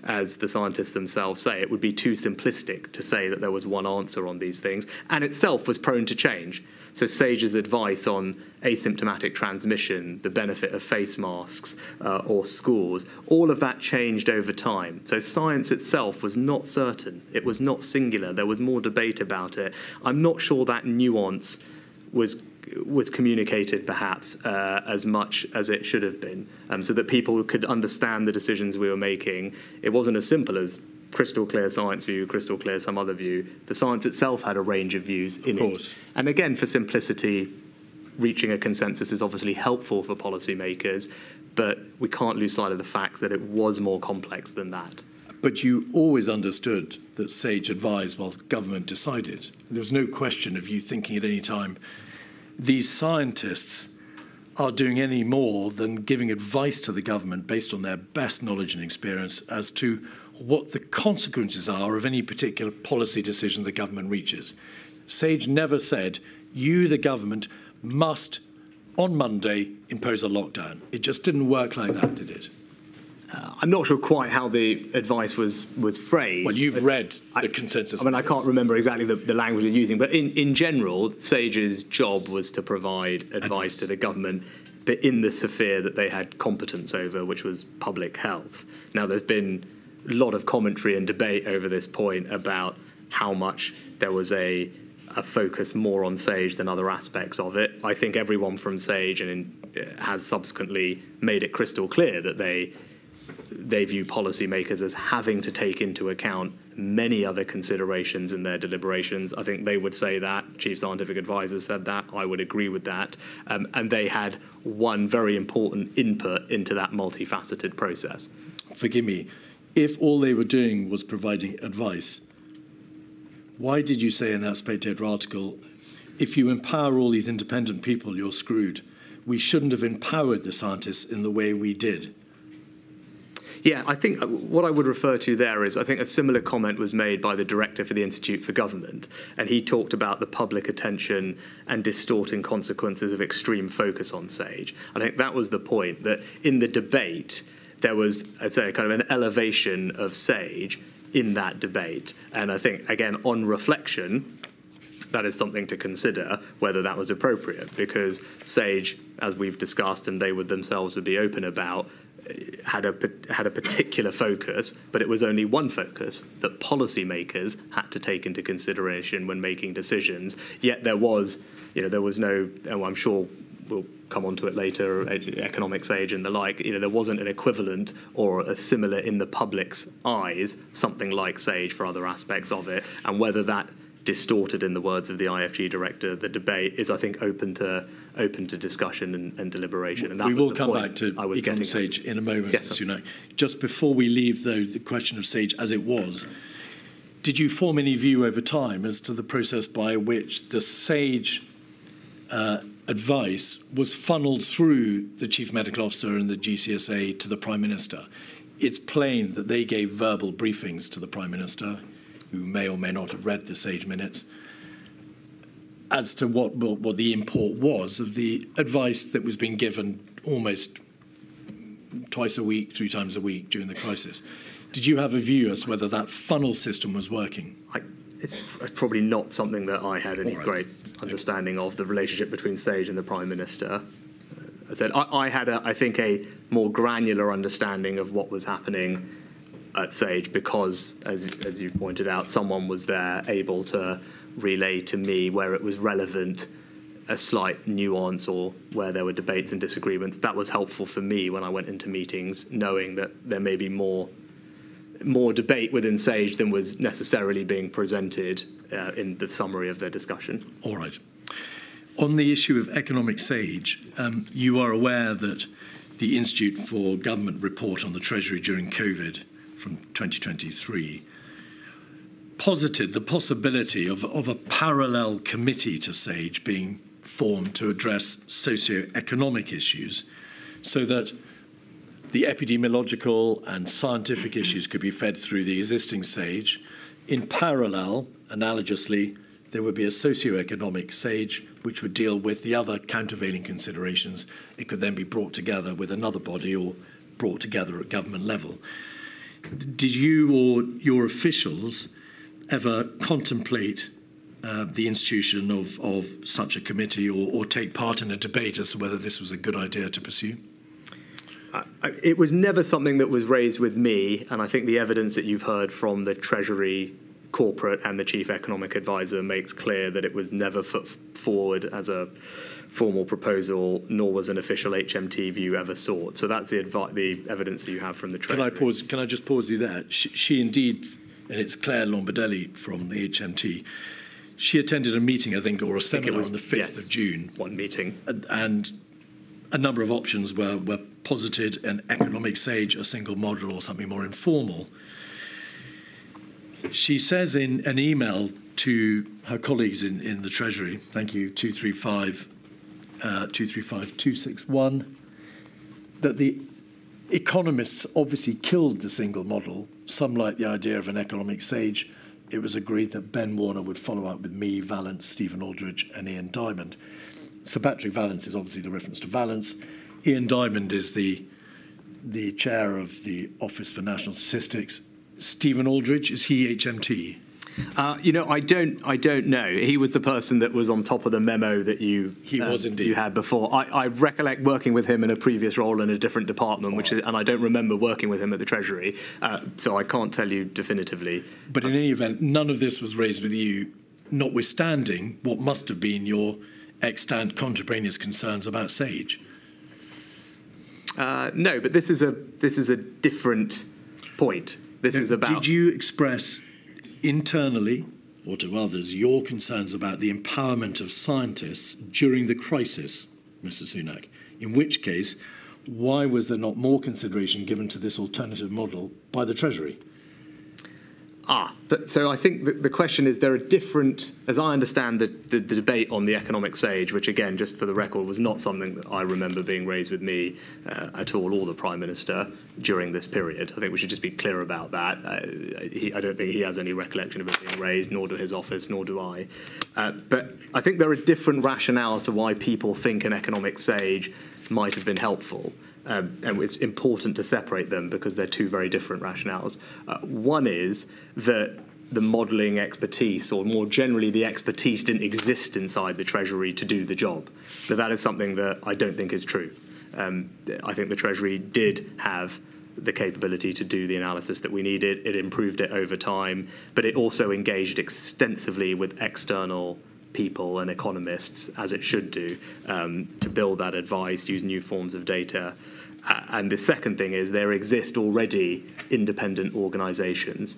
as the scientists themselves say. It would be too simplistic to say that there was one answer on these things, and itself was prone to change. So SAGE's advice on asymptomatic transmission, the benefit of face masks or schools, all of that changed over time. So science itself was not certain. It was not singular. There was more debate about it. I'm not sure that nuance was communicated perhaps as much as it should have been, so that people could understand the decisions we were making. It wasn't as simple as crystal clear science view, crystal clear some other view. The science itself had a range of views in it. And again, for simplicity, reaching a consensus is obviously helpful for policymakers, but we can't lose sight of the fact that it was more complex than that. But you always understood that SAGE advised while government decided. There was no question of you thinking at any time, these scientists are doing any more than giving advice to the government based on their best knowledge and experience as to what the consequences are of any particular policy decision the government reaches. SAGE never said, you, the government, must, on Monday, impose a lockdown. It just didn't work like that, did it? I'm not sure quite how the advice was phrased. Well, you've read the consensus. I mean, I can't remember exactly the language you're using, but in general, SAGE's job was to provide advice to the government, but in the sphere that they had competence over, which was public health. Now, there's been a lot of commentary and debate over this point about how much there was a focus more on SAGE than other aspects of it. I think everyone from SAGE has subsequently made it crystal clear that they view policymakers as having to take into account many other considerations in their deliberations. I think they would say that. Chief Scientific Advisor said that. I would agree with that. And they had one very important input into that multifaceted process. Forgive me. If all they were doing was providing advice, why did you say in that Spectator article, if you empower all these independent people, you're screwed? We shouldn't have empowered the scientists in the way we did. Yeah, I think what I would refer to there is I think a similar comment was made by the director for the Institute for Government, and he talked about the public attention and distorting consequences of extreme focus on SAGE. I think that was the point, that in the debate, there was, I'd say, kind of an elevation of SAGE in that debate. And I think, again, on reflection, that is something to consider whether that was appropriate, because SAGE, as we've discussed, and they would themselves would be open about, had a particular focus, but it was only one focus that policymakers had to take into consideration when making decisions. Yet there was no, and I'm sure we'll come on to it later, economic SAGE and the like, there wasn't an equivalent or a similar in the public's eyes, something like SAGE for other aspects of it, and whether that distorted, in the words of the IFG director, the debate is, I think, open to discussion and deliberation. And that we will come back to economic SAGE in a moment, yes, Sunak. Just before we leave, though, the question of SAGE as it was, did you form any view over time as to the process by which the SAGE advice was funneled through the Chief Medical Officer and the GCSA to the Prime Minister? It's plain that they gave verbal briefings to the Prime Minister, who may or may not have read the SAGE minutes, as to what the import was of the advice that was being given almost twice a week, 3 times a week during the crisis. Did you have a view as to whether that funnel system was working? It's probably not something that I had any great understanding of, the relationship between SAGE and the Prime Minister. I said I had, I think, a more granular understanding of what was happening at SAGE because, as you pointed out, someone was there able to relay to me where it was relevant a slight nuance or where there were debates and disagreements. That was helpful for me when I went into meetings, knowing that there may be more debate within SAGE than was necessarily being presented in the summary of their discussion. All right. On the issue of economic SAGE, you are aware that the Institute for Government report on the Treasury during COVID from 2023 posited the possibility of a parallel committee to SAGE being formed to address socio-economic issues, so that the epidemiological and scientific issues could be fed through the existing SAGE. In parallel, analogously, there would be a socio-economic SAGE which would deal with the other countervailing considerations. It could then be brought together with another body or brought together at government level. Did you or your officials ever contemplate the institution of such a committee or take part in a debate as to whether this was a good idea to pursue? It was never something that was raised with me, and I think the evidence that you've heard from the Treasury corporate and the Chief Economic Advisor makes clear that it was never put forward as a formal proposal, nor was an official HMT view ever sought. So that's the evidence that you have from the Treasury. Can I just pause you there? She indeed, and it's Claire Lombardelli from the HMT, she attended a meeting, I think, or a seminar on the 5th of June. One meeting. And a number of options were posited: an economic SAGE, a single model, or something more informal. She says in an email to her colleagues in the Treasury, thank you, 235-261, that the economists obviously killed the single model. Some like the idea of an economic SAGE. It was agreed that Ben Warner would follow up with me, Vallance, Stephen Aldridge and Ian Diamond. Sir Patrick Vallance is obviously the reference to Vallance. Ian Diamond is the chair of the Office for National Statistics. Stephen Aldridge, is he HMT? I don't know. He was the person that was on top of the memo that you had before. I recollect working with him in a previous role in a different department, and I don't remember working with him at the Treasury, so I can't tell you definitively. But in any event, none of this was raised with you, notwithstanding what must have been your extant contemporaneous concerns about SAGE. No, but this is a different point. This is about. Did you express internally or to others your concerns about the empowerment of scientists during the crisis, Mr. Sunak? In which case, why was there not more consideration given to this alternative model by the Treasury? So I think the question is, there are different, as I understand the debate on the economic SAGE, which again, just for the record, was not something that I remember being raised with me at all, or the Prime Minister during this period. I think we should just be clear about that. I don't think he has any recollection of it being raised, nor do his office, nor do I. But I think there are different rationales to why people think an economic SAGE might have been helpful. And it's important to separate them because they're two very different rationales. One is that the modelling expertise, or more generally the expertise, didn't exist inside the Treasury to do the job. Now, that is something that I don't think is true. I think the Treasury did have the capability to do the analysis that we needed. It improved it over time, but it also engaged extensively with external people and economists, as it should do, to build that advice, use new forms of data. And the second thing is, there exist already independent organisations,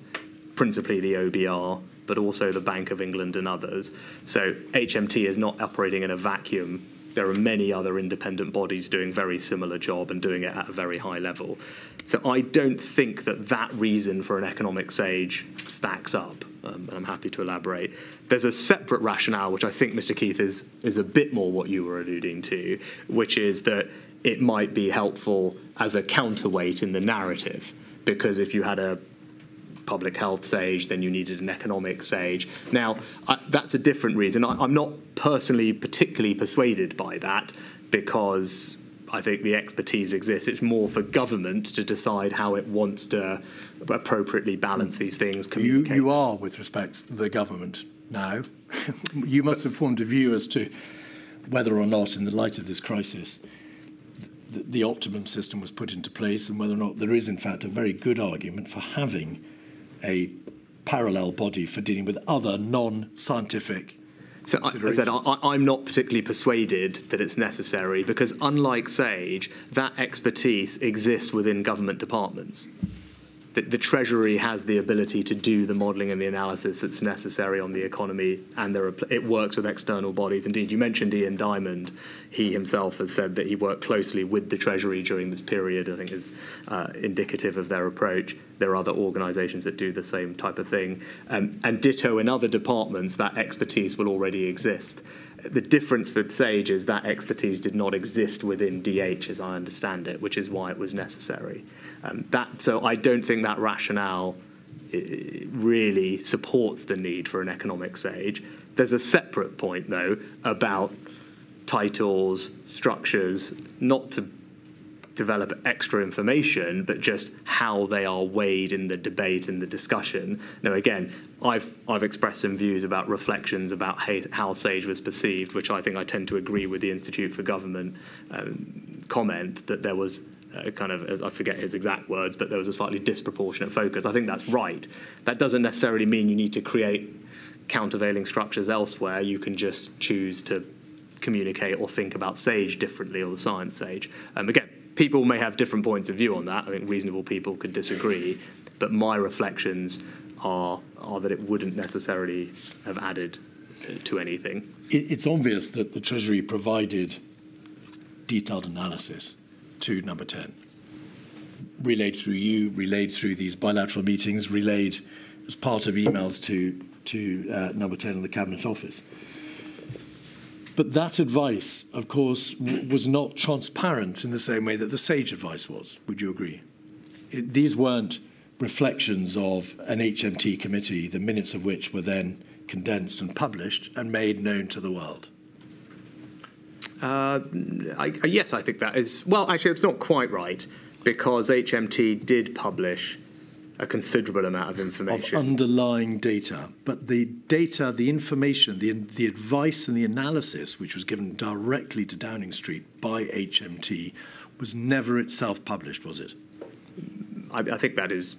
principally the OBR, but also the Bank of England and others. So HMT is not operating in a vacuum. There are many other independent bodies doing very similar job and doing it at a very high level. So I don't think that reason for an economic SAGE stacks up, and I'm happy to elaborate. There's a separate rationale, which I think, Mr. Keith, is a bit more what you were alluding to, which is that it might be helpful as a counterweight in the narrative, because if you had a public health SAGE, then you needed an economic SAGE. Now, that's a different reason. I'm not personally particularly persuaded by that, because I think the expertise exists. It's more for government to decide how it wants to appropriately balance these things. You are, with respect to the government now. You must have formed a view as to whether or not, in the light of this crisis, the optimum system was put into place, and whether or not there is, in fact, a very good argument for having a parallel body for dealing with other non-scientific. So I said I'm not particularly persuaded that it's necessary, because unlike SAGE, that expertise exists within government departments. the Treasury has the ability to do the modelling and the analysis that's necessary on the economy, and it works with external bodies. Indeed, you mentioned Ian Diamond. He himself has said that he worked closely with the Treasury during this period. I think is indicative of their approach. There are other organisations that do the same type of thing. And ditto in other departments, that expertise will already exist. The difference for SAGE is that expertise did not exist within DH, as I understand it, which is why it was necessary. So I don't think that rationale really supports the need for an economic SAGE. There's a separate point, though, about titles, structures, not to develop extra information, but just how they are weighed in the debate and the discussion. Now, again, I've expressed some views about reflections about how SAGE was perceived, which I think I tend to agree with the Institute for Government comment that there was kind of, as I forget his exact words, but there was a slightly disproportionate focus. I think that's right. That doesn't necessarily mean you need to create countervailing structures elsewhere. You can just choose to communicate or think about SAGE differently, or the science SAGE. Again, people may have different points of view on that. I think reasonable people could disagree, but my reflections are that it wouldn't necessarily have added to anything. It's obvious that the Treasury provided detailed analysis to Number 10, relayed through you, relayed through these bilateral meetings, relayed as part of emails to Number 10 in the Cabinet Office. But that advice, of course, was not transparent in the same way that the SAGE advice was. Would you agree? These weren't reflections of an HMT committee, the minutes of which were then condensed and published and made known to the world. Yes, I think that is... Well, actually, it's not quite right, because HMT did publish a considerable amount of information. Of underlying data. But the data, the information, the advice and the analysis, which was given directly to Downing Street by HMT, was never itself published, was it? I think that is...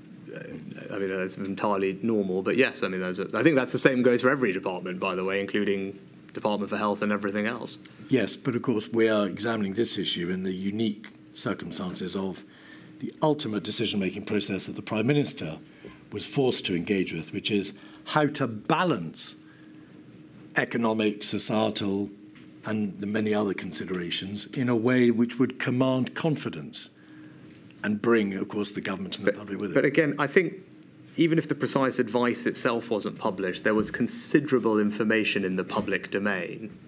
I mean, that's entirely normal, but yes, I mean, I think that's the same goes for every department, by the way, including Department for Health and everything else. Yes, but of course we are examining this issue in the unique circumstances of the ultimate decision-making process that the Prime Minister was forced to engage with, which is how to balance economic, societal, and the many other considerations in a way which would command confidence and bring, of course, the government and the public with it. But again, I think even if the precise advice itself wasn't published, there was considerable information in the public domain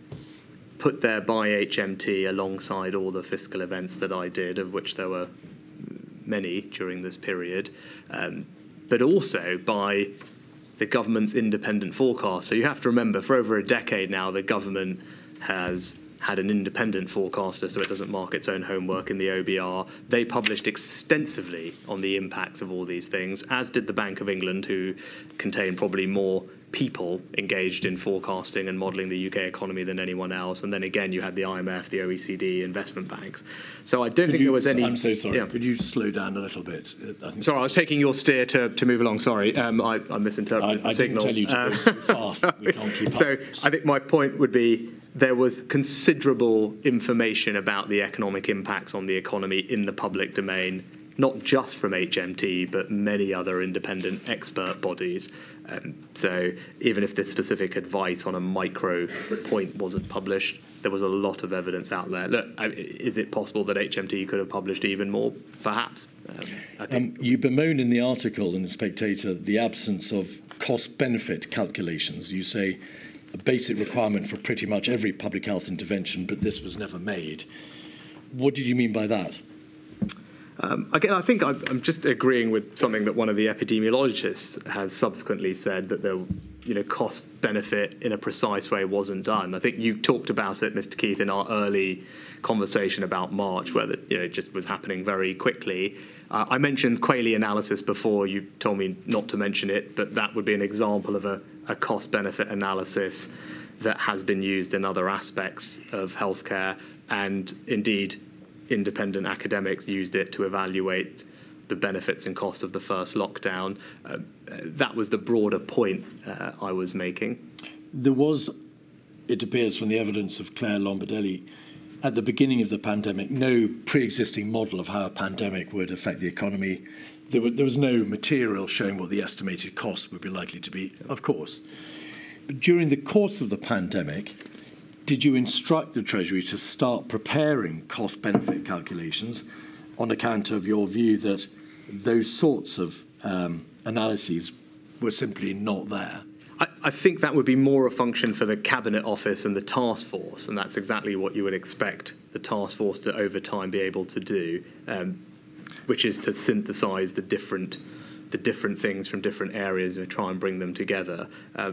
put there by HMT alongside all the fiscal events that I did, of which there were many during this period, but also by the government's independent forecast. So you have to remember, for over a decade now, the government has had an independent forecaster, so it doesn't mark its own homework in the OBR. They published extensively on the impacts of all these things, as did the Bank of England, who contain probably more people engaged in forecasting and modelling the UK economy than anyone else. And then again, you had the IMF, the OECD, investment banks. So I don't think there was any... I'm so sorry. Yeah. Could you slow down a little bit? Sorry, I was taking your steer to move along. Sorry, I misinterpreted the signal. I didn't tell you to go so fast. We can't keep up. So I think my point would be there was considerable information about the economic impacts on the economy in the public domain, not just from HMT, but many other independent expert bodies. So even if this specific advice on a micro point wasn't published, there was a lot of evidence out there. Look, is it possible that HMT could have published even more? Perhaps. I think you bemoan in the article in The Spectator the absence of cost-benefit calculations. You say a basic requirement for pretty much every public health intervention, but this was never made. What did you mean by that? Again, I think I'm just agreeing with something that one of the epidemiologists has subsequently said, that the cost benefit in a precise way wasn't done. I think you talked about it, Mr. Keith, in our early conversation about March, where it just was happening very quickly. I mentioned Quayle analysis before. You told me not to mention it, but that would be an example of a cost benefit analysis that has been used in other aspects of healthcare, and indeed independent academics used it to evaluate the benefits and costs of the first lockdown. That was the broader point I was making. There was, it appears from the evidence of Claire Lombardelli, at the beginning of the pandemic, no pre-existing model of how a pandemic would affect the economy. There was no material showing what the estimated costs would be likely to be, of course. But during the course of the pandemic, did you instruct the Treasury to start preparing cost-benefit calculations on account of your view that those sorts of analyses were simply not there? I think that would be more a function for the Cabinet Office and the task force, and that's exactly what you would expect the task force to, over time, be able to do, which is to synthesise the different things from different areas and try and bring them together.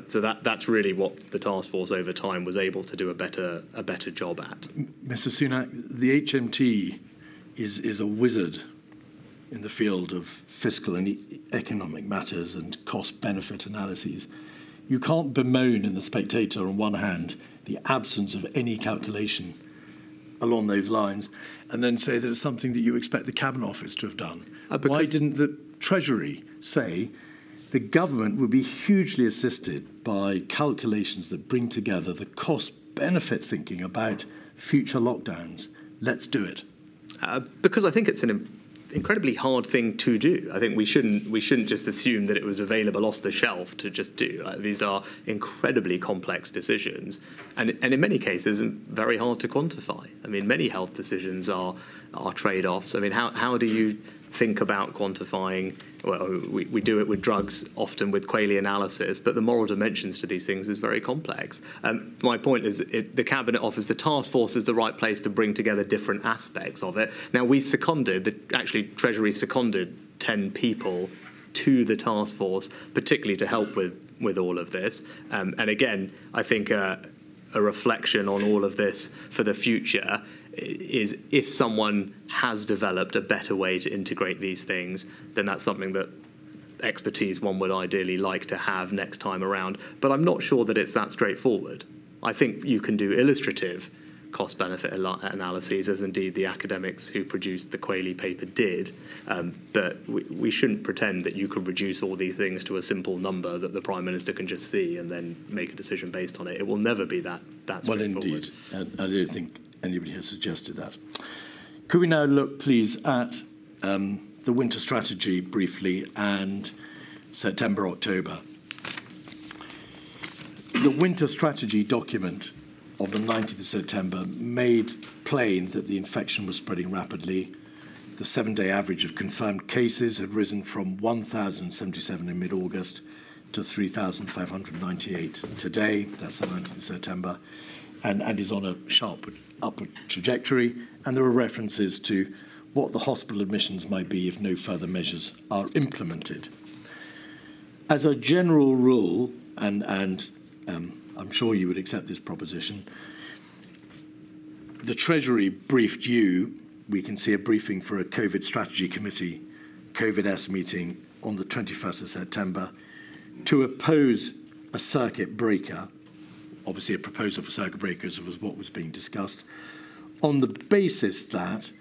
So that's really what the task force over time was able to do a better job at. Mr. Sunak, the HMT is a wizard in the field of fiscal and economic matters and cost-benefit analyses. You can't bemoan in The Spectator, on one hand, the absence of any calculation along those lines, and then say that it's something that you expect the Cabinet Office to have done. Why didn't the Treasury say the government would be hugely assisted by calculations that bring together the cost-benefit thinking about future lockdowns? Let's do it. Because I think it's an incredibly hard thing to do. I think we shouldn't just assume that it was available off the shelf to just do. These are incredibly complex decisions, and in many cases very hard to quantify. I mean, many health decisions are trade-offs. I mean, how do you think about quantifying? Well, we do it with drugs, often with Quayle analysis, but the moral dimensions to these things is very complex. My point is the Cabinet Office, the task force is the right place to bring together different aspects of it. Now, actually Treasury seconded 10 people to the task force, particularly to help with all of this. And again, I think a reflection on all of this for the future is if someone has developed a better way to integrate these things, then that's something that expertise one would ideally like to have next time around. But I'm not sure that it's that straightforward. I think you can do illustrative cost-benefit analyses, as indeed the academics who produced the Quayle paper did, but we shouldn't pretend that you could reduce all these things to a simple number that the Prime Minister can just see and then make a decision based on it. It will never be that straightforward. Well, indeed. And I don't think anybody has suggested that. Could we now look, please, at the winter strategy briefly and September, October? The winter strategy document of the 19th of September made plain that the infection was spreading rapidly. The 7-day average of confirmed cases had risen from 1,077 in mid-August to 3,598 today. That's the 19th of September. And is on a sharp upward trajectory. And there are references to what the hospital admissions might be if no further measures are implemented. As a general rule, and I'm sure you would accept this proposition, the Treasury briefed you. We can see a briefing for a COVID Strategy Committee, COVID-S meeting on the 21st of September, to oppose a circuit breaker. Obviously, a proposal for circuit breakers was what was being discussed, on the basis that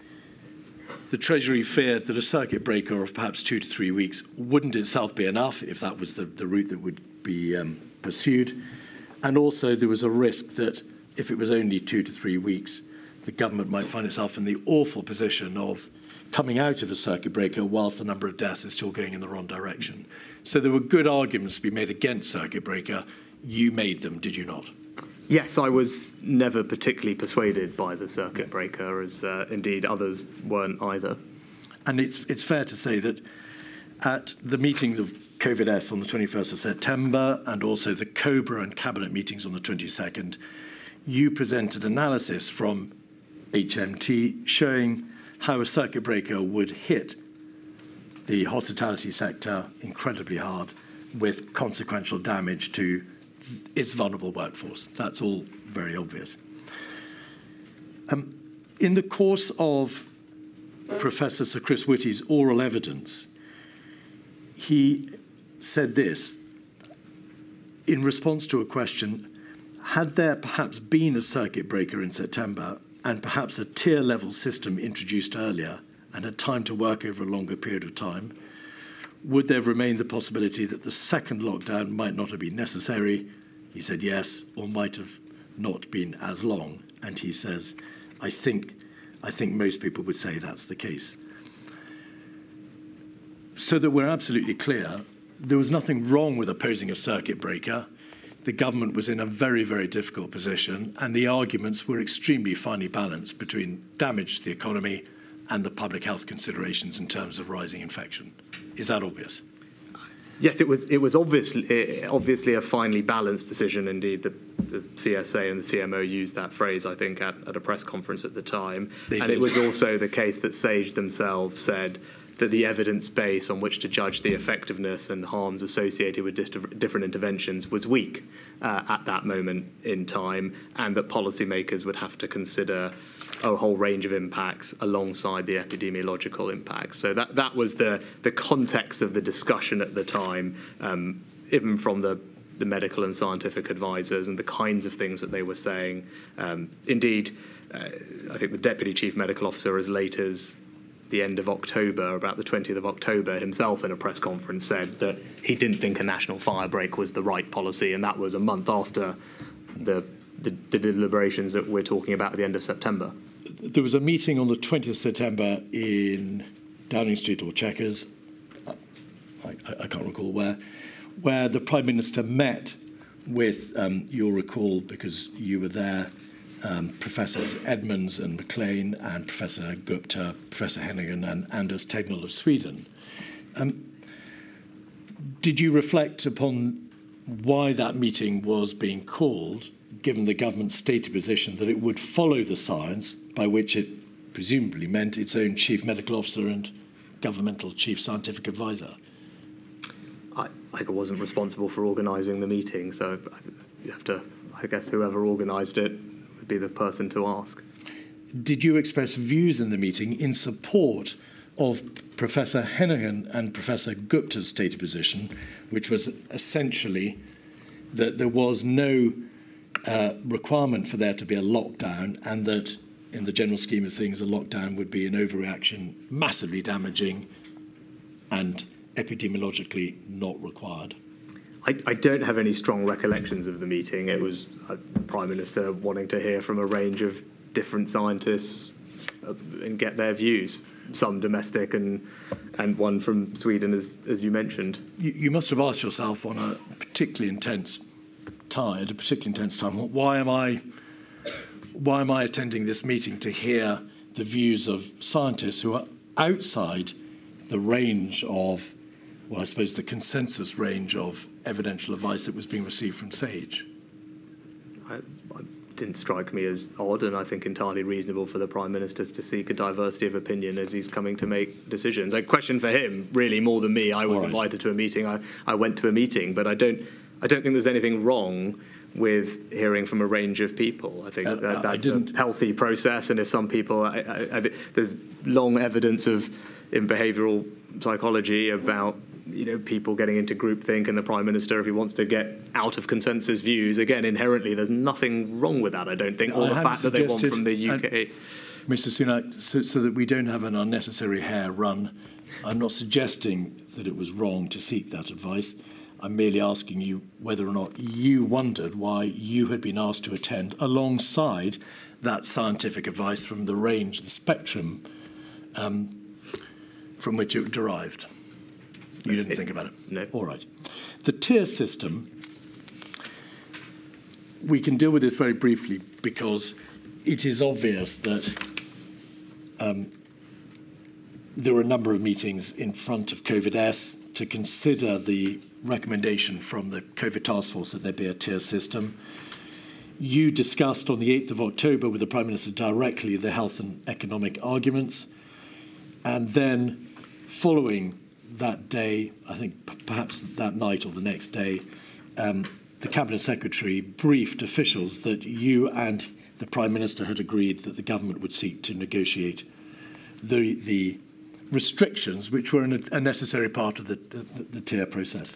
the Treasury feared that a circuit breaker of perhaps 2 to 3 weeks wouldn't itself be enough if that was the route that would be pursued. And also there was a risk that if it was only 2 to 3 weeks, the government might find itself in the awful position of coming out of a circuit breaker whilst the number of deaths is still going in the wrong direction. So there were good arguments to be made against circuit breaker. You made them, did you not? Yes, I was never particularly persuaded by the circuit breaker, as indeed others weren't either. And it's fair to say that at the meeting of COVID-S on the 21st of September and also the COBRA and Cabinet meetings on the 22nd, you presented analysis from HMT showing how a circuit breaker would hit the hospitality sector incredibly hard with consequential damage to its vulnerable workforce. That's all very obvious. In the course of Professor Sir Chris Whitty's oral evidence, he said this in response to a question: had there perhaps been a circuit breaker in September and perhaps a tier-level system introduced earlier and had time to work over a longer period of time, would there remain the possibility that the second lockdown might not have been necessary? He said yes, or might have not been as long. And he says, I think most people would say that's the case. So that we're absolutely clear, there was nothing wrong with opposing a circuit breaker. The government was in a very, very difficult position, and the arguments were extremely finely balanced between damage to the economy and the public health considerations in terms of rising infection. Is that obvious? Yes, it was obviously a finely balanced decision. Indeed, the CSA and the CMO used that phrase, I think, at a press conference at the time. And it was also the case that SAGE themselves said that the evidence base on which to judge the effectiveness and harms associated with different interventions was weak at that moment in time, and that policymakers would have to consider a whole range of impacts alongside the epidemiological impacts. So that was the context of the discussion at the time, even from the medical and scientific advisors and the kinds of things that they were saying. Indeed, I think the Deputy Chief Medical Officer, as late as the end of October, about the 20th of October, himself in a press conference said that he didn't think a national fire break was the right policy, and that was a month after the deliberations that we're talking about at the end of September. There was a meeting on the 20th of September in Downing Street or Chequers, I can't recall where the Prime Minister met with, you'll recall because you were there, Professors Edmonds and McLean and Professor Gupta, Professor Hennigan and Anders Tegnell of Sweden. Did you reflect upon why that meeting was being called, given the government's stated position that it would follow the science, by which it presumably meant its own chief medical officer and governmental chief scientific advisor? I wasn't responsible for organising the meeting, so you have to, I guess, whoever organised it would be the person to ask. Did you express views in the meeting in support of Professor Hennigan and Professor Gupta's stated position, which was essentially that there was no requirement for there to be a lockdown, and that in the general scheme of things, a lockdown would be an overreaction, massively damaging and epidemiologically not required? I don't have any strong recollections of the meeting. It was a Prime Minister wanting to hear from a range of different scientists and get their views, some domestic and one from Sweden, as you mentioned. You must have asked yourself on a particularly intense time, why am I attending this meeting to hear the views of scientists who are outside the range of, well, I suppose the consensus range of evidential advice that was being received from SAGE? It didn't strike me as odd, and I think entirely reasonable for the Prime Minister to seek a diversity of opinion as he's coming to make decisions. A question for him, really, more than me. I was invited to a meeting. I went to a meeting, but I don't think there's anything wrong with hearing from a range of people. I think that's a healthy process, and if some people, there's long evidence in behavioural psychology about people getting into groupthink, and the Prime Minister, if he wants to get out of consensus views, again, inherently, there's nothing wrong with that, I don't think, or the fact that they want from the UK. Mr. Sunak, so that we don't have an unnecessary hair run, I'm not suggesting that it was wrong to seek that advice. I'm merely asking you whether or not you wondered why you had been asked to attend alongside that scientific advice from the range, the spectrum from which it derived. You didn't think about it? No. All right. The tier system, we can deal with this very briefly because it is obvious that there were a number of meetings in front of COVID-S to consider the recommendation from the COVID task force that there be a tier system. You discussed on the 8th of October with the Prime Minister directly the health and economic arguments, and then following that day, I think perhaps that night or the next day, the Cabinet Secretary briefed officials that you and the Prime Minister had agreed that the government would seek to negotiate the restrictions which were a necessary part of the tier process.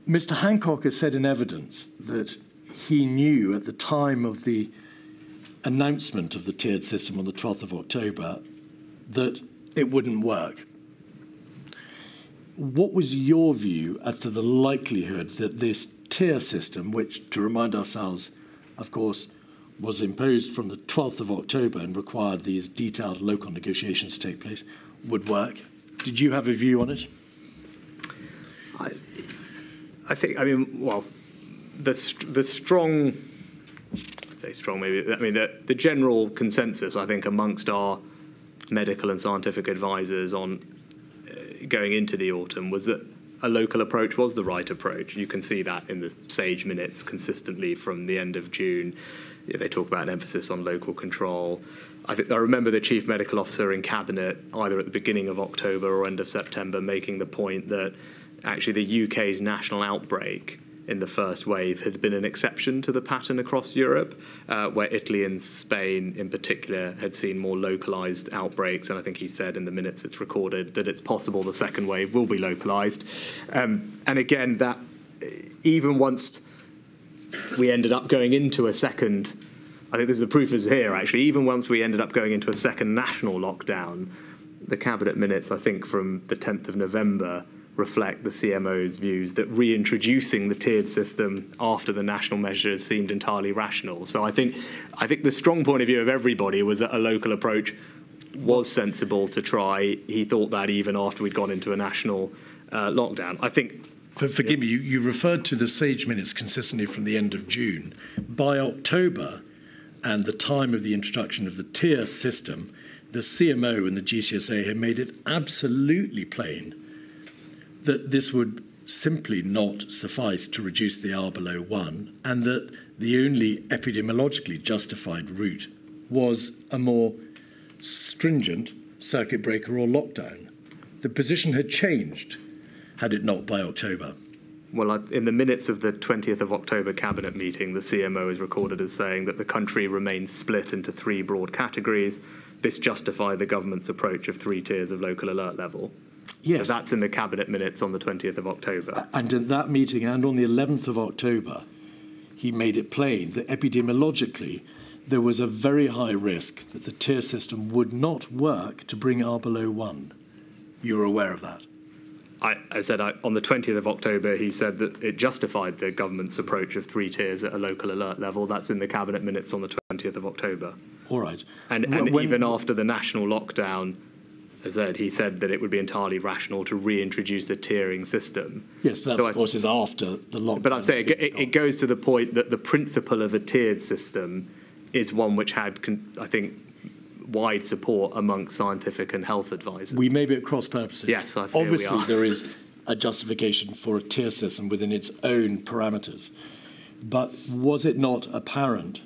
Mr. Hancock has said in evidence that he knew at the time of the announcement of the tiered system on the 12th of October that it wouldn't work. What was your view as to the likelihood that this tier system, which, to remind ourselves, of course, was imposed from the 12th of October and required these detailed local negotiations to take place, would work. Did you have a view on it? I think, well, the strong, I'd say strong maybe, the general consensus, I think, amongst our medical and scientific advisors on going into the autumn was that a local approach was the right approach. You can see that in the SAGE minutes consistently from the end of June. They talk about an emphasis on local control. I remember the chief medical officer in cabinet, either at the beginning of October or end of September, making the point that actually the UK's national outbreak in the first wave had been an exception to the pattern across Europe, where Italy and Spain in particular had seen more localised outbreaks. And I think he said in the minutes it's recorded that it's possible the second wave will be localised. And again, that even once we ended up going into a second, I think this is the proof is here actually, even once we ended up going into a second national lockdown, the cabinet minutes, I think from the 10th of November, reflect the CMO's views that reintroducing the tiered system after the national measures seemed entirely rational. So I think the strong point of view of everybody was that a local approach was sensible to try. He thought that even after we'd gone into a national lockdown. I think. Forgive me, you referred to the SAGE minutes consistently from the end of June. By October and the time of the introduction of the tier system, the CMO and the GCSA had made it absolutely plain that this would simply not suffice to reduce the R below 1, and that the only epidemiologically justified route was a more stringent circuit breaker or lockdown. The position had changed, had it not, by October. Well, in the minutes of the 20th of October cabinet meeting, the CMO is recorded as saying that the country remains split into 3 broad categories. This justified the government's approach of 3 tiers of local alert level. Yes. So that's in the cabinet minutes on the 20th of October. And in that meeting and on the 11th of October, he made it plain that epidemiologically there was a very high risk that the tier system would not work to bring R below 1. You were aware of that? I said on the 20th of October, he said that it justified the government's approach of 3 tiers at a local alert level. That's in the cabinet minutes on the 20th of October. All right. And even after the national lockdown, as I said, he said that it would be entirely rational to reintroduce the tiering system. Yes, but that, of course, is after the lockdown. But I'm saying it goes to the point that the principle of a tiered system is one which had, I think, wide support amongst scientific and health advisors. We may be at cross purposes. Yes, I feel Obviously, we are. there is a justification for a tier system within its own parameters. But was it not apparent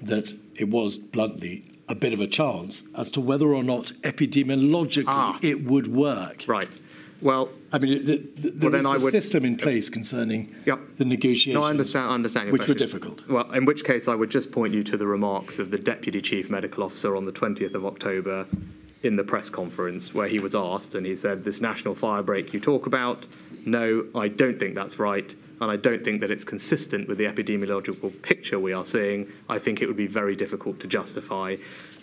that it was, bluntly, a bit of a chance as to whether or not epidemiologically it would work? Right. Well, I mean, there is a system in place concerning the negotiations, no, I understand your which question. were difficult. Well, in which case I would just point you to the remarks of the Deputy Chief Medical Officer on the 20th of October in the press conference, where he was asked, and he said, this national fire break you talk about, no, I don't think that's right, and I don't think that it's consistent with the epidemiological picture we are seeing. I think it would be very difficult to justify.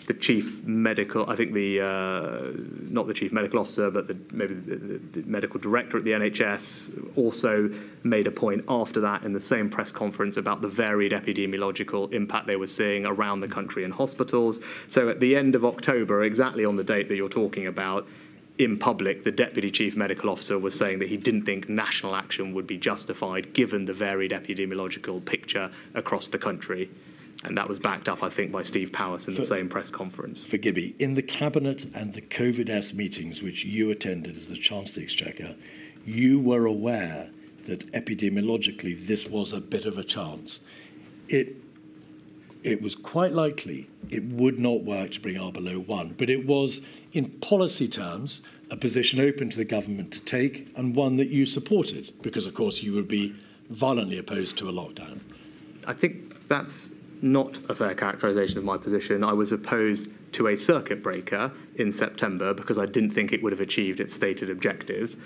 The chief medical, I think not the chief medical officer, but maybe the medical director at the NHS also made a point after that in the same press conference about the varied epidemiological impact they were seeing around the country in hospitals. So at the end of October, exactly on the date that you're talking about, in public, the Deputy Chief Medical Officer was saying that he didn't think national action would be justified given the varied epidemiological picture across the country. And that was backed up, I think, by Steve Powis in the same press conference. Forgive me, in the Cabinet and the COVID-S meetings which you attended as the Chancellor of the Exchequer, you were aware that epidemiologically this was a bit of a chance. It was quite likely it would not work to bring R below 1, but it was, in policy terms, a position open to the government to take and one that you supported, because, of course, you would be violently opposed to a lockdown. I think that's not a fair characterisation of my position. I was opposed to a circuit breaker in September because I didn't think it would have achieved its stated objectives,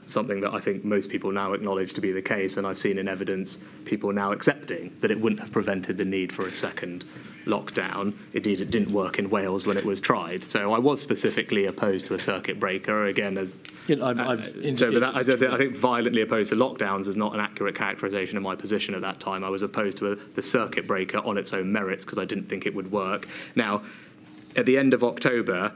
something that I think most people now acknowledge to be the case, and I've seen in evidence people now accepting that it wouldn't have prevented the need for a second lockdown. Indeed, it didn't work in Wales when it was tried. So I was specifically opposed to a circuit breaker, again, as... I think violently opposed to lockdowns is not an accurate characterisation of my position at that time. I was opposed to the circuit breaker on its own merits because I didn't think it would work. Now, at the end of October...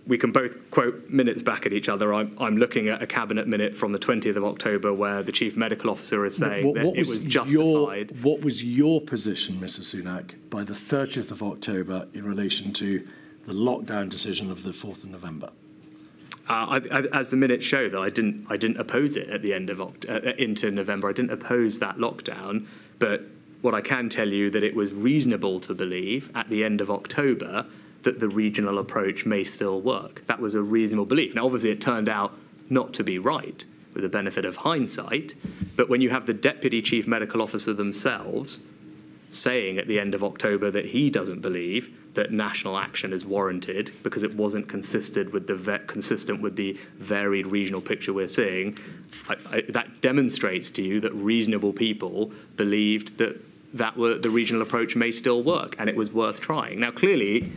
we can both quote minutes back at each other. I'm looking at a cabinet minute from the 20th of October where the chief medical officer is saying that it was justified. What was your position, Mr. Sunak, by the 30th of October in relation to the lockdown decision of the 4th of November? As the minutes show, that I didn't oppose it at the end of into November. I didn't oppose that lockdown, but what I can tell you that it was reasonable to believe at the end of October that the regional approach may still work. That was a reasonable belief. Now, obviously, it turned out not to be right with the benefit of hindsight, but when you have the Deputy Chief Medical Officer themselves saying at the end of October that he doesn't believe that national action is warranted because it wasn't consistent with the varied regional picture we're seeing, that demonstrates to you that reasonable people believed that the regional approach may still work and it was worth trying. Now, clearly,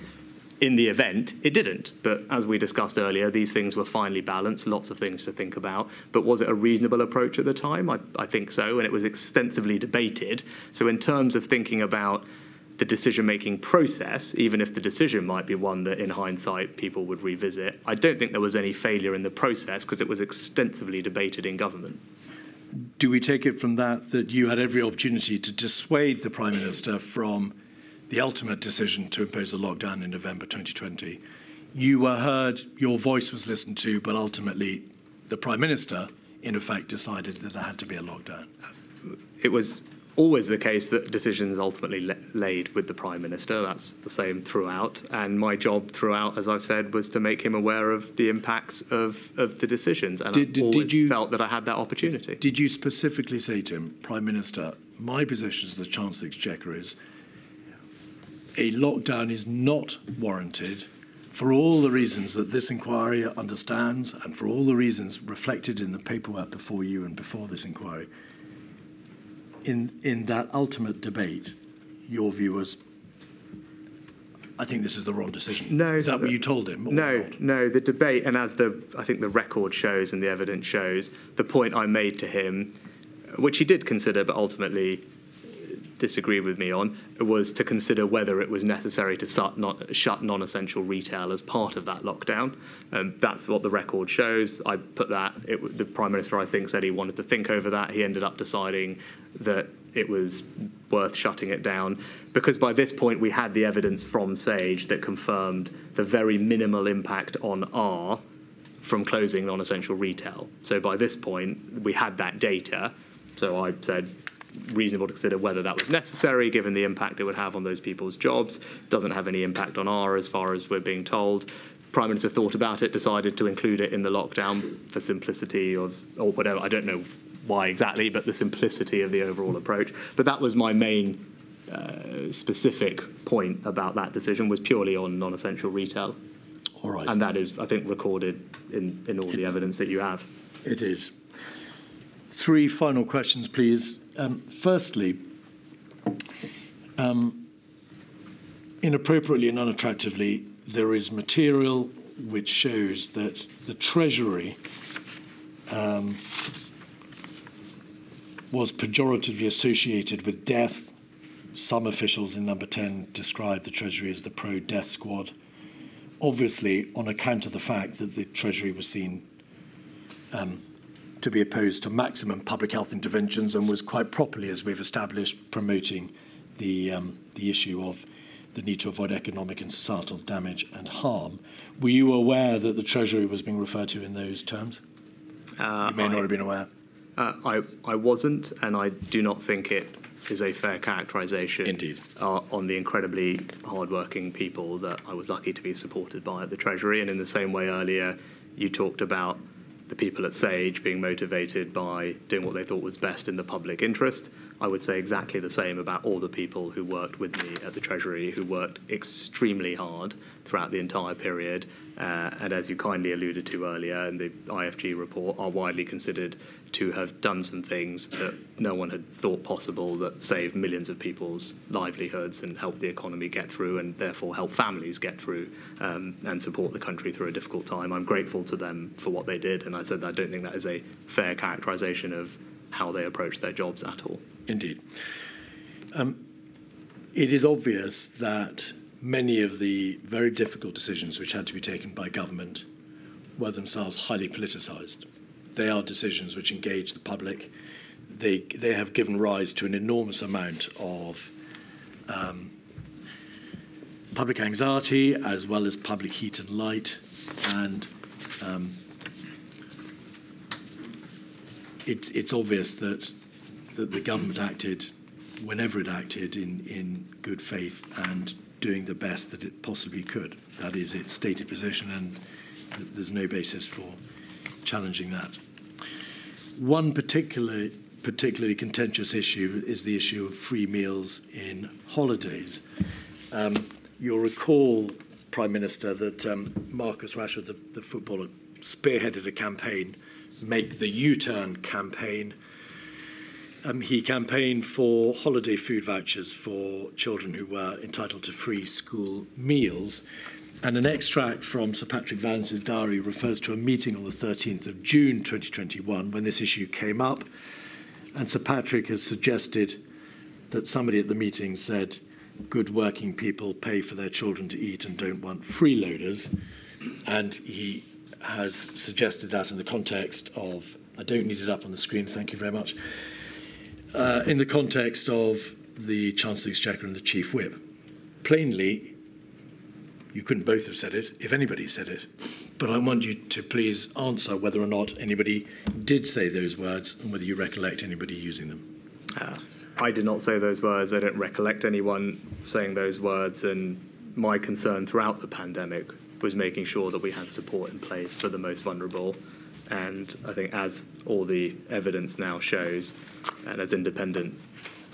in the event, it didn't. But as we discussed earlier, these things were finely balanced, lots of things to think about. But was it a reasonable approach at the time? I think so, and it was extensively debated. So in terms of thinking about the decision-making process, even if the decision might be one that in hindsight people would revisit, I don't think there was any failure in the process because it was extensively debated in government. Do we take it from that you had every opportunity to dissuade the Prime Minister from the ultimate decision to impose a lockdown in November 2020? You were heard, your voice was listened to, but ultimately the Prime Minister, in effect, decided that there had to be a lockdown. It was always the case that decisions ultimately laid with the Prime Minister. That's the same throughout. And my job throughout, as I've said, was to make him aware of the impacts of the decisions. And I always felt that I had that opportunity. Did you specifically say to him, Prime Minister, my position as the Chancellor of the Exchequer is a lockdown is not warranted for all the reasons that this inquiry understands and for all the reasons reflected in the paperwork before you and before this inquiry. In that ultimate debate, your view was, I think this is the wrong decision. No. Is that what you told him? No, the debate, and as I think the record shows and the evidence shows, the point I made to him, which he did consider but ultimately disagreed with me on, was to consider whether it was necessary to shut non-essential retail as part of that lockdown. That's what the record shows. I put that. The Prime Minister, I think, said he wanted to think over that. He ended up deciding that it was worth shutting it down because by this point we had the evidence from Sage that confirmed the very minimal impact on R from closing non-essential retail. So by this point we had that data. So I said, reasonable to consider whether that was necessary given the impact it would have on those people's jobs. Doesn't have any impact on R as far as we're being told. Prime Minister thought about it, decided to include it in the lockdown for simplicity or whatever. I don't know why exactly, but the simplicity of the overall approach. But that was my main specific point about that decision, was purely on non-essential retail. All right. And that is, I think, recorded in all the evidence that you have. It is. 3 final questions, please. Firstly, inappropriately and unattractively, there is material which shows that the Treasury was pejoratively associated with death. Some officials in number 10 described the Treasury as the pro-death squad, obviously on account of the fact that the Treasury was seen to be opposed to maximum public health interventions and was quite properly, as we've established, promoting the issue of the need to avoid economic and societal damage and harm. Were you aware that the Treasury was being referred to in those terms? You may not have been aware. I wasn't, and I do not think it is a fair characterisation. Indeed. On the incredibly hard-working people that I was lucky to be supported by at the Treasury. And in the same way earlier, you talked about the people at Sage being motivated by doing what they thought was best in the public interest. I would say exactly the same about all the people who worked with me at the Treasury, who worked extremely hard throughout the entire period, and as you kindly alluded to earlier in the IFG report, are widely considered to have done some things that no one had thought possible, that saved millions of people's livelihoods and helped the economy get through, and therefore help families get through and support the country through a difficult time. I'm grateful to them for what they did, and I said I don't think that is a fair characterisation of how they approach their jobs at all. Indeed. It is obvious that many of the very difficult decisions which had to be taken by government were themselves highly politicised. They are decisions which engage the public. They have given rise to an enormous amount of public anxiety as well as public heat and light, and it's obvious that the government acted whenever it acted in good faith and doing the best that it possibly could. That is its stated position, and there's no basis for challenging that. One particularly contentious issue is the issue of free meals in holidays. You'll recall, Prime Minister, that Marcus Rashford, the footballer, spearheaded a campaign, Make the U-Turn campaign. He campaigned for holiday food vouchers for children who were entitled to free school meals. And an extract from Sir Patrick Vance's diary refers to a meeting on the 13th of June 2021 when this issue came up. And Sir Patrick has suggested that somebody at the meeting said, good working people pay for their children to eat and don't want freeloaders. And he has suggested that in the context of, I don't need it up on the screen, thank you very much, in the context of the Chancellor of the Exchequer and the Chief Whip. Plainly, you couldn't both have said it if anybody said it, but I want you to please answer whether or not anybody did say those words and whether you recollect anybody using them. I did not say those words. I don't recollect anyone saying those words, and my concern throughout the pandemic was making sure that we had support in place for the most vulnerable. And I think, as all the evidence now shows, and as independent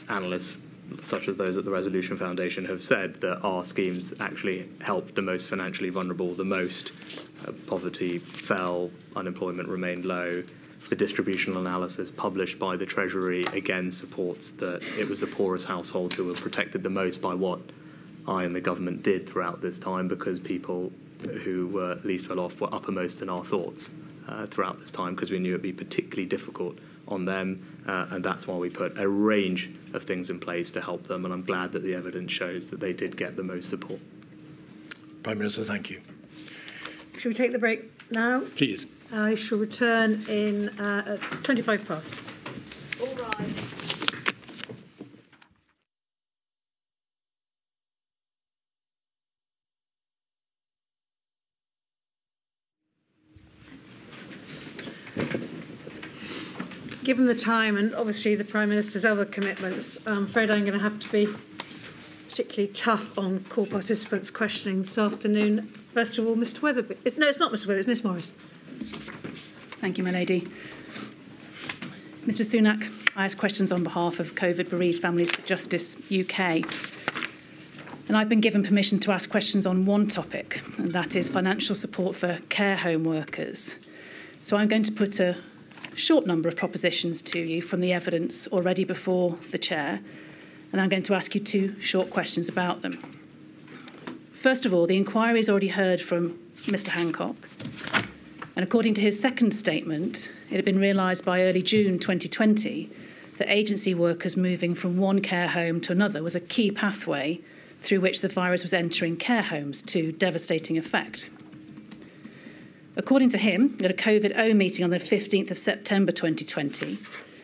analysts such as those at the Resolution Foundation have said, that our schemes actually helped the most financially vulnerable the most. Poverty fell, unemployment remained low. The distributional analysis published by the Treasury again supports that it was the poorest households who were protected the most by what I and the government did throughout this time, because people who were least well off were uppermost in our thoughts throughout this time, because we knew it would be particularly difficult on them, and that's why we put a range of things in place to help them, and I'm glad that the evidence shows that they did get the most support. Prime Minister, thank you. Should we take the break now? Please. I shall return in 25 past. All rise. Given the time and obviously the Prime Minister's other commitments, I'm afraid I'm going to have to be particularly tough on call participants questioning this afternoon. First of all, Mr Weatherby. It's not Mr Weatherby, it's Miss Morris. Thank you, my lady. Mr Sunak, I ask questions on behalf of COVID Bereaved Families for Justice UK. And I've been given permission to ask questions on one topic, and that is financial support for care home workers. So I'm going to put a short number of propositions to you from the evidence already before the Chair, and I'm going to ask you two short questions about them. First of all, the inquiry has already heard from Mr Hancock, and according to his second statement, it had been realised by early June 2020 that agency workers moving from one care home to another was a key pathway through which the virus was entering care homes to devastating effect. According to him, at a COVID-0 meeting on the 15th of September 2020,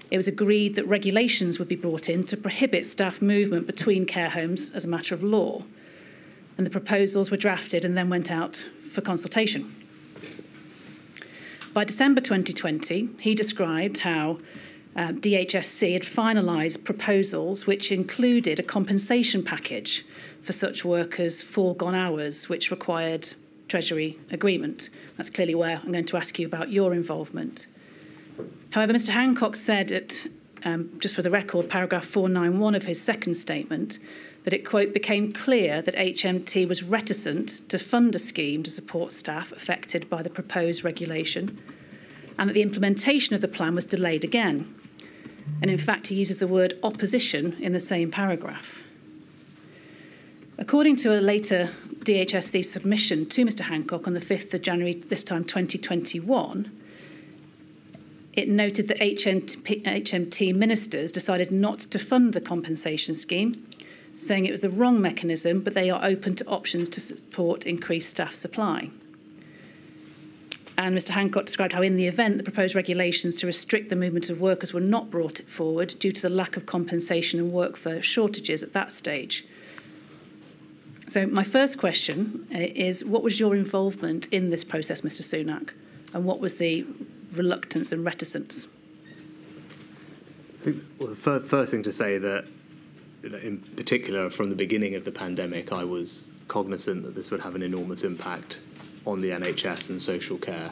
it was agreed that regulations would be brought in to prohibit staff movement between care homes as a matter of law. And the proposals were drafted and then went out for consultation. By December 2020, he described how DHSC had finalised proposals which included a compensation package for such workers' foregone hours, which required Treasury agreement. That's clearly where I'm going to ask you about your involvement. However, Mr Hancock said at just for the record, paragraph 491 of his second statement, that it, quote, became clear that HMT was reticent to fund a scheme to support staff affected by the proposed regulation, and that the implementation of the plan was delayed again. And in fact, he uses the word opposition in the same paragraph. According to a later DHSC submission to Mr Hancock on the 5th of January, this time 2021, it noted that HMT ministers decided not to fund the compensation scheme, saying it was the wrong mechanism, but they are open to options to support increased staff supply. And Mr Hancock described how in the event the proposed regulations to restrict the movement of workers were not brought forward due to the lack of compensation and workforce shortages at that stage. So my first question is, what was your involvement in this process, Mr Sunak? And what was the reluctance and reticence? Well, the first thing to say that, in particular, from the beginning of the pandemic, I was cognizant that this would have an enormous impact on the NHS and social care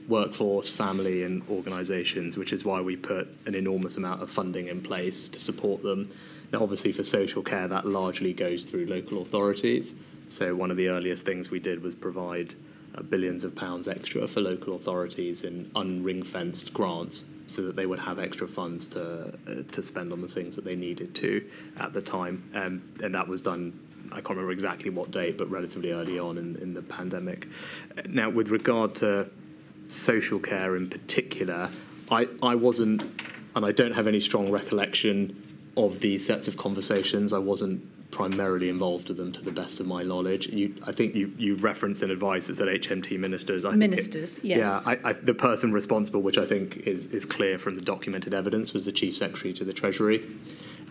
workforce, family and organisations, which is why we put an enormous amount of funding in place to support them. Now, obviously, for social care, that largely goes through local authorities. So one of the earliest things we did was provide billions of pounds extra for local authorities in unring-fenced grants so that they would have extra funds to spend on the things that they needed to at the time. And that was done, I can't remember exactly what date, but relatively early on in the pandemic. Now, with regard to social care in particular, I wasn't, and I don't have any strong recollection of these sets of conversations. I wasn't primarily involved with them to the best of my knowledge. I think you referenced in advice that said HMT ministers. Ministers, yes. Yeah, the person responsible, which I think is clear from the documented evidence, was the Chief Secretary to the Treasury.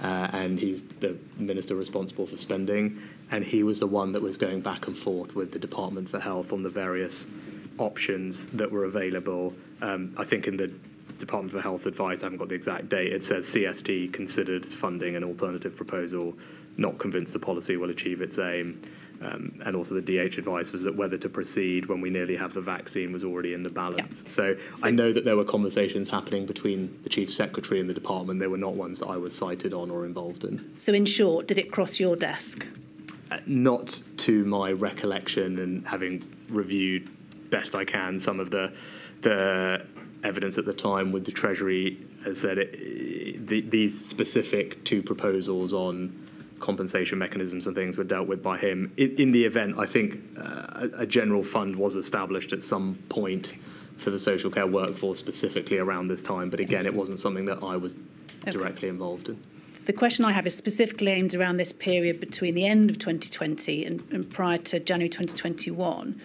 And he's the minister responsible for spending. And he was the one that was going back and forth with the Department for Health on the various options that were available. I think in the Department for Health advice, I haven't got the exact date, it says CST considered funding an alternative proposal, not convinced the policy will achieve its aim. And also the DH advice was that whether to proceed when we nearly have the vaccine was already in the balance. Yeah. So I know that there were conversations happening between the Chief Secretary and the department. They were not ones that I was cited on or involved in. So in short, did it cross your desk? Not to my recollection, and having reviewed best I can some of the evidence at the time with the Treasury, has said these specific two proposals on compensation mechanisms and things were dealt with by him. In the event, I think a general fund was established at some point for the social care workforce specifically around this time, but again, it wasn't something that I was directly involved in. The question I have is specifically aimed around this period between the end of 2020 and prior to January 2021.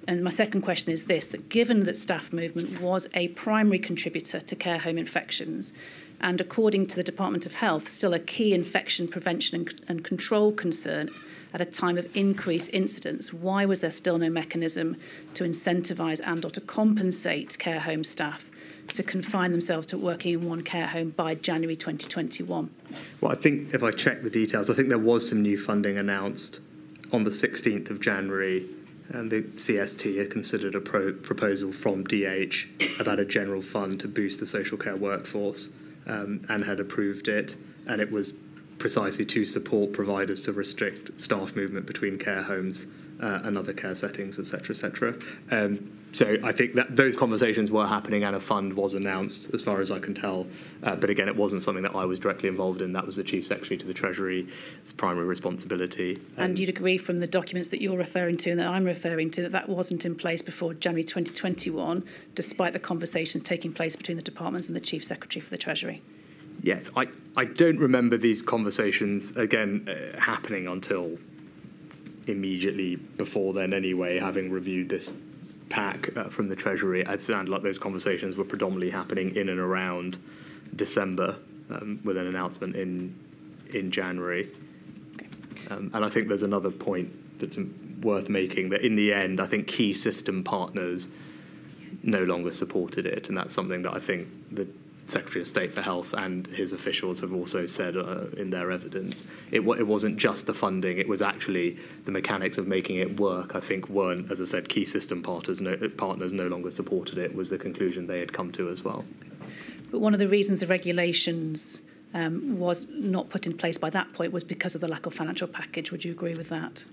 And my second question is this, that given that staff movement was a primary contributor to care home infections, and according to the Department of Health, still a key infection prevention and control concern at a time of increased incidence, why was there still no mechanism to incentivise and or to compensate care home staff to confine themselves to working in one care home by January 2021? Well, I think if I check the details, I think there was some new funding announced on the 16th of January, and the CST had considered a proposal from DH about a general fund to boost the social care workforce, and had approved it. And it was precisely to support providers to restrict staff movement between care homes and other care settings, etc., etc. So I think that those conversations were happening and a fund was announced, as far as I can tell. But again, it wasn't something that I was directly involved in. That was the Chief Secretary to the Treasury's primary responsibility. And you'd agree from the documents that you're referring to and that I'm referring to that wasn't in place before January 2021, despite the conversations taking place between the departments and the Chief Secretary for the Treasury? Yes, I don't remember these conversations, again, happening until immediately before then anyway, having reviewed this pack from the Treasury. It sounded like those conversations were predominantly happening in and around December, with an announcement in January. Okay. And I think there's another point that's worth making, that in the end, I think key system partners no longer supported it, and that's something that I think the Secretary of State for Health and his officials have also said in their evidence. It wasn't just the funding, it was actually the mechanics of making it work, I think, weren't, as I said, key system partners no longer supported it, was the conclusion they had come to as well. But one of the reasons the regulations was not put in place by that point was because of the lack of financial package. Would you agree with that?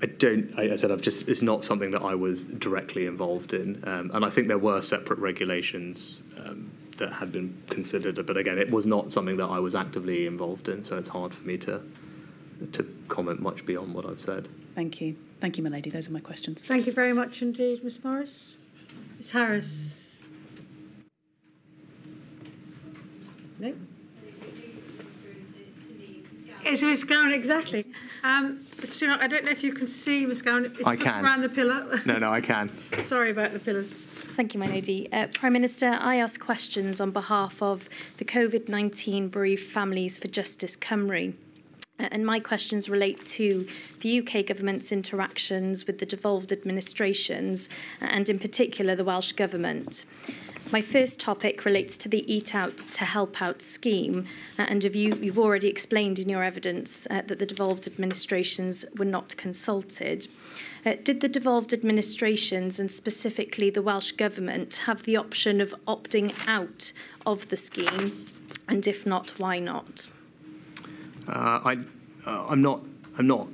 I don't. I said it's not something that I was directly involved in, and I think there were separate regulations that had been considered. But again, it was not something that I was actively involved in, so it's hard for me to comment much beyond what I've said. Thank you. Thank you, my lady. Those are my questions. Thank you very much indeed, Ms Morris. Ms Harris. No? It's Ms Gowan, exactly. Mr Sunak, I don't know if you can see Ms Gowan. If I you can. Look around the pillar. No, I can. Sorry about the pillars. Thank you, my lady. Prime Minister, I ask questions on behalf of the COVID-19 bereaved families for Justice Cymru. And my questions relate to the UK government's interactions with the devolved administrations and in particular the Welsh Government. My first topic relates to the Eat Out to Help Out scheme, and you've already explained in your evidence that the devolved administrations were not consulted. Did the devolved administrations, and specifically the Welsh Government, have the option of opting out of the scheme, and if not, why not? I'm not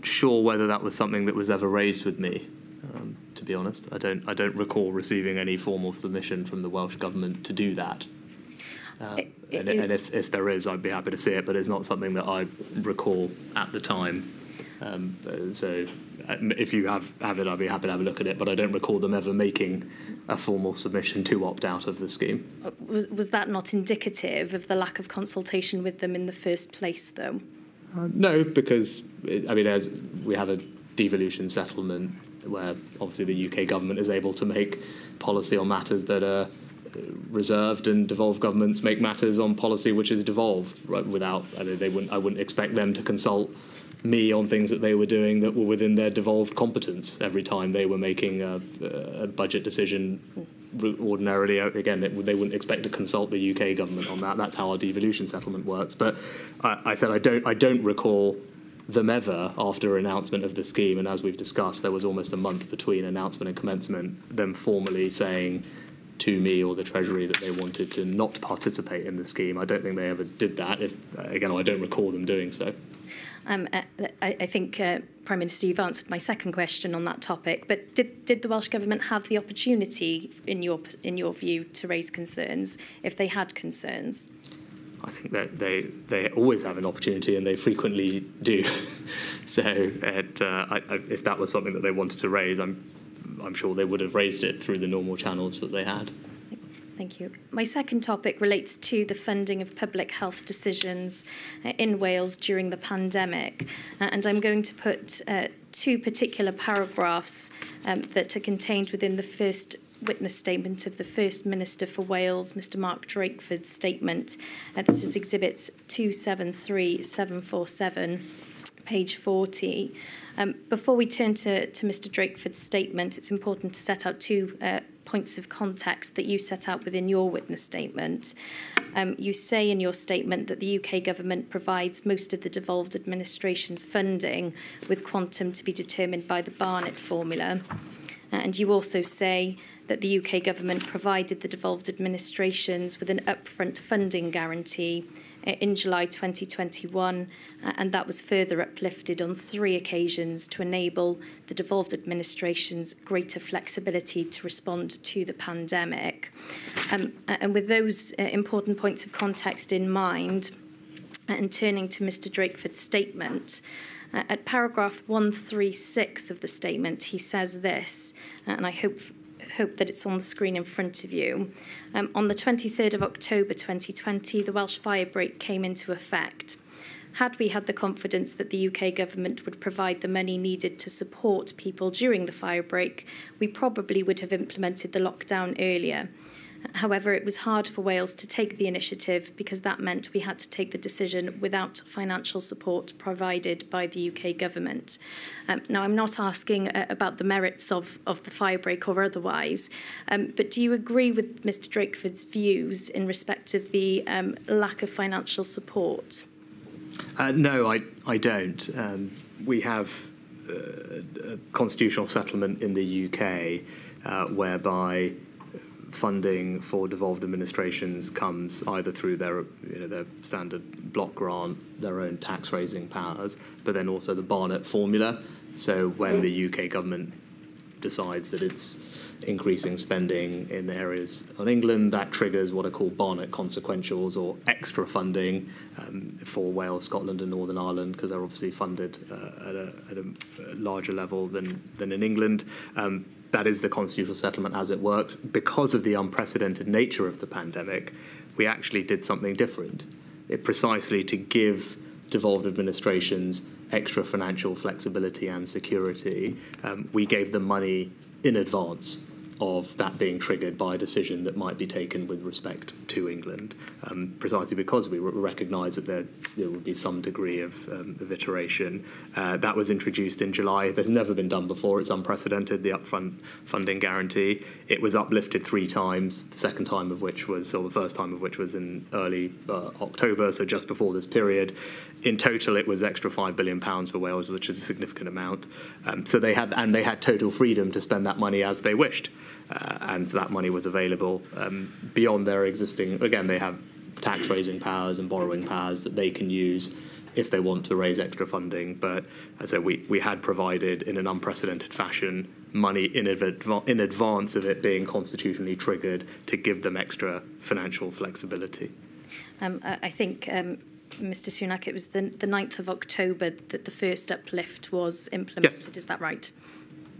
sure whether that was something that was ever raised with me. To be honest, I don't recall receiving any formal submission from the Welsh Government to do that. And if there is, I'd be happy to see it, but it's not something that I recall at the time. So if you have it, I'd be happy to have a look at it, but I don't recall them ever making a formal submission to opt out of the scheme. Was that not indicative of the lack of consultation with them in the first place, though? No, because, as we have a devolution settlement where obviously the UK government is able to make policy on matters that are reserved, and devolved governments make matters on policy which is devolved, right, without, I wouldn't expect them to consult me on things that they were doing that were within their devolved competence every time they were making a budget decision. Ordinarily, again, they wouldn't expect to consult the UK government on that. That's how our devolution settlement works. But I said I don't recall them ever, after announcement of the scheme, and as we've discussed, there was almost a month between announcement and commencement, them formally saying to me or the Treasury that they wanted to not participate in the scheme. I don't think they ever did that. I don't recall them doing so. I think, Prime Minister, you've answered my second question on that topic, but did the Welsh Government have the opportunity, in your view, to raise concerns if they had concerns? I think that they always have an opportunity, and they frequently do. So if that was something that they wanted to raise, I'm sure they would have raised it through the normal channels that they had. Thank you. My second topic relates to the funding of public health decisions in Wales during the pandemic. And I'm going to put two particular paragraphs that are contained within the first witness statement of the First Minister for Wales, Mr Mark Drakeford's statement. This is Exhibit 273747, page 40. Before we turn to Mr Drakeford's statement, it's important to set out two points of context that you set out within your witness statement. You say in your statement that the UK government provides most of the devolved administration's funding with quantum to be determined by the Barnett formula. And you also say that the UK government provided the devolved administrations with an upfront funding guarantee in July 2021, and that was further uplifted on 3 occasions to enable the devolved administrations greater flexibility to respond to the pandemic. And with those important points of context in mind, and turning to Mr Drakeford's statement, at paragraph 136 of the statement, he says this, and I hope that it's on the screen in front of you. On the 23rd of October 2020, the Welsh firebreak came into effect. Had we had the confidence that the UK government would provide the money needed to support people during the firebreak, we probably would have implemented the lockdown earlier. However, it was hard for Wales to take the initiative because that meant we had to take the decision without financial support provided by the UK government. Now, I'm not asking about the merits of the firebreak or otherwise, but do you agree with Mr Drakeford's views in respect of the lack of financial support? No, I don't. We have a constitutional settlement in the UK whereby funding for devolved administrations comes either through their standard block grant, their own tax-raising powers, but then also the Barnett formula. So when the UK government decides that it's increasing spending in areas on England, that triggers what are called Barnett consequentials, or extra funding for Wales, Scotland and Northern Ireland, because they're obviously funded at a larger level than in England. That is the constitutional settlement as it works. Because of the unprecedented nature of the pandemic, we actually did something different. Precisely to give devolved administrations extra financial flexibility and security, we gave them money in advance of that being triggered by a decision that might be taken with respect to England, precisely because we recognise that there would be some degree of iteration. That was introduced in July. There's never been done before. It's unprecedented, the upfront funding guarantee. It was uplifted 3 times, the first time of which was in early October, so just before this period. In total, it was extra £5 billion for Wales, which is a significant amount. So they had total freedom to spend that money as they wished. And so that money was available beyond their existing. Again, they have tax-raising powers and borrowing powers that they can use if they want to raise extra funding. But as I said, we had provided in an unprecedented fashion money in advance of it being constitutionally triggered to give them extra financial flexibility. I think, Mr Sunak, it was the 9th of October that the first uplift was implemented. Yes. Is that right?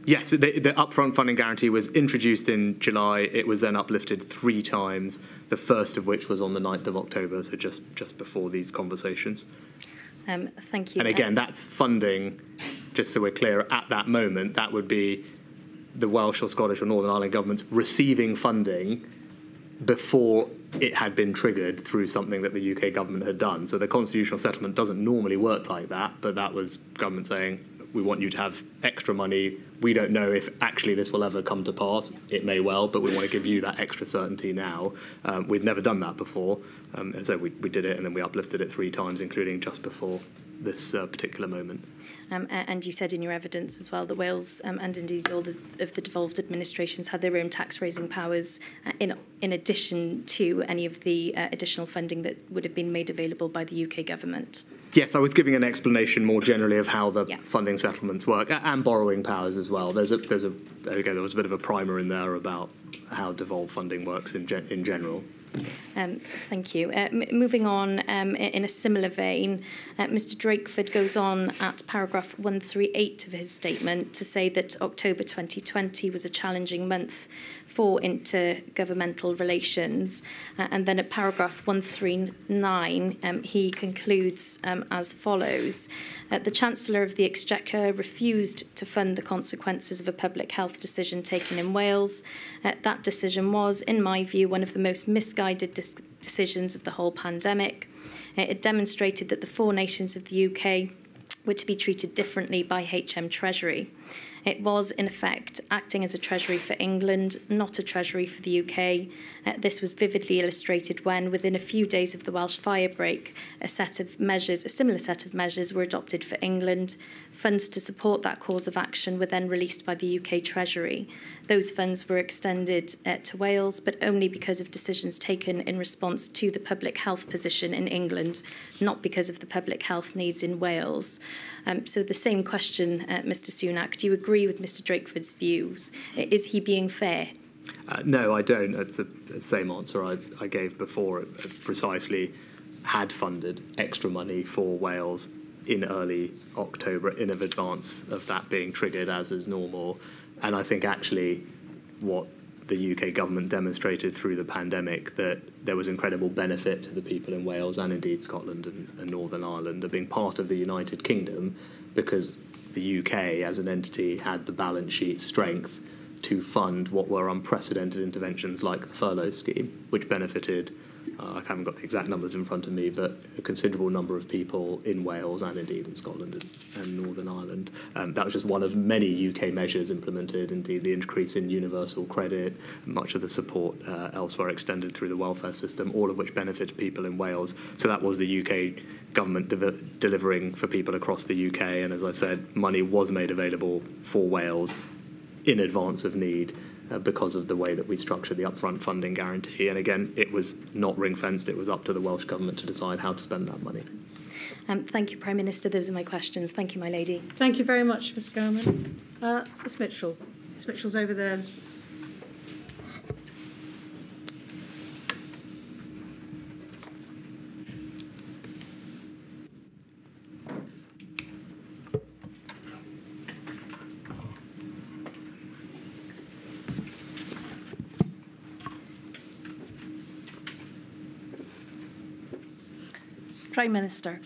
Yes, the upfront funding guarantee was introduced in July. It was then uplifted 3 times, the first of which was on the 9th of October, so just before these conversations. Thank you. And again, that's funding, just so we're clear, at that moment, that would be the Welsh or Scottish or Northern Ireland governments receiving funding before it had been triggered through something that the UK government had done. So the constitutional settlement doesn't normally work like that, but that was government saying, we want you to have extra money. We don't know if actually this will ever come to pass. It may well, but we want to give you that extra certainty now. We'd never done that before, and so we did it, and then we uplifted it 3 times, including just before this particular moment. And you said in your evidence as well that Wales and indeed all of the devolved administrations had their own tax-raising powers in addition to any of the additional funding that would have been made available by the UK government. Yes, I was giving an explanation more generally of how the funding settlements work, and borrowing powers as well. There was a bit of a primer in there about how devolved funding works in general. Thank you. Moving on, in a similar vein, Mr Drakeford goes on at paragraph 138 of his statement to say that October 2020 was a challenging month for intergovernmental relations. And then at paragraph 139, he concludes as follows. The Chancellor of the Exchequer refused to fund the consequences of a public health decision taken in Wales. That decision was, in my view, one of the most misguided decisions of the whole pandemic. It demonstrated that the 4 nations of the UK were to be treated differently by HM Treasury. It was, in effect, acting as a treasury for England, not a treasury for the UK. This was vividly illustrated when, within a few days of the Welsh firebreak, a similar set of measures were adopted for England. Funds to support that course of action were then released by the UK Treasury. Those funds were extended to Wales, but only because of decisions taken in response to the public health position in England, not because of the public health needs in Wales. So the same question, Mr Sunak, do you agree with Mr Drakeford's views? Is he being fair? No, I don't. It's the same answer I gave before. It precisely had funded extra money for Wales in early October in advance of that being triggered, as is normal. And I think actually what the UK government demonstrated through the pandemic, that there was incredible benefit to the people in Wales and indeed Scotland and Northern Ireland of being part of the United Kingdom, because the UK as an entity had the balance sheet strength to fund what were unprecedented interventions like the furlough scheme, which benefited, I haven't got the exact numbers in front of me, but a considerable number of people in Wales and indeed in Scotland and Northern Ireland. That was just one of many UK measures implemented, indeed the increase in universal credit, much of the support elsewhere extended through the welfare system, all of which benefited people in Wales. So that was the UK government delivering for people across the UK, and as I said, money was made available for Wales in advance of need. because of the way that we structured the upfront funding guarantee. And again, it was not ring-fenced. It was up to the Welsh Government to decide how to spend that money. Thank you, Prime Minister. Those are my questions. Thank you, my lady. Thank you very much, Ms Garman. Ms Mitchell. Ms Mitchell's over there. Prime Minister,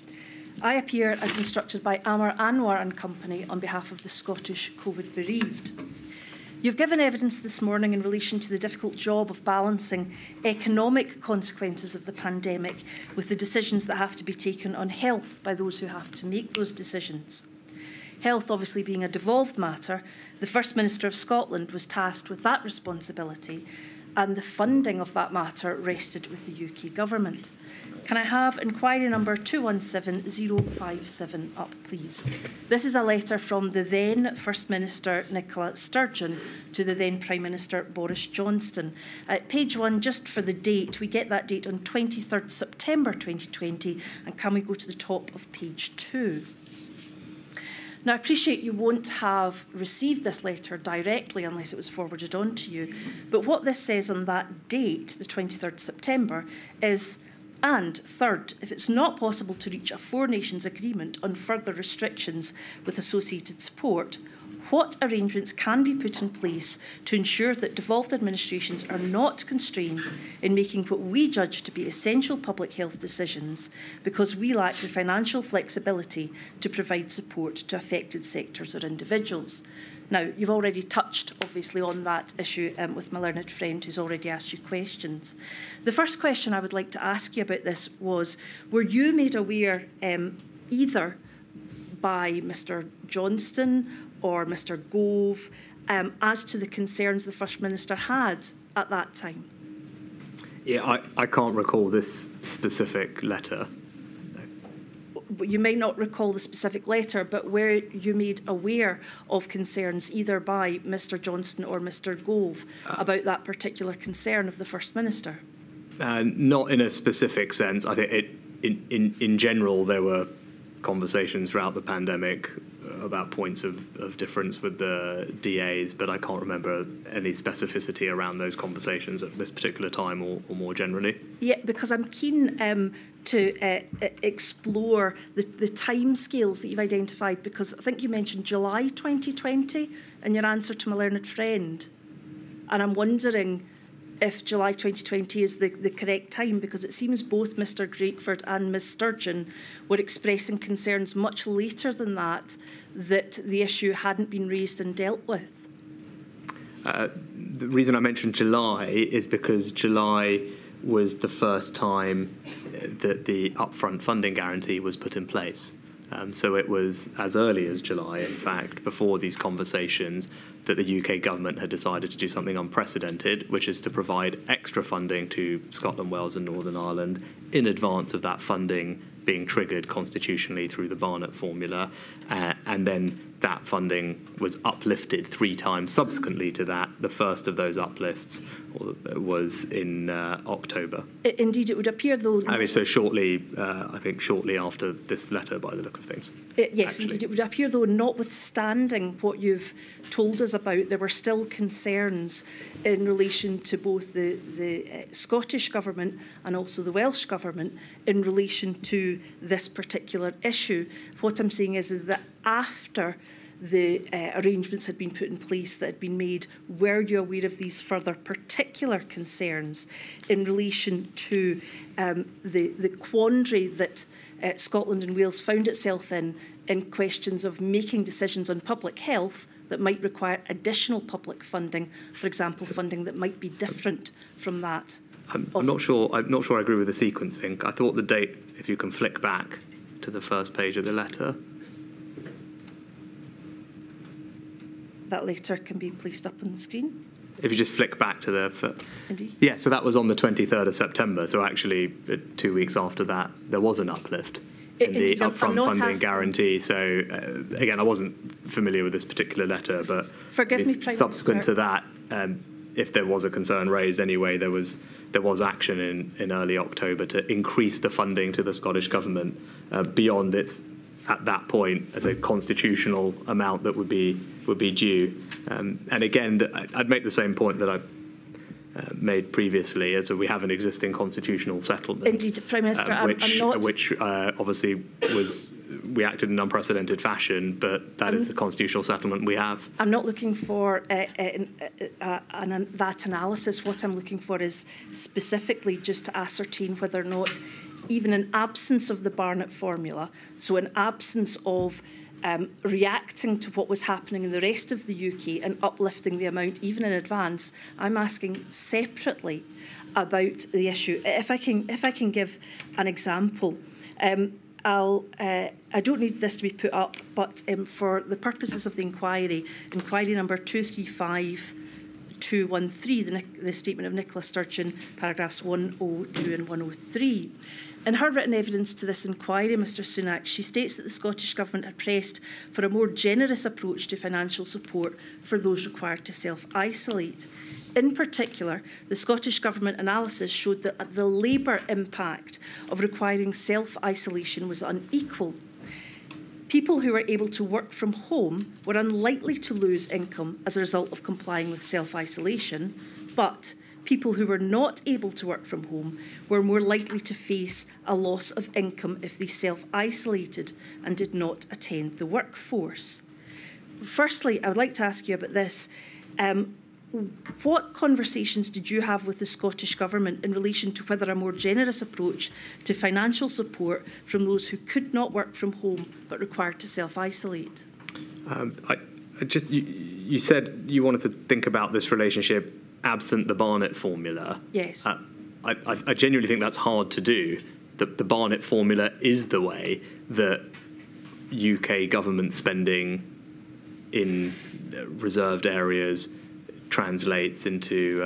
I appear as instructed by Amar Anwar and Company on behalf of the Scottish COVID bereaved. You've given evidence this morning in relation to the difficult job of balancing economic consequences of the pandemic with the decisions that have to be taken on health by those who have to make those decisions. Health obviously being a devolved matter, the First Minister of Scotland was tasked with that responsibility, and the funding of that matter rested with the UK Government. Can I have inquiry number 217057 up, please? This is a letter from the then First Minister Nicola Sturgeon to the then Prime Minister Boris Johnson. At page 1, just for the date, we get that date on 23rd September 2020, and can we go to the top of page 2? Now, I appreciate you won't have received this letter directly unless it was forwarded on to you, but what this says on that date, the 23rd September, is, and third, if it's not possible to reach a Four Nations agreement on further restrictions with associated support, what arrangements can be put in place to ensure that devolved administrations are not constrained in making what we judge to be essential public health decisions because we lack the financial flexibility to provide support to affected sectors or individuals? Now, you've already touched, obviously, on that issue with my learned friend who's already asked you questions. The first question I would like to ask you about this was, were you made aware either by Mr Johnston or Mr Gove as to the concerns the First Minister had at that time? Yeah, I can't recall this specific letter. You may not recall the specific letter, but were you made aware of concerns either by Mr Johnston or Mr Gove about that particular concern of the First Minister? Not in a specific sense. I think in general there were conversations throughout the pandemic about points of difference with the DAs, but I can't remember any specificity around those conversations at this particular time or more generally. Yeah, because I'm keen to explore the timescales that you've identified, because I think you mentioned July 2020 in your answer to my learned friend, and I'm wondering if July 2020 is the correct time, because it seems both Mr Drakeford and Ms Sturgeon were expressing concerns much later than that the issue hadn't been raised and dealt with. The reason I mentioned July is because July was the first time that the upfront funding guarantee was put in place. So it was as early as July, in fact, before these conversations, that the UK government had decided to do something unprecedented, which is to provide extra funding to Scotland, Wales and Northern Ireland in advance of that funding being triggered constitutionally through the Barnett formula. And then that funding was uplifted 3 times subsequently to that. The first of those uplifts was in October. Indeed, it would appear, though... I mean, so shortly, I think shortly after this letter, by the look of things. Yes, actually. Indeed, it would appear, though, notwithstanding what you've told us about, there were still concerns in relation to both the Scottish Government and also the Welsh Government in relation to this particular issue. What I'm saying is that after the arrangements had been put in place that had been made, were you aware of these further particular concerns in relation to the quandary that Scotland and Wales found itself in questions of making decisions on public health that might require additional public funding, for example, funding that might be different from that? I'm not sure I agree with the sequencing. I thought the date, if you can flick back to the first page of the letter. That letter can be placed up on the screen. If you just flick back to the... Indeed. Yeah, so that was on the 23rd of September. So actually, 2 weeks after that, there was an uplift in the upfront funding guarantee. So again, I wasn't familiar with this particular letter, but forgive me, Prime subsequent Minister. to that, if there was a concern raised anyway, there was action in early October to increase the funding to the Scottish Government beyond its, at that point, as a constitutional amount that would be due. And again, I'd make the same point that I made previously, as we have an existing constitutional settlement. Indeed, Prime Minister, which obviously we acted in unprecedented fashion, but that is the constitutional settlement we have. I'm not looking for that analysis. What I'm looking for is specifically just to ascertain whether or not, even in absence of the Barnett formula, so in absence of reacting to what was happening in the rest of the UK and uplifting the amount even in advance, I'm asking separately about the issue. If I can give an example, I don't need this to be put up, but for the purposes of the inquiry number 235213, the statement of Nicola Sturgeon, paragraphs 102 and 103. In her written evidence to this inquiry, Mr Sunak, she states that the Scottish Government had pressed for a more generous approach to financial support for those required to self-isolate. In particular, the Scottish Government analysis showed that the labour impact of requiring self-isolation was unequal. People who were able to work from home were unlikely to lose income as a result of complying with self-isolation, but people who were not able to work from home were more likely to face a loss of income if they self-isolated and did not attend the workforce. Firstly, I would like to ask you about this. What conversations did you have with the Scottish Government in relation to whether a more generous approach to financial support from those who could not work from home but required to self-isolate? You said you wanted to think about this relationship absent the Barnett formula. Yes. I genuinely think that's hard to do. The Barnett formula is the way that UK government spending in reserved areas translates into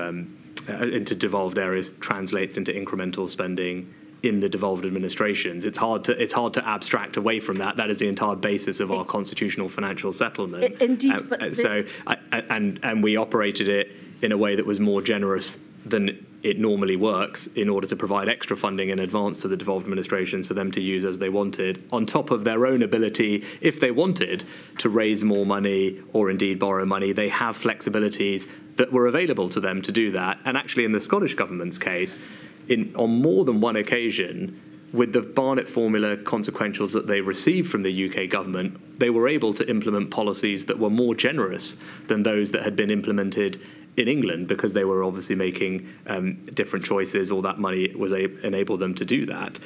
devolved areas, translates into incremental spending in the devolved administrations. It's hard to abstract away from that. That is the entire basis of our constitutional financial settlement. Indeed, and we operated it in a way that was more generous than it normally works in order to provide extra funding in advance to the devolved administrations for them to use as they wanted, on top of their own ability, if they wanted, to raise more money or indeed borrow money. They have flexibilities that were available to them to do that. And actually, in the Scottish Government's case, on more than one occasion, with the Barnett formula consequentials that they received from the UK government, they were able to implement policies that were more generous than those that had been implemented in England, because they were obviously making different choices, or that money was enabled them to do that.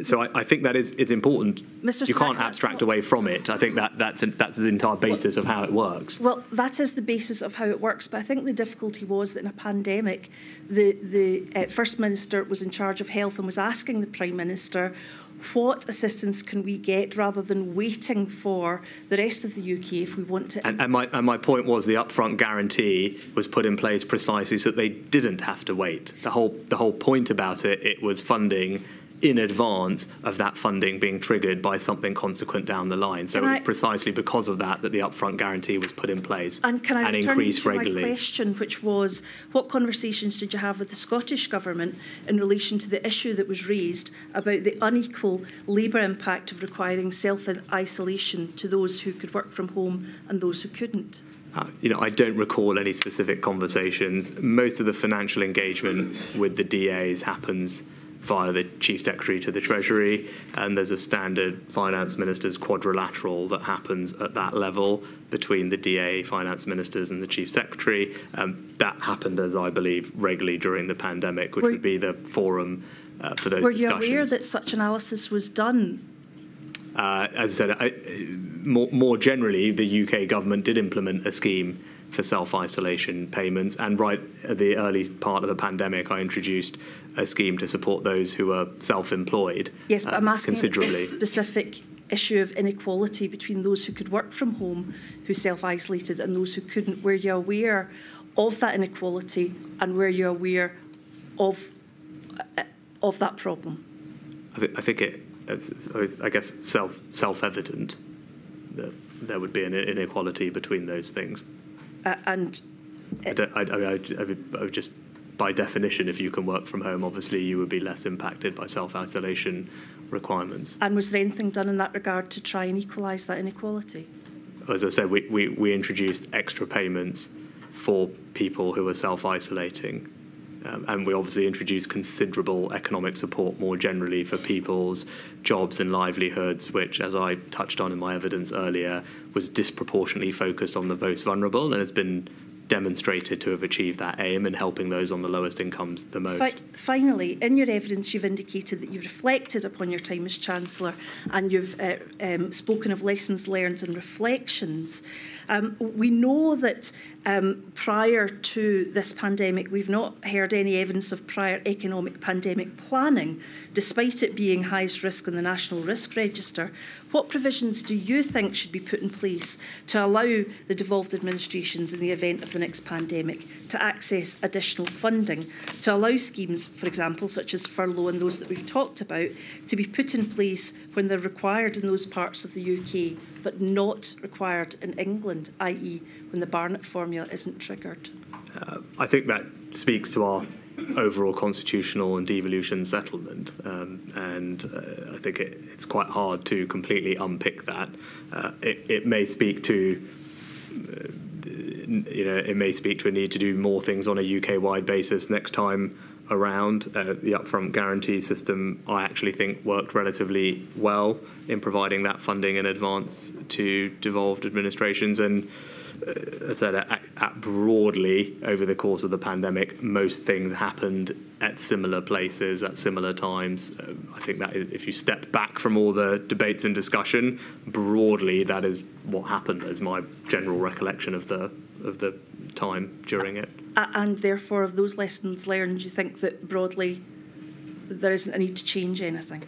So I think that is important. Mr. You can't abstract away from it. I think that's the entire basis of how it works. Well, that is the basis of how it works, but I think the difficulty was that in a pandemic, the First Minister was in charge of health and was asking the Prime Minister, what assistance can we get, rather than waiting for the rest of the UK if we want to... And my point was the upfront guarantee was put in place precisely so that they didn't have to wait. The whole point about it was funding in advance of that funding being triggered by something consequent down the line. So it was precisely because of that the upfront guarantee was put in place and increased regularly. My question, which was, what conversations did you have with the Scottish Government in relation to the issue that was raised about the unequal labour impact of requiring self-isolation to those who could work from home and those who couldn't? I don't recall any specific conversations. Most of the financial engagement with the DAs happens via the Chief Secretary to the Treasury, and there's a standard Finance Minister's quadrilateral that happens at that level between the DA, Finance Ministers and the Chief Secretary. That happened, as I believe, regularly during the pandemic, which would be the forum for those discussions. Were you aware that such analysis was done? As I said, more generally, the UK government did implement a scheme for self-isolation payments, and right at the early part of the pandemic, I introduced a scheme to support those who are self-employed. Yes, but I'm asking a specific issue of inequality between those who could work from home, who self-isolated, and those who couldn't. Were you aware of that inequality, and were you aware of that problem? I think it's I guess self-evident that there would be an inequality between those things. And I would just, by definition, if you can work from home, obviously you would be less impacted by self-isolation requirements. And was there anything done in that regard to try and equalise that inequality? As I said, we introduced extra payments for people who are self-isolating. And we obviously introduced considerable economic support more generally for people's jobs and livelihoods, which, as I touched on in my evidence earlier, was disproportionately focused on the most vulnerable and has been demonstrated to have achieved that aim in helping those on the lowest incomes the most. Finally, in your evidence, you've indicated that you've reflected upon your time as Chancellor and you've spoken of lessons learned and reflections. We know that prior to this pandemic, we've not heard any evidence of prior economic pandemic planning, despite it being highest risk on the National Risk Register. What provisions do you think should be put in place to allow the devolved administrations in the event of the next pandemic to access additional funding, to allow schemes, for example, such as furlough and those that we've talked about, to be put in place when they're required in those parts of the UK, but not required in England, i.e. when the Barnett formula isn't triggered? I think that speaks to our overall constitutional and devolution settlement, and I think it's quite hard to completely unpick that. It may speak to it may speak to a need to do more things on a UK-wide basis next time around. The upfront guarantee system, I actually think, worked relatively well in providing that funding in advance to devolved administrations. And as I said, at broadly, over the course of the pandemic, most things happened at similar places at similar times. I think that if you step back from all the debates and discussion, broadly, that is what happened, as my general recollection of the time during it. And therefore, of those lessons learned, you think that broadly there isn't a need to change anything?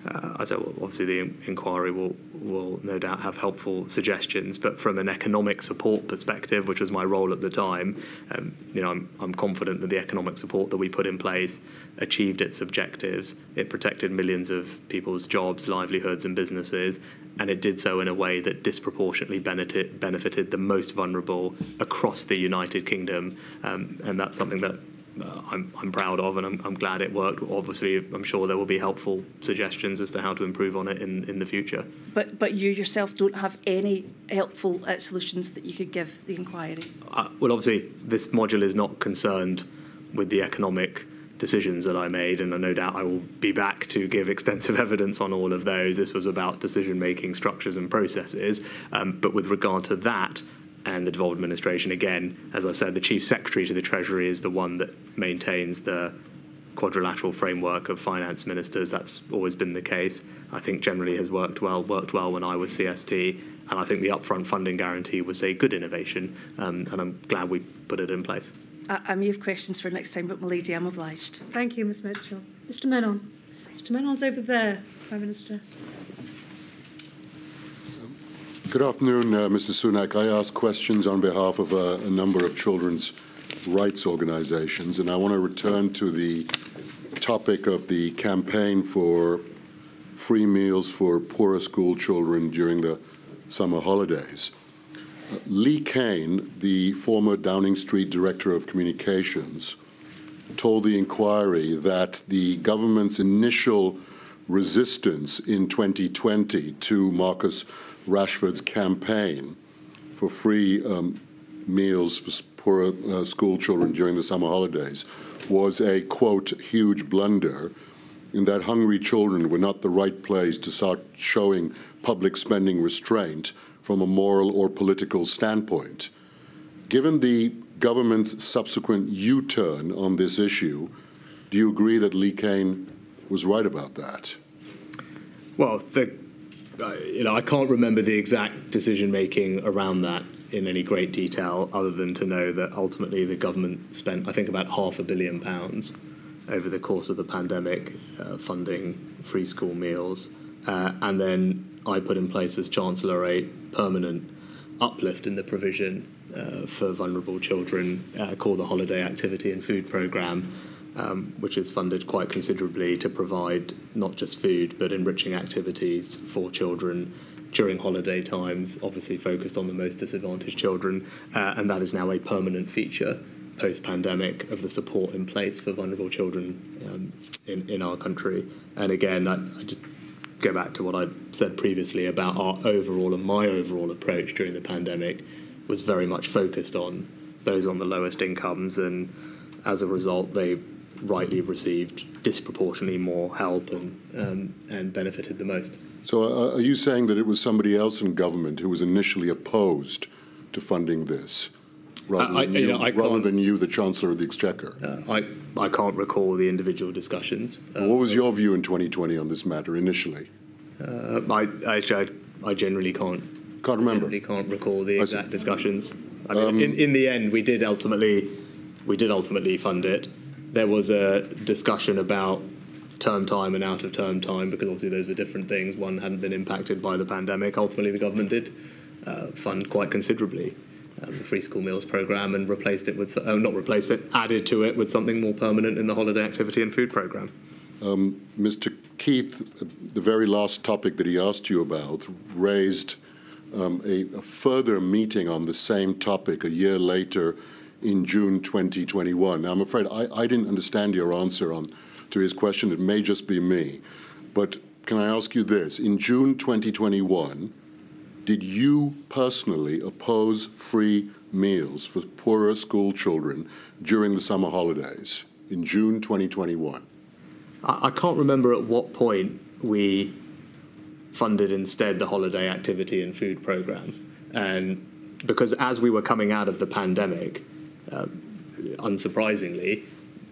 I said, well, obviously the inquiry will no doubt have helpful suggestions, but from an economic support perspective, which was my role at the time, I'm confident that the economic support that we put in place achieved its objectives. It protected millions of people's jobs, livelihoods and businesses, and it did so in a way that disproportionately benefited the most vulnerable across the United Kingdom, and that's something that I'm proud of, and I'm glad it worked. Obviously, I'm sure there will be helpful suggestions as to how to improve on it in the future. But you yourself don't have any helpful solutions that you could give the inquiry? Well, obviously, this module is not concerned with the economic decisions that I made, and no doubt I will be back to give extensive evidence on all of those. This was about decision-making structures and processes, but with regard to that, and the devolved administration, again, as I said, the Chief Secretary to the Treasury is the one that maintains the quadrilateral framework of finance ministers. That's always been the case. I think generally has worked well when I was CST, and I think the upfront funding guarantee was a good innovation, and I'm glad we put it in place. I may have questions for next time, but my lady, I'm obliged. Thank you, Ms Mitchell. Mr Menon. Mr Menon's over there, Prime Minister. Good afternoon, Mr. Sunak. I ask questions on behalf of a number of children's rights organisations, and I want to return to the topic of the campaign for free meals for poorer school children during the summer holidays. Lee Kane, the former Downing Street Director of Communications, told the inquiry that the government's initial resistance in 2020 to Marcus Rashford's campaign for free meals for poorer school children during the summer holidays was a, quote, huge blunder, in that hungry children were not the right place to start showing public spending restraint from a moral or political standpoint. Given the government's subsequent U-turn on this issue, do you agree that Lee Kane was right about that? Well, I can't remember the exact decision-making around that in any great detail, other than to know that ultimately the government spent, I think, about £500 million over the course of the pandemic funding free school meals. And then I put in place as Chancellor a permanent uplift in the provision for vulnerable children called the Holiday Activity and Food Programme, which is funded quite considerably to provide not just food but enriching activities for children during holiday times, obviously focused on the most disadvantaged children, and that is now a permanent feature post-pandemic of the support in place for vulnerable children in our country. And again, I just go back to what I said previously about our overall and my overall approach during the pandemic was very much focused on those on the lowest incomes, and as a result, they rightly received disproportionately more help and benefited the most. So are you saying that it was somebody else in government who was initially opposed to funding this, rather than you, the Chancellor of the Exchequer? I can't recall the individual discussions. What was your view in 2020 on this matter initially? I generally can't remember. Generally can't recall the exact discussions. I mean, in the end, we did ultimately fund it. There was a discussion about term time and out of term time, because obviously those were different things. One hadn't been impacted by the pandemic. Ultimately, the government did fund quite considerably the free school meals programme and replaced it with, added to it with something more permanent in the holiday activity and food programme. Mr. Keith, the very last topic that he asked you about raised a further meeting on the same topic a year later in June 2021. Now, I'm afraid I didn't understand your answer to his question. It may just be me. But can I ask you this? In June 2021, did you personally oppose free meals for poorer school children during the summer holidays in June 2021? I can't remember at what point we funded instead the holiday activity and food programme. And because as we were coming out of the pandemic, unsurprisingly,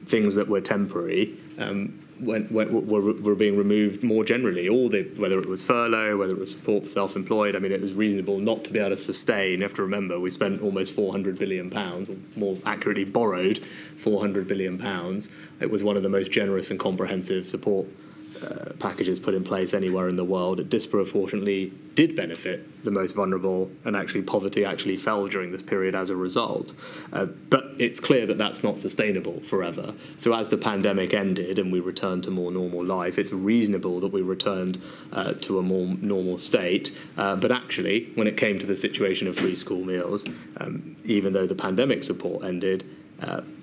things that were temporary were being removed more generally. Whether it was furlough, whether it was support for self-employed, I mean, it was reasonable not to be able to sustain. You have to remember, we spent almost £400 billion, or more accurately borrowed £400 billion. It was one of the most generous and comprehensive support packages put in place anywhere in the world. It disproportionately did benefit the most vulnerable, and actually poverty actually fell during this period as a result. But it's clear that that's not sustainable forever. So as the pandemic ended and we returned to more normal life, it's reasonable that we returned to a more normal state. But actually, when it came to the situation of free school meals, even though the pandemic support ended,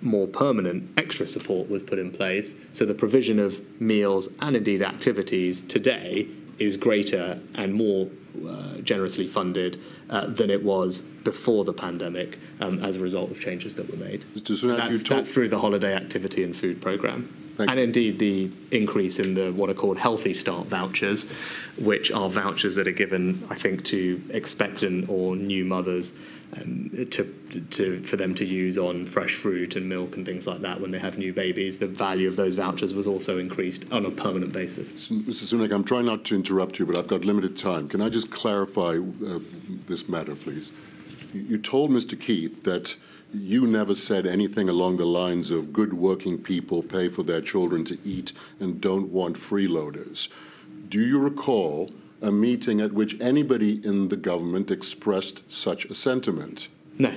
more permanent extra support was put in place. So the provision of meals and indeed activities today is greater and more generously funded than it was before the pandemic as a result of changes that were made. Mr. Sunak, that's through the holiday activity and food programme. And indeed the increase in the what are called Healthy Start vouchers, which are vouchers that are given, I think, to expectant or new mothers for them to use on fresh fruit and milk and things like that when they have new babies. The value of those vouchers was also increased on a permanent basis. Mr. Sunak, I'm trying not to interrupt you, but I've got limited time. Can I just clarify this matter, please? You told Mr. Keith that you never said anything along the lines of good working people pay for their children to eat and don't want freeloaders. Do you recall a meeting at which anybody in the government expressed such a sentiment? No.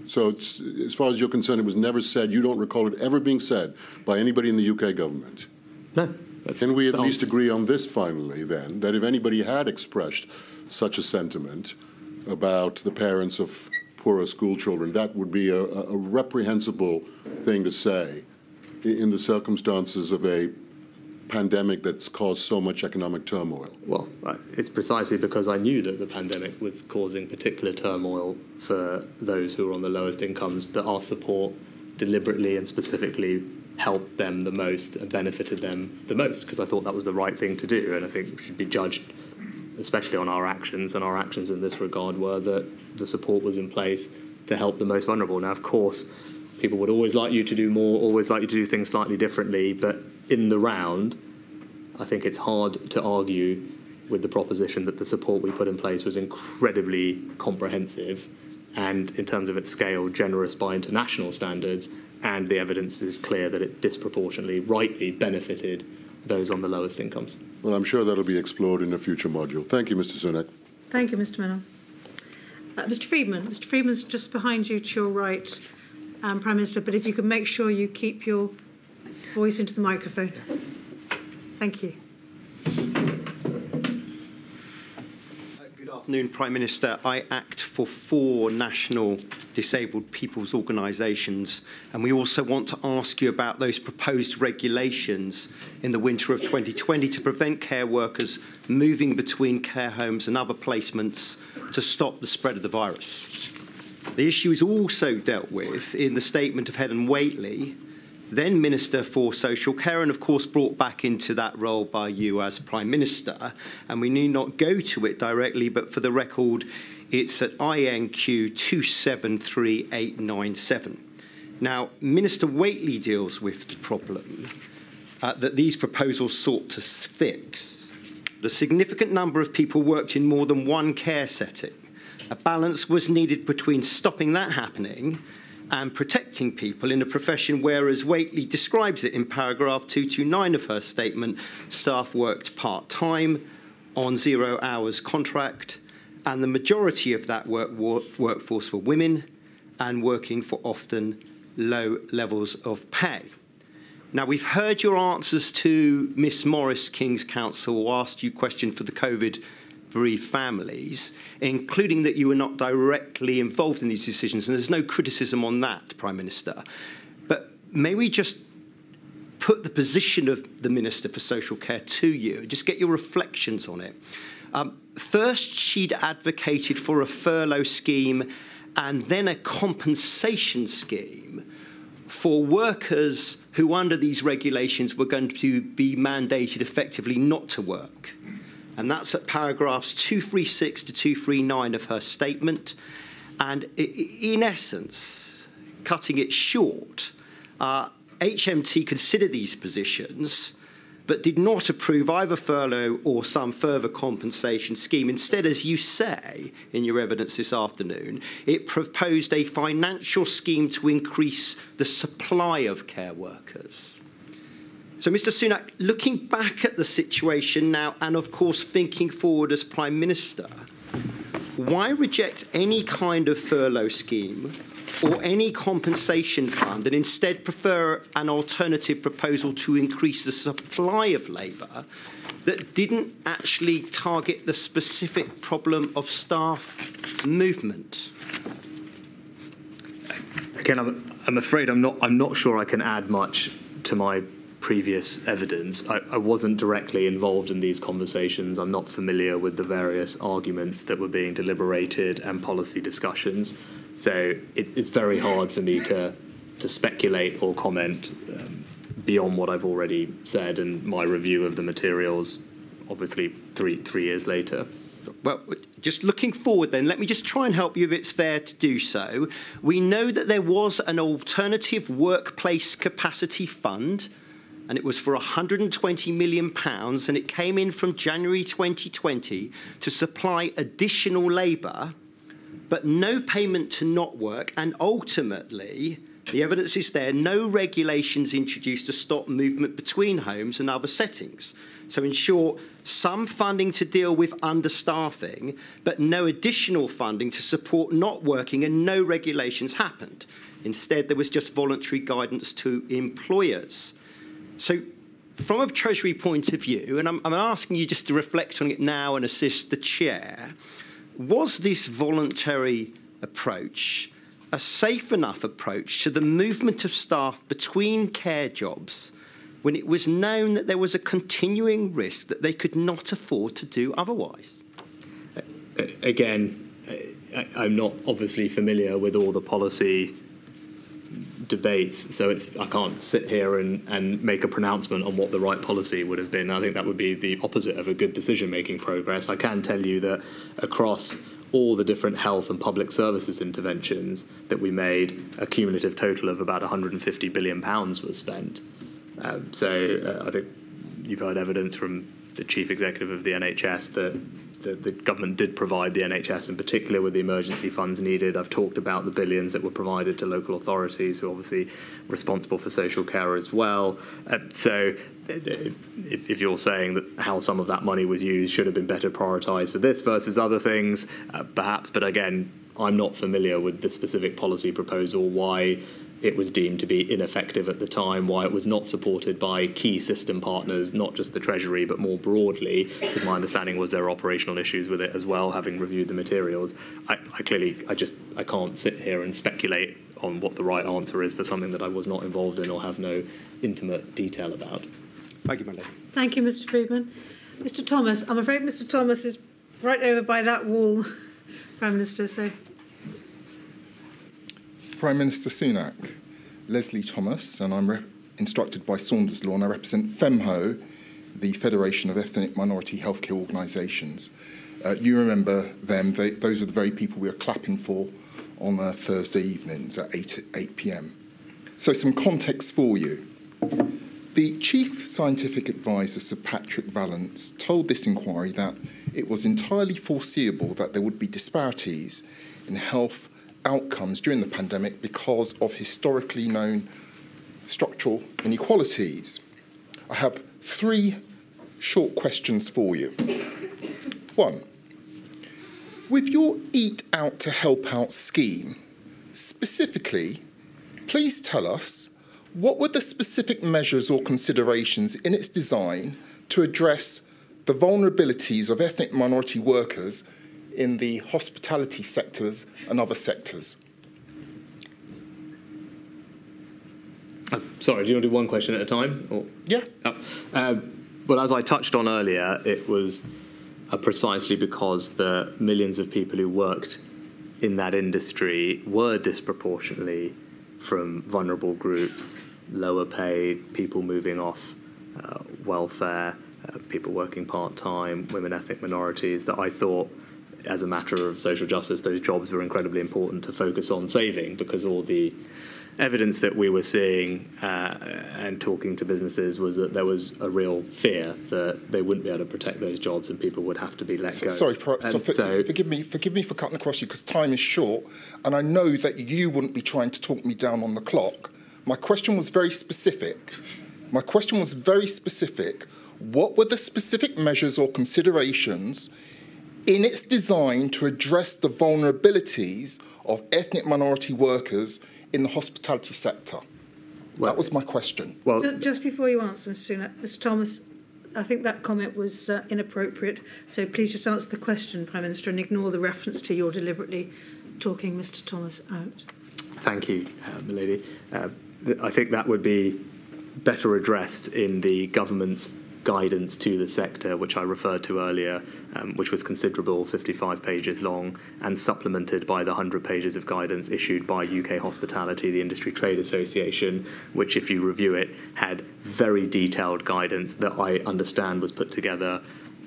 So as far as you're concerned, it was never said, you don't recall it ever being said by anybody in the UK government? No. Can we at least agree on this finally, then, that if anybody had expressed such a sentiment about the parents of poorer school children, that would be a reprehensible thing to say in the circumstances of a pandemic that's caused so much economic turmoil? Well, it's precisely because I knew that the pandemic was causing particular turmoil for those who were on the lowest incomes that our support deliberately and specifically helped them the most and benefited them the most, because I thought that was the right thing to do, and I think we should be judged especially on our actions, and our actions in this regard were that the support was in place to help the most vulnerable. Now, of course, people would always like you to do more, always like you to do things slightly differently, but in the round, I think it's hard to argue with the proposition that the support we put in place was incredibly comprehensive and, in terms of its scale, generous by international standards, and the evidence is clear that it disproportionately, rightly benefited those on the lowest incomes. Well, I'm sure that'll be explored in a future module. Thank you, Mr. Sunak. Thank you, Mr. Menon. Mr. Friedman. Mr. Friedman's just behind you to your right, Prime Minister, but if you could make sure you keep your voice into the microphone. Thank you. afternoon, Prime Minister. I act for 4 national disabled people's organisations, and we also want to ask you about those proposed regulations in the winter of 2020 to prevent care workers moving between care homes and other placements to stop the spread of the virus. The issue is also dealt with in the statement of Helen Whately, then Minister for Social Care, and of course brought back into that role by you as Prime Minister. And we need not go to it directly, but for the record, it's at INQ 273897. Now, Minister Whately deals with the problem that these proposals sought to fix. The significant number of people worked in more than one care setting. A balance was needed between stopping that happening and protecting people in a profession where, as Whately describes it in paragraph 229 of her statement, staff worked part-time on 0 hours contract, and the majority of that workforce were women and working for often low levels of pay. Now, we've heard your answers to Miss Morris, King's Counsel, who asked you a question for the COVID bereaved families, including that you were not directly involved in these decisions, and there's no criticism on that, Prime Minister. But may we just put the position of the Minister for Social Care to you, just get your reflections on it. First, she'd advocated for a furlough scheme and then a compensation scheme for workers who, under these regulations, were going to be mandated effectively not to work. And that's at paragraphs 236 to 239 of her statement. And in essence, cutting it short, HMT considered these positions, but did not approve either furlough or some further compensation scheme. Instead, as you say in your evidence this afternoon, it proposed a financial scheme to increase the supply of care workers. So, Mr. Sunak, looking back at the situation now and, of course, thinking forward as Prime Minister, why reject any kind of furlough scheme or any compensation fund and instead prefer an alternative proposal to increase the supply of labour that didn't actually target the specific problem of staff movement? Again, I'm afraid I'm not sure I can add much to my previous evidence. I wasn't directly involved in these conversations. I'm not familiar with the various arguments that were being deliberated and policy discussions. So it's very hard for me to speculate or comment beyond what I've already said and my review of the materials, obviously three years later. Well, just looking forward then, let me just try and help you if it's fair to do so. We know that there was an alternative workplace capacity fund, and it was for £120 million, and it came in from January 2020 to supply additional labour, but no payment to not work, and ultimately, the evidence is there, no regulations introduced to stop movement between homes and other settings. So in short, some funding to deal with understaffing, but no additional funding to support not working, and no regulations happened. Instead, there was just voluntary guidance to employers. So from a Treasury point of view, and I'm asking you just to reflect on it now and assist the Chair, was this voluntary approach a safe enough approach to the movement of staff between care jobs when it was known that there was a continuing risk that they could not afford to do otherwise? Again, I'm not obviously familiar with all the policy debates, so I can't sit here and make a pronouncement on what the right policy would have been. I think that would be the opposite of a good decision-making progress. I can tell you that across all the different health and public services interventions that we made, a cumulative total of about £150 billion was spent. So I think you've heard evidence from the Chief Executive of the NHS that the government did provide the NHS in particular with the emergency funds needed. I've talked about the billions that were provided to local authorities who are obviously responsible for social care as well. So if you're saying that how some of that money was used should have been better prioritised for this versus other things, perhaps. But again, I'm not familiar with the specific policy proposal, why it was deemed to be ineffective at the time, why it was not supported by key system partners, not just the Treasury, but more broadly, because my understanding was there are operational issues with it as well, having reviewed the materials. I can't sit here and speculate on what the right answer is for something that I was not involved in or have no intimate detail about. Thank you, my lady. Thank you, Mr. Friedman. Mr. Thomas, I'm afraid Mr. Thomas is right over by that wall, Prime Minister, so... Prime Minister Sunak, Leslie Thomas, and I'm instructed by Saunders Law, and I represent FEMHO, the Federation of Ethnic Minority Healthcare Organisations. You remember them, those are the very people we were clapping for on Thursday evenings at 8 p.m. So some context for you. The Chief Scientific Advisor, Sir Patrick Vallance, told this inquiry that it was entirely foreseeable that there would be disparities in health outcomes during the pandemic because of historically known structural inequalities. I have 3 short questions for you. 1. With your Eat Out to Help Out scheme, specifically, please tell us what were the specific measures or considerations in its design to address the vulnerabilities of ethnic minority workers in the hospitality sectors and other sectors? Sorry, do you want to do one question at a time? Or? Yeah. Well, as I touched on earlier, it was precisely because the millions of people who worked in that industry were disproportionately from vulnerable groups, lower paid, people moving off welfare, people working part-time, women, ethnic minorities, that I thought, as a matter of social justice, those jobs were incredibly important to focus on saving, because all the evidence that we were seeing and talking to businesses was that there was a real fear that they wouldn't be able to protect those jobs and people would have to be let go. Sorry, forgive me for cutting across you, because time is short, and I know that you wouldn't be trying to talk me down on the clock. My question was very specific. What were the specific measures or considerations in its design to address the vulnerabilities of ethnic minority workers in the hospitality sector? That was my question. Well, just before you answer, Mr. Sunak, Mr. Thomas, I think that comment was inappropriate, so please just answer the question, Prime Minister, and ignore the reference to your deliberately talking Mr. Thomas out. Thank you, milady. I think that would be better addressed in the government's guidance to the sector, which I referred to earlier, which was considerable, 55 pages long, and supplemented by the 100 pages of guidance issued by UK Hospitality, the Industry Trade Association, which, if you review it, had very detailed guidance that I understand was put together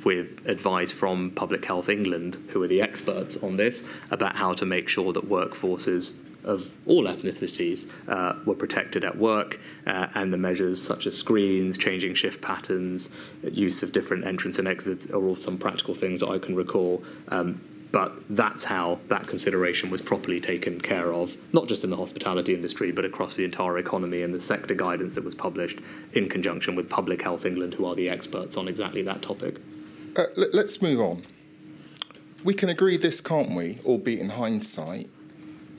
with advice from Public Health England, who are the experts on this, about how to make sure that workforces of all ethnicities were protected at work, and the measures such as screens, changing shift patterns, use of different entrance and exits are all some practical things that I can recall. But that's how that consideration was properly taken care of, not just in the hospitality industry, but across the entire economy, and the sector guidance that was published in conjunction with Public Health England, who are the experts on exactly that topic. Let's move on. We can agree this, can't we, albeit in hindsight?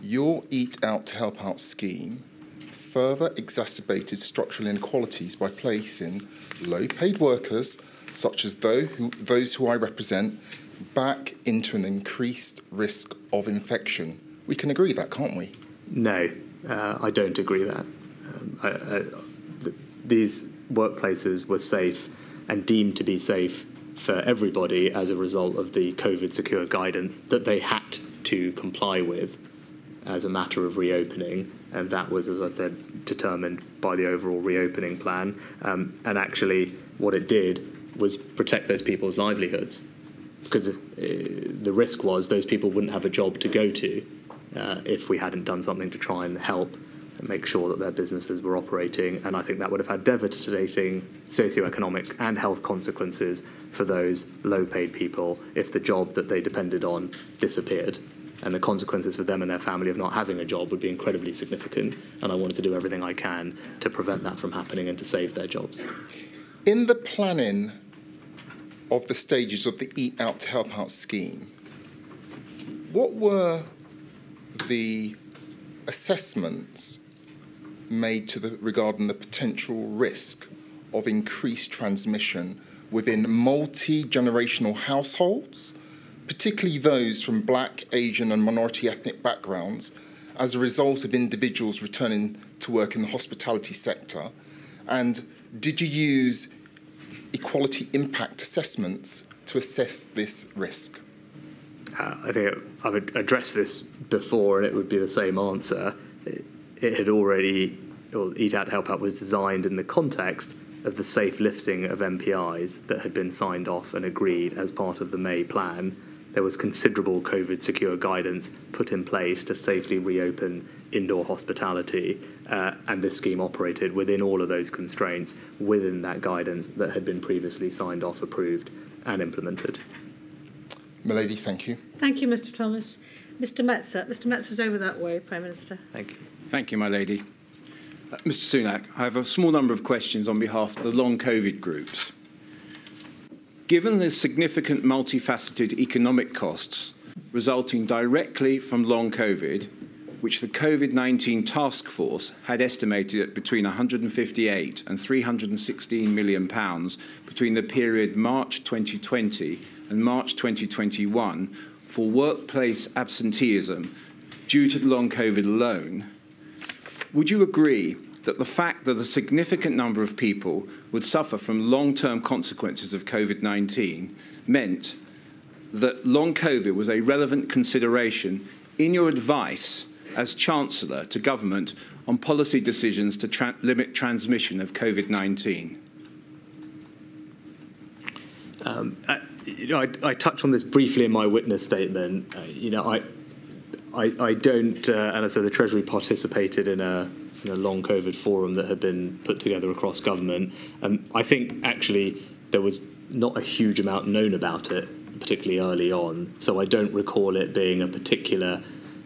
Your Eat Out to Help Out scheme further exacerbated structural inequalities by placing low-paid workers, such as those who I represent, back into an increased risk of infection. We can agree that, can't we? No, I don't agree that. These workplaces were safe and deemed to be safe for everybody as a result of the COVID secure guidance that they had to comply with as a matter of reopening, and that was, as I said, determined by the overall reopening plan. And actually, what it did was protect those people's livelihoods, because the risk was those people wouldn't have a job to go to if we hadn't done something to try and help and make sure that their businesses were operating. And I think that would have had devastating socioeconomic and health consequences for those low-paid people if the job that they depended on disappeared. And the consequences for them and their family of not having a job would be incredibly significant. And I wanted to do everything I can to prevent that from happening and to save their jobs. In the planning of the stages of the Eat Out to Help Out scheme, what were the assessments made regarding the potential risk of increased transmission within multi-generational households, particularly those from Black, Asian and minority ethnic backgrounds, as a result of individuals returning to work in the hospitality sector? And did you use equality impact assessments to assess this risk? I think I've addressed this before, and it would be the same answer. It had already, or Eat Out Help Out was designed in the context of the safe lifting of MPIs that had been signed off and agreed as part of the May plan. There was considerable COVID secure guidance put in place to safely reopen indoor hospitality, and this scheme operated within all of those constraints, within that guidance that had been previously signed off, approved and implemented. Milady, thank you. Thank you, Mr Thomas. Mr Metzer. Mr Metzer's over that way, Prime Minister. Thank you. Thank you, my lady. Mr Sunak, I have a small number of questions on behalf of the long COVID groups. Given the significant multifaceted economic costs resulting directly from long COVID, which the COVID-19 task force had estimated at between 158 and 316 million pounds between the period March 2020 and March 2021 for workplace absenteeism due to long COVID alone, would you agree that the fact that a significant number of people would suffer from long-term consequences of COVID-19 meant that long COVID was a relevant consideration in your advice as Chancellor to government on policy decisions to limit transmission of COVID-19? I touch on this briefly in my witness statement. I don't, and I said the Treasury participated in a long COVID forum that had been put together across government. I think actually there was not a huge amount known about it, particularly early on. So I don't recall it being a particular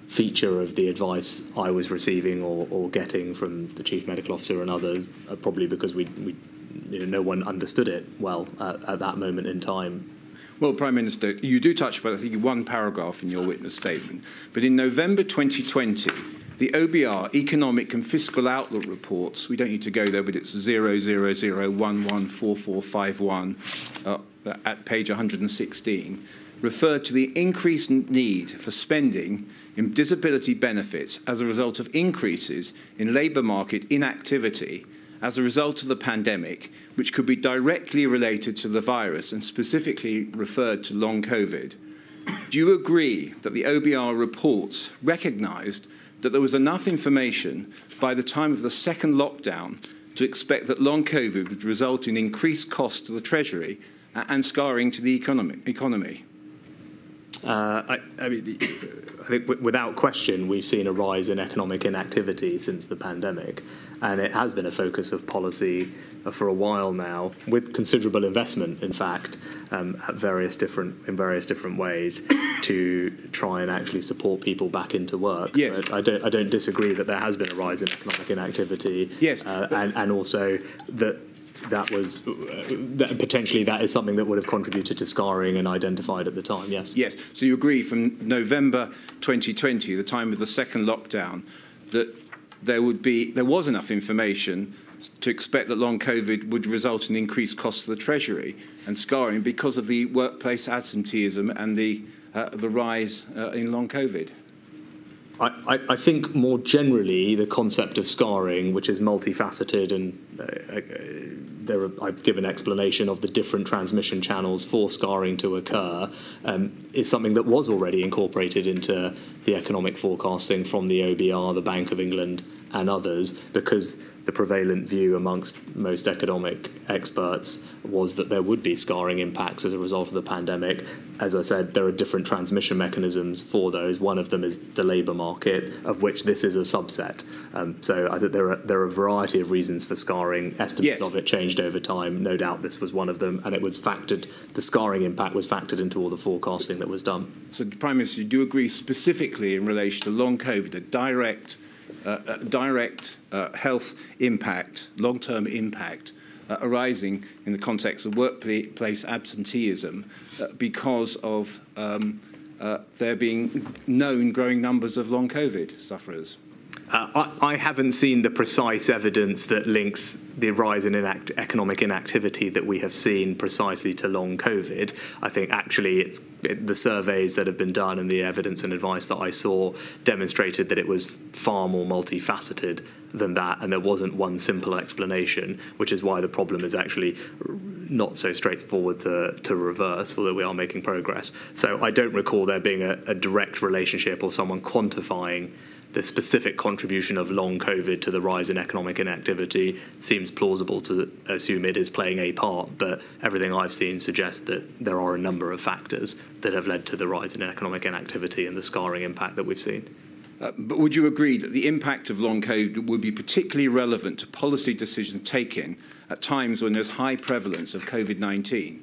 feature of the advice I was receiving or getting from the Chief Medical Officer and others, probably because no one understood it well at that moment in time. Well, Prime Minister, you do touch about, I think, one paragraph in your witness statement. But in November 2020, the OBR Economic and Fiscal Outlook reports, we don't need to go there, but it's 0001144451 at page 116, referred to the increased need for spending in disability benefits as a result of increases in labour market inactivity as a result of the pandemic, which could be directly related to the virus and specifically referred to long COVID. Do you agree that the OBR reports recognised that there was enough information by the time of the second lockdown to expect that long COVID would result in increased costs to the Treasury and scarring to the economy? I think without question, we've seen a rise in economic inactivity since the pandemic, and it has been a focus of policy for a while now, with considerable investment, in fact, in various different ways to try and actually support people back into work. Yes. But I don't disagree that there has been a rise in economic inactivity. Yes. And also that was potentially that is something that would have contributed to scarring and identified at the time. Yes. Yes. So you agree from November 2020, the time of the second lockdown, that there was enough information to expect that long COVID would result in increased costs to the Treasury and scarring because of the workplace absenteeism and the rise in long COVID? I think more generally the concept of scarring, which is multifaceted, and I've given explanation of the different transmission channels for scarring to occur, is something that was already incorporated into the economic forecasting from the OBR, the Bank of England and others, because the prevalent view amongst most economic experts was that there would be scarring impacts as a result of the pandemic. As I said, there are different transmission mechanisms for those. One of them is the labour market, of which this is a subset. So I think there are a variety of reasons for scarring. Estimates of it changed over time. No doubt this was one of them, and it was factored. The scarring impact was factored into all the forecasting that was done. So, Prime Minister, do you agree specifically in relation to long COVID, a direct health impact, long-term impact arising in the context of workplace absenteeism because of there being known growing numbers of long COVID sufferers? I haven't seen the precise evidence that links the rise in economic inactivity that we have seen precisely to long COVID. I think actually the surveys that have been done and the evidence and advice that I saw demonstrated that it was far more multifaceted than that, and there wasn't one simple explanation, which is why the problem is actually not so straightforward to reverse, although we are making progress. So I don't recall there being a direct relationship or someone quantifying the specific contribution of long COVID to the rise in economic inactivity. Seems plausible to assume it is playing a part, but everything I've seen suggests that there are a number of factors that have led to the rise in economic inactivity and the scarring impact that we've seen. But would you agree that the impact of long COVID would be particularly relevant to policy decisions taken at times when there's high prevalence of COVID-19?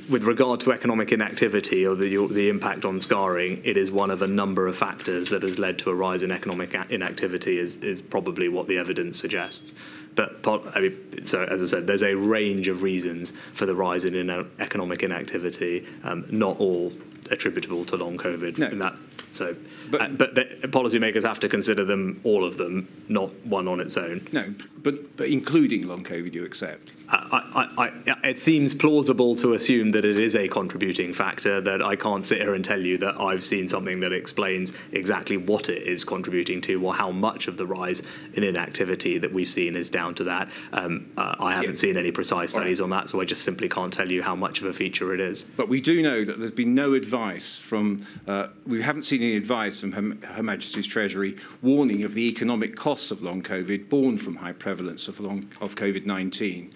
With regard to economic inactivity or the impact on scarring, it is one of a number of factors that has led to a rise in economic inactivity is probably what the evidence suggests. But so as I said, there's a range of reasons for the rise in economic inactivity, not all attributable to long COVID. No. But policymakers have to consider them, all of them, not one on its own. No, but including long COVID, you accept? It seems plausible to assume that it is a contributing factor, that I can't sit here and tell you that I've seen something that explains exactly what it is contributing to or how much of the rise in inactivity that we've seen is down to that. I haven't seen any precise studies on that, so I just simply can't tell you how much of a feature it is. But we do know that there's been no advice from, we haven't seen any advice from Her Majesty's Treasury warning of the economic costs of long COVID born from high prevalence of COVID-19.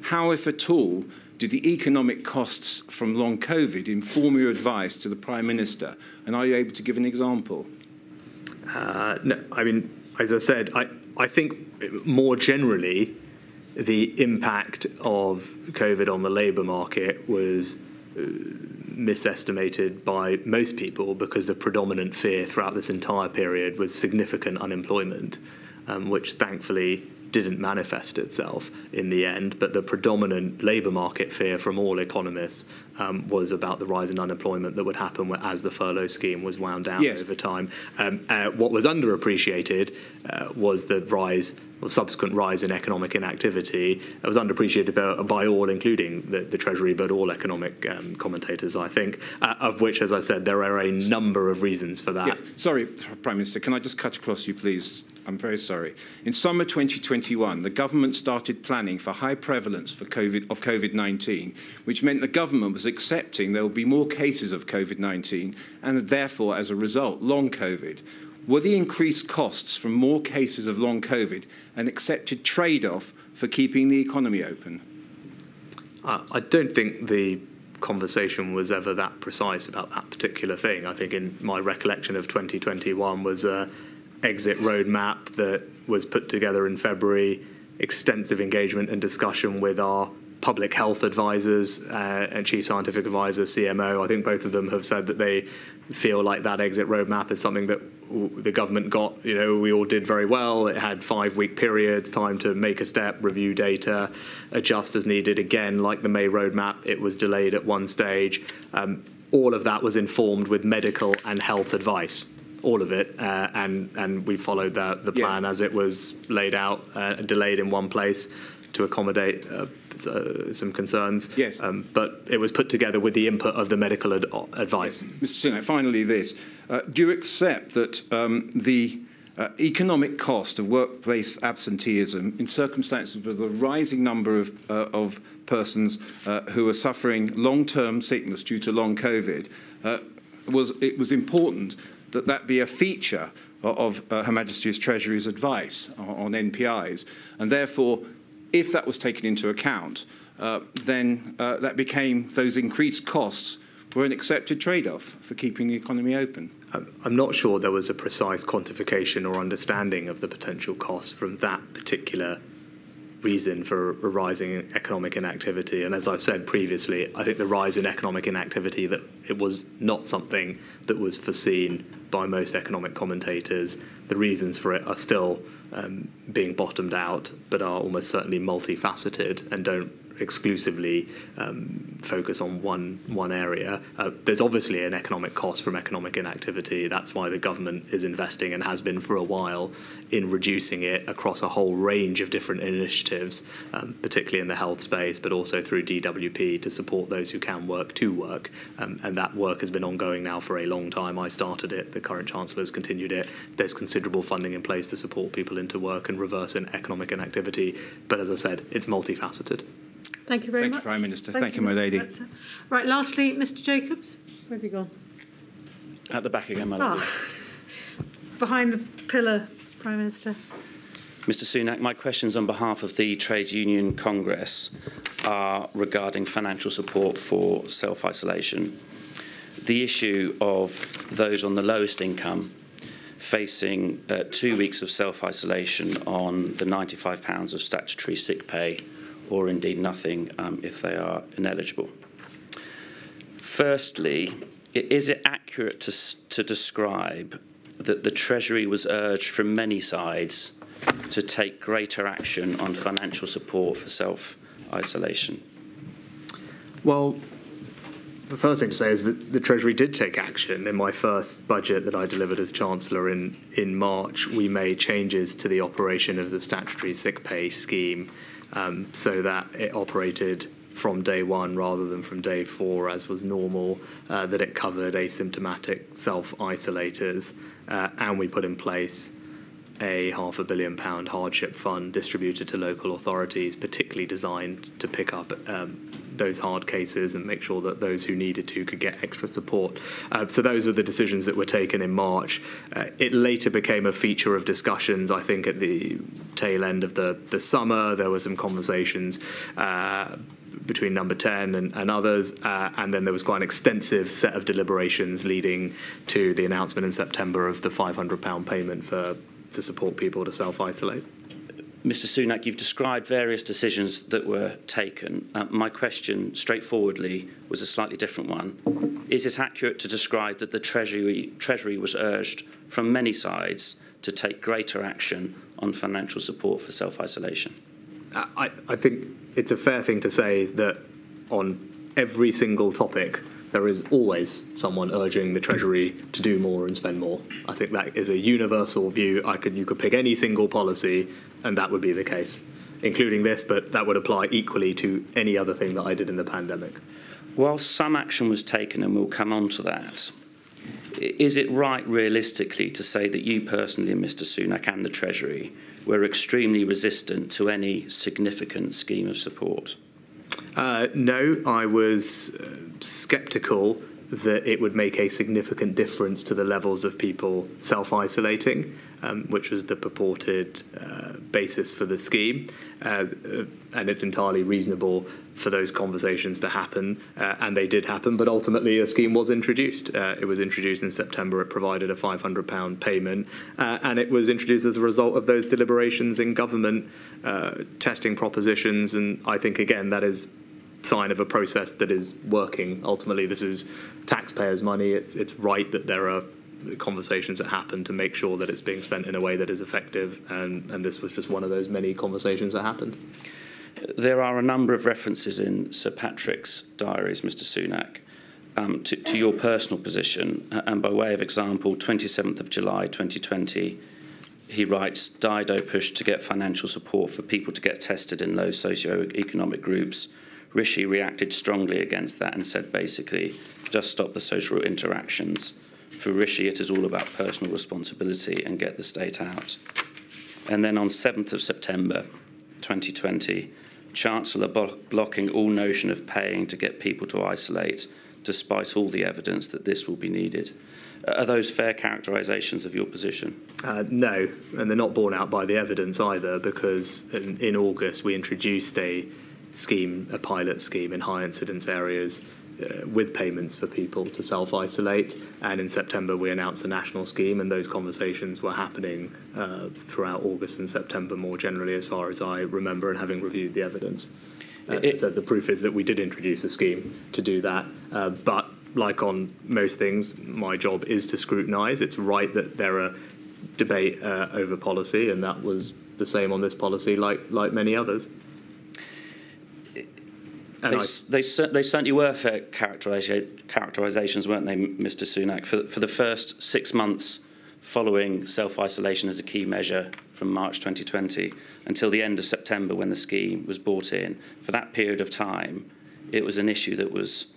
How, if at all, did the economic costs from long COVID inform your advice to the Prime Minister? And are you able to give an example? No, I mean, as I said, I think more generally, the impact of COVID on the labour market was misestimated by most people because the predominant fear throughout this entire period was significant unemployment, which thankfully didn't manifest itself in the end, but the predominant labour market fear from all economists was about the rise in unemployment that would happen as the furlough scheme was wound down over time. What was underappreciated was the subsequent rise in economic inactivity. It was underappreciated by all, including the Treasury, but all economic commentators, I think, of which, as I said, there are a number of reasons for that. Yes. Sorry, Prime Minister, can I just cut across you, please? I'm very sorry. In summer 2021, the government started planning for high prevalence of COVID-19, which meant the government was accepting there will be more cases of COVID-19 and therefore, as a result, long COVID. Were the increased costs from more cases of long COVID an accepted trade-off for keeping the economy open? I don't think the conversation was ever that precise about that particular thing. I think in my recollection of 2021 was exit roadmap that was put together in February, extensive engagement and discussion with our public health advisors and chief scientific advisor, CMO. I think both of them have said that they feel like that exit roadmap is something that the government got, we all did very well. It had 5-week periods, time to make a step, review data, adjust as needed. Again, like the May roadmap, it was delayed at one stage. All of that was informed with medical and health advice. All of it, and we followed the plan as it was laid out, delayed in one place to accommodate some concerns. Yes. But it was put together with the input of the medical advice. Mr. Sunak, finally this. Do you accept that the economic cost of workplace absenteeism in circumstances with a rising number of persons who are suffering long-term sickness due to long COVID, it was important that be a feature of Her Majesty's Treasury's advice on NPIs, and therefore, if that was taken into account, then that became those increased costs were an accepted trade-off for keeping the economy open? I'm not sure there was a precise quantification or understanding of the potential costs from that particular reason for a rising economic inactivity. And as I've said previously, I think the rise in economic inactivity, that it was not something that was foreseen by most economic commentators. The reasons for it are still being bottomed out, but are almost certainly multifaceted and don't exclusively focus on one area. There's obviously an economic cost from economic inactivity. That's why the government is investing, and has been for a while, in reducing it across a whole range of different initiatives, particularly in the health space, but also through DWP to support those who can work to work. And that work has been ongoing now for a long time. I started it, the current Chancellor has continued it. There's considerable funding in place to support people into work and reverse economic inactivity. But as I said, it's multifaceted. Thank you very much. Thank you, Prime Minister. Thank you, my lady. Right, lastly, Mr Jacobs. Where have you gone? At the back again, my lady. Behind the pillar, Prime Minister. Mr Sunak, my questions on behalf of the Trades Union Congress are regarding financial support for self-isolation. The issue of those on the lowest income facing 2 weeks of self-isolation on the £95 of statutory sick pay, or indeed nothing if they are ineligible. Firstly, is it accurate to describe that the Treasury was urged from many sides to take greater action on financial support for self-isolation? Well, the first thing to say is that the Treasury did take action. In my first budget that I delivered as Chancellor in March, we made changes to the operation of the statutory sick pay scheme so that it operated from day one rather than from day 4, as was normal, that it covered asymptomatic self-isolators, and we put in place a £500 million hardship fund distributed to local authorities, particularly designed to pick up those hard cases and make sure that those who needed to could get extra support. So those were the decisions that were taken in March. It later became a feature of discussions, I think, at the tail end of the summer. There were some conversations between Number 10 and others, and then there was quite an extensive set of deliberations leading to the announcement in September of the £500 payment to support people to self-isolate. Mr Sunak, you've described various decisions that were taken. My question, straightforwardly, was a slightly different one. Is it accurate to describe that the Treasury was urged from many sides to take greater action on financial support for self-isolation? I think it's a fair thing to say that on every single topic, there is always someone urging the Treasury to do more and spend more. I think that is a universal view. You could pick any single policy, and that would be the case, including this, but that would apply equally to any other thing that I did in the pandemic. While some action was taken, and we'll come on to that, is it right, realistically, to say that you personally, Mr Sunak, and the Treasury were extremely resistant to any significant scheme of support? No, I was sceptical that it would make a significant difference to the levels of people self-isolating, which was the purported basis for the scheme. And it's entirely reasonable for those conversations to happen, and they did happen, but ultimately a scheme was introduced. It was introduced in September. It provided a £500 payment, and it was introduced as a result of those deliberations in government, testing propositions, and I think, again, that is sign of a process that is working. Ultimately, this is taxpayers' money. It's right that there are conversations that happen to make sure that it's being spent in a way that is effective, and this was just one of those many conversations that happened. There are a number of references in Sir Patrick's diaries, Mr Sunak, to your personal position, and by way of example, 27th of July 2020, he writes, Dido pushed to get financial support for people to get tested in low socio-economic groups. Rishi reacted strongly against that and said, basically, just stop the social interactions. For Rishi, it is all about personal responsibility and get the state out. And then on 7th of September 2020, Chancellor blocking all notion of paying to get people to isolate, despite all the evidence that this will be needed. Are those fair characterisations of your position? No, and they're not borne out by the evidence either, because in August we introduced a pilot scheme in high incidence areas with payments for people to self-isolate, and in September we announced a national scheme, and those conversations were happening throughout August and September more generally, as far as I remember, and having reviewed the evidence. So the proof is that we did introduce a scheme to do that, but like on most things, my job is to scrutinise. It's right that there are debate over policy, and that was the same on this policy like many others. They certainly were fair characterisations, weren't they, Mr Sunak? For the first 6 months following self-isolation as a key measure from March 2020 until the end of September when the scheme was brought in, for that period of time, it was an issue that was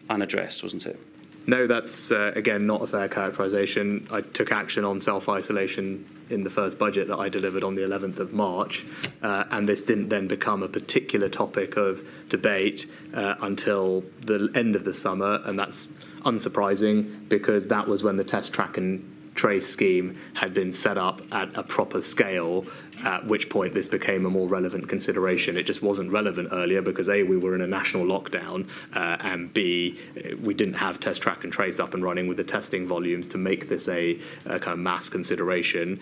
unaddressed, wasn't it? No, that's, again, not a fair characterisation. I took action on self-isolation in the first budget that I delivered on the 11th of March, and this didn't then become a particular topic of debate until the end of the summer, and that's unsurprising because that was when the test, track and trace scheme had been set up at a proper scale, at which point this became a more relevant consideration. It just wasn't relevant earlier because A, we were in a national lockdown, and B, we didn't have test, track and trace up and running with the testing volumes to make this a kind of mass consideration.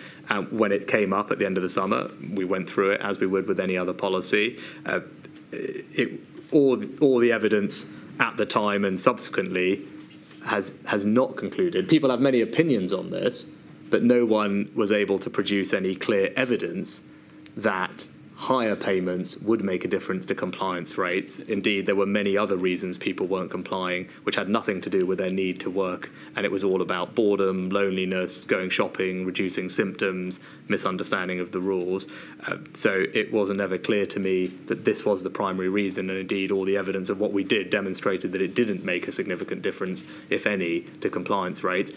When it came up at the end of the summer, we went through it as we would with any other policy. All the evidence at the time and subsequently has not concluded. People have many opinions on this, but no one was able to produce any clear evidence that higher payments would make a difference to compliance rates. Indeed, there were many other reasons people weren't complying, which had nothing to do with their need to work, and it was all about boredom, loneliness, going shopping, reducing symptoms, misunderstanding of the rules. So it wasn't ever clear to me that this was the primary reason, and indeed all the evidence of what we did demonstrated that it didn't make a significant difference, if any, to compliance rates.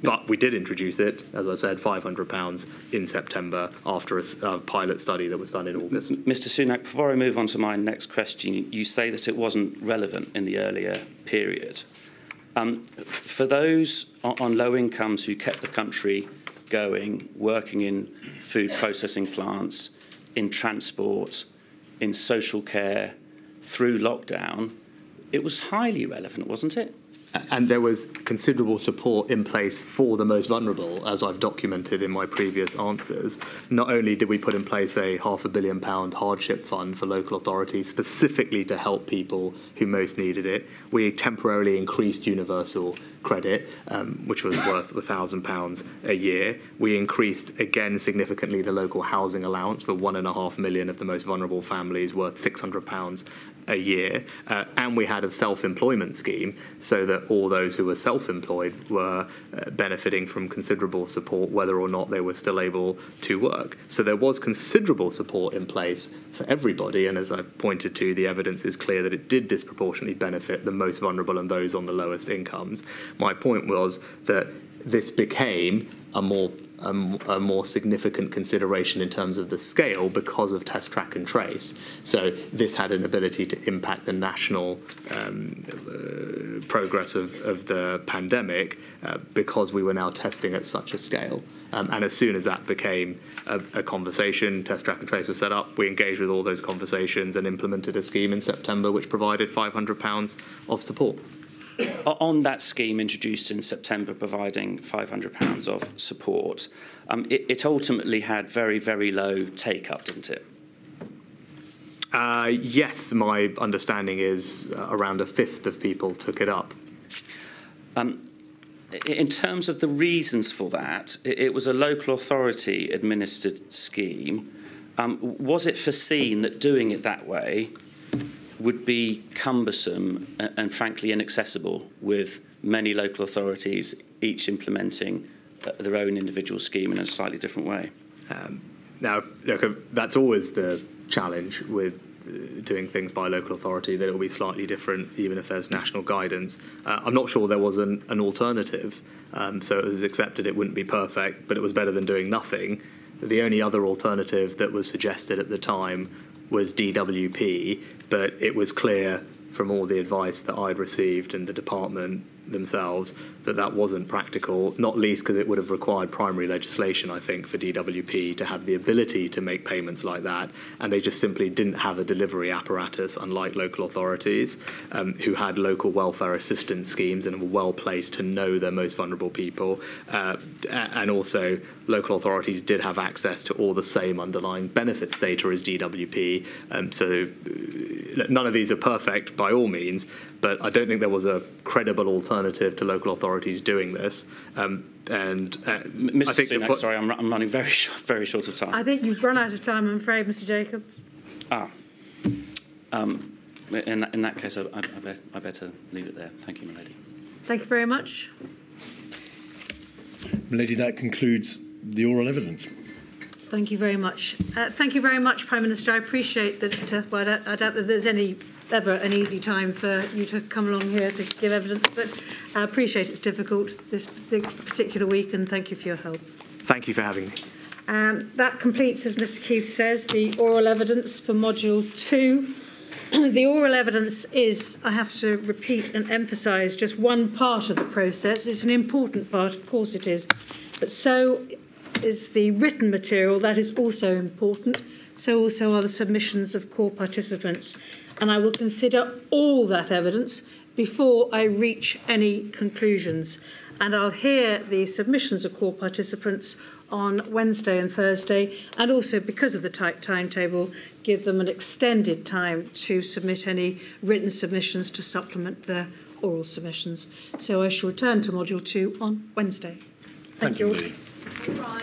But we did introduce it, as I said, £500 in September after a pilot study that was done in August. Mr Sunak, before I move on to my next question, you say that it wasn't relevant in the earlier period. For those on low incomes who kept the country going, working in food processing plants, in transport, in social care, through lockdown, it was highly relevant, wasn't it? And there was considerable support in place for the most vulnerable, as I've documented in my previous answers. Not only did we put in place a £500 million hardship fund for local authorities specifically to help people who most needed it, we temporarily increased universal credit, which was worth £1,000 a year. We increased again significantly the local housing allowance for 1.5 million of the most vulnerable families, worth £600 a year, and we had a self-employment scheme so that all those who were self-employed were benefiting from considerable support whether or not they were still able to work. So there was considerable support in place for everybody, and as I pointed to, the evidence is clear that it did disproportionately benefit the most vulnerable and those on the lowest incomes. My point was that this became a more significant consideration in terms of the scale because of test, track and trace. So this had an ability to impact the national progress of the pandemic because we were now testing at such a scale. And as soon as that became a conversation, test, track and trace was set up, we engaged with all those conversations and implemented a scheme in September which provided £500 of support. On that scheme introduced in September providing £500 of support, it ultimately had very, very low take-up, didn't it? Yes, my understanding is around a fifth of people took it up. In terms of the reasons for that, it was a local authority administered scheme. Was it foreseen that doing it that way would be cumbersome and frankly inaccessible, with many local authorities each implementing their own individual scheme in a slightly different way? Now, look, that's always the challenge with doing things by local authority, that it will be slightly different even if there's national guidance. I'm not sure there was an alternative, so it was accepted it wouldn't be perfect, but it was better than doing nothing. The only other alternative that was suggested at the time was DWP, but it was clear from all the advice that I'd received and the department themselves that that wasn't practical, not least because it would have required primary legislation, I think, for DWP to have the ability to make payments like that, and they just simply didn't have a delivery apparatus, unlike local authorities, who had local welfare assistance schemes and were well placed to know their most vulnerable people, and also local authorities did have access to all the same underlying benefits data as DWP, so none of these are perfect by all means, but I don't think there was a credible alternative to local authorities doing this. Mr. I think Sunak, sorry, I'm running very short of time. I think you've run out of time, I'm afraid, Mr. Jacobs. In that case, I better leave it there. Thank you, my lady. Thank you very much. Lady, that concludes the oral evidence. Thank you very much. Thank you very much, Prime Minister. I appreciate that. Well, I doubt that there's ever an easy time for you to come along here to give evidence, but I appreciate it's difficult this particular week, and thank you for your help. Thank you for having me. That completes, as Mr. Keith says, the oral evidence for Module 2. The oral evidence is, I have to repeat and emphasise, just one part of the process. It's an important part, of course it is, but so is the written material. That is also important. So also are the submissions of core participants. And I will consider all that evidence before I reach any conclusions. And I'll hear the submissions of core participants on Wednesday and Thursday, and also, because of the tight timetable, give them an extended time to submit any written submissions to supplement their oral submissions. So I shall return to Module 2 on Wednesday. Thank you all.